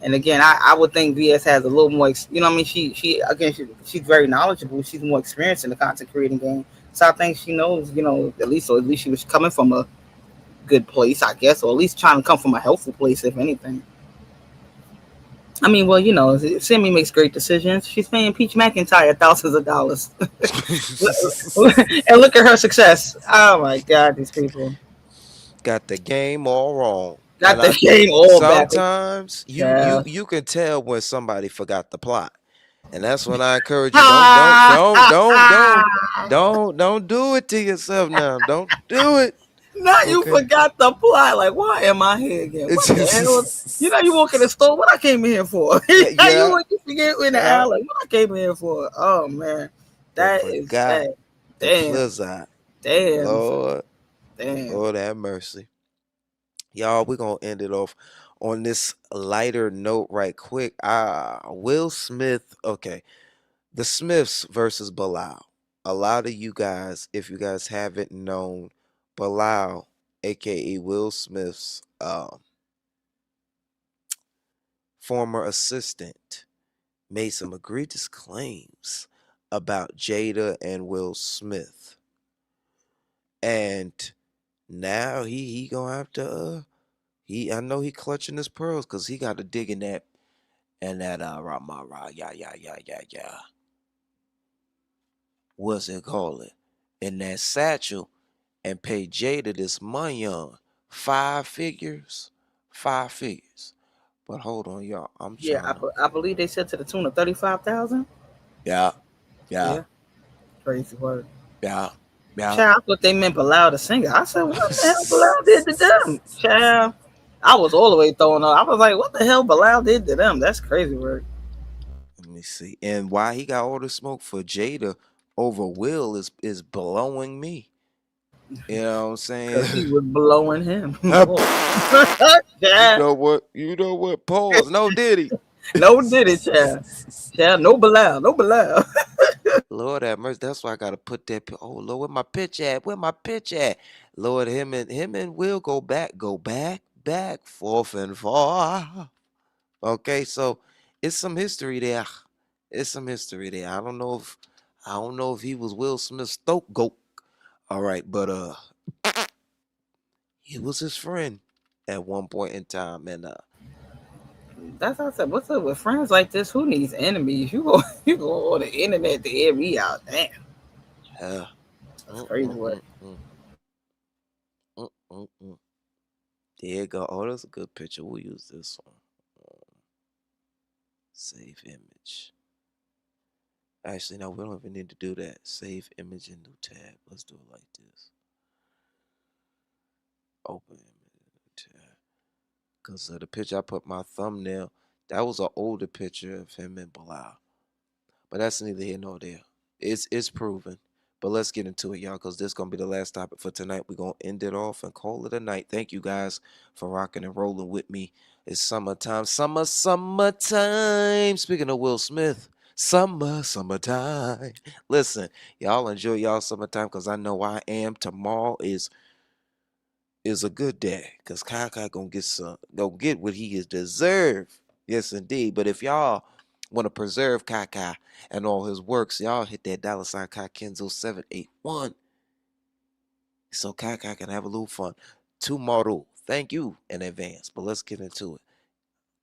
And again, I would think VS has a little more, you know what I mean? She's very knowledgeable. She's more experienced in the content creating game. So I think she knows, at least she was coming from a good place, I guess, or at least trying to come from a helpful place, if anything. I mean, well, Sammy makes great decisions. She's paying Peach McIntyre thousands of dollars. And look at her success. Oh my God, these people got the game all wrong. Got the game all back. Sometimes you can tell when somebody forgot the plot. And that's when I encourage you, don't do it to yourself now. Don't do it. Now you forgot the plot. Like, why am I here again? What the hell? You know, you walk in the store. What I came in here for? You forget in the alley. What I came in here for? Oh man, that is sad. Damn. Damn. Lord. Damn. Lord have mercy. Y'all, we're gonna end it off on this lighter note right quick. Will Smith, okay. The Smiths versus BILAAL. A lot of you guys, if you guys haven't known, BILAAL, aka Will Smith's former assistant, made some egregious claims about Jada and Will Smith. And now he gonna have to I know he clutching his pearls because he got to dig in that what's it called it? In that satchel and pay Jada this money on 5 figures. 5 figures. But hold on, y'all. I believe they said to the tune of 35,000. Yeah. Crazy word. Yeah. Child, I thought they meant BILAAL the singer. I said, what the hell BILAAL did to them? Child, I was all the way thrown up. I was like, what the hell BILAAL did to them? That's crazy word. Let me see. And why he got all the smoke for Jada over Will is blowing me. You know what I'm saying? Because he was blowing him. You know what? Pause. No Diddy. No Diddy, child. Child, no BILAAL. No BILAAL. Lord have mercy. That's why I gotta put that. Oh Lord, where my pitch at? Where my pitch at? Lord, him and Will go back, forth and far. Okay, so it's some history there. It's some history there. I don't know if he was Will Smith's throat goat. All right, but he was his friend at one point in time, and that's what I said. What's up with friends like this? Who needs enemies? You go on the internet to hear me out. Damn. Yeah. That's crazy word. There you go. Oh, that's a good picture. We'll use this one. Save image. Actually, no, we don't even need to do that. Save image in new tab. Let's do it like this. Open image in new tab. Because the picture I put my thumbnail, that was an older picture of him and BILAAL. But that's neither here nor there. It's proven. But let's get into it, y'all, because this is going to be the last topic for tonight. We're going to end it off and call it a night. Thank you guys for rocking and rolling with me. It's summertime. Summertime. Speaking of Will Smith, summertime. Listen, y'all enjoy y'all summertime because I know I am. Tomorrow is a good day because Kaka gonna get what he is deserved. Yes, indeed. But if y'all want to preserve Kaka and all his works, y'all hit that $ Kakenzo781 so Kaka can have a little fun tomorrow. Thank you in advance. But let's get into it.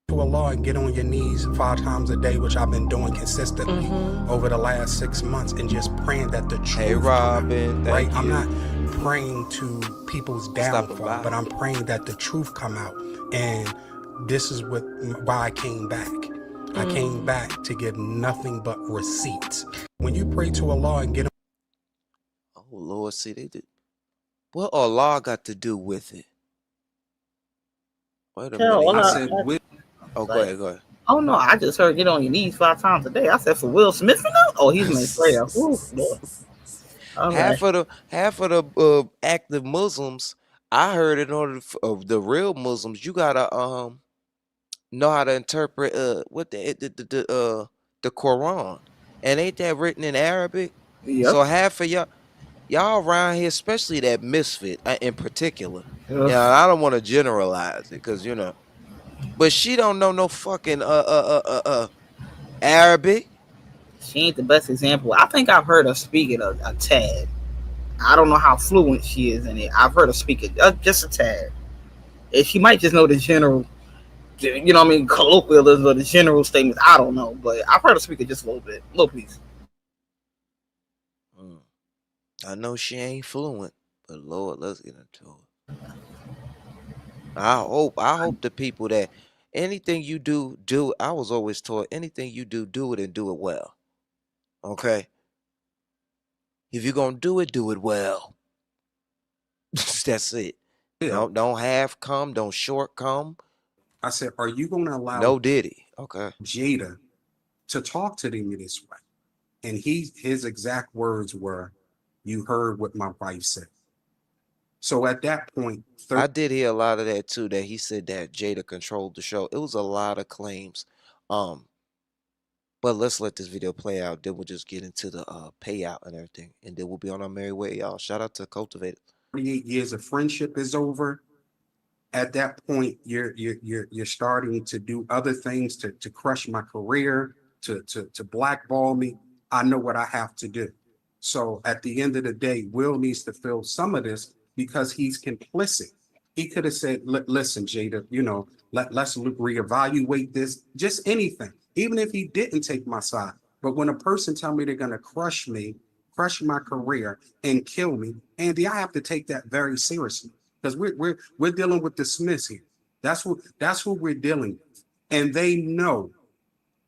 To Allah and get on your knees 5 times a day, which I've been doing consistently over the last 6 months, and just praying that the truth. Hey, Robin, right? I'm not praying to people's downfall, but I'm praying that the truth come out. And this is why I came back. I came back to give nothing but receipts. When you pray to Allah and get. Oh Lord, see they did. What Allah got to do with it? Wait a minute. I said with. Oh, go ahead. Oh no, I just heard get on your knees 5 times a day. I said for Will Smith now? Oh, he's my prayer. Half of the active Muslims, I heard in order of the real Muslims, you gotta know how to interpret the Quran, and ain't that written in Arabic? Yep. So half of y'all around here, especially that misfit in particular. Yeah, I don't want to generalize it because but she don't know no fucking Arabic. She ain't the best example. I think I've heard her speak it a tad. I don't know how fluent she is in it. I've heard her speak it just a tad. And she might just know the general, colloquialism or the general statements. I don't know, but I've heard her speak it just a little bit. Little piece. I know she ain't fluent, but Lord, let's get into it. I hope the people that anything you do. I was always taught anything you do it and do it well. Okay. If you're gonna do it well. That's it. Don't half come, don't short come. I said, are you gonna allow No Diddy? Okay. Jada to talk to them this way? And his exact words were, "You heard what my wife said." So at that point, I did hear a lot of that too, that he said that Jada controlled the show. It was a lot of claims. But let's let this video play out. Then we'll just get into the payout and everything. And then we'll be on our merry way, y'all. Shout out to Cultivate. 48 years of friendship is over. At that point, you're starting to do other things to crush my career, to blackball me. I know what I have to do. So at the end of the day, Will needs to feel some of this because he's complicit. He could have said, listen, Jada, let's reevaluate this, just anything, even if he didn't take my side. But when a person tell me they're going to crush me, crush my career and kill me, Andy, I have to take that very seriously because we're dealing with the Smiths here. That's what we're dealing with. And they know,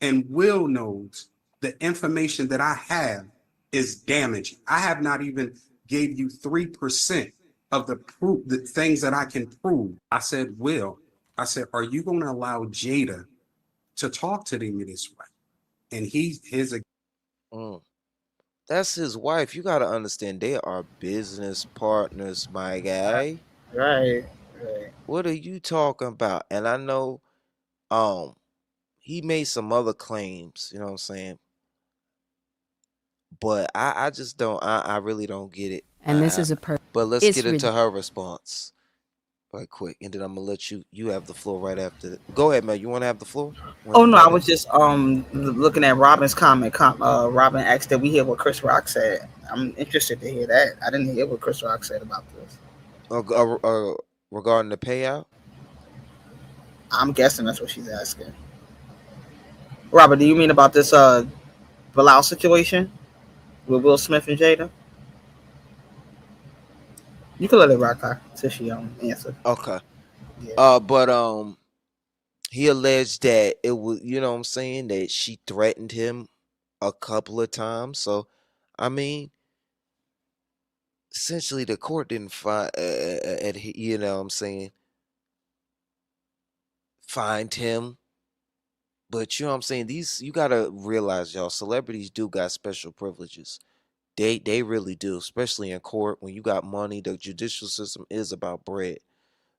and Will knows, the information that I have is damaging. I have not even gave you 3% of the proof, the things that I can prove. I said, Will, are you going to allow Jada to talk to them this way? And that's his wife. You got to understand, they are business partners, my guy. Right. What are you talking about? And I know he made some other claims, you know what I'm saying? But I just don't, I really don't get it. And this is a but let's get into her response right quick, and then I'm gonna let you have the floor right after that. Go ahead, man. You want to have the floor? Oh no, I was just looking at Robin's comment. Robin asked, "Did we hear what Chris Rock said?" I'm interested to hear that. I didn't hear what Chris Rock said about this. Regarding the payout? I'm guessing that's what she's asking. Robert, do you mean about this BILAAL situation with Will Smith and Jada? You can let it rock her till she answer. Okay. Yeah. But he alleged that it was, you know what I'm saying, that she threatened him a couple of times. So, I mean, essentially the court didn't find, you know what I'm saying, find him. But you know what I'm saying, you gotta realize, y'all, celebrities do got special privileges. They really do, especially in court. When you got money, the judicial system is about bread.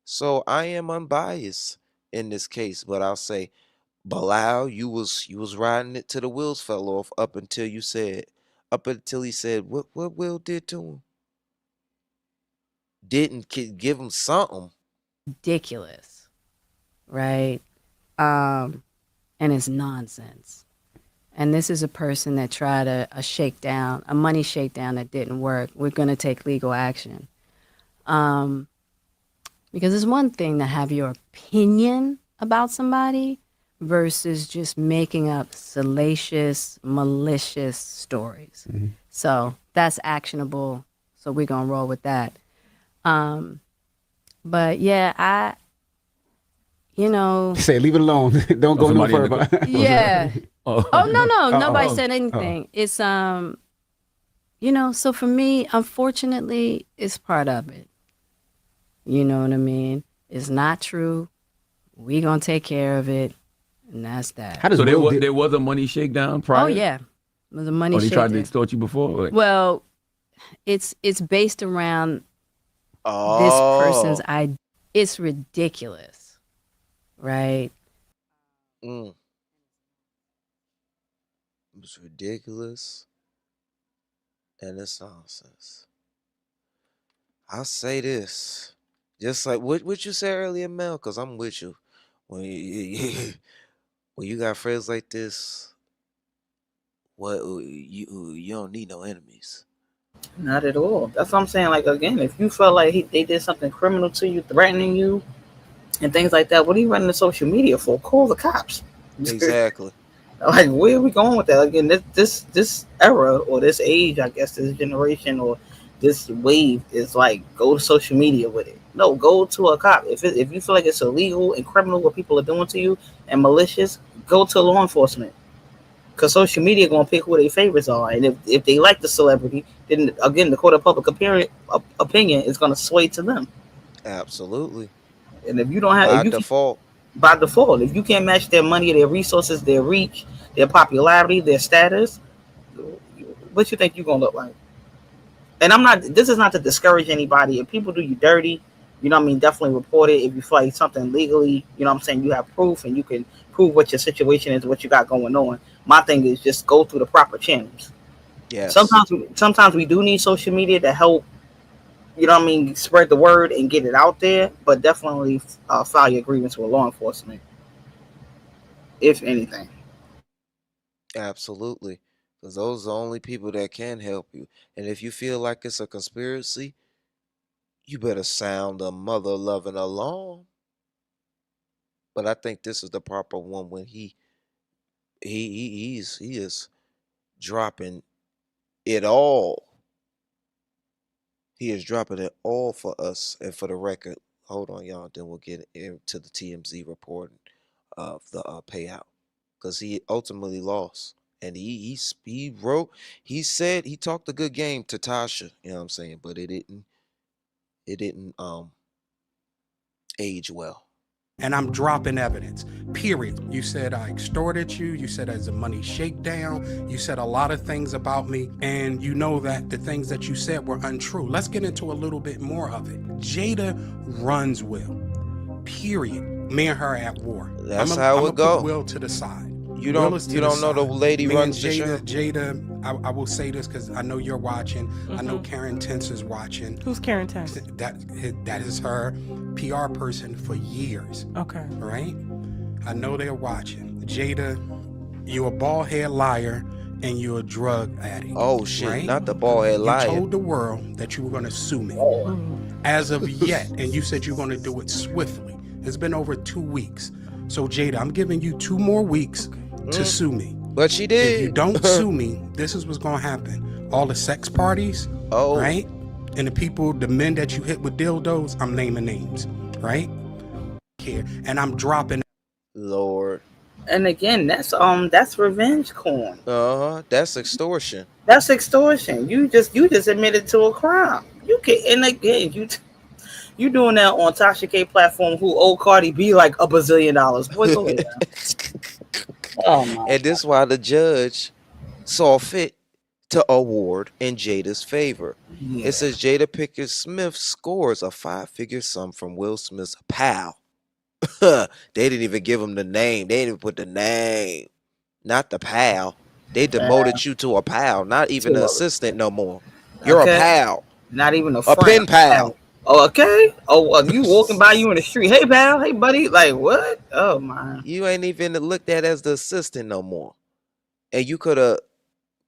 So I am unbiased in this case, but I'll say, BILAAL, you was riding it till the wheels fell off up until he said what Will did to him. Didn't give him something. Ridiculous, right? And it's nonsense. And this is a person that tried a shakedown, a money shakedown that didn't work. We're going to take legal action. Because it's one thing to have your opinion about somebody versus just making up salacious, malicious stories. Mm-hmm. So that's actionable. So we're going to roll with that. But yeah, say leave it alone. Don't go no further. Yeah. No, nobody said anything. It's so for me, unfortunately, it's part of it. You know what I mean? It's not true. We gonna take care of it, and that's that. So there was a money shakedown prior? Oh yeah, it was a money shakedown. They tried to extort you before? Like... Well, it's based around this person's idea. It's ridiculous, right? It's ridiculous, and it's nonsense. I'll say this, just like what you said earlier, Mel, because I'm with you. When you got friends like this, you don't need no enemies. Not at all. That's what I'm saying. Like, again, if you felt like they did something criminal to you, threatening you, and things like that, what are you running the social media for? Call the cops. Exactly. Like, where are we going with that? Again, this era or this age, I guess, this generation or this wave is like, go to social media with it. No, go to a cop. If you feel like it's illegal and criminal what people are doing to you and malicious, go to law enforcement. Because social media gonna pick who their favorites are, and if they like the celebrity, then again the court of public opinion is gonna sway to them. Absolutely. And if you don't have, By if you default. by default, if you can't match their money, their resources, their reach, their popularity, their status, what you think you're gonna look like? And I'm not. This is not to discourage anybody. If people do you dirty, you know what I mean, definitely report it. If you feel like something legally, you know what I'm saying, you have proof and you can prove what your situation is, what you got going on. My thing is just go through the proper channels. Yes. Sometimes we do need social media to help, you know what I mean, spread the word and get it out there. But definitely file your grievance with law enforcement, if anything. Absolutely. Because those are the only people that can help you. And if you feel like it's a conspiracy, you better sound a mother-loving alarm. But I think this is the proper one when he is dropping it all. He is dropping it all for us. And for the record, hold on, y'all. Then we'll get into the TMZ reporting of the payout, because he ultimately lost. And he said he talked a good game to Tasha, you know what I'm saying, but it didn't age well. And I'm dropping evidence, period. You said I extorted you. You said there's a money shakedown. You said a lot of things about me. And you know that the things that you said were untrue. Let's get into a little bit more of it. Jada runs Will, period. Me and her at war. That's how it go. Put Will to the side. You don't know the lady runs the show? Jada, I will say this because I know you're watching. I know Karen Tense is watching. Who's Karen Tense? That is her PR person for years. Okay. Right? I know they're watching. Jada, you're a bald head liar and you're a drug addict. Oh shit, right? not the bald head liar. You told the world that you were going to sue me. As of yet, and you said you're going to do it swiftly. It's been over 2 weeks. So Jada, I'm giving you 2 more weeks to sue me. But she did. If you don't sue me, this is what's gonna happen. All the sex parties, right? And the people, the men that you hit with dildos, I'm naming names, right? Here. And I'm dropping. Lord. And again, that's revenge porn. That's extortion. That's extortion. You just admitted to a crime. You can, and again, you doing that on Tasha K platform who owe Cardi B like $1 bazillion. Boy, go ahead. Oh my and this is why the judge saw fit to award in Jada's favor. It says Jada Pinkett Smith scores a 5-figure sum from Will Smith's pal. They didn't even give him the name. They didn't even put the name. Not the pal. They demoted you to a pal. Not even an assistant no more. You're a pal. Not even a pen pal. Oh, okay. Oh, you walking by you in the street. Hey, pal. Hey, buddy. Like, what? Oh, my. You ain't even looked at as the assistant no more. And you could have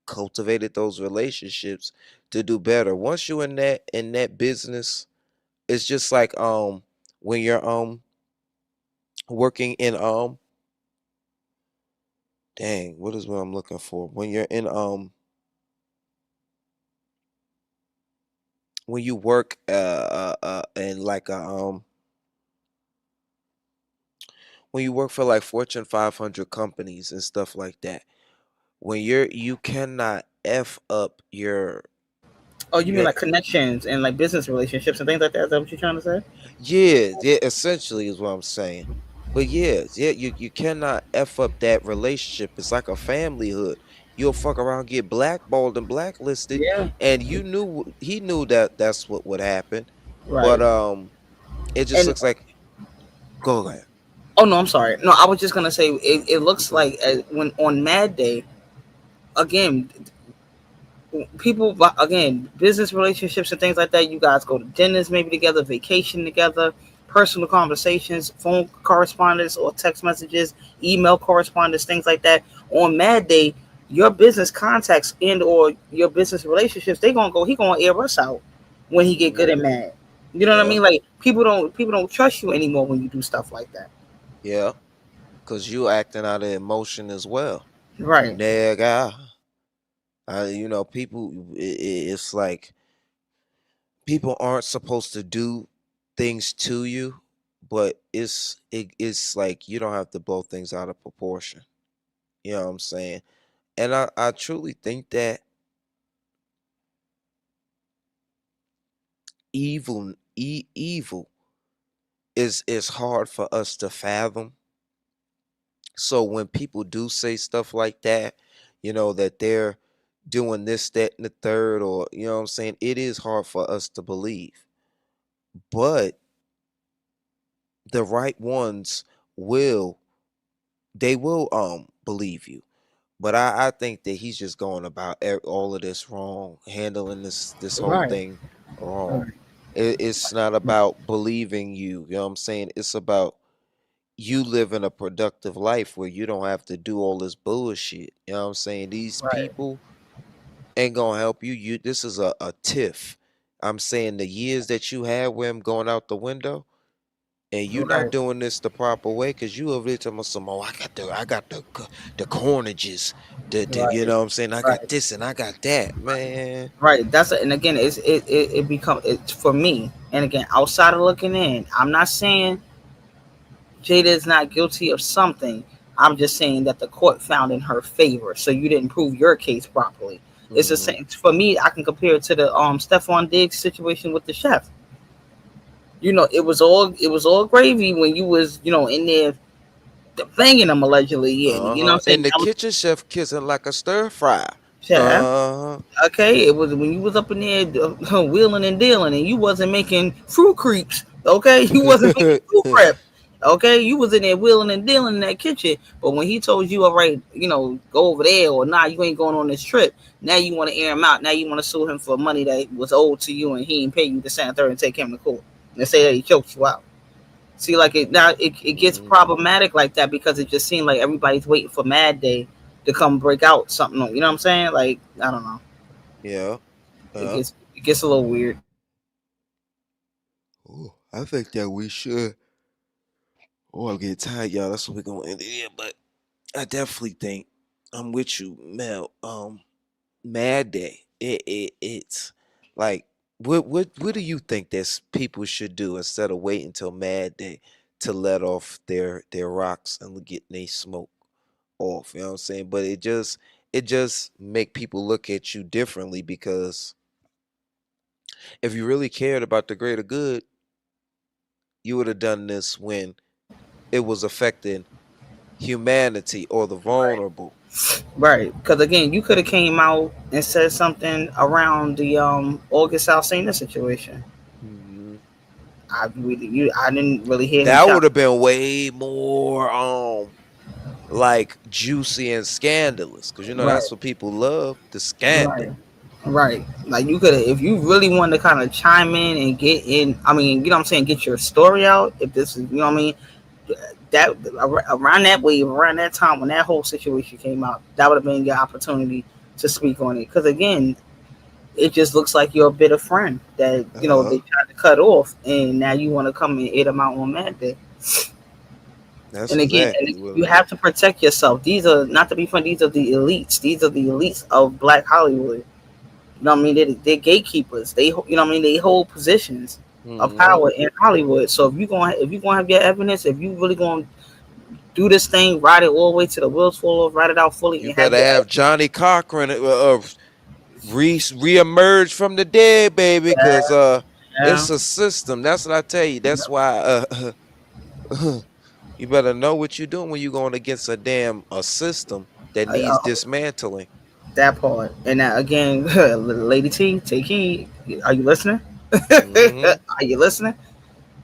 cultivated those relationships to do better. Once you in that business, it's just like when you're working in dang, what is what I'm looking for? When you're in when you work in like when you work for like Fortune 500 companies and stuff like that, when you cannot F up your Oh, you mean like connections and like business relationships and things like that? Is that what you're trying to say? Yeah, essentially is what I'm saying. But you cannot F up that relationship. It's like a familyhood. You'll fuck around, get blackballed and blacklisted, and he knew that that's what would happen. Right. But it just looks like. Go ahead. Oh no, I'm sorry. No, I was just gonna say it looks like when on Mad Day, again, people business relationships and things like that. You guys go to dinners maybe together, vacation together, personal conversations, phone correspondence or text messages, email correspondence, things like that. On Mad Day, your business contacts and or your business relationships, he gonna air us out when he get good and mad. You know what I mean? Like people don't trust you anymore when you do stuff like that. Yeah, because you acting out of emotion as well. Right. Nigga. People, it's like people aren't supposed to do things to you, but it's like you don't have to blow things out of proportion. You know what I'm saying? And I truly think that evil is hard for us to fathom. So when people do say stuff like that, that they're doing this, that, and the third, or you know what I'm saying, it is hard for us to believe. But the right ones will believe you. But I think that he's just going about all of this wrong, handling this whole Right. thing wrong. It's not about believing you. You know what I'm saying? It's about you living a productive life where you don't have to do all this bullshit. You know what I'm saying? These Right. people ain't gonna help you. This is a tiff. I'm saying the years that you had with him going out the window, and you not Right. doing this the proper way, because you over there talking about some, oh, I got the cornages, you Right. know what I'm saying? I got Right. this and I got that, man. Right. That's it. And again, it become it's for me. And again, outside of looking in, I'm not saying Jada is not guilty of something. I'm just saying that the court found in her favor. So you didn't prove your case properly. It's the same for me. I can compare it to the Stephon Diggs situation with the chef. It was all gravy when you was in there banging them allegedly, and you know what I'm saying. And the That was kitchen chef kissing like a stir fry. chef. Okay, it was when you was up in there wheeling and dealing, and you wasn't making fruit creeps. Okay, you wasn't making fruit prep. Okay, you was in there wheeling and dealing in that kitchen. But when he told you, all right, go over there, or nah, you ain't going on this trip. Now you want to air him out. Now you want to sue him for money that was owed to you, and he ain't pay you to stand there and take him to court and say that he choked you out. See, like it gets problematic like that because it just seemed like everybody's waiting for Mad Day to come break out something. You know what I'm saying? Like, I don't know. Yeah. It gets a little weird. Ooh, I think that we should. Oh, I'm getting tired, y'all. That's what we're gonna end it here. But I definitely think I'm with you, Mel. Mad Day. It's like what do you think that people should do instead of waiting until Mad Day to let off their rocks and get their smoke off? You know what I'm saying? But it just make people look at you differently, because if you really cared about the greater good, you would have done this when it was affecting humanity or the vulnerable. Right. Because again, you could have came out and said something around the August Alsina situation. I didn't really hear him. That would have been way more like juicy and scandalous, because Right. that's what people love, the Right. scandal. Right. Like you could have, if you really wanted to kind of chime in and get in, I mean, you know what I'm saying, get your story out. If this is, you know what I mean, that around that wave, around that time when that whole situation came out, that would have been your opportunity to speak on it. Because again, it just looks like you're a bitter friend that they tried to cut off, and now you want to come and eat them out on Mad Day. That's And again, exactly what you it have to protect yourself. These are not to be funny. These are the elites. These are the elites of Black Hollywood. You know what I mean? They're gatekeepers. They, you know what I mean? They hold positions of power in Hollywood. So if you're gonna have your evidence, if you really gonna do this thing, ride it all the way to the wheels fall off, ride it out fully, You and have better your have Johnny Cochran reemerge from the dead, baby, because yeah. it's a system. That's what I tell you. That's why you better know what you're doing when you're going against a system that needs dismantling. That part. And now again, Lady T, take heed. Are you listening? Are you listening?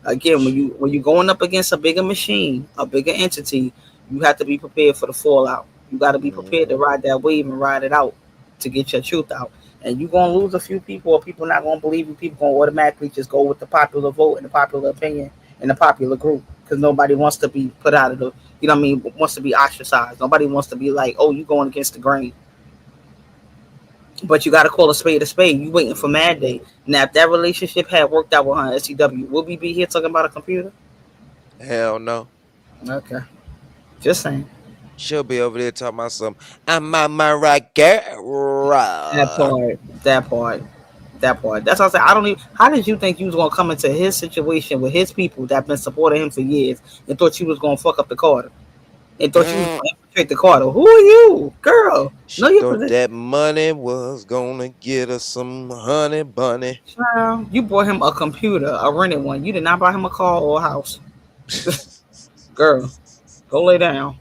Again, when you going up against a bigger machine, a bigger entity, you have to be prepared for the fallout. You got to be prepared to ride that wave and ride it out to get your truth out. And you're gonna lose a few people, or people not gonna believe you. People gonna automatically just go with the popular vote and the popular opinion and the popular group, because nobody wants to be put out of the, you know what I mean, wants to be ostracized. Nobody wants to be like, oh, you going against the grain. But you got to call a spade a spade. You waiting for Mad Day. Now, if that relationship had worked out with her on SCW, would we be here talking about a computer? Hell no. Okay. Just saying. She'll be over there talking about some, I'm on my right girl. That part. That part. That's what I said. I don't even. How did you think you was gonna come into his situation with his people that been supporting him for years and thought you was gonna fuck up the Carter and thought you was gonna infiltrate the Carter? Who are you, girl? Know She your thought position. that money was gonna get her some honey bunny. Child, you bought him a computer, a rented one. You did not buy him a car or a house. Girl, go lay down.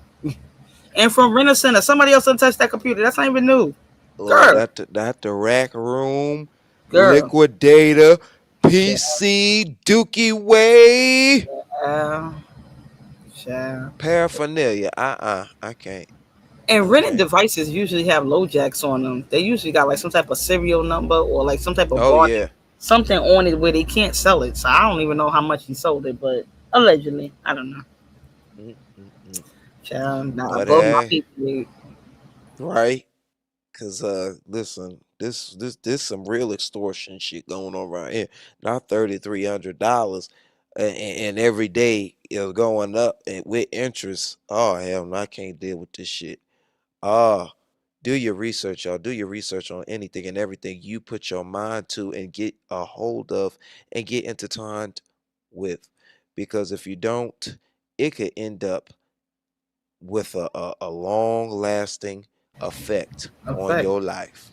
And from Renter Center, somebody else untouched that computer. That's not even new. Lord, Girl, that the rack room, girl. liquidator, Child, PC, Dookie Way, child. paraphernalia. I can't. And I rented can't. devices usually have low jacks on them. They usually got like some type of serial number or like some type of Oh warning, yeah. something on it where they can't sell it. So I don't even know how much he sold it, but allegedly, I don't know. Child, nah, But above my people. right? Cause listen, this some real extortion shit going on right here. Not $3,300, and every day is going up and with interest. Oh hell, no, I can't deal with this shit. Ah, do your research, y'all. Do your research on anything and everything you put your mind to and get a hold of and get intertwined with, because if you don't, it could end up with a long lasting effect on Effect. your life.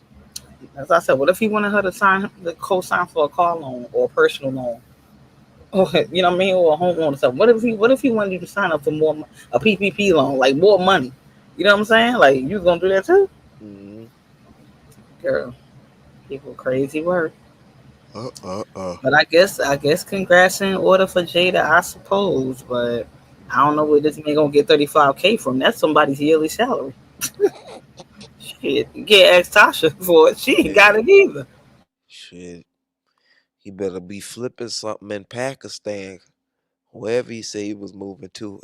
As I said, what if he wanted her to sign the co-sign for a car loan or a personal loan? Or, you know what I mean, or a home loan or something. What if he wanted you to sign up for more a PPP loan, like more money? You know what I'm saying? Like you gonna do that too, girl? People crazy work. But I guess congrats in order for Jada, I suppose. But I don't know where this man gonna get 35K from. That's somebody's yearly salary. Shit, you can't ask Tasha for it. She ain't got it either. Shit, he better be flipping something in Pakistan, wherever he say he was moving to,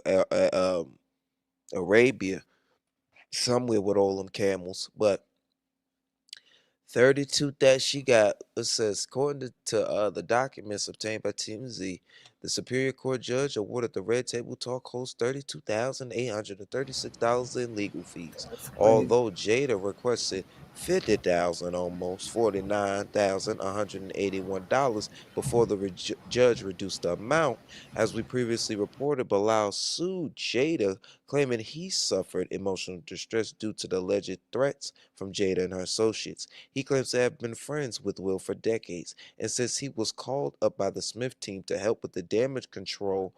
Arabia, somewhere with all them camels. But 32 that she got, it says, according to the documents obtained by TMZ, the Superior Court judge awarded the Red Table Talk host $32,836 in legal fees, That's crazy. although Jada requested $50,000, almost $49,181 before the judge reduced the amount. As we previously reported, BILAAL sued Jada, claiming he suffered emotional distress due to the alleged threats from Jada and her associates. He claims to have been friends with Will for decades and says he was called up by the Smith team to help with the damage control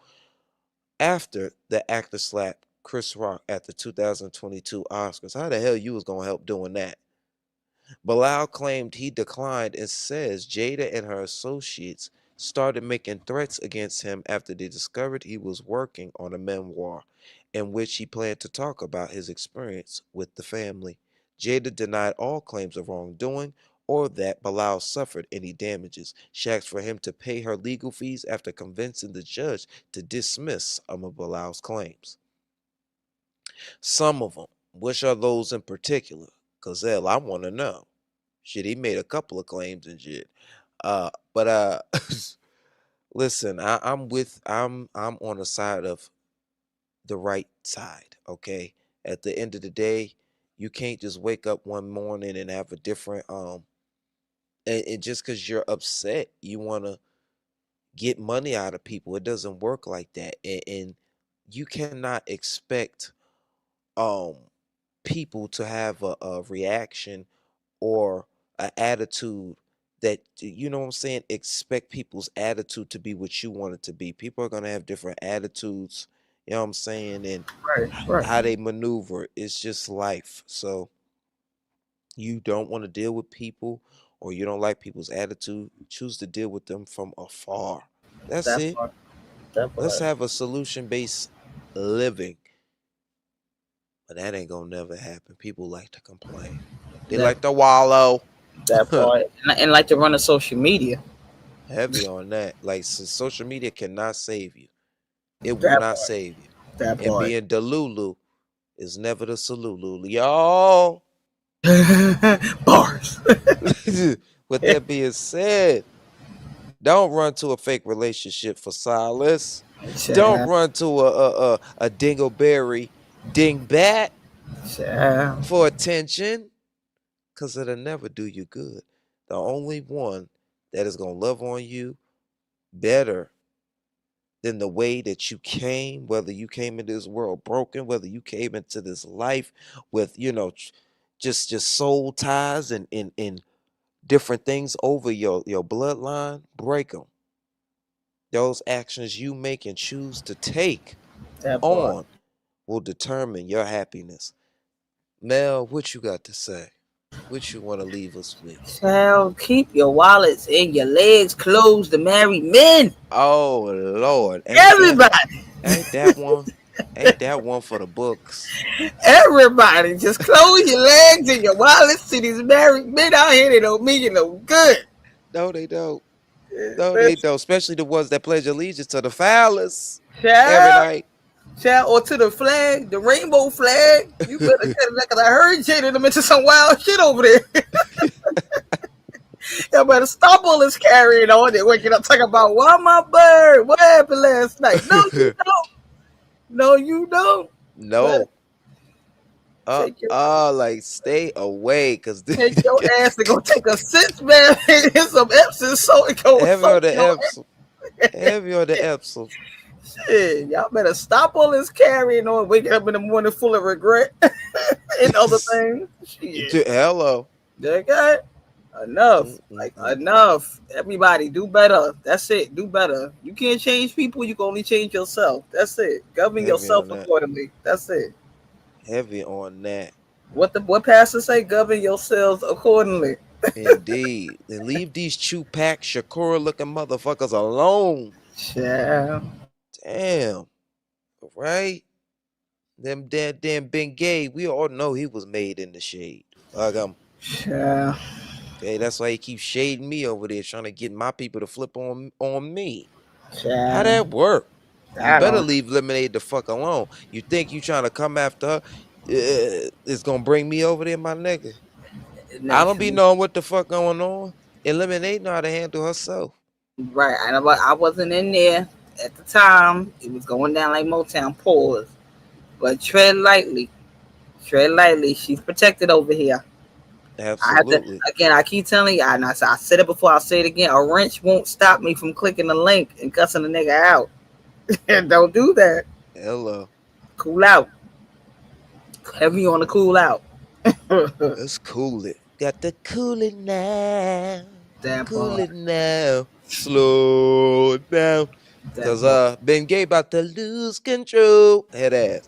after the actor slapped Chris Rock at the 2022 Oscars. How the hell you was gonna help doing that? BILAAL claimed he declined and says Jada and her associates started making threats against him after they discovered he was working on a memoir in which he planned to talk about his experience with the family. Jada denied all claims of wrongdoing or that BILAAL suffered any damages. She asked for him to pay her legal fees after convincing the judge to dismiss some of BILAAL's claims. Some of them. Which are those in particular? Cause hell, I want to know. Shit, he made a couple of claims and shit. But listen, I'm on the side of the right side. Okay. At the end of the day, you can't just wake up one morning and have a different and just because you're upset, you want to get money out of people. It doesn't work like that, and you cannot expect um people to have a reaction or an attitude that, you know what I'm saying, expect people's attitude to be what you want it to be. People are going to have different attitudes, you know what I'm saying, and Right, right. how they maneuver. It's just life. So you don't want to deal with people or you don't like people's attitude, choose to deal with them from afar. That's That it. part. That Let's part. have a solution based living. But that ain't gonna never happen. People like to complain. They That like to wallow. that part. And like to run a social media. Heavy on that. Like, social media cannot save you. It will That not part. save you. That And part. being Delulu is never the salulu. Y'all. Bars. With that being said, don't run to a fake relationship for solace. Don't Child. run to a dingleberry dingbat Child. for attention, because it'll never do you good. The only one that is gonna love on you better than the way that you came, whether you came into this world broken, whether you came into this life with, just soul ties and different things over your bloodline, break them. Those actions you make and choose to take on will determine your happiness. Mel, what you got to say? What you want to leave us with? Child, keep your wallets and your legs closed to married men. Oh Lord, Everybody. Ain't that one? Ain't that one for the books? Everybody, just close your legs and your wallets to these married men out here. They don't mean you no good. No, they don't. No, they don't. Especially the ones that pledge allegiance to the phallus every night. Child, or to the flag, the rainbow flag. You better get it because I heard Jada mention some wild shit over there. Y'all better stop all this carrying on and waking up talking about why my bird? What happened last night? No, you don't. No, you don't. No. Like stay away, cause take your ass to go take a 6-man and some Epsom salt and go heavy on the Epsom. Heavy on the Epsom. Shit, y'all better stop all this carrying on, waking up in the morning full of regret and other things. Shit. Hello. Okay. Enough. Like enough. Everybody do better. That's it. Do better. You can't change people, you can only change yourself. That's it. Govern yourself accordingly. That's it. Heavy on that. What pastor say? Govern yourselves accordingly. Indeed. And leave these Chupac Shakur looking motherfuckers alone. Yeah. Damn. Right? Them damn Ben Gay, we all know he was made in the shade. Yeah. Okay, that's why he keeps shading me over there, trying to get my people to flip on me. Yeah. How that work? You better leave Lemonade the fuck alone. You think you trying to come after her? It's gonna bring me over there, my nigga. I don't be knowing what the fuck going on. And Lemonade know how to handle herself. Right. I wasn't in there at the time. It was going down like Motown. Pause. But tread lightly. Tread lightly. She's protected over here. Absolutely. I keep telling you, I said it before, I'll say it again. A wrench won't stop me from clicking the link and cussing the nigga out. Don't do that. Hello. Cool out. Heavy on the cool out. Let's cool it. Got to cool it now. Cool it now. Slow down. Because Ben Gay about to lose control. Head ass.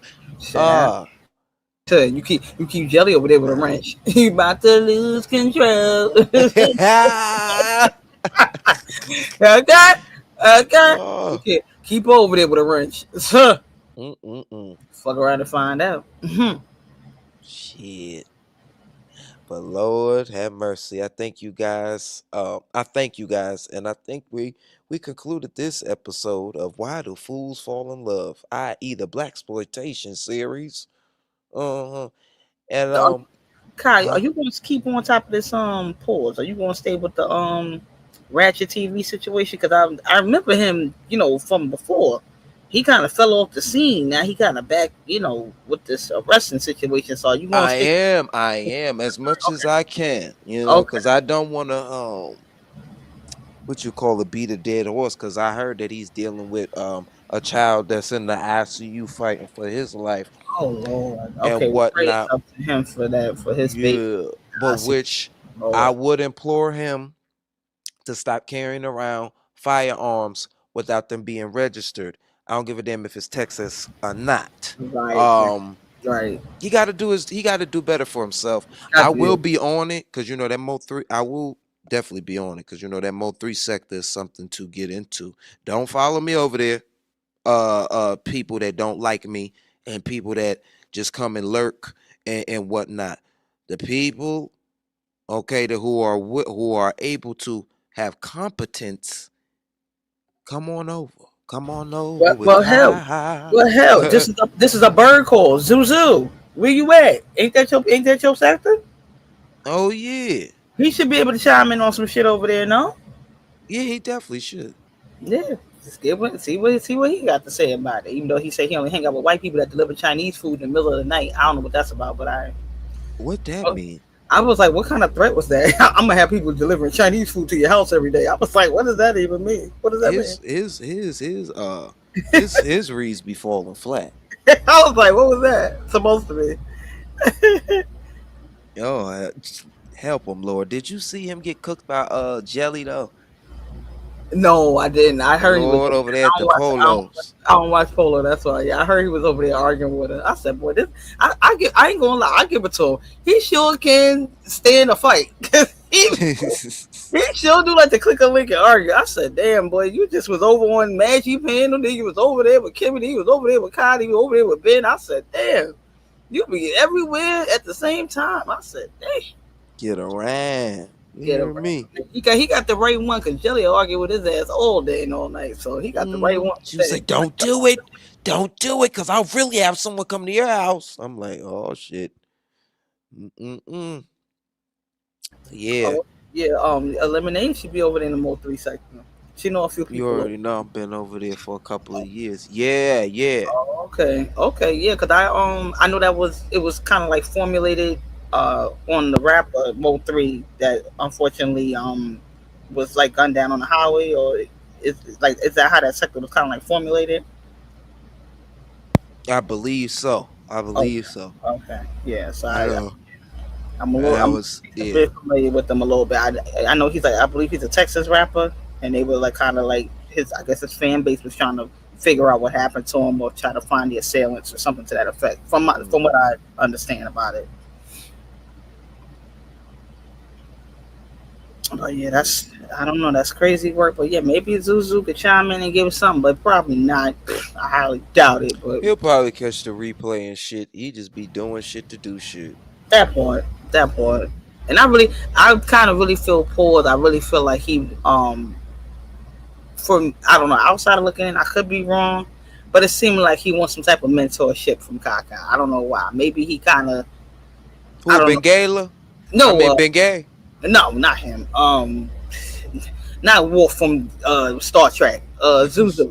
You keep Jelly over there with a wrench. You about to lose control. Okay. Keep over there with a wrench. Fuck around and find out. Shit. But Lord have mercy. I thank you guys. And I think we concluded this episode of Why Do Fools Fall in Love, i.e. the BLAXPLOITATION series. And Kai, are you going to keep on top of this pause? Are you going to stay with the Ratchet TV situation? Because I remember him, from before. He kind of fell off the scene. Now he kind of back, with this arresting situation. So you want to I am as much as I can, because I don't want to beat a dead horse, because I heard that he's dealing with a child that's in the ICU fighting for his life. Oh Lord. Okay, and whatnot. Up to him for that, for his baby. But I would implore him to stop carrying around firearms without them being registered. I don't give a damn if it's Texas or not. Right. He got to do better for himself. I will be on it, because that Mo 3. I will definitely be on it, because that Mo 3 sector is something to get into. Don't follow me over there. People that don't like me and people that just come and lurk and whatnot. The people, who are able to have competence, come on over. Well, hell. This is a bird call. Zoo. Where you at? Ain't that your sector? Oh yeah. He should be able to chime in on some shit over there, no? Yeah, he definitely should. Yeah. See what he got to say about it. Even though he said he only hang out with white people that deliver Chinese food in the middle of the night. I don't know what that's about, but what that mean? I was like, what kind of threat was that? I'm gonna have people delivering Chinese food to your house every day. I was like, what does that even mean? What does that mean? His reads be falling flat. I was like, what was that supposed to be? Yo, help him, Lord. Did you see him get cooked by Jelly though? No, I didn't. I heard he was over there at the Polos. I don't watch Polo. That's why. Yeah, I heard he was over there arguing with her. I said, boy, this. I ain't gonna lie. I give it to him. He sure can stand a fight. he sure do like to click a link and argue. I said, damn, boy, you just was over on Maggie Panel. Then you was over there with Kimmy. Then you was over there with Kylie. You was over there with Ben. I said, damn, you be everywhere at the same time. I said, damn. Get around. You hear me? He got the right one because Jelly argued with his ass all day and all night. So he got the right one. She was like, don't do it. Don't do it because I'll really have someone come to your house. I'm like, oh, shit. Yeah. Oh, yeah, Elimination should be over there in the Mo 3 section. She know a few people. You already know I've been over there for a couple of years. Yeah. Oh, okay, yeah, because I know that it was kind of like formulated on the rapper Mo 3 that unfortunately was like gunned down on the highway, or is that how that sector was kind of like formulated? I believe so. Okay, yeah. So I'm a bit familiar with them a little bit. I know I believe he's a Texas rapper, and they were like kind of like his fan base was trying to figure out what happened to him or try to find the assailants or something to that effect. From what I understand about it. But yeah, I don't know, that's crazy work. But yeah, maybe Zuzu could chime in and give us something, but probably not. I highly doubt it. But he'll probably catch the replay and shit. He just be doing shit to do shit. That part. And I kind of really feel poor. I really feel like he from I don't know, outside of looking in, I could be wrong, but it seemed like he wants some type of mentorship from Kaka. I don't know why. Maybe he kind of. Who, Bengala? No, Bengay. No, not him. Not Wolf from Star Trek. Zuzu.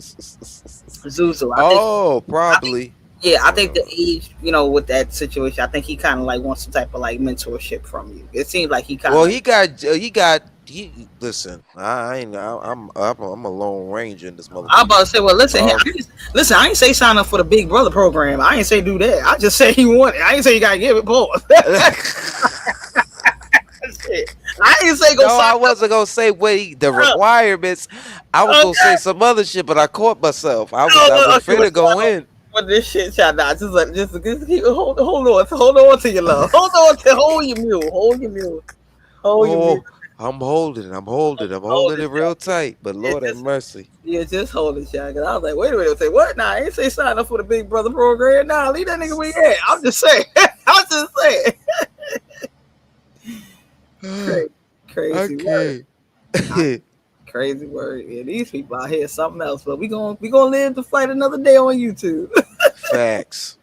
Probably. I think the age, with that situation, I think he kind of like wants some type of like mentorship from you. It seems like he kind of. Well, listen, I'm a lone ranger in this motherfucker. I'm about to say, well, listen, I ain't say sign up for the Big Brother program. I ain't say do that. I just say he want it. I ain't say you gotta give it, Paul. I didn't say go. No, I wasn't gonna say the requirements. I was gonna say some other shit, but I caught myself. I was finna go in. What this shit, child? Just hold on to your love. Hold your mule. I'm holding it real tight. But Lord have mercy. Yeah, just hold it, child. I was like, wait a minute, say what? Nah, I ain't say sign up for the Big Brother program. Nah, leave that nigga where he at. I'm just saying. Crazy word. Crazy word. Yeah, these people out here something else, but we gonna live to fight another day on YouTube. Facts.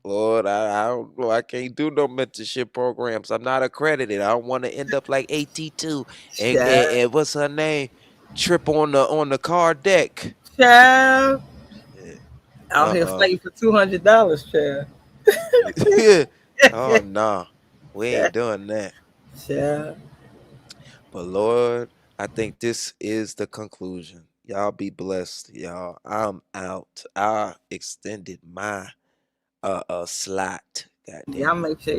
Lord, I don't know. I can't do no mentorship programs. I'm not accredited. I don't want to end up like AT2 and what's her name? Trip on the car deck. Child. Out here fighting for $200, child. Oh no, we ain't doing that. Yeah. But Lord, I think this is the conclusion. Y'all be blessed, y'all. I'm out. I extended my slot. Y'all make sure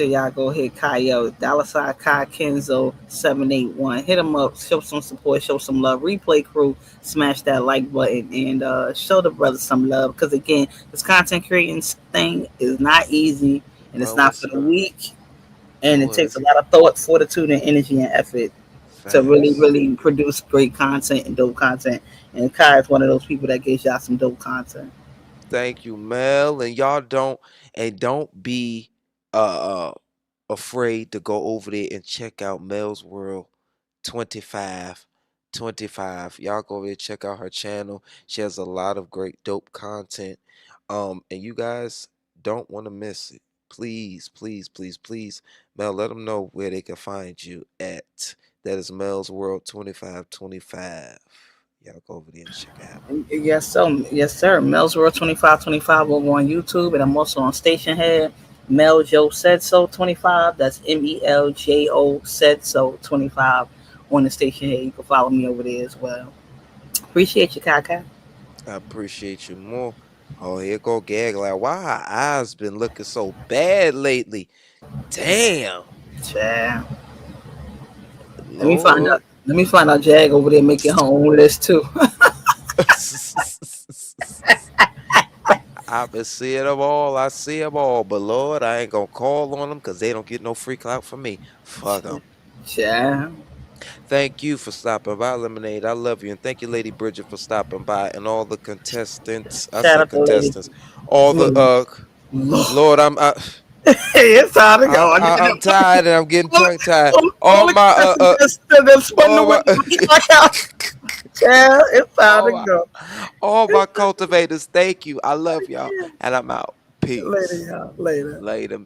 y'all go hit Kyle, $ Kai Kenzo 781. Hit him up, show some support, show some love. Replay crew, smash that like button and show the brother some love. Because again, this content creating thing is not easy and it's not for the weak. And it takes a lot of thought, fortitude, and energy and effort to really, really produce great content and dope content. And Kai is one of those people that gives y'all some dope content. Thank you, Mel. And y'all don't be afraid to go over there and check out Mel's World 25. Y'all go over there, check out her channel. She has a lot of great dope content. And you guys don't want to miss it. Please, Mel, let them know where they can find you at. That is Mel's World 2525. Y'all go over there and check it out. Yes, sir. Mel's World 2525 over on YouTube, and I'm also on Station Head. Mel Joe Said So 25. That's MELJO Said So 25 on the station here. You can follow me over there as well. Appreciate you, Kaka. I appreciate you more. Oh, here go Gag. Like, why her eyes been looking so bad lately? Damn. Yeah. Lord. Let me find out Jag over there making her own list too. I've been seeing them all. I see them all. But Lord, I ain't gonna call on them because they don't get no free clout from me. Fuck them. Yeah. Thank you for stopping by, Lemonade. I love you. And thank you, Lady Bridget, for stopping by. And all the contestants. I Shout said out to Lady. contestants. All the Lord, It's time to go. I'm tired and I'm getting tongue tied. All my yeah, it's time to go. All my cultivators, thank you. I love y'all. And I'm out. Peace. Later, y'all. Later. Later.